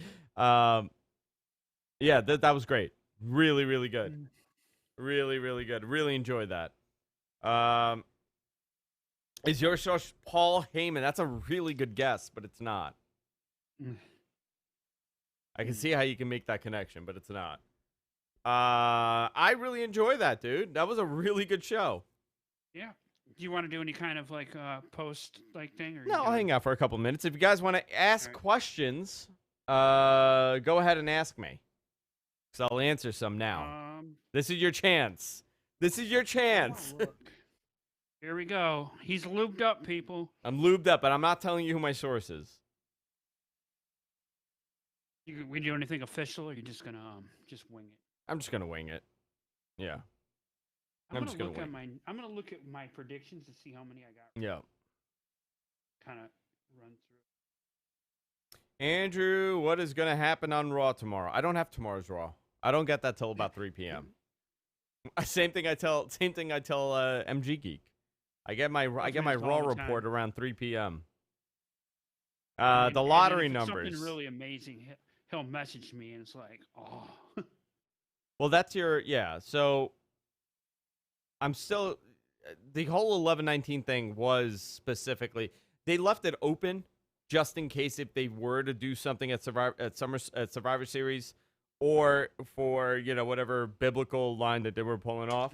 Yeah, that was great. Really, really good. Really, really good. Really enjoyed that. Is your source Paul Heyman? That's a really good guess, but it's not. I can see how you can make that connection, but it's not. I really enjoy that, dude. That was a really good show. Yeah. Do you want to do any kind of like post like thing? Or No, I'll hang out for a couple minutes. If you guys want to ask questions, go ahead and ask me. So I'll answer some now. This is your chance. This is your chance. Oh, here we go. He's lubed up, people. I'm lubed up, but I'm not telling you who my source is. We do anything official, or you're just gonna just wing it? I'm just gonna wing it. Yeah. I'm gonna look at my predictions to see how many I got. Yeah. Kind of run through. Andrew, what is gonna happen on Raw tomorrow? I don't have tomorrow's Raw. I don't get that till about 3 p.m. Same thing I tell MG Geek. I get my Raw report around 3 p.m. The lottery numbers. Something really amazing. He'll message me and it's like, oh. Well, that's so I'm still the whole 11-19 thing was specifically they left it open just in case if they were to do something at Survivor Series or for whatever biblical line that they were pulling off.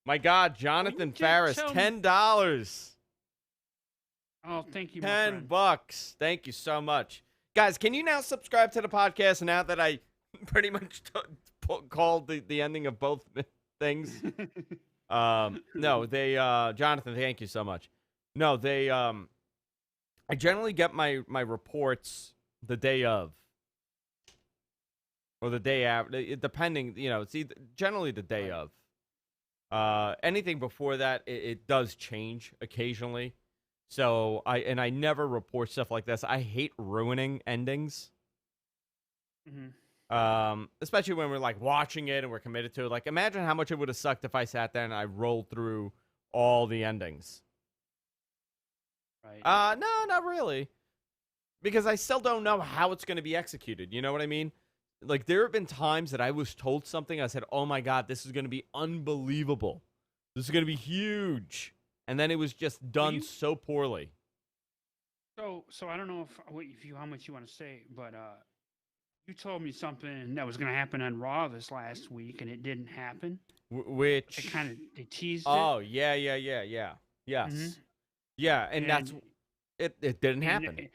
My God, Jonathan Farris, $10. Oh, thank you, $10. Thank you so much. Guys, can you now subscribe to the podcast now that I pretty much called the ending of both things? No, they Jonathan, thank you so much. No, they I generally get my reports the day of or the day after, depending, it's generally the day of. Anything before that, it does change occasionally. So I never report stuff like this. I hate ruining endings. Especially when we're like watching it and we're committed to it. Like imagine how much it would have sucked if I sat there and I rolled through all the endings. Right. No, not really. Because I still don't know how it's going to be executed. You know what I mean? Like, there have been times that I was told something, I said, oh my God, this is going to be unbelievable. This is going to be huge. And then it was just done so poorly. So I don't know if you how much you want to say, but you told me something that was going to happen on Raw this last week, and it didn't happen. Which They teased it. Oh, yeah. Yes. Mm-hmm. Yeah, and that's it didn't happen.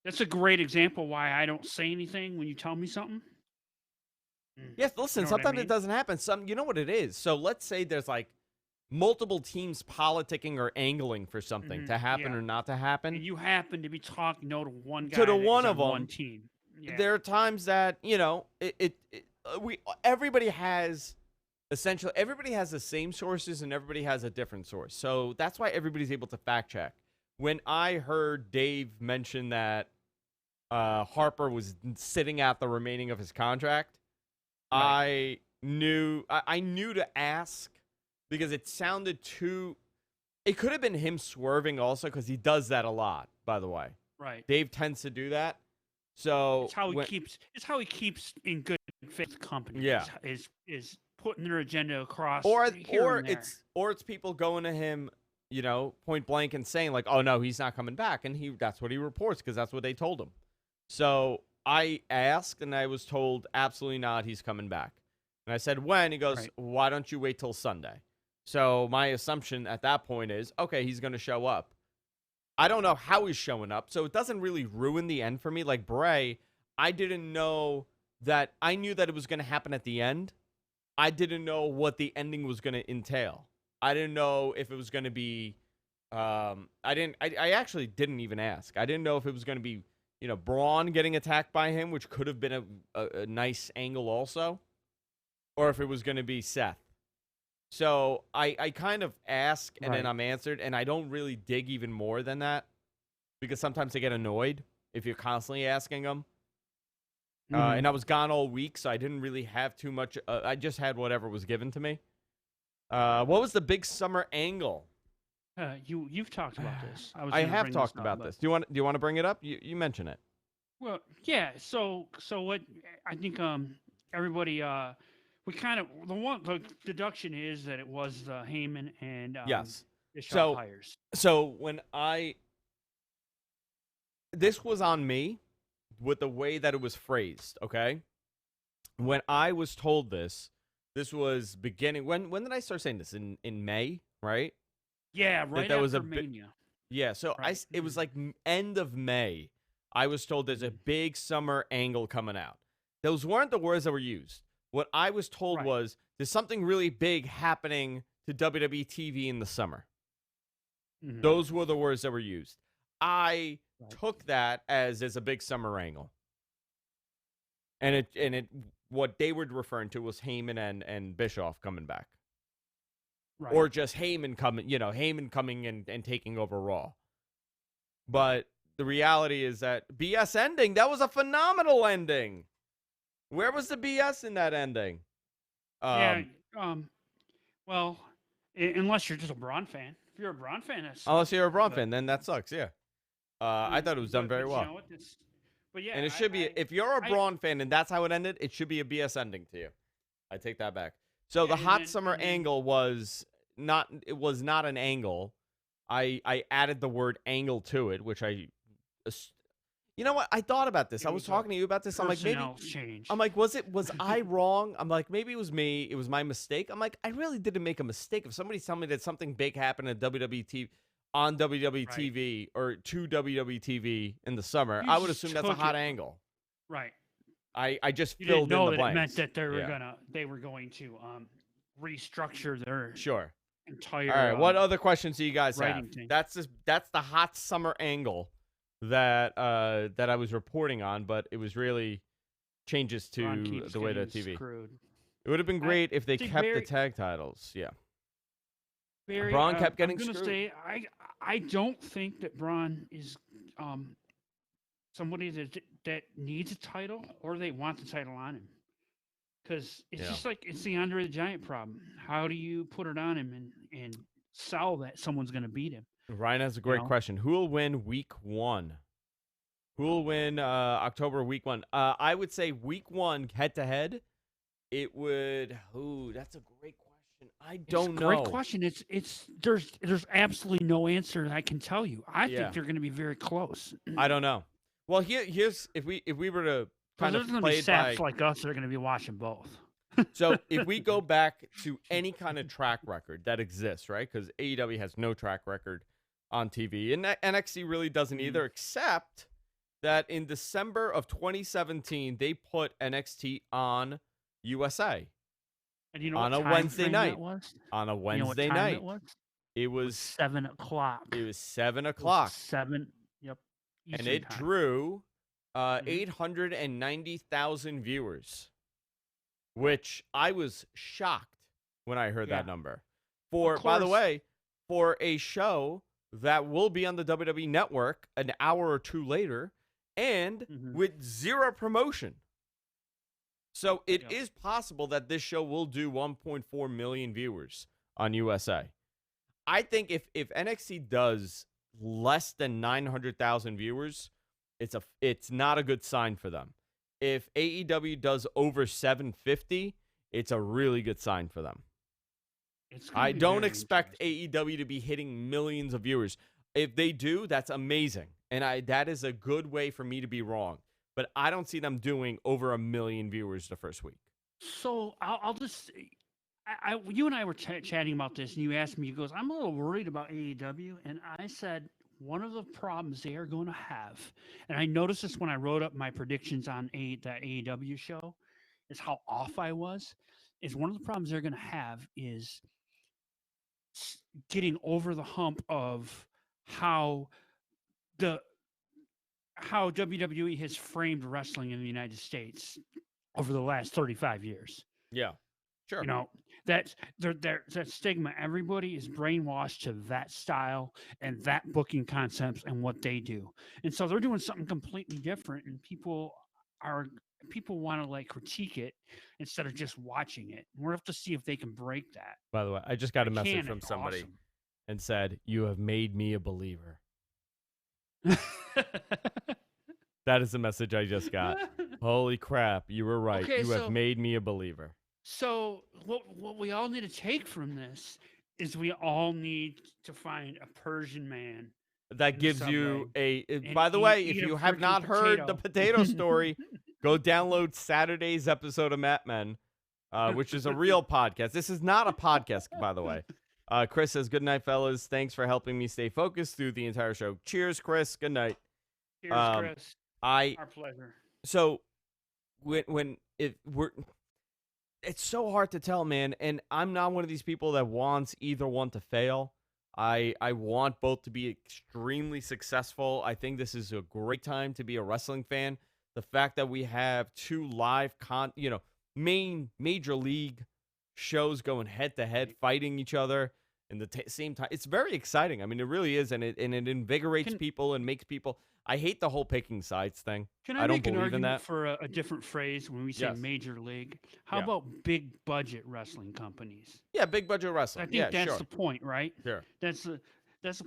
That's a great example why I don't say anything when you tell me something. Yes, listen, you know sometimes I mean? it doesn't happen. You know what it is? So let's say there's like multiple teams politicking or angling for something to happen or not to happen. And you happen to be talking to one guy to the one of on them, one team. Yeah. There are times that, you know, everybody has essentially everybody has the same sources and everybody has a different source. So that's why everybody's able to fact check. When I heard Dave mention that Harper was sitting out the remaining of his contract, right. I knew to ask because it sounded too. It could have been him swerving also because he does that a lot. By the way, right? Dave tends to do that. So it's how he keeps. It's how he keeps in good faith company. Yeah, is putting their agenda across. Or it's people going to him, you know, point blank and saying like, "Oh no, he's not coming back," and that's what he reports because that's what they told him. So I asked, and I was told absolutely not. He's coming back, and I said when. He goes, right. Why don't you wait till Sunday? So my assumption at that point is, okay, he's going to show up. I don't know how he's showing up, so it doesn't really ruin the end for me. Like Bray, I didn't know that. I knew that it was going to happen at the end. I didn't know what the ending was going to entail. I didn't know if it was going to be. I actually didn't even ask. I didn't know if it was going to be, you know, Braun getting attacked by him, which could have been a nice angle also, or if it was going to be Seth. So I kind of ask and then I'm answered, and I don't really dig even more than that because sometimes they get annoyed if you're constantly asking them. And I was gone all week, so I didn't really have too much. I just had whatever was given to me. What was the big summer angle? You've talked about this. I have talked about this. Do you want to bring it up? You mention it. Well, yeah. So what I think everybody we kind of the deduction is that it was the Heyman and yes. Bischoff hires. So this was on me with the way that it was phrased. Okay, when I was told this was beginning. When did I start saying this? In May, right? Yeah, right. That was Mania. Yeah, so right. It was like end of May. I was told there's a big summer angle coming out. Those weren't the words that were used. What I was told was there's something really big happening to WWE TV in the summer. Mm-hmm. Those were the words that were used. I took that as there's a big summer angle. And it what they were referring to was Heyman and Bischoff coming back. Right. Or just Heyman coming and taking over Raw. But the reality is that BS ending, that was a phenomenal ending. Where was the BS in that ending? Well, unless you're just a Braun fan. If you're a Braun fan, unless you're a Braun fan, then that sucks, yeah. I thought it was done very well. You know what, but yeah, and it should be, if you're a Braun fan and that's how it ended, it should be a BS ending to you. I take that back. So the hot summer angle was not an angle. I added the word angle to it, which you know what? I thought about this. I was talking to you about this. I'm like, maybe change. I'm like, was I wrong? I'm like, maybe it was me. It was my mistake. I'm like, I really didn't make a mistake. If somebody's telling me that something big happened at WWE TV, on WWE TV or to WWE TV in the summer, I would assume that's a hot angle. Right. I just you filled didn't know in the blanks. It meant that they were going to restructure their entire. All right. What other questions do you guys have? That's the hot summer angle that I was reporting on, but it was really changes to the way that TV. Screwed. It would have been great if they kept the tag titles. Yeah. Braun kept getting screwed. I'm gonna say I don't think that Braun is somebody that needs a title or they want the title on him, because it's just like it's the Andre the Giant problem. How do you put it on him and sell that someone's going to beat him. Ryan has a great question. Who will win week 1? Who will win October week 1? I would say week 1 head-to-head, it would... Ooh, that's a great question. I don't know. Great question. There's absolutely no answer that I can tell you. I think they're going to be very close. I don't know. Well, here's if we were to kind of play play it by... like us that are going to be watching both. So if we go back to any kind of track record that exists, right? Because AEW has no track record on TV, and NXT really doesn't either, except that in December of 2017, they put NXT on USA. And you know on what a time Wednesday frame night. that was? On a You know what Wednesday time night. it was? It was 7 o'clock. It was 7 It was o'clock. 7. Yep. And Eastern it time. drew 890,000 viewers, which I was shocked when I heard that number. By the way, for a show that will be on the WWE Network an hour or two later, and with zero promotion. So it is possible that this show will do 1.4 million viewers on USA. I think if NXT does less than 900,000 viewers, it's not a good sign for them. If AEW does over 750, it's a really good sign for them. I don't expect AEW to be hitting millions of viewers. If they do, that's amazing. And that is a good way for me to be wrong. But I don't see them doing over 1 million viewers the first week. So I'll just... you and I were chatting about this, and you asked me, you goes, I'm a little worried about AEW. And I said, one of the problems they are going to have, and I noticed this when I wrote up my predictions on that AEW show, is how off I was, is one of the problems they're going to have is getting over the hump of how WWE has framed wrestling in the United States over the last 35 years. Yeah, sure. You know, that stigma, everybody is brainwashed to that style and that booking concepts and what they do. And so they're doing something completely different, and people want to like critique it instead of just watching it. We're going to have to see if they can break that. By the way, I just got a message from somebody and said, "You have made me a believer." That is the message I just got. Holy crap, you were right. Okay, you have made me a believer. So what we all need to take from this is we all need to find a Persian man that gives you by the way, if you have not heard the potato story, go download Saturday's episode of Mat Men, which is a real podcast. This is not a podcast, by the way. Chris says, "Good night, fellas. Thanks for helping me stay focused through the entire show." Cheers, Chris. Good night. Cheers, Chris. Our pleasure. So it's so hard to tell, man. And I'm not one of these people that wants either one to fail. I want both to be extremely successful. I think this is a great time to be a wrestling fan. The fact that we have two live main major league shows going head to head, fighting each other in the same time. It's very exciting. I mean, it really is, and it invigorates people and makes people. I hate the whole picking sides thing. Can I don't make an believe in argument that. for a different phrase when we say major league? How about big budget wrestling companies? Yeah, big budget wrestling. I think that's the point, right? Sure. That's the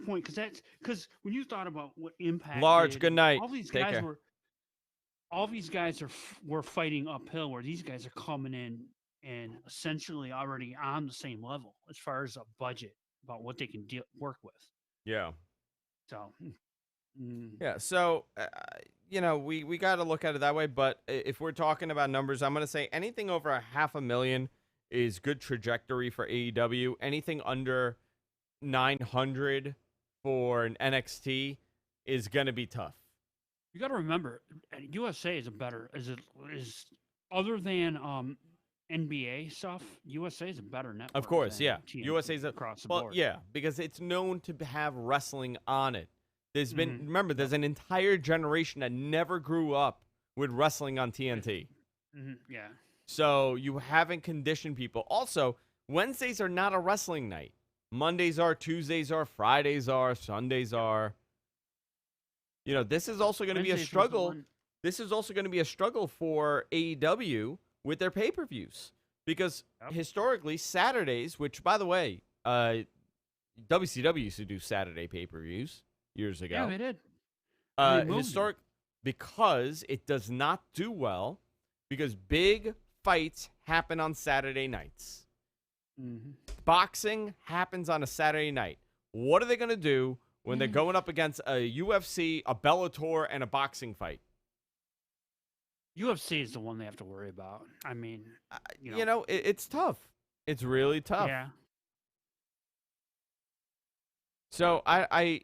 point, because when you thought about what Impact did, good night. All these guys were fighting uphill, where these guys are coming in and essentially already on the same level as far as a budget about what they can work with. Yeah. So. Yeah, so, we got to look at it that way, but if we're talking about numbers, I'm going to say anything over 500,000 is good trajectory for AEW. Anything under 900 for an NXT is going to be tough. You got to remember, USA is other than NBA stuff, USA is a better network. Of course, yeah. USA's across the board. Yeah, because it's known to have wrestling on it. There's there's an entire generation that never grew up with wrestling on TNT. Yeah. So you haven't conditioned people. Also, Wednesdays are not a wrestling night. Mondays are, Tuesdays are, Fridays are, Sundays are. This is also going to be a struggle. This is also going to be a struggle for AEW with their pay-per-views. Because historically, Saturdays, which, by the way, WCW used to do Saturday pay-per-views years ago. Yeah, they did. Removed Historic because it does not do well because big fights happen on Saturday nights. Mm-hmm. Boxing happens on a Saturday night. What are they going to do when they're going up against a UFC, a Bellator, and a boxing fight? UFC is the one they have to worry about. I mean, it's tough. It's really tough. Yeah. So they're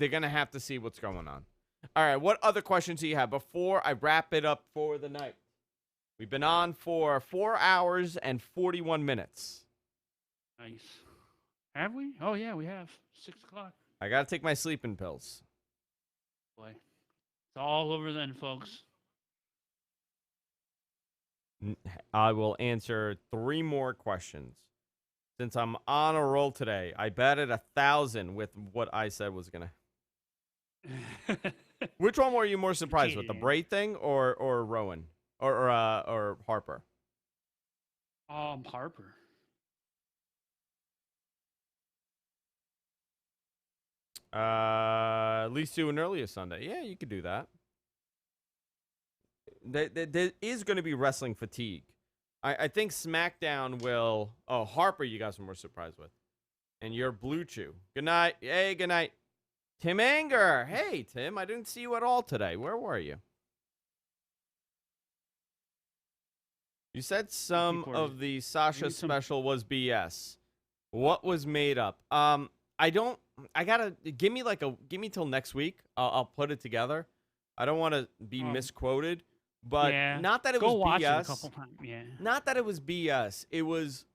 gonna have to see what's going on. All right, what other questions do you have before I wrap it up for the night? We've been on for 4 hours and 41 minutes. Nice. Have we? Oh yeah, we have. 6 o'clock. I gotta take my sleeping pills. Boy, it's all over then, folks. I will answer 3 more questions. Since I'm on a roll today, I betted 1,000 with what I said was gonna. Which one were you more surprised with, the braid thing or Rowan or Harper? Harper. At least do an earlier Sunday. Yeah, you could do that. There is going to be wrestling fatigue. I think SmackDown will. Oh, Harper, you guys are more surprised with, and you're Blue Chew. Good night. Hey, good night. Tim Anger. Hey, Tim. I didn't see you at all today. Where were you? You said some of the Sasha special was BS. What was made up? I gotta give me till next week. I'll put it together. I don't want to be misquoted, but not that it was BS. It a couple times. Yeah. Not that it was BS. It was.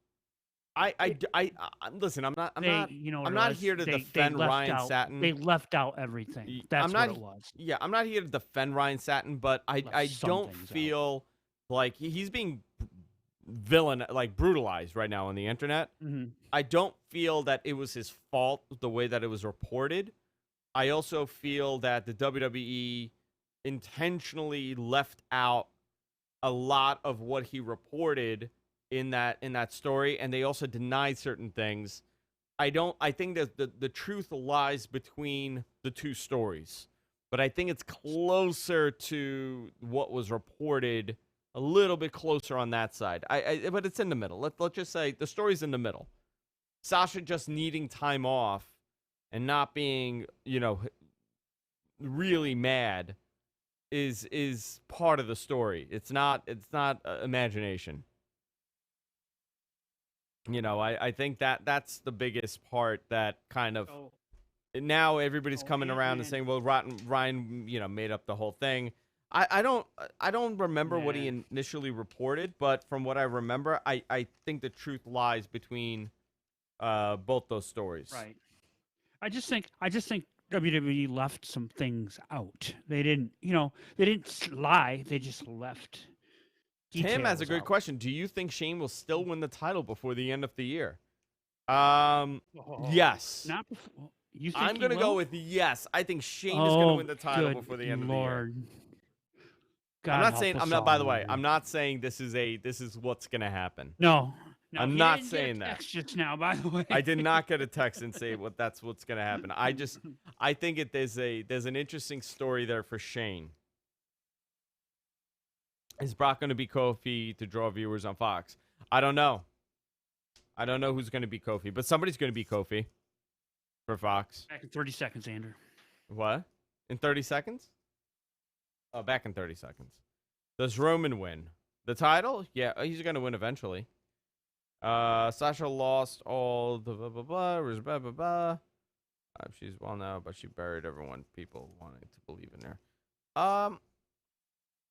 Listen. I'm not here to defend Ryan Satin. They left out everything. That's what it was. Yeah, I'm not here to defend Ryan Satin, but I don't feel like he's being brutalized right now on the internet. Mm-hmm. I don't feel that it was his fault the way that it was reported. I also feel that the WWE intentionally left out a lot of what he reported in that story, and they also denied certain things. I think that the truth lies between the two stories, but I think it's closer to what was reported, a little bit closer on that side. But it's in the middle. Let's just say the story's in the middle. Sasha just needing time off and not being, really mad is part of the story. It's not imagination. I think that's the biggest part that kind of now everybody's coming around and saying, well, Ryan, made up the whole thing. I don't remember what he initially reported, but from what I remember, I think the truth lies between both those stories. Right. I just think WWE left some things out. They didn't lie. They just left. Tim has a good question. Do you think Shane will still win the title before the end of the year? Yes. Not before. You think I'm going to go with yes. I think Shane is going to win the title before the end of the year. God, by the way, I'm not saying this is what's going to happen. No, I'm not saying that. Just now, by the way, I did not get a text and say that's what's going to happen. I think there's an interesting story there for Shane. Is Brock going to be Kofi to draw viewers on Fox? I don't know. I don't know who's going to be Kofi, but somebody's going to be Kofi for Fox. Back in 30 seconds, Andrew. What? In 30 seconds? Oh, back in 30 seconds. Does Roman win the title? Yeah, he's going to win eventually. Sasha lost all the blah. She's well now, but she buried everyone. People wanting to believe in her.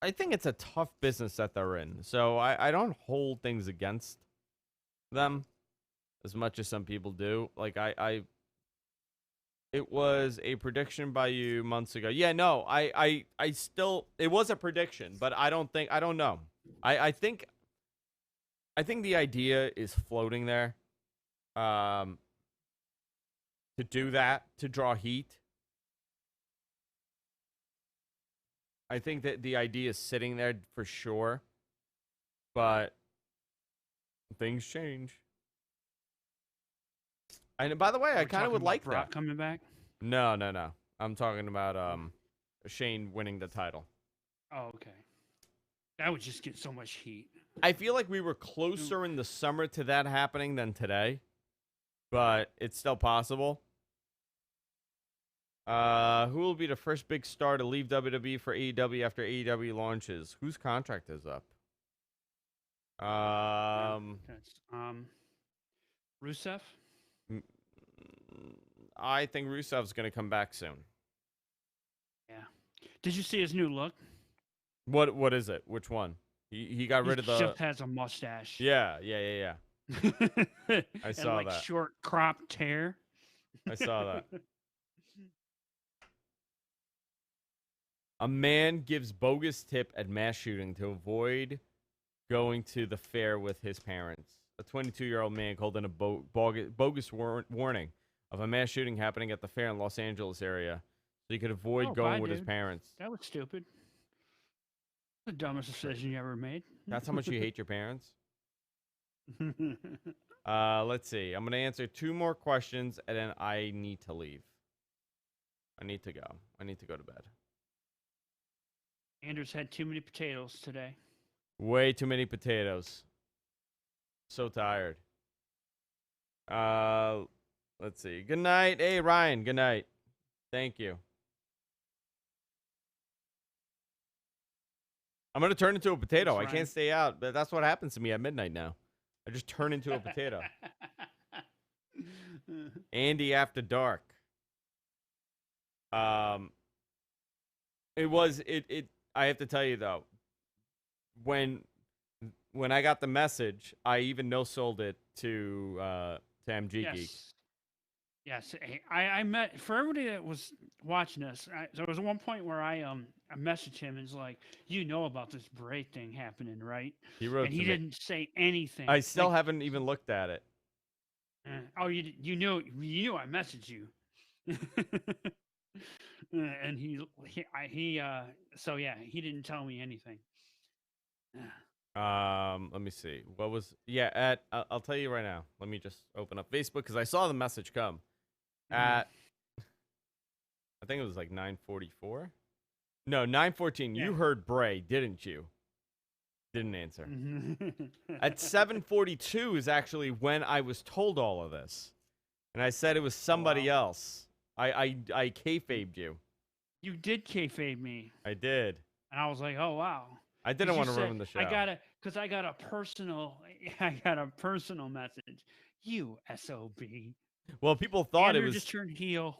I think it's a tough business that they're in, so I don't hold things against them as much as some people do. Like it was a prediction by you months ago. Yeah, no, I still, it was a prediction, but I don't know. I think the idea is floating there, to do that, to draw heat. I think that the idea is sitting there for sure, but things change. And by the way, I We're kind of talking would about like Brock that. coming back. No. I'm talking about Shane winning the title. Oh, okay. That would just get so much heat. I feel like we were closer in the summer to that happening than today, but it's still possible. Who will be the first big star to leave WWE for AEW after AEW launches? Whose contract is up? Rusev. I think Rusev's going to come back soon. Yeah. Did you see his new look? What is it? Which one? He got rid of the. Just has a mustache. Yeah. I saw and, that. Short cropped hair. I saw that. A man gives bogus tip at mass shooting to avoid going to the fair with his parents. A 22-year-old man called in a bogus warning of a mass shooting happening at the fair in Los Angeles area, so he could avoid going with his parents. That was stupid. The dumbest decision you ever made. That's how much you hate your parents? Let's see. I'm going to answer 2 more questions, and then I need to leave. I need to go. I need to go to bed. Anders had too many potatoes today. Way too many potatoes. So tired. Let's see. Good night. Hey, Ryan. Good night. Thank you. I'm going to turn into a potato. I can't stay out. But that's what happens to me at midnight now. I just turn into a potato. Andy After Dark. I have to tell you though, when I got the message, I even no-sold it to MG Geek. Yes. I met, for everybody that was watching this, there was one point where I messaged him and was like, you know about this Bray thing happening, right? He wrote and he didn't say anything. I still haven't even looked at it. You knew I messaged you. And he didn't tell me anything. Let me see. What was I'll tell you right now. Let me just open up Facebook because I saw the message come at I think it was like 9:44. No, 9:14. You heard Bray, didn't you? Didn't answer. At 7:42 is actually when I was told all of this, and I said it was somebody else. I kayfabed you. You did kayfabe me. I did. And I was like, oh wow. I didn't want to ruin the show. I got a personal message. You SOB. Well, people thought Andrew it was just turned heel.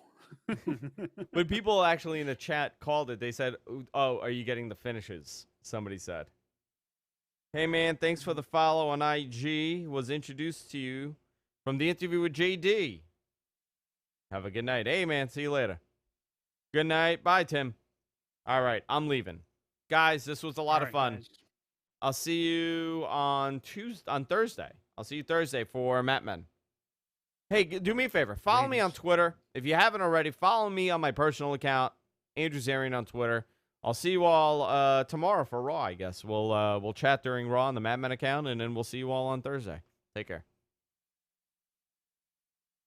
When people actually in the chat called it, they said, "Oh, are you getting the finishes?" Somebody said. Hey man, thanks for the follow on IG. Was introduced to you from the interview with JD. Have a good night. Hey man, see you later. Good night. Bye, Tim. All right, I'm leaving. Guys, this was a lot of fun. Guys. I'll see you on Thursday. I'll see you Thursday for Matmen. Hey, do me a favor. Follow me on Twitter. If you haven't already, follow me on my personal account, Andrew Zarian on Twitter. I'll see you all tomorrow for Raw, I guess. We'll chat during Raw on the Matmen account, and then we'll see you all on Thursday. Take care.